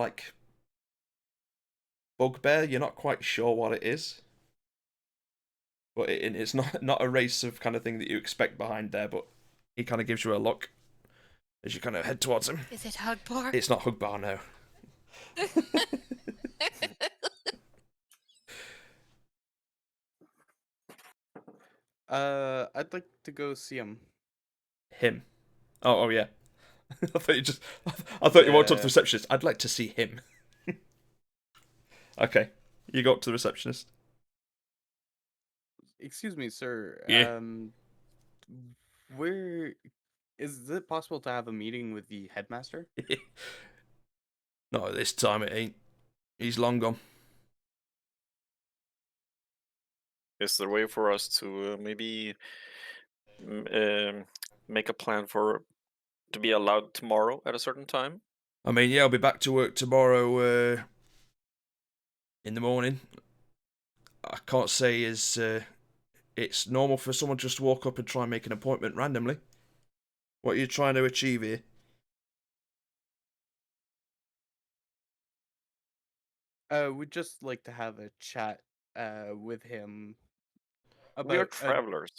[SPEAKER 1] bugbear. You're not quite sure what it is, but it's not a race of kind of thing that you expect behind there. But he kind of gives you a look as you kind of head towards him.
[SPEAKER 6] Is it Hugbar?
[SPEAKER 1] It's not Hugbar, no.
[SPEAKER 3] I'd like to go see him.
[SPEAKER 1] Him. Oh yeah. I thought you walked up to the receptionist. I'd like to see him. Okay, you go up to the receptionist.
[SPEAKER 3] Excuse me, sir.
[SPEAKER 1] Yeah.
[SPEAKER 3] Where is it possible to have a meeting with the headmaster?
[SPEAKER 1] Not at this time, it ain't. He's long gone.
[SPEAKER 8] Is there a way for us to maybe make a plan to be allowed tomorrow at a certain time?
[SPEAKER 1] I mean, yeah, I'll be back to work tomorrow in the morning. I can't say it's normal for someone just to walk up and try and make an appointment randomly. What are you trying to achieve here?
[SPEAKER 3] We'd just like to have a chat with him
[SPEAKER 8] we are
[SPEAKER 3] About
[SPEAKER 8] travelers,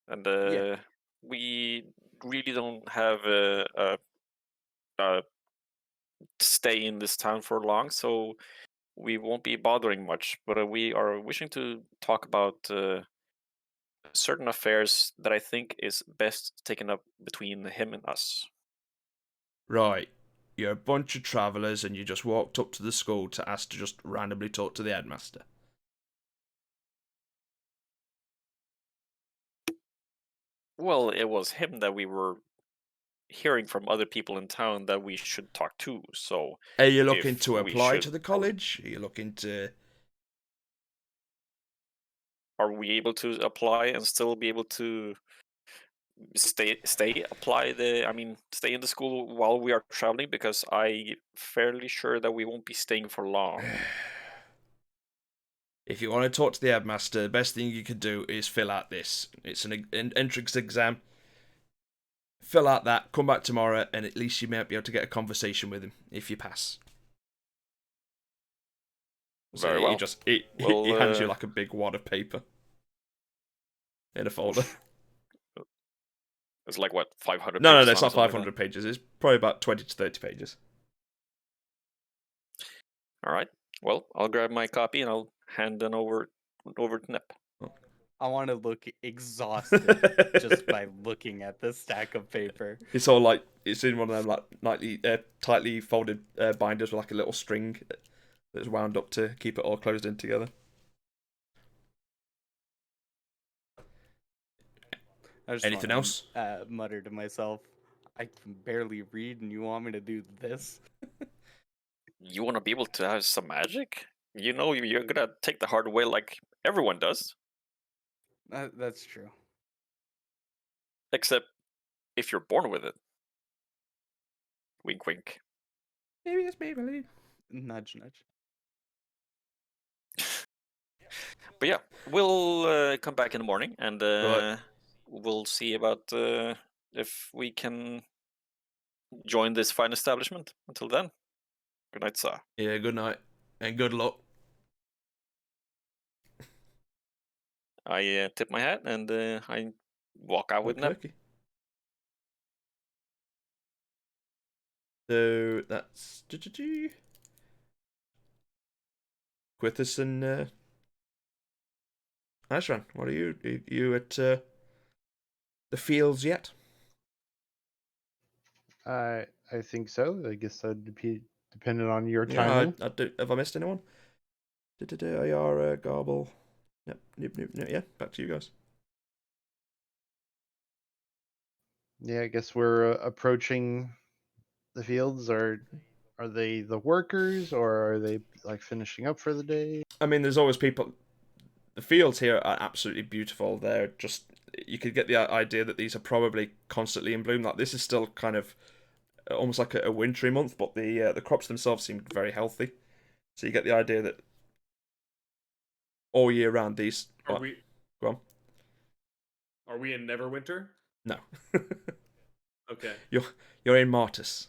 [SPEAKER 8] and
[SPEAKER 3] yeah.
[SPEAKER 8] we really don't have a stay in this town for long, so we won't be bothering much. But we are wishing to talk about certain affairs that I think is best taken up between him and us.
[SPEAKER 1] Right. You're a bunch of travellers and you just walked up to the school to ask to just randomly talk to the headmaster.
[SPEAKER 8] Well, it was him that we were hearing from other people in town that we should talk to. So,
[SPEAKER 1] Are you looking
[SPEAKER 8] if
[SPEAKER 1] to
[SPEAKER 8] we
[SPEAKER 1] apply
[SPEAKER 8] should,
[SPEAKER 1] to the college? Are you looking to...
[SPEAKER 8] are we able to apply and still be able to stay in the school while we are traveling? Because I fairly sure that we won't be staying for long.
[SPEAKER 1] If you want to talk to the headmaster, the best thing you could do is fill out this. It's an entrance exam. Fill out that, come back tomorrow, and at least you might be able to get a conversation with him if you pass. So
[SPEAKER 8] Very well.
[SPEAKER 1] He hands you like a big wad of paper in a folder.
[SPEAKER 8] It's like what, 500
[SPEAKER 1] No,
[SPEAKER 8] pages?
[SPEAKER 1] it's not
[SPEAKER 8] something like
[SPEAKER 1] 500 pages. It's probably about 20 to 30 pages.
[SPEAKER 8] All right. Well, I'll grab my copy and I'll hand it over to Nip.
[SPEAKER 3] I want to look exhausted just by looking at this stack of paper.
[SPEAKER 1] It's all like it's in one of them like tightly folded binders with like a little string that's wound up to keep it all closed in together. Anything else?
[SPEAKER 3] Mutter to myself, I can barely read, and you want me to do this?
[SPEAKER 8] You want to be able to have some magic? You know, you're gonna take the hard way like everyone does.
[SPEAKER 3] That's true.
[SPEAKER 8] Except if you're born with it. Wink, wink.
[SPEAKER 1] Maybe it's Maybelline.
[SPEAKER 3] Nudge, nudge.
[SPEAKER 8] But yeah, we'll come back in the morning and
[SPEAKER 1] Right.
[SPEAKER 8] we'll see about if we can join this fine establishment. Until then, good night, sir.
[SPEAKER 1] Yeah, good night and good luck.
[SPEAKER 8] I tip my hat and I walk out with Nep.
[SPEAKER 1] Okay. So that's Quithus and Ashran. What are you? Are you at the fields yet?
[SPEAKER 7] I think so. I guess that'd be dependent on your
[SPEAKER 1] Yeah,
[SPEAKER 7] timing.
[SPEAKER 1] I do. Have I missed anyone? AR Garble. Yep. Nope. Yeah, back to you guys.
[SPEAKER 7] Yeah, I guess we're approaching the fields. Are they the workers or are they like finishing up for the day?
[SPEAKER 1] I mean, there's always people. The fields here are absolutely beautiful. They're just, you could get the idea that these are probably constantly in bloom. Like this is still kind of almost like a wintry month, but the crops themselves seem very healthy. So you get the idea that all year round these.
[SPEAKER 2] Are we?
[SPEAKER 1] Go on.
[SPEAKER 2] Are we in Neverwinter?
[SPEAKER 1] No.
[SPEAKER 2] Okay.
[SPEAKER 1] You're in Martus.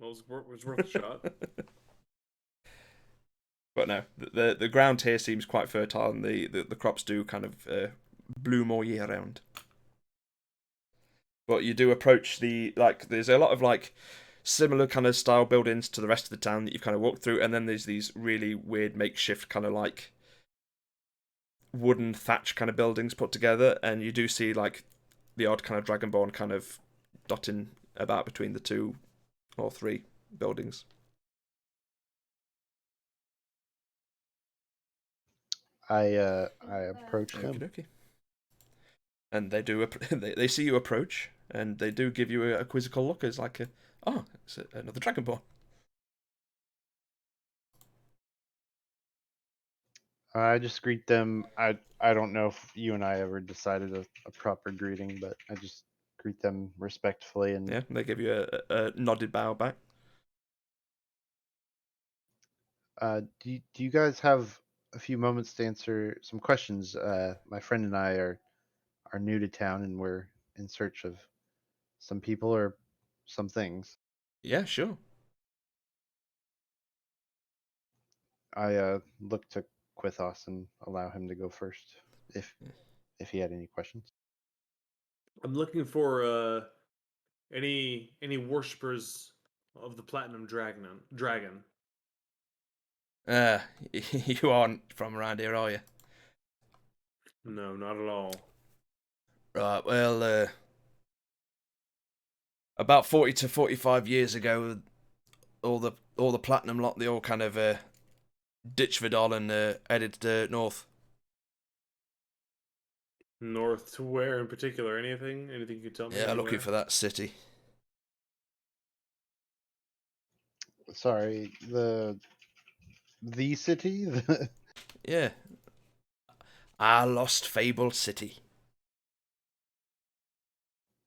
[SPEAKER 2] Well, it was worth a shot.
[SPEAKER 1] But no, the ground here seems quite fertile, and the crops do kind of bloom all year round. But you do approach there's a lot of like similar kind of style buildings to the rest of the town that you've kind of walked through, and then there's these really weird makeshift kind of like wooden thatch kind of buildings put together, and you do see like the odd kind of dragonborn kind of dotting about between the 2 or 3 buildings.
[SPEAKER 7] I approach them.
[SPEAKER 1] Okay. And they do they see you approach, and they do give you a quizzical look as like it's another dragonborn.
[SPEAKER 7] I just greet them. I don't know if you and I ever decided a proper greeting, but I just greet them respectfully and
[SPEAKER 1] Yeah, they give you a nodded bow back.
[SPEAKER 7] do you guys have a few moments to answer some questions? My friend and I are new to town and we're in search of some people or some things.
[SPEAKER 1] Yeah, sure.
[SPEAKER 7] I look to Quithos and allow him to go first if he had any questions.
[SPEAKER 2] I'm looking for any worshippers of the Platinum Dragon.
[SPEAKER 1] You aren't from around here, are you?
[SPEAKER 2] No, not at all.
[SPEAKER 1] Right, well, about 40 to 45 years ago, all the platinum lot, they all kind of ditched Vodall and headed north.
[SPEAKER 2] North to where in particular? Anything? Anything you can tell me?
[SPEAKER 1] Yeah, looking
[SPEAKER 2] Anywhere?
[SPEAKER 1] for that city.
[SPEAKER 7] Sorry, the city.
[SPEAKER 1] Yeah, our lost fabled city.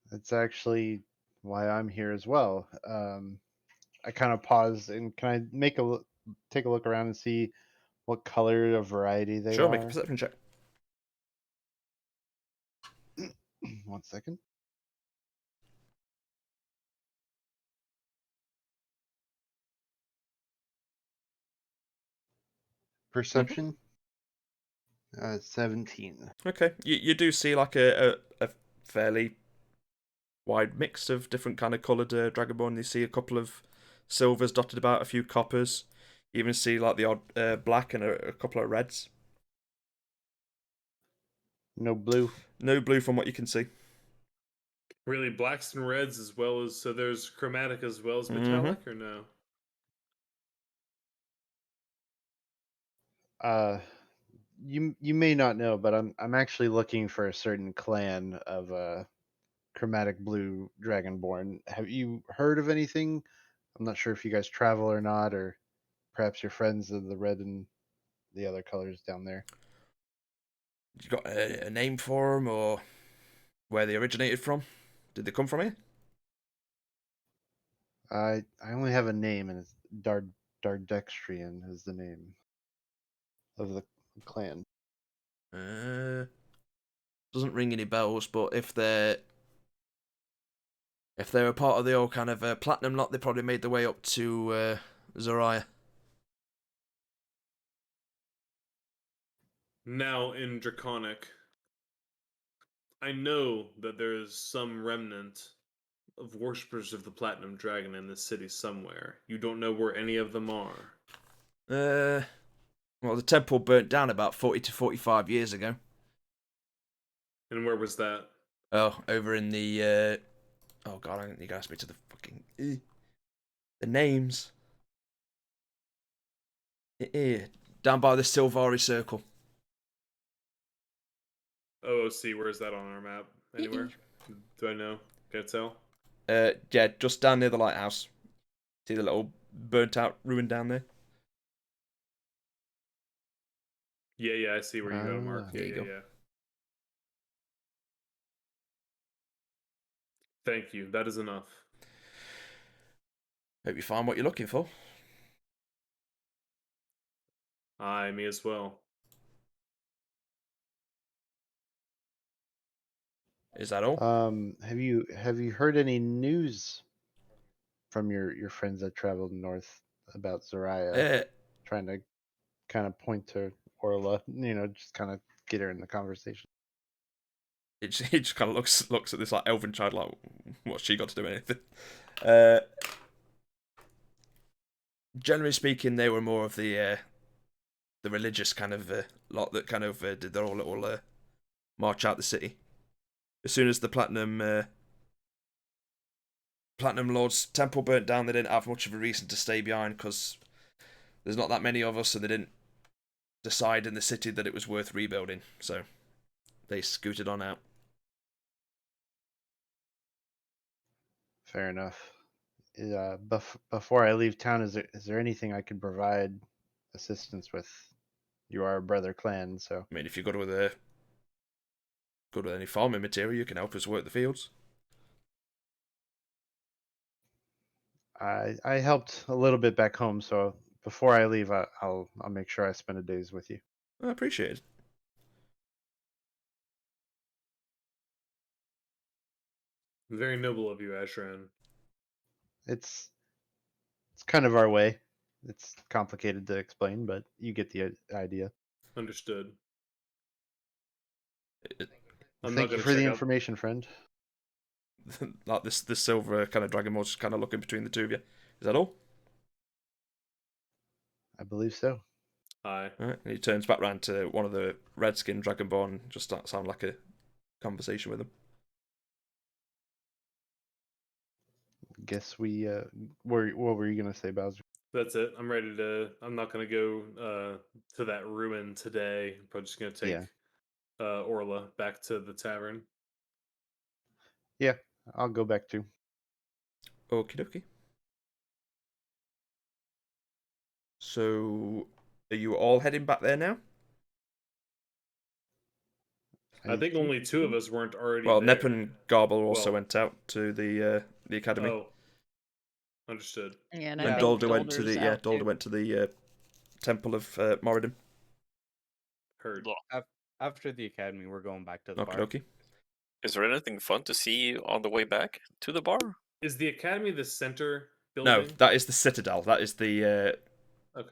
[SPEAKER 7] That's actually why I'm here as well. I kind of pause and can I take a look around and see what color of variety they
[SPEAKER 1] Sure, make a
[SPEAKER 7] are?
[SPEAKER 1] perception check.
[SPEAKER 7] 1 second. Perception. 17.
[SPEAKER 1] Okay, you do see like a fairly wide mix of different kind of coloured dragonborn. You see a couple of silvers dotted about, a few coppers. You even see like the odd black and a couple of reds.
[SPEAKER 7] No blue.
[SPEAKER 1] No blue from what you can see.
[SPEAKER 2] Really, blacks and reds as well as so there's chromatic as well as metallic, or no?
[SPEAKER 7] You may not know, but I'm actually looking for a certain clan of chromatic blue dragonborn. Have you heard of anything? I'm not sure if you guys travel or not, or perhaps you're friends of the red and the other colors down there.
[SPEAKER 1] You got a name for them, or where they originated from? Did they come from here?
[SPEAKER 7] I only have a name, and it's Dardextrian is the name of the clan.
[SPEAKER 1] Doesn't ring any bells, but if they're a part of the old kind of platinum lot, they probably made their way up to Zariah.
[SPEAKER 2] Now in Draconic, I know that there's some remnant of worshippers of the Platinum Dragon in this city somewhere. You don't know where any of them are.
[SPEAKER 1] Well, the temple burnt down about 40 to 45 years ago.
[SPEAKER 2] And where was that?
[SPEAKER 1] Oh, over in the oh god, you asked me to the fucking the names. Down by the Silvari Circle.
[SPEAKER 2] OOC, where is that on our map? Anywhere? Do I know? Can I tell?
[SPEAKER 1] Yeah, just down near the lighthouse. See the little burnt out ruin down there?
[SPEAKER 2] Yeah, I see where you got it marked.
[SPEAKER 1] There you go.
[SPEAKER 2] Yeah. Thank you. That is enough.
[SPEAKER 1] Hope you find what you're looking for.
[SPEAKER 2] Aye, me as well.
[SPEAKER 1] Is that all?
[SPEAKER 7] Have you heard any news from your friends that traveled north about Zariah? Trying to kind of point to Orla, just kind of get her in the conversation.
[SPEAKER 1] He just kind of looks at this like elven child like, what's she got to do with anything? Generally speaking, they were more of the religious kind of lot that kind of did their own little march out the city. As soon as the Platinum Lord's temple burnt down, they didn't have much of a reason to stay behind because there's not that many of us, and they didn't decide in the city that it was worth rebuilding. So they scooted on out.
[SPEAKER 7] Fair enough. Before I leave town, is there anything I could provide assistance with? You are a brother clan, so
[SPEAKER 1] I mean, if you're good with any farming material, you can help us work the fields.
[SPEAKER 7] I helped a little bit back home. So before I leave, I'll make sure I spend a days with you.
[SPEAKER 1] I appreciate it.
[SPEAKER 2] Very noble of you, Ashran.
[SPEAKER 7] It's kind of our way. It's complicated to explain, but you get the idea.
[SPEAKER 2] Understood.
[SPEAKER 1] It-
[SPEAKER 2] I'm
[SPEAKER 7] Thank
[SPEAKER 2] not
[SPEAKER 7] you
[SPEAKER 2] gonna
[SPEAKER 7] for the
[SPEAKER 2] check out.
[SPEAKER 7] information, friend.
[SPEAKER 1] like this silver kind of dragon just kind of looking between the two of you. Is that all?
[SPEAKER 7] I believe so.
[SPEAKER 2] Aye.
[SPEAKER 1] All right. And he turns back round to one of the red-skinned dragonborn. Just starts sound like a conversation with him.
[SPEAKER 7] Guess we. What were you gonna say, Bowser?
[SPEAKER 2] That's it. I'm ready to. I'm not gonna go to that ruin today. I'm probably just gonna take
[SPEAKER 7] Yeah.
[SPEAKER 2] Orla back to the tavern.
[SPEAKER 7] Yeah, I'll go back too.
[SPEAKER 1] Okie dokie. So, are you all heading back there now?
[SPEAKER 2] I think only two of us weren't already
[SPEAKER 1] Well,
[SPEAKER 2] there.
[SPEAKER 1] Nep and Garble also
[SPEAKER 2] Well-
[SPEAKER 1] went out to the academy.
[SPEAKER 2] Oh, understood.
[SPEAKER 4] Yeah, and
[SPEAKER 3] Yeah.
[SPEAKER 4] I think
[SPEAKER 1] Dolder went to
[SPEAKER 4] Dolder's
[SPEAKER 1] the
[SPEAKER 4] out
[SPEAKER 1] Dolder
[SPEAKER 4] too.
[SPEAKER 1] went to the Temple of Moradin.
[SPEAKER 2] Heard.
[SPEAKER 8] Look,
[SPEAKER 3] After the academy, we're going back to the
[SPEAKER 1] Okie
[SPEAKER 3] bar.
[SPEAKER 1] dokie.
[SPEAKER 8] is there anything fun to see on the way back to the bar?
[SPEAKER 2] Is the academy the center
[SPEAKER 1] No,
[SPEAKER 2] building?
[SPEAKER 1] that is the Citadel. That is
[SPEAKER 2] Okay.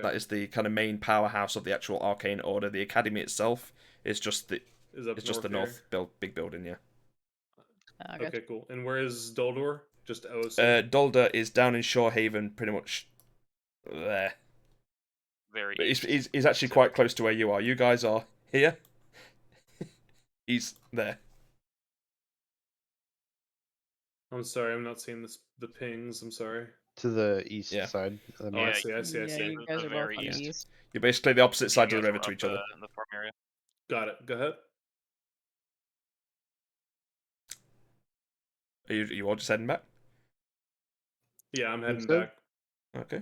[SPEAKER 1] that is the kind of main powerhouse of the actual Arcane Order. The academy itself is just the
[SPEAKER 2] Is up
[SPEAKER 1] it's just the
[SPEAKER 2] here?
[SPEAKER 1] north big building. Yeah.
[SPEAKER 4] Okay.
[SPEAKER 2] Okay, cool. And where is Doldor? Just OC.
[SPEAKER 1] Dolder is down in Shorehaven, pretty much there.
[SPEAKER 5] Very
[SPEAKER 1] But
[SPEAKER 5] east.
[SPEAKER 1] he's actually quite close to where you are. You guys are here. He's there.
[SPEAKER 2] I'm sorry, I'm not seeing the pings. I'm sorry.
[SPEAKER 7] To the east
[SPEAKER 1] Yeah.
[SPEAKER 7] side. Of the
[SPEAKER 2] Oh,
[SPEAKER 7] map.
[SPEAKER 2] I see. I see. I
[SPEAKER 4] Yeah,
[SPEAKER 2] see.
[SPEAKER 4] you guys
[SPEAKER 5] The
[SPEAKER 4] are both
[SPEAKER 5] very
[SPEAKER 4] on the
[SPEAKER 5] east.
[SPEAKER 4] east.
[SPEAKER 1] You're basically the opposite side
[SPEAKER 5] You
[SPEAKER 1] of the
[SPEAKER 5] guys
[SPEAKER 1] river
[SPEAKER 5] were
[SPEAKER 1] to
[SPEAKER 5] up,
[SPEAKER 1] each other.
[SPEAKER 5] in the farm area.
[SPEAKER 2] Got it. Go ahead.
[SPEAKER 1] Are you all just heading back?
[SPEAKER 2] Yeah, I'm heading
[SPEAKER 7] so.
[SPEAKER 2] back.
[SPEAKER 1] Okay.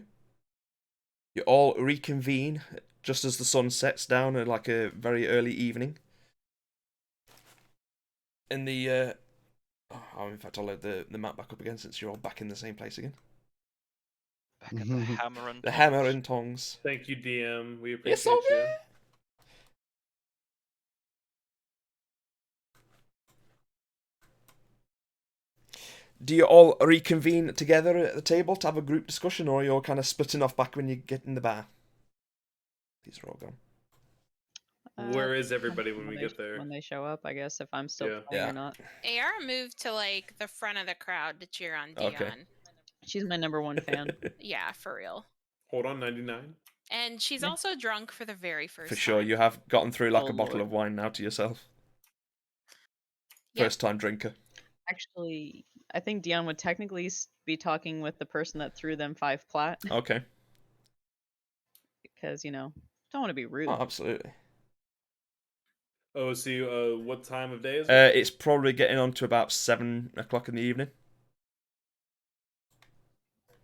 [SPEAKER 1] You all reconvene just as the sun sets down at like a very early evening. In the in fact I'll load the map back up again since you're all back in the same place again.
[SPEAKER 5] Back at the Hammer and
[SPEAKER 1] The
[SPEAKER 5] Tongs.
[SPEAKER 1] Hammer and Tongs.
[SPEAKER 2] Thank you, DM. We
[SPEAKER 1] Yes,
[SPEAKER 2] appreciate you.
[SPEAKER 1] okay. Do you all reconvene together at the table to have a group discussion, or are you all kind of splitting off back when you get in the bar? These are all gone.
[SPEAKER 2] Where is everybody
[SPEAKER 4] Depends
[SPEAKER 2] when we
[SPEAKER 4] they-
[SPEAKER 2] get there?
[SPEAKER 4] When they show up, I guess, if I'm still
[SPEAKER 2] Yeah.
[SPEAKER 4] playing
[SPEAKER 1] Yeah.
[SPEAKER 4] or not.
[SPEAKER 6] AR moved to like the front of the crowd to cheer on Dion.
[SPEAKER 1] Okay.
[SPEAKER 4] She's my number one fan.
[SPEAKER 6] Yeah, for real.
[SPEAKER 2] Hold on, 99.
[SPEAKER 6] And she's
[SPEAKER 4] Yeah.
[SPEAKER 6] also drunk for the very first
[SPEAKER 1] For
[SPEAKER 6] time.
[SPEAKER 1] sure, you have gotten through like
[SPEAKER 4] Oh,
[SPEAKER 1] a bottle
[SPEAKER 4] Lord.
[SPEAKER 1] of wine now to yourself.
[SPEAKER 6] Yep.
[SPEAKER 1] First time drinker.
[SPEAKER 4] Actually, I think Dion would technically be talking with the person that threw them 5 plat
[SPEAKER 1] Okay.
[SPEAKER 4] because, don't want to be rude.
[SPEAKER 1] Oh, absolutely.
[SPEAKER 2] Oh, see, what time of day is it?
[SPEAKER 1] It's probably getting on to about 7 o'clock in the evening.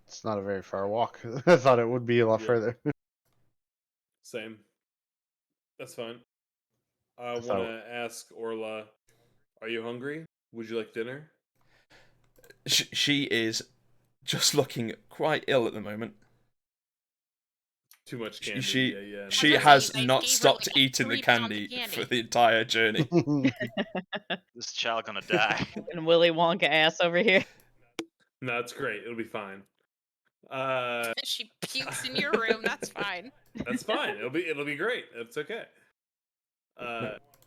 [SPEAKER 7] It's not a very far walk. I thought it would be a lot
[SPEAKER 2] Yeah.
[SPEAKER 7] further.
[SPEAKER 2] Same. That's fine. I
[SPEAKER 7] thought-
[SPEAKER 2] want to ask Orla, are you hungry? Would you like dinner?
[SPEAKER 1] She is just looking quite ill at the moment.
[SPEAKER 2] Too much candy.
[SPEAKER 1] She
[SPEAKER 2] yeah.
[SPEAKER 1] she
[SPEAKER 6] gonna
[SPEAKER 1] has
[SPEAKER 6] say, I
[SPEAKER 1] not
[SPEAKER 6] gave her,
[SPEAKER 1] stopped
[SPEAKER 6] like,
[SPEAKER 1] eating the
[SPEAKER 6] 3 pounds of
[SPEAKER 1] candy
[SPEAKER 6] candy.
[SPEAKER 1] for the entire journey.
[SPEAKER 5] This child gonna die.
[SPEAKER 4] And Willy Wonka ass over here.
[SPEAKER 2] No, it's great. It'll be fine.
[SPEAKER 6] She pukes in your room. That's fine.
[SPEAKER 2] That's fine. It'll be great. It's okay.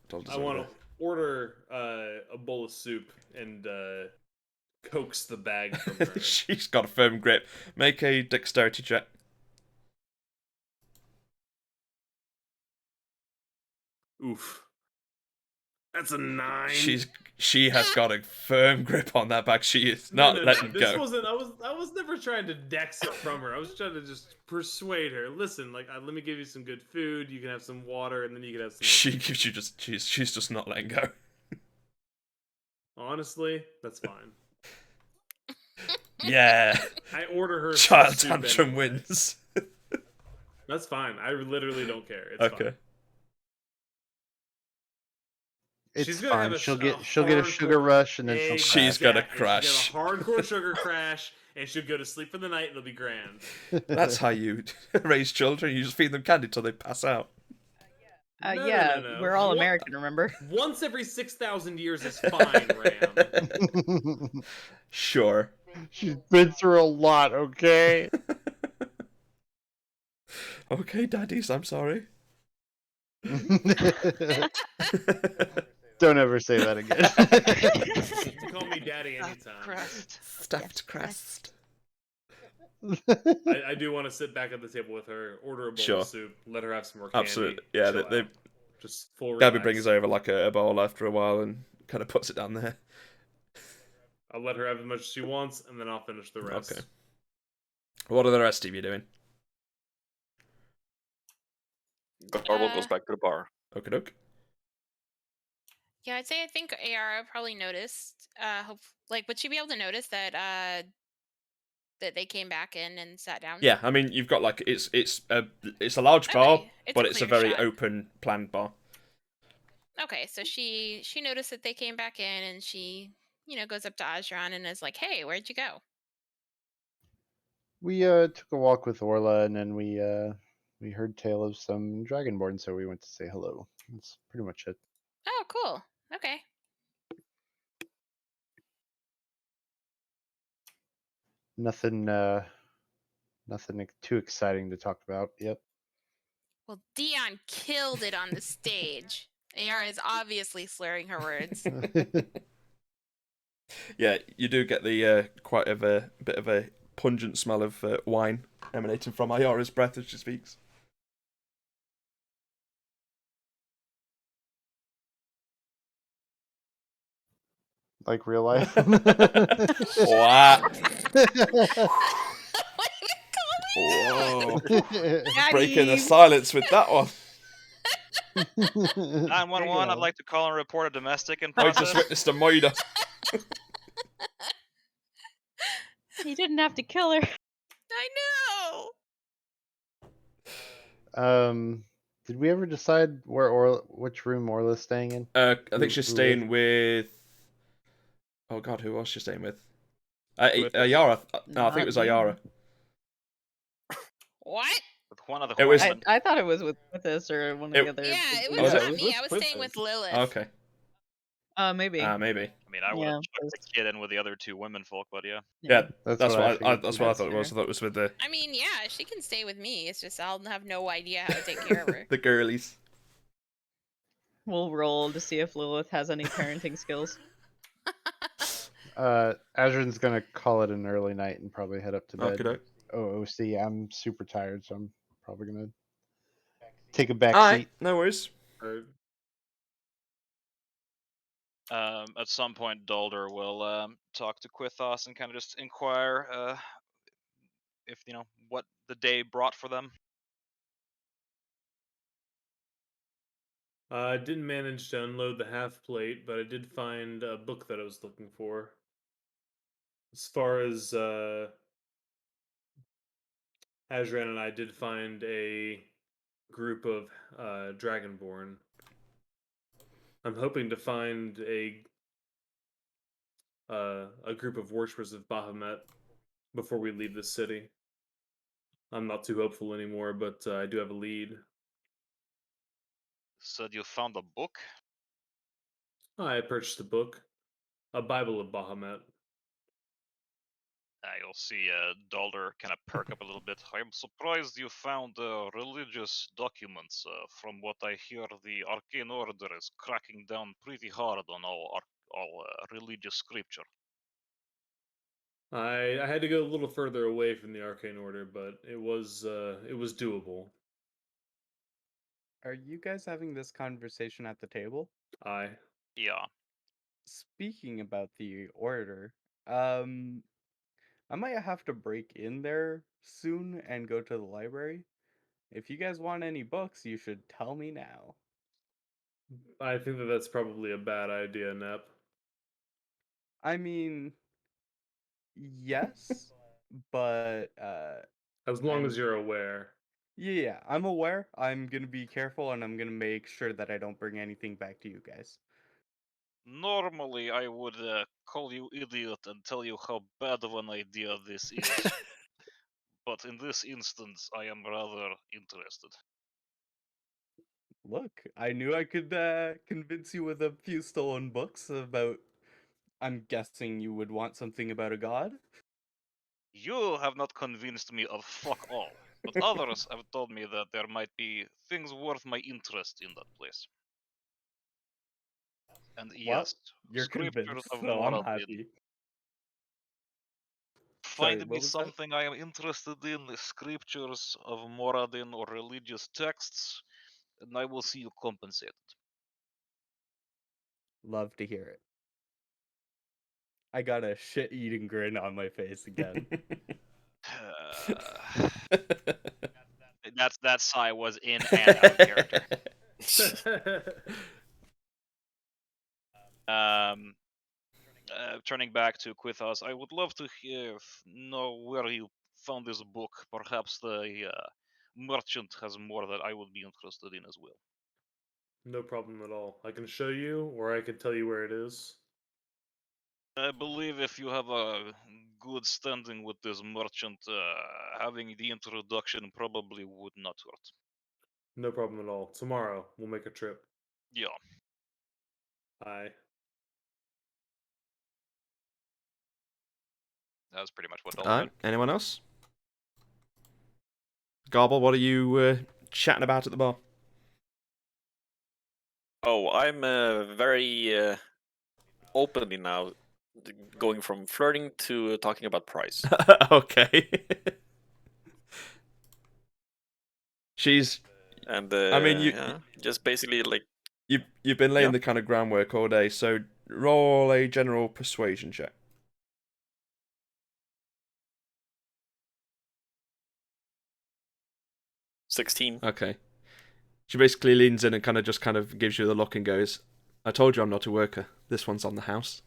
[SPEAKER 1] Told us
[SPEAKER 2] I
[SPEAKER 1] over
[SPEAKER 2] want
[SPEAKER 1] there.
[SPEAKER 2] to order a bowl of soup and coax the bag from her.
[SPEAKER 1] She's got a firm grip. Make a dexterity check.
[SPEAKER 2] Oof. That's a 9.
[SPEAKER 1] She has got a firm grip on that bag. She is not letting
[SPEAKER 2] This
[SPEAKER 1] go.
[SPEAKER 2] wasn't. I was never trying to dex it from her. I was trying to just persuade her. Listen, like, let me give you some good food. You can have some water, and then you can have some.
[SPEAKER 1] She gives you just she's just not letting go.
[SPEAKER 2] Honestly, that's fine.
[SPEAKER 1] Yeah.
[SPEAKER 2] I order her. some
[SPEAKER 1] Child
[SPEAKER 2] soup
[SPEAKER 1] tantrum
[SPEAKER 2] anyway.
[SPEAKER 1] wins.
[SPEAKER 2] That's fine. I literally don't care. It's
[SPEAKER 1] Okay.
[SPEAKER 2] fine.
[SPEAKER 7] It's
[SPEAKER 2] She's gonna have
[SPEAKER 7] fine.
[SPEAKER 2] a
[SPEAKER 7] She'll
[SPEAKER 2] sh-
[SPEAKER 7] get
[SPEAKER 2] a
[SPEAKER 7] a sugar
[SPEAKER 2] hardcore-
[SPEAKER 7] rush and then she'll
[SPEAKER 2] Exactly.
[SPEAKER 1] She's gonna
[SPEAKER 2] She'll
[SPEAKER 1] crash.
[SPEAKER 2] get a hardcore sugar crash, and she'll go to sleep for the night. It'll be grand.
[SPEAKER 7] crash.
[SPEAKER 1] That's how you raise children. You just feed them candy till they pass out.
[SPEAKER 2] No,
[SPEAKER 4] Yeah,
[SPEAKER 2] no.
[SPEAKER 4] we're all
[SPEAKER 2] What-
[SPEAKER 4] American, remember?
[SPEAKER 2] Once every 6,000 years is fine, Ram.
[SPEAKER 1] Sure.
[SPEAKER 7] She's been through a lot, okay?
[SPEAKER 1] Okay, daddies, I'm sorry.
[SPEAKER 7] Don't ever say that again.
[SPEAKER 2] You can call me daddy anytime.
[SPEAKER 5] Crust.
[SPEAKER 1] Stuffed crust.
[SPEAKER 2] I do want to sit back at the table with her, order a bowl
[SPEAKER 1] Sure.
[SPEAKER 2] of soup, let her have some more candy.
[SPEAKER 1] Absolutely. Yeah,
[SPEAKER 2] chill
[SPEAKER 1] they
[SPEAKER 2] out. Just full
[SPEAKER 1] Gabby
[SPEAKER 2] relax.
[SPEAKER 1] brings over like a bowl after a while and kind of puts it down there.
[SPEAKER 2] I'll let her have as much as she wants, and then I'll finish the rest.
[SPEAKER 1] Okay. What are the rest of you doing?
[SPEAKER 8] Garble goes back to the bar.
[SPEAKER 1] Okie doke.
[SPEAKER 6] Yeah, I'd say I think Ayara probably noticed. Would she be able to notice that that they came back in and sat down?
[SPEAKER 1] Yeah, I mean you've got like it's a large bar,
[SPEAKER 6] Okay, it's
[SPEAKER 1] but
[SPEAKER 6] a
[SPEAKER 1] it's a
[SPEAKER 6] clear
[SPEAKER 1] very
[SPEAKER 6] shot.
[SPEAKER 1] open planned bar.
[SPEAKER 6] Okay, so she noticed that they came back in, and she goes up to Ajran and is like, "Hey, where'd you go?"
[SPEAKER 7] We took a walk with Orla, and then we heard tale of some dragonborn, so we went to say hello. That's pretty much it.
[SPEAKER 6] Oh, cool. Okay.
[SPEAKER 7] Nothing too exciting to talk about. Yep.
[SPEAKER 6] Well, Dion killed it on the stage. Ayara is obviously slurring her words.
[SPEAKER 1] Yeah, you do get the quite of a bit of a pungent smell of wine emanating from Ayara's breath as she speaks.
[SPEAKER 7] Like real life.
[SPEAKER 1] Wow.
[SPEAKER 6] What do you call me?
[SPEAKER 1] Whoa.
[SPEAKER 4] Got
[SPEAKER 1] Breaking the
[SPEAKER 4] him.
[SPEAKER 1] silence with that one.
[SPEAKER 5] 911, I'd like to call and report a domestic in
[SPEAKER 1] I
[SPEAKER 5] process.
[SPEAKER 1] just witnessed a murder.
[SPEAKER 4] You didn't have to kill her.
[SPEAKER 6] I know.
[SPEAKER 7] Did we ever decide which room Orla's staying in?
[SPEAKER 1] I think
[SPEAKER 7] Who-
[SPEAKER 1] she's
[SPEAKER 7] who
[SPEAKER 1] staying with. Oh God, who was she staying with?
[SPEAKER 2] With us.
[SPEAKER 1] Ayara. No, I think it
[SPEAKER 4] Not
[SPEAKER 1] was
[SPEAKER 4] you.
[SPEAKER 1] Ayara.
[SPEAKER 6] What?
[SPEAKER 5] With one of the
[SPEAKER 1] It was-
[SPEAKER 5] women.
[SPEAKER 4] I thought it was with us or one of the other.
[SPEAKER 6] Yeah, it was
[SPEAKER 1] was
[SPEAKER 6] not
[SPEAKER 1] it?
[SPEAKER 6] me. I was staying with Lilith.
[SPEAKER 1] Okay.
[SPEAKER 4] Maybe.
[SPEAKER 1] Maybe.
[SPEAKER 5] I mean, I would
[SPEAKER 4] Yeah,
[SPEAKER 5] have chucked the kid in with the other two women folk, but yeah.
[SPEAKER 1] Yeah, that's what I
[SPEAKER 7] figured.
[SPEAKER 1] that's what I
[SPEAKER 4] That's
[SPEAKER 1] thought it was. I
[SPEAKER 4] fair.
[SPEAKER 1] thought it was with the
[SPEAKER 6] I mean, yeah, she can stay with me. It's just I'll have no idea how to take care of her.
[SPEAKER 1] the girlies.
[SPEAKER 4] We'll roll to see if Lilith has any parenting skills.
[SPEAKER 7] Azrin's gonna call it an early night and probably head up to bed.
[SPEAKER 1] Okay.
[SPEAKER 7] OOC. I'm super tired, so I'm probably gonna take a back
[SPEAKER 1] Alright,
[SPEAKER 7] seat.
[SPEAKER 1] no worries.
[SPEAKER 5] At some point, Dalder will talk to Quithos and kind of just inquire if what the day brought for them.
[SPEAKER 2] I didn't manage to unload the half plate, but I did find a book that I was looking for. As far as Azran and I did find a group of Dragonborn. I'm hoping to find a group of worshippers of Bahamut before we leave the city. I'm not too hopeful anymore, but I do have a lead.
[SPEAKER 5] Said you found a book?
[SPEAKER 2] I purchased a book, a Bible of Bahamut.
[SPEAKER 5] You'll see Dalder kind of perk up a little bit. I'm surprised you found religious documents. From what I hear, the Arcane Order is cracking down pretty hard on all religious scripture.
[SPEAKER 2] I had to go a little further away from the Arcane Order, but it was doable.
[SPEAKER 3] Are you guys having this conversation at the table?
[SPEAKER 5] Yeah.
[SPEAKER 3] Speaking about the order, I might have to break in there soon and go to the library. If you guys want any books, you should tell me now.
[SPEAKER 2] I think that that's probably a bad idea, Nep.
[SPEAKER 3] I mean, yes, but
[SPEAKER 2] As long as you're aware.
[SPEAKER 3] yeah, I'm aware. I'm gonna be careful and I'm gonna make sure that I don't bring anything back to you guys.
[SPEAKER 5] Normally, I would call you idiot and tell you how bad of an idea this is. But in this instance, I am rather interested.
[SPEAKER 3] Look, I knew I could convince you with a few stolen books about. I'm guessing you would want something about a god?
[SPEAKER 5] You have not convinced me of fuck all. But others have told me that there might be things worth my interest in that place. And yes,
[SPEAKER 3] You're
[SPEAKER 5] scriptures
[SPEAKER 3] convinced,
[SPEAKER 5] of
[SPEAKER 3] so I'm
[SPEAKER 5] Moradin.
[SPEAKER 3] happy. Sorry,
[SPEAKER 5] Find me
[SPEAKER 3] what was that?
[SPEAKER 5] something I am interested in, the scriptures of Moradin or religious texts, and I will see you compensated.
[SPEAKER 3] Love to hear it. I got a shit-eating grin on my face again.
[SPEAKER 5] That sigh was in and out of character. Turning back to Quithos, I would love to know where you found this book. Perhaps the merchant has more that I would be interested in as well.
[SPEAKER 2] No problem at all. I can show you, or I can tell you where it is.
[SPEAKER 5] I believe if you have a good standing with this merchant, having the introduction probably would not hurt.
[SPEAKER 2] No problem at all. Tomorrow we'll make a trip.
[SPEAKER 5] Yeah.
[SPEAKER 2] Bye.
[SPEAKER 5] That was pretty much what Vodall
[SPEAKER 1] Alright, anyone else? Garble, what are you chatting about at the bar?
[SPEAKER 8] Oh, I'm very openly now going from flirting to talking about price.
[SPEAKER 1] Okay. She's.
[SPEAKER 8] And
[SPEAKER 1] I mean,
[SPEAKER 8] yeah, just basically like
[SPEAKER 1] you've been laying
[SPEAKER 8] Yeah.
[SPEAKER 1] the kind of groundwork all day, so roll a general persuasion check.
[SPEAKER 8] 16.
[SPEAKER 1] Okay. She basically leans in and kind of gives you the look and goes, "I told you I'm not a worker. This one's on the house."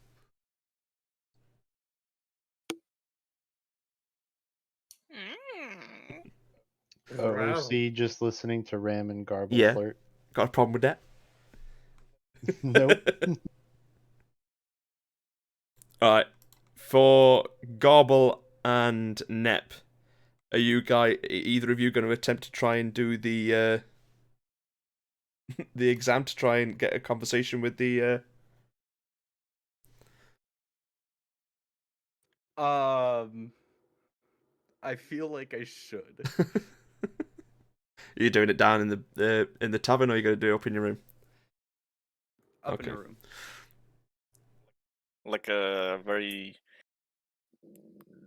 [SPEAKER 2] Wow.
[SPEAKER 7] OC just listening to Ram and Garble
[SPEAKER 1] Yeah.
[SPEAKER 7] flirt.
[SPEAKER 1] Got a problem with that?
[SPEAKER 7] Nope.
[SPEAKER 1] Alright. For Garble and Nep, are you either of you going to attempt to try and do the the exam to try and get a conversation with the
[SPEAKER 3] I feel like I should.
[SPEAKER 1] Are you doing it down in the tavern, or are you going to do it up in your room?
[SPEAKER 3] Up in
[SPEAKER 1] Okay.
[SPEAKER 3] a room.
[SPEAKER 8] Like a very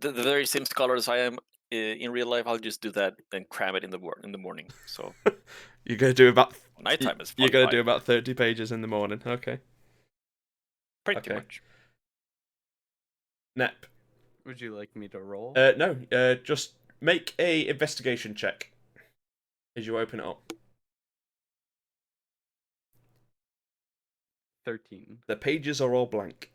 [SPEAKER 8] the very same scholar as I am in real life. I'll just do that and cram it in the morning. So
[SPEAKER 1] You're going to do about
[SPEAKER 8] nighttime is
[SPEAKER 1] you're
[SPEAKER 8] fun.
[SPEAKER 1] going to do about 30 pages in the morning. Okay.
[SPEAKER 8] Pretty
[SPEAKER 1] okay.
[SPEAKER 8] much.
[SPEAKER 1] Nep.
[SPEAKER 3] Would you like me to roll?
[SPEAKER 1] No. Just make a investigation check as you open it up.
[SPEAKER 3] 13.
[SPEAKER 1] The pages are all blank.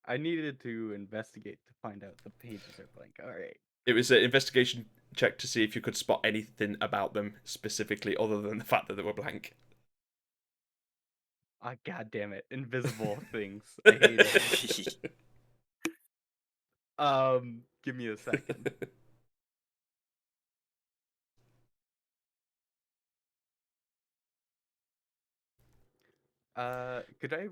[SPEAKER 3] I needed to investigate to find out the pages are blank. Alright.
[SPEAKER 1] It was an investigation check to see if you could spot anything about them specifically other than the fact that they were blank.
[SPEAKER 3] Ah, god damn it. Invisible things. I hate it. Give me a second. Could I...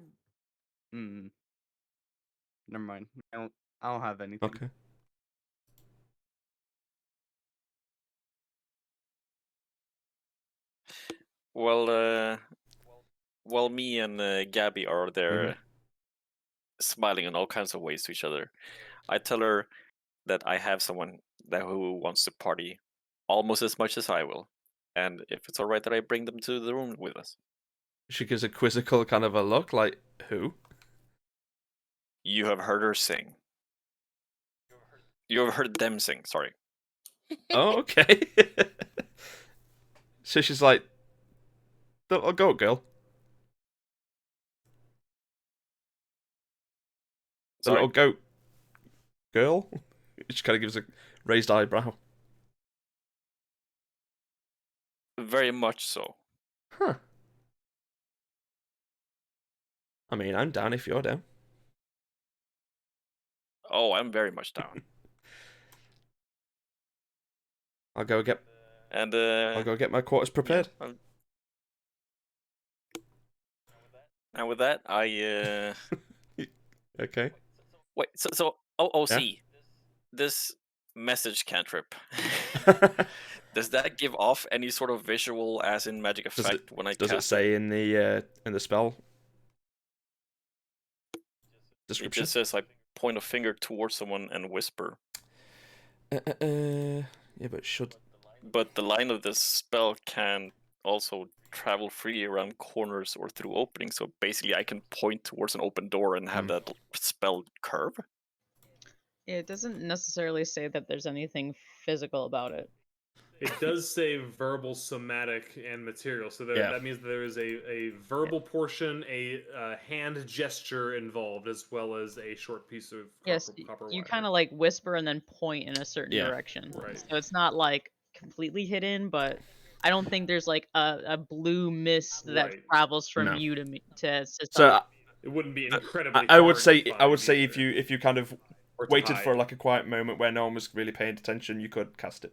[SPEAKER 3] Never mind. I don't have anything.
[SPEAKER 1] Okay.
[SPEAKER 8] Well, while me and Gabby are there smiling in all kinds of ways to each other, I tell her that I have someone who wants to party almost as much as I will, and if it's all right that I bring them to the room with us.
[SPEAKER 1] She gives a quizzical kind of a look, like, who?
[SPEAKER 8] You have heard her sing. You have heard them sing, sorry.
[SPEAKER 1] Oh, okay. So she's like, "Oh, go, girl." The
[SPEAKER 8] Sorry?
[SPEAKER 1] little goat girl. She kind of gives a raised eyebrow.
[SPEAKER 8] Very much so.
[SPEAKER 1] Huh. I mean, I'm down if you're down.
[SPEAKER 8] Oh, I'm very much down.
[SPEAKER 1] I'll go get my quarters prepared.
[SPEAKER 8] Yeah, and with that, I
[SPEAKER 1] Okay.
[SPEAKER 8] Wait, so OOC, this message cantrip, does that give off any sort of visual, as in magic effect, when I cast it?
[SPEAKER 1] Does it say in the spell description?
[SPEAKER 8] It just says I point a finger towards someone and whisper.
[SPEAKER 1] Yeah, but should.
[SPEAKER 8] But the line of this spell can also travel freely around corners or through openings. So basically, I can point towards an open door and have that spell curve.
[SPEAKER 4] It doesn't necessarily say that there's anything physical about it.
[SPEAKER 2] It does say verbal, somatic, and material. So that means there is a verbal portion, a hand gesture involved, as well as a short piece of copper wire.
[SPEAKER 4] You kind of like whisper and then point in a certain direction.
[SPEAKER 2] Right.
[SPEAKER 4] So it's not like completely hidden, but I don't think there's like a blue mist that travels from you to me to
[SPEAKER 1] So
[SPEAKER 2] it wouldn't be incredibly.
[SPEAKER 1] I would say if you kind of waited
[SPEAKER 2] hide.
[SPEAKER 1] for like a quiet moment where no one was really paying attention, you could cast it.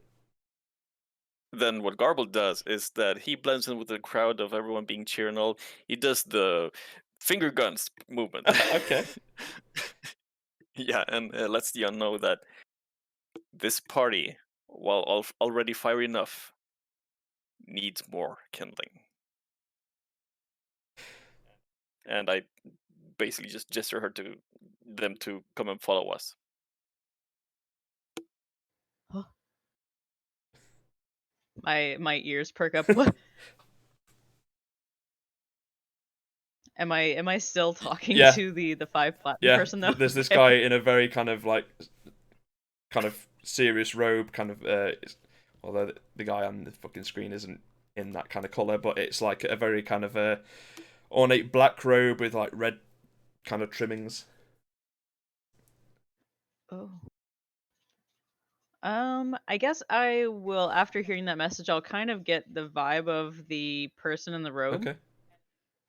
[SPEAKER 8] Then what Garble does is that he blends in with the crowd of everyone being cheering all. He does the finger guns movement.
[SPEAKER 1] Okay.
[SPEAKER 8] Yeah, and lets the young know that this party, while already fiery enough, needs more kindling. And I basically just gesture her to them to come and follow us.
[SPEAKER 4] My ears perk up. What? Am I still talking to the 5 platinum person though?
[SPEAKER 1] There's this guy in a very kind of serious robe, although the guy on the fucking screen isn't in that kind of color, but it's like a very kind of ornate black robe with like red kind of trimmings.
[SPEAKER 4] Oh. I guess I will, after hearing that message, I'll kind of get the vibe of the person in the robe.
[SPEAKER 1] Okay.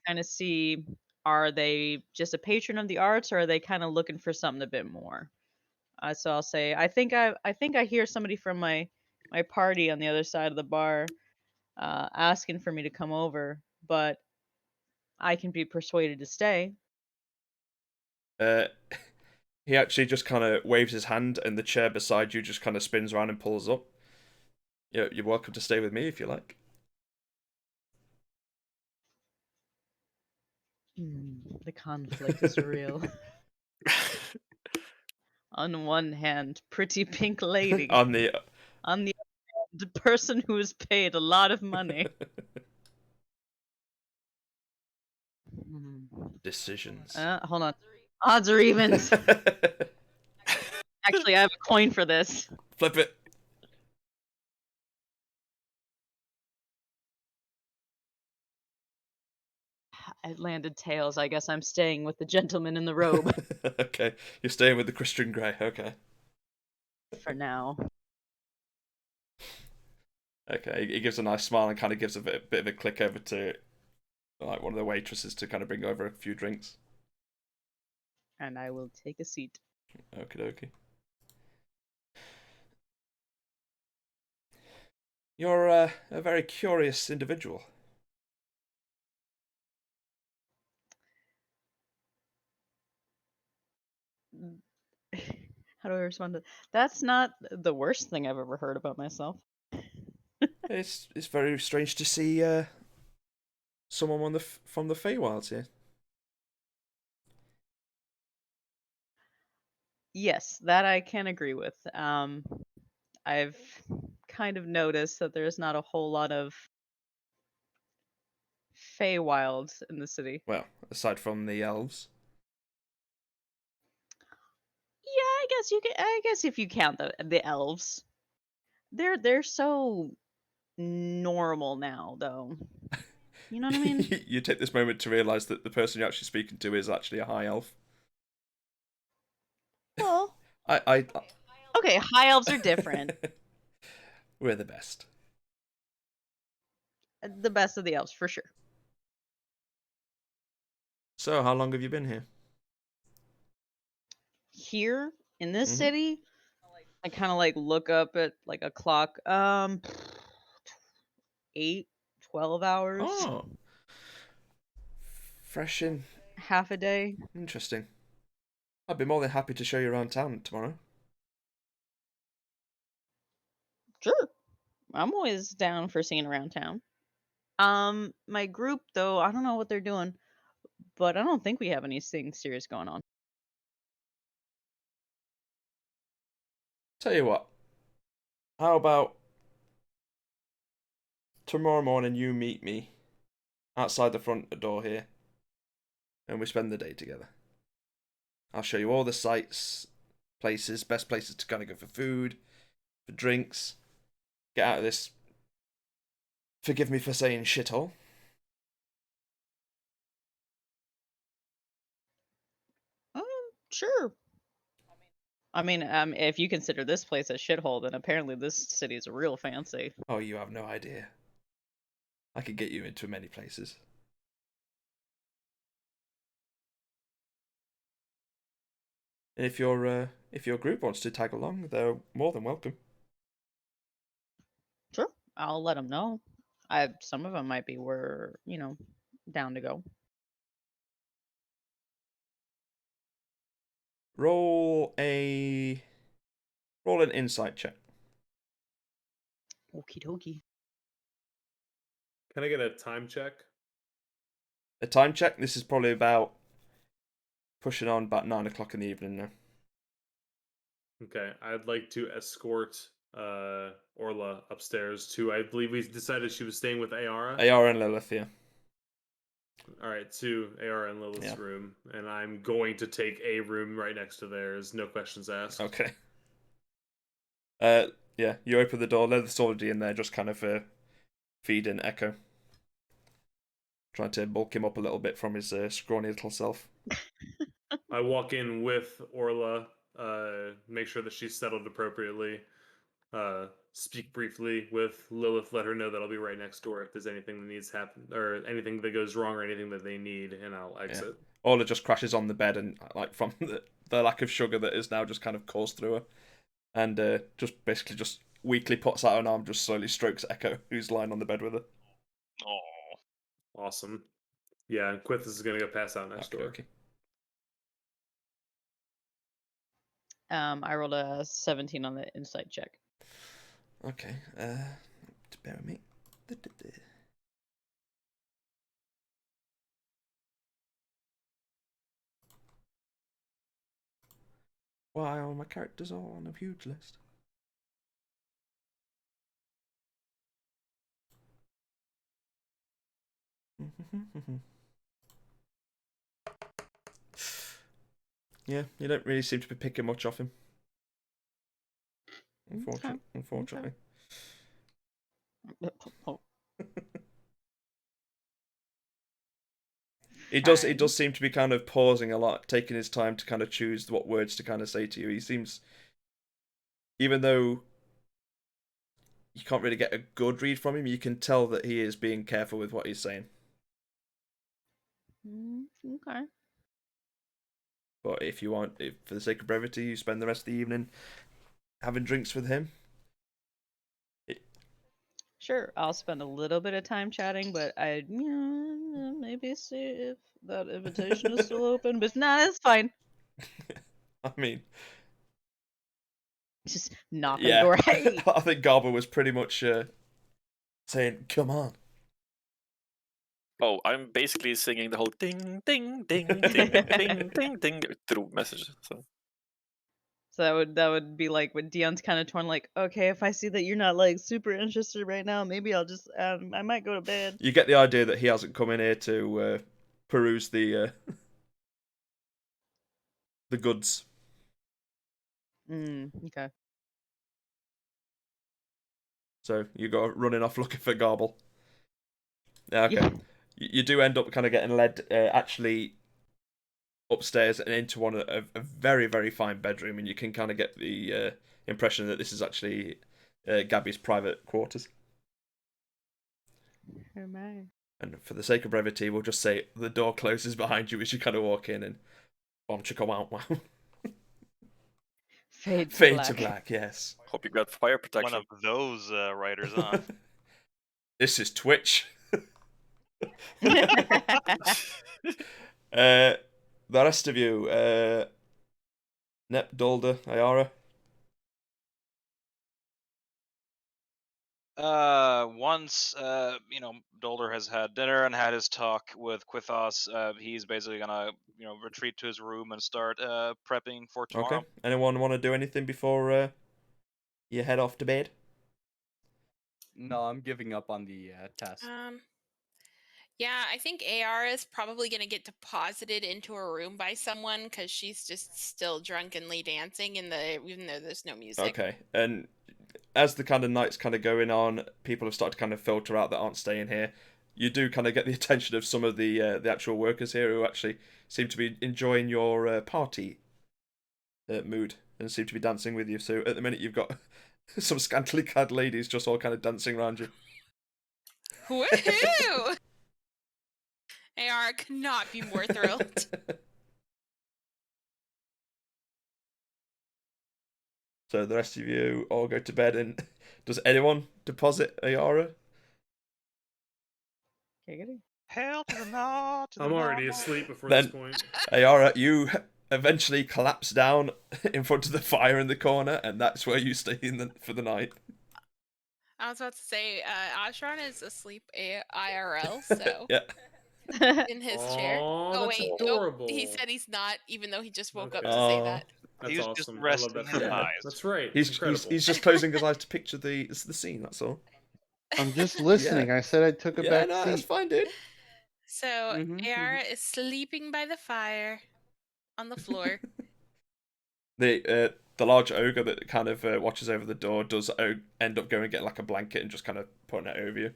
[SPEAKER 4] Kind of see, are they just a patron of the arts, or are they kind of looking for something a bit more? So I'll say, I think I hear somebody from my party on the other side of the bar, asking for me to come over, but I can be persuaded to stay.
[SPEAKER 1] He actually just kind of waves his hand, and the chair beside you just kind of spins around and pulls up. You're welcome to stay with me if you like.
[SPEAKER 4] The conflict is real. On one hand, pretty pink lady.
[SPEAKER 1] On the
[SPEAKER 4] other hand, the person who is paid a lot of money.
[SPEAKER 1] Decisions.
[SPEAKER 4] Hold on. Odds or evens? Actually, I have a coin for this.
[SPEAKER 1] Flip it.
[SPEAKER 4] I landed tails. I guess I'm staying with the gentleman in the robe.
[SPEAKER 1] Okay, you're staying with the Christian Grey. Okay.
[SPEAKER 4] For now.
[SPEAKER 1] Okay, he gives a nice smile and kind of gives a bit of a click over to like one of the waitresses to kind of bring over a few drinks.
[SPEAKER 4] And I will take a seat.
[SPEAKER 1] Okie dokie. You're a very curious individual.
[SPEAKER 4] How do I respond to that? That's not the worst thing I've ever heard about myself.
[SPEAKER 1] It's very strange to see someone from the Feywilds here.
[SPEAKER 4] Yes, that I can agree with. I've kind of noticed that there's not a whole lot of Feywilds in the city.
[SPEAKER 1] Well, aside from the elves.
[SPEAKER 4] Yeah, I guess if you count the elves, they're so normal now, though. You know what I mean?
[SPEAKER 1] You take this moment to realise that the person you're actually speaking to is actually a high elf.
[SPEAKER 4] Well,
[SPEAKER 1] I
[SPEAKER 4] okay, high elves are different.
[SPEAKER 1] We're the best.
[SPEAKER 4] The best of the elves, for sure.
[SPEAKER 1] So, how long have you been here?
[SPEAKER 4] Here in this city, I kind of like look up at like a clock. 8, 12 hours.
[SPEAKER 1] Oh, fresh in.
[SPEAKER 4] Half a day.
[SPEAKER 1] Interesting. I'd be more than happy to show you around town tomorrow.
[SPEAKER 4] Sure. I'm always down for seeing around town. My group though, I don't know what they're doing, but I don't think we have anything serious going on.
[SPEAKER 1] Tell you what, how about tomorrow morning you meet me outside the front door here and we spend the day together. I'll show you all the sights, places, best places to kind of go for food, for drinks, get out of this, forgive me for saying, shithole.
[SPEAKER 4] Sure. I mean, if you consider this place a shithole, then apparently this city is real fancy.
[SPEAKER 1] Oh, you have no idea. I could get you into many places. And if your group wants to tag along, they're more than welcome.
[SPEAKER 4] Sure, I'll let them know. Some of them might be down to go.
[SPEAKER 1] Roll an insight check.
[SPEAKER 4] Okie dokie.
[SPEAKER 2] Can I get a time check?
[SPEAKER 1] A time check? This is probably about pushing on about 9 o'clock in the evening now.
[SPEAKER 2] Okay, I'd like to escort Orla upstairs to. I believe we decided she was staying with Ayara.
[SPEAKER 1] Ayara and Lilith, yeah.
[SPEAKER 2] All right, to Ayara and Lilith's room, and I'm going to take a room right next to theirs. No questions asked.
[SPEAKER 1] Okay. Yeah, you open the door. Lilith's already in there, just kind of feeding Echo, trying to bulk him up a little bit from his scrawny little self.
[SPEAKER 2] I walk in with Orla, make sure that she's settled appropriately. Speak briefly with Lilith, let her know that I'll be right next door if there's anything that needs to happen or anything that goes wrong or anything that they need, and I'll exit.
[SPEAKER 1] Yeah. Orla just crashes on the bed and like from the lack of sugar that is now just kind of coursed through her, and just basically just weakly puts out an arm, just slowly strokes Echo, who's lying on the bed with her.
[SPEAKER 5] Oh,
[SPEAKER 2] awesome. Yeah, and Quithis is gonna go pass out next door.
[SPEAKER 1] Okay.
[SPEAKER 4] I rolled a 17 on the insight check.
[SPEAKER 1] Okay. Bear with me. Why are my characters all on a huge list? Yeah, you don't really seem to be picking much off him. Unfortunately. He does seem to be kind of pausing a lot, taking his time to kind of choose what words to kind of say to you. He seems, even though you can't really get a good read from him, you can tell that he is being careful with what he's saying.
[SPEAKER 4] Okay.
[SPEAKER 1] But if you want, for the sake of brevity, you spend the rest of the evening having drinks with him.
[SPEAKER 4] Sure, I'll spend a little bit of time chatting, but I'd maybe see if that invitation is still open. But nah, it's fine.
[SPEAKER 1] I mean,
[SPEAKER 4] just knock on the door. Hey!
[SPEAKER 1] I think Garber was pretty much saying, "Come on."
[SPEAKER 8] Oh, I'm basically singing the whole ding, ding, ding, ding, ding, ding, ding through messages.
[SPEAKER 4] So that would be like when Dion's kind of torn, like, okay, if I see that you're not like super interested right now, maybe I'll just I might go to bed.
[SPEAKER 1] You get the idea that he hasn't come in here to peruse the goods.
[SPEAKER 4] Okay.
[SPEAKER 1] So you go running off looking for Garble. Okay. Yeah. You do end up kind of getting led actually upstairs and into a very, very fine bedroom, and you can kind of get the impression that this is actually Gabby's private quarters.
[SPEAKER 4] Oh my.
[SPEAKER 1] And for the sake of brevity, we'll just say the door closes behind you as you kind of walk in, and bomb chicka wow wow.
[SPEAKER 4] Fade
[SPEAKER 1] to black, yes.
[SPEAKER 8] Hope you got fire protection.
[SPEAKER 5] One of those writers, huh?
[SPEAKER 1] This is Twitch. The rest of you, Nep, Dolder, Ayara.
[SPEAKER 5] Once Dolder has had dinner and had his talk with Quithos, he's basically gonna retreat to his room and start prepping for tomorrow.
[SPEAKER 1] Okay. Anyone want to do anything before you head off to bed?
[SPEAKER 3] No, I'm giving up on the test.
[SPEAKER 6] Yeah, I think AR is probably going to get deposited into a room by someone because she's just still drunkenly dancing even though there's no music.
[SPEAKER 1] Okay. And as the kind of night's kind of going on, people have started to kind of filter out that aren't staying here. You do kind of get the attention of some of the actual workers here who actually seem to be enjoying your party mood and seem to be dancing with you. So at the minute, you've got some scantily clad ladies just all kind of dancing around you.
[SPEAKER 6] Woohoo! AR could not be more thrilled.
[SPEAKER 1] So the rest of you all go to bed, and does anyone deposit Ayara?
[SPEAKER 5] Hell to the no!
[SPEAKER 2] I'm already asleep before
[SPEAKER 1] Then-
[SPEAKER 2] this point.
[SPEAKER 1] Ayara, you eventually collapse down in front of the fire in the corner, and that's where you stay for the night.
[SPEAKER 6] I was about to say, Ashran is asleep IRL, so
[SPEAKER 1] Yeah.
[SPEAKER 6] in his chair.
[SPEAKER 2] Aw,
[SPEAKER 6] Oh
[SPEAKER 2] that's
[SPEAKER 6] wait,
[SPEAKER 2] adorable.
[SPEAKER 6] he said he's not, even though he just woke up
[SPEAKER 2] Okay.
[SPEAKER 6] to say that.
[SPEAKER 2] That's
[SPEAKER 5] He's
[SPEAKER 2] awesome.
[SPEAKER 5] just
[SPEAKER 2] I love
[SPEAKER 5] resting
[SPEAKER 2] that
[SPEAKER 5] his
[SPEAKER 2] for him.
[SPEAKER 5] eyes.
[SPEAKER 2] That's right.
[SPEAKER 1] He's
[SPEAKER 2] incredible.
[SPEAKER 1] he's just closing his eyes to picture the scene. That's all.
[SPEAKER 7] I'm just listening. I said I took a
[SPEAKER 1] Yeah,
[SPEAKER 7] back
[SPEAKER 1] no, that's
[SPEAKER 7] seat.
[SPEAKER 1] fine, dude.
[SPEAKER 6] So
[SPEAKER 3] Mhm,
[SPEAKER 6] Ayara is sleeping by the fire on the floor.
[SPEAKER 1] The large ogre that kind of watches over the door does end up going and getting like a blanket and just kind of putting it over you.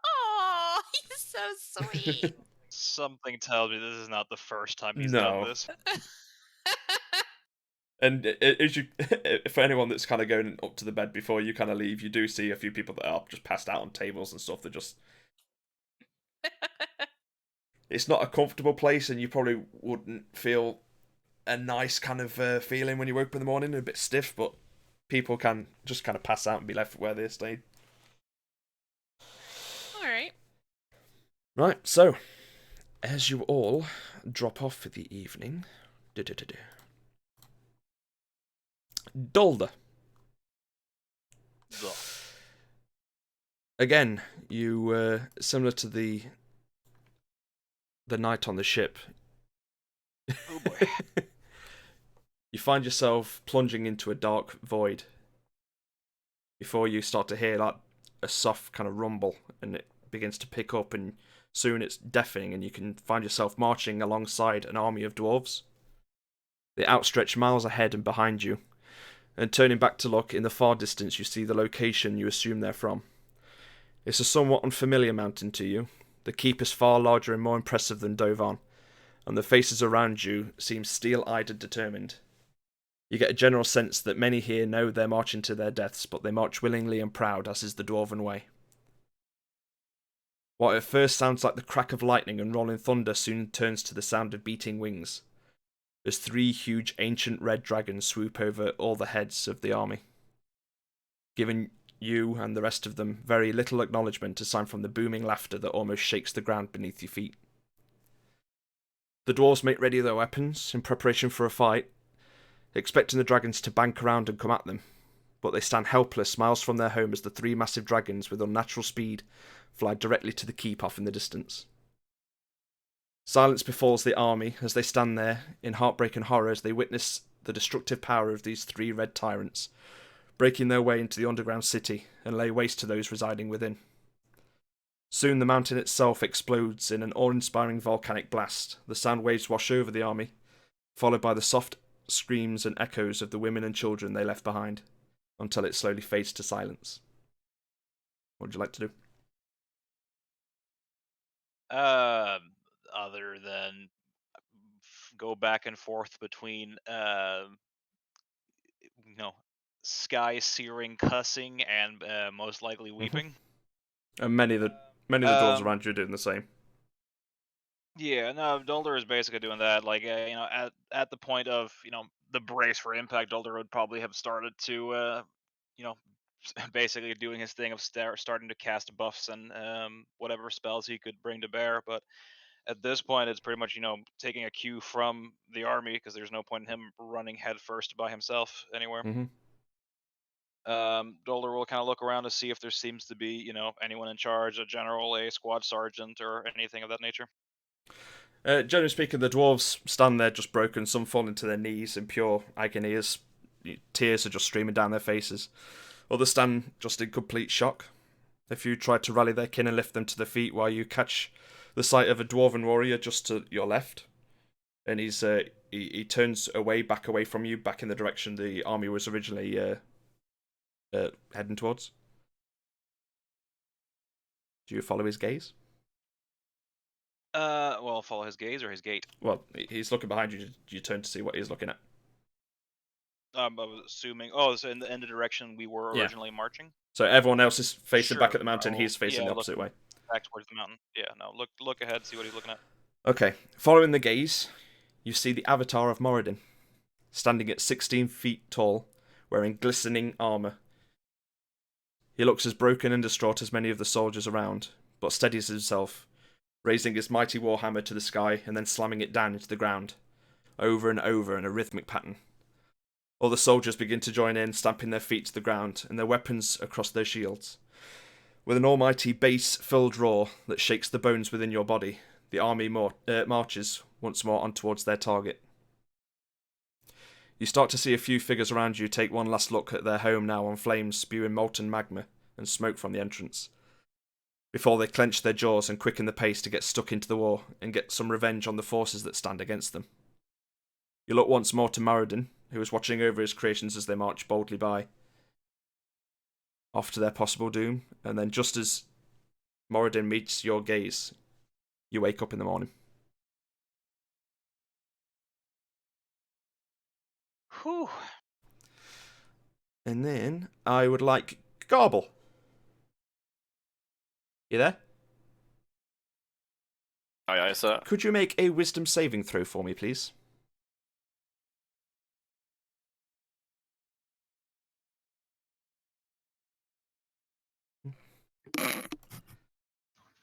[SPEAKER 6] Oh, he's so sweet.
[SPEAKER 5] Something tells me this is not the first time he's
[SPEAKER 1] No.
[SPEAKER 5] done this.
[SPEAKER 1] And as you, for anyone that's kind of going up to the bed before you kind of leave, you do see a few people that are just passed out on tables and stuff. That just, it's not a comfortable place, and you probably wouldn't feel a nice kind of feeling when you woke up in the morning, a bit stiff. But people can just kind of pass out and be left where they stayed.
[SPEAKER 6] All right.
[SPEAKER 1] Right. So, as you all drop off for the evening, Dolder. Again, you similar to the night on the ship.
[SPEAKER 5] Oh boy.
[SPEAKER 1] You find yourself plunging into a dark void before you start to hear like a soft kind of rumble, and it begins to pick up, and soon it's deafening, and you can find yourself marching alongside an army of dwarves. They outstretch miles ahead and behind you, and turning back to look, in the far distance you see the location you assume they're from. It's a somewhat unfamiliar mountain to you. The keep is far larger and more impressive than Dovan, and the faces around you seem steel-eyed and determined. You get a general sense that many here know they're marching to their deaths, but they march willingly and proud, as is the Dwarven way. What at first sounds like the crack of lightning and rolling thunder soon turns to the sound of beating wings, as 3 huge ancient red dragons swoop over all the heads of the army, giving you and the rest of them very little acknowledgement aside from the booming laughter that almost shakes the ground beneath your feet. The dwarves make ready their weapons in preparation for a fight, expecting the dragons to bank around and come at them, but they stand helpless miles from their home as the 3 massive dragons with unnatural speed fly directly to the keep off in the distance. Silence befalls the army as they stand there in heartbreak and horror as they witness the destructive power of these 3 red tyrants, breaking their way into the underground city and lay waste to those residing within. Soon the mountain itself explodes in an awe-inspiring volcanic blast. The sound waves wash over the army, followed by the soft screams and echoes of the women and children they left behind, until it slowly fades to silence. What would you like to do?
[SPEAKER 5] Other than go back and forth between sky-searing cussing and most likely weeping.
[SPEAKER 1] And many of the dwarves around you are doing the same.
[SPEAKER 5] Yeah, no, Dolder is basically doing that. Like, at the point of the brace for impact, Dolder would probably have started to basically doing his thing of starting to cast buffs and whatever spells he could bring to bear. But at this point, it's pretty much taking a cue from the army because there's no point in him running headfirst by himself anywhere.
[SPEAKER 1] Mm-hmm.
[SPEAKER 5] Dolder will kind of look around to see if there seems to be anyone in charge, a general, a squad sergeant, or anything of that nature.
[SPEAKER 1] Generally speaking, the dwarves stand there just broken, some falling to their knees in pure agony as tears are just streaming down their faces. Others stand just in complete shock. A few try to rally their kin and lift them to their feet while you catch the sight of a dwarven warrior just to your left. And he turns back away from you, back in the direction the army was originally heading towards. Do you follow his gaze?
[SPEAKER 5] Well, follow his gaze or his gait?
[SPEAKER 1] Well, he's looking behind you. You turn to see what he's looking at.
[SPEAKER 5] I was assuming. Oh, so in the direction we were originally marching.
[SPEAKER 1] So everyone else is facing
[SPEAKER 5] Sure.
[SPEAKER 1] back at the mountain. He's facing the opposite way.
[SPEAKER 5] Back towards the mountain. Yeah. No. Look ahead. See what he's looking at.
[SPEAKER 1] Okay. Following the gaze, you see the avatar of Moradin, standing at 16 feet tall, wearing glistening armor. He looks as broken and distraught as many of the soldiers around, but steadies himself, raising his mighty warhammer to the sky and then slamming it down into the ground, over and over in a rhythmic pattern. All the soldiers begin to join in, stamping their feet to the ground and their weapons across their shields. With an almighty bass-filled roar that shakes the bones within your body, the army marches once more on towards their target. You start to see a few figures around you take one last look at their home now on flames spewing molten magma and smoke from the entrance, before they clench their jaws and quicken the pace to get stuck into the war and get some revenge on the forces that stand against them. You look once more to Moradin, who is watching over his creations as they march boldly by, off to their possible doom, and then just as Moradin meets your gaze, you wake up in the morning.
[SPEAKER 5] Whew.
[SPEAKER 1] And then I would like Garble. You there?
[SPEAKER 8] Aye, sir.
[SPEAKER 1] Could you make a wisdom saving throw for me, please?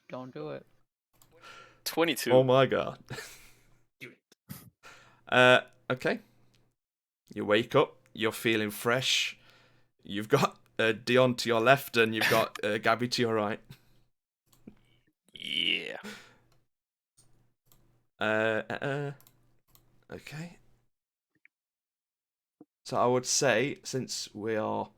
[SPEAKER 4] Don't do it.
[SPEAKER 8] 22.
[SPEAKER 1] Oh my god. Okay. You wake up, you're feeling fresh. You've got Dion to your left and you've got Gabby to your right.
[SPEAKER 8] Yeah.
[SPEAKER 1] Okay. So I would say, since we are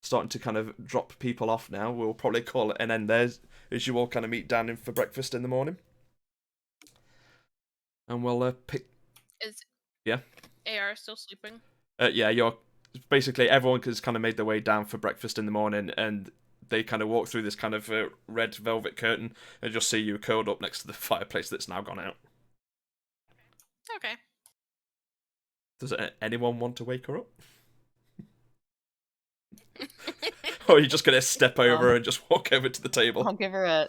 [SPEAKER 1] starting to kind of drop people off now, we'll probably call it an end there, as you all kind of meet down in for breakfast in the morning. And we'll pick...
[SPEAKER 6] Is
[SPEAKER 1] Yeah?
[SPEAKER 6] AR still sleeping?
[SPEAKER 1] Yeah, you're... Basically, everyone has kind of made their way down for breakfast in the morning, and they kind of walk through this kind of red velvet curtain and just see you curled up next to the fireplace that's now gone out.
[SPEAKER 6] Okay.
[SPEAKER 1] Does anyone want to wake her up? Or are you just going to step over and just walk over to the table?
[SPEAKER 4] I'll give her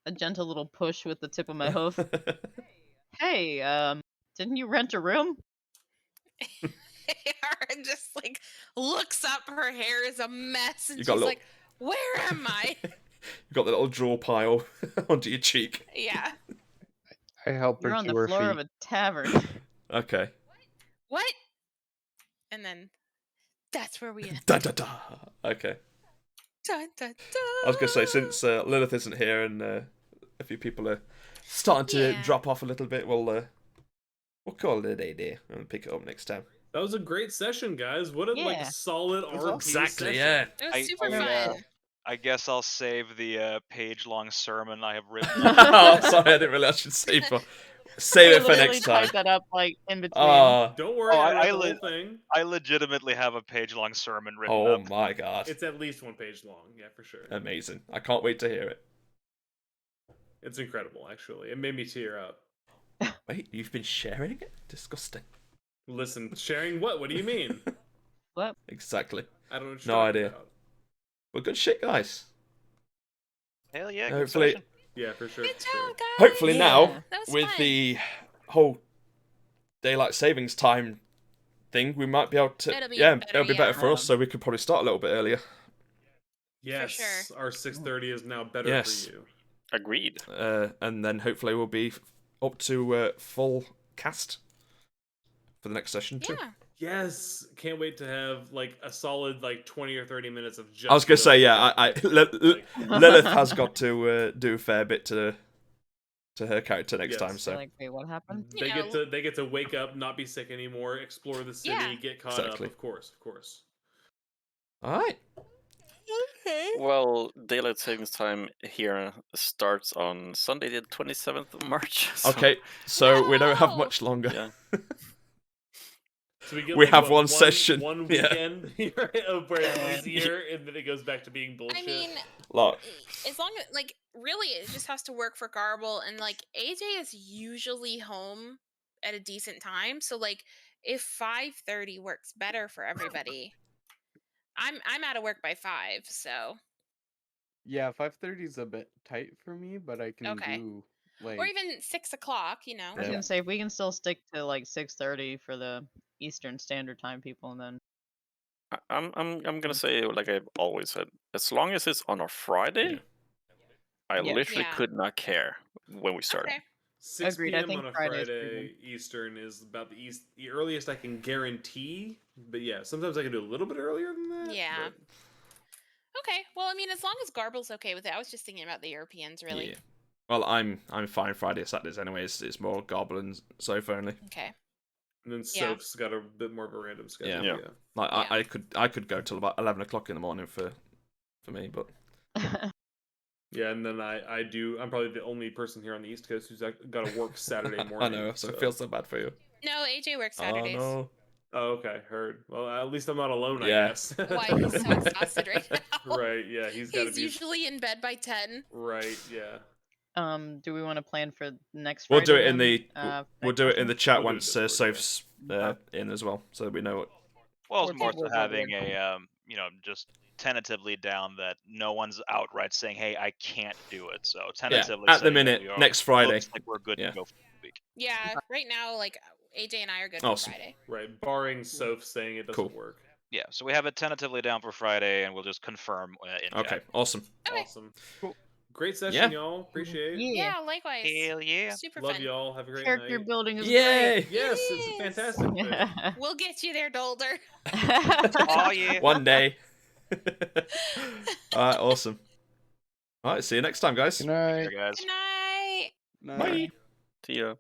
[SPEAKER 4] a gentle little push with the tip of my hoof. Hey, didn't you rent a room?
[SPEAKER 6] AR just like looks up, her hair is a mess, and
[SPEAKER 1] You
[SPEAKER 6] she's
[SPEAKER 1] got
[SPEAKER 6] like, "Where am I?"
[SPEAKER 1] You've got the little draw pile onto your cheek.
[SPEAKER 6] Yeah.
[SPEAKER 7] I help her
[SPEAKER 4] You're on
[SPEAKER 7] to
[SPEAKER 4] the
[SPEAKER 7] her
[SPEAKER 4] floor
[SPEAKER 7] feet.
[SPEAKER 4] of a tavern.
[SPEAKER 1] Okay.
[SPEAKER 6] What? And then that's where we end.
[SPEAKER 1] Da da da. Okay.
[SPEAKER 6] Dun, dun, dun.
[SPEAKER 1] I was going to say, since Lilith isn't here and a few people are starting to
[SPEAKER 6] Yeah.
[SPEAKER 1] drop off a little bit, we'll call it a day there and pick it up next time.
[SPEAKER 2] That was a great session, guys. What a like
[SPEAKER 4] Yeah.
[SPEAKER 2] solid RP
[SPEAKER 1] Exactly,
[SPEAKER 2] session.
[SPEAKER 1] yeah.
[SPEAKER 6] It was super fun.
[SPEAKER 5] I guess I'll save the page-long sermon I have written.
[SPEAKER 1] Oh, sorry, I didn't realize I should save it for
[SPEAKER 4] Literally
[SPEAKER 1] next time.
[SPEAKER 4] type that up like in between.
[SPEAKER 2] Don't worry,
[SPEAKER 5] Oh,
[SPEAKER 2] I read
[SPEAKER 5] I
[SPEAKER 2] the
[SPEAKER 5] li-
[SPEAKER 2] whole thing.
[SPEAKER 5] I legitimately have a page-long sermon written
[SPEAKER 1] Oh
[SPEAKER 5] up.
[SPEAKER 1] my god.
[SPEAKER 2] It's at least 1 page long, yeah, for sure.
[SPEAKER 1] Amazing. I can't wait to hear it.
[SPEAKER 2] It's incredible, actually. It made me tear up.
[SPEAKER 1] Wait, you've been sharing it? Disgusting.
[SPEAKER 2] Listen, sharing what? What do you mean?
[SPEAKER 4] What?
[SPEAKER 1] Exactly.
[SPEAKER 2] I don't know what you're
[SPEAKER 1] No
[SPEAKER 2] talking
[SPEAKER 1] idea.
[SPEAKER 2] about.
[SPEAKER 1] Well, good shit, guys.
[SPEAKER 5] Hell yeah, good
[SPEAKER 1] Hopefully,
[SPEAKER 5] session.
[SPEAKER 2] Yeah, for sure.
[SPEAKER 6] Good
[SPEAKER 2] for sure.
[SPEAKER 6] job, guys.
[SPEAKER 1] hopefully
[SPEAKER 4] Yeah.
[SPEAKER 1] now,
[SPEAKER 6] That was
[SPEAKER 1] with
[SPEAKER 6] fun.
[SPEAKER 1] the whole daylight savings time thing, we might be able to...
[SPEAKER 6] It'll be
[SPEAKER 1] it'll be better
[SPEAKER 6] better,
[SPEAKER 1] for
[SPEAKER 4] yeah.
[SPEAKER 1] us, so we could probably start a little bit earlier.
[SPEAKER 2] Yes,
[SPEAKER 6] sure.
[SPEAKER 2] our 6:30 is now better
[SPEAKER 1] Yes.
[SPEAKER 2] for you.
[SPEAKER 8] Agreed.
[SPEAKER 1] And then hopefully we'll be up to full cast for the next session too.
[SPEAKER 6] Yeah.
[SPEAKER 2] Yes, can't wait to have like a solid like 20 or 30 minutes of just.
[SPEAKER 1] I was gonna say, yeah,
[SPEAKER 2] Lilith.
[SPEAKER 1] Lilith has got to do a fair bit to her character next
[SPEAKER 2] Yes.
[SPEAKER 1] time. So
[SPEAKER 4] Like, wait, what happened?
[SPEAKER 2] they get to wake up, not be sick anymore, explore the city,
[SPEAKER 6] Yeah.
[SPEAKER 2] get caught
[SPEAKER 1] Exactly.
[SPEAKER 2] up. Of course.
[SPEAKER 1] all right.
[SPEAKER 6] Okay.
[SPEAKER 8] Well, daylight savings time here starts on Sunday, the 27th of March. So,
[SPEAKER 1] Okay, so we don't have
[SPEAKER 6] No!
[SPEAKER 1] much longer.
[SPEAKER 8] yeah.
[SPEAKER 2] So we get
[SPEAKER 1] We
[SPEAKER 2] like,
[SPEAKER 1] have
[SPEAKER 2] what,
[SPEAKER 1] one session.
[SPEAKER 2] one
[SPEAKER 1] Yeah.
[SPEAKER 2] weekend where it's easier, and then it goes back to being bullshit.
[SPEAKER 6] I mean,
[SPEAKER 1] Like,
[SPEAKER 6] as long as like really, it just has to work for Garble, and like AJ is usually home at a decent time, so like if 5:30 works better for everybody, I'm out of work by 5, so
[SPEAKER 3] Yeah, 5:30 is a bit tight for me, but I can
[SPEAKER 6] Okay.
[SPEAKER 3] do like
[SPEAKER 6] or even 6 o'clock, you know.
[SPEAKER 4] I was
[SPEAKER 1] Yeah.
[SPEAKER 4] gonna say if we can still stick to like 6:30 for the Eastern Standard Time people, and then
[SPEAKER 8] I'm gonna say, like I've always said, as long as it's on a Friday,
[SPEAKER 1] Yeah.
[SPEAKER 8] I
[SPEAKER 4] Yeah.
[SPEAKER 8] literally
[SPEAKER 6] Yeah.
[SPEAKER 8] could not care when we started.
[SPEAKER 6] Okay.
[SPEAKER 2] 6
[SPEAKER 4] Agreed, I
[SPEAKER 2] p.m.
[SPEAKER 4] think
[SPEAKER 2] on a
[SPEAKER 4] Friday's pretty
[SPEAKER 2] Friday Eastern is about the earliest I can guarantee. But yeah, sometimes I can do a little bit earlier than that.
[SPEAKER 6] Yeah.
[SPEAKER 2] but-
[SPEAKER 6] Okay. Well, I mean, as long as Garble's okay with it, I was just thinking about the Europeans, really.
[SPEAKER 1] Yeah. Well, I'm fine Friday, Saturdays anyway. It's more goblins Sofa only.
[SPEAKER 6] Okay.
[SPEAKER 2] And then
[SPEAKER 6] Yeah.
[SPEAKER 2] Soph's got a bit more of a random schedule.
[SPEAKER 1] Yeah.
[SPEAKER 2] Yeah.
[SPEAKER 1] Like
[SPEAKER 6] Yeah.
[SPEAKER 1] I could go till about 11 o'clock in the morning for me, but
[SPEAKER 2] Yeah, and then I'm probably the only person here on the East Coast who's got to work Saturday morning.
[SPEAKER 1] I know, so it feels so bad for you.
[SPEAKER 6] No, AJ works
[SPEAKER 1] Oh
[SPEAKER 6] Saturdays.
[SPEAKER 1] no.
[SPEAKER 2] Oh, okay, heard. Well, at least I'm not alone,
[SPEAKER 1] Yeah.
[SPEAKER 2] I guess.
[SPEAKER 6] Why he's so exhausted right now.
[SPEAKER 2] Right, yeah, he's got to
[SPEAKER 6] He's
[SPEAKER 2] be.
[SPEAKER 6] usually in bed by 10.
[SPEAKER 2] Right, yeah.
[SPEAKER 4] do we want to plan for next
[SPEAKER 1] We'll
[SPEAKER 4] Friday?
[SPEAKER 1] do it in
[SPEAKER 4] then,
[SPEAKER 1] the
[SPEAKER 4] for
[SPEAKER 1] we'll
[SPEAKER 4] next
[SPEAKER 1] do it in
[SPEAKER 4] session?
[SPEAKER 1] the chat
[SPEAKER 2] We'll do it
[SPEAKER 1] once
[SPEAKER 2] Discord, yeah.
[SPEAKER 1] Soph's in as well, so we know what.
[SPEAKER 5] Well,
[SPEAKER 4] Or
[SPEAKER 5] it's more
[SPEAKER 4] people
[SPEAKER 5] so
[SPEAKER 4] will
[SPEAKER 5] having
[SPEAKER 4] weird.
[SPEAKER 5] a just tentatively down that no one's outright saying, "Hey, I can't do it." So tentatively
[SPEAKER 1] at the
[SPEAKER 5] saying that
[SPEAKER 1] minute,
[SPEAKER 5] we are,
[SPEAKER 1] next Friday.
[SPEAKER 5] looks like we're good
[SPEAKER 1] Yeah.
[SPEAKER 5] to go for the week.
[SPEAKER 6] Yeah, right now, like AJ and I are good
[SPEAKER 1] Awesome.
[SPEAKER 6] for Friday.
[SPEAKER 2] Right, barring Soph saying it doesn't
[SPEAKER 1] Cool.
[SPEAKER 2] work.
[SPEAKER 5] Yeah, so we have it tentatively down for Friday, and we'll just confirm in
[SPEAKER 1] Okay,
[SPEAKER 5] chat.
[SPEAKER 1] awesome.
[SPEAKER 6] Okay.
[SPEAKER 2] Awesome.
[SPEAKER 3] Cool.
[SPEAKER 2] Great session,
[SPEAKER 1] Yeah.
[SPEAKER 2] y'all. Appreciate it.
[SPEAKER 4] Yeah.
[SPEAKER 6] Yeah, likewise.
[SPEAKER 5] Hell yeah!
[SPEAKER 6] Super
[SPEAKER 2] Love
[SPEAKER 6] fun.
[SPEAKER 2] y'all. Have a great
[SPEAKER 4] Character
[SPEAKER 2] night.
[SPEAKER 4] building is
[SPEAKER 1] Yay!
[SPEAKER 2] Yes, it's a
[SPEAKER 6] Yes.
[SPEAKER 2] fantastic thing.
[SPEAKER 4] great.
[SPEAKER 6] We'll get you there, Dolder.
[SPEAKER 5] Oh yeah!
[SPEAKER 1] One day. All right, awesome. All right, see you next time, guys.
[SPEAKER 7] Good night.
[SPEAKER 5] Here, guys.
[SPEAKER 6] Good night.
[SPEAKER 3] Night.
[SPEAKER 1] Bye.
[SPEAKER 8] See ya.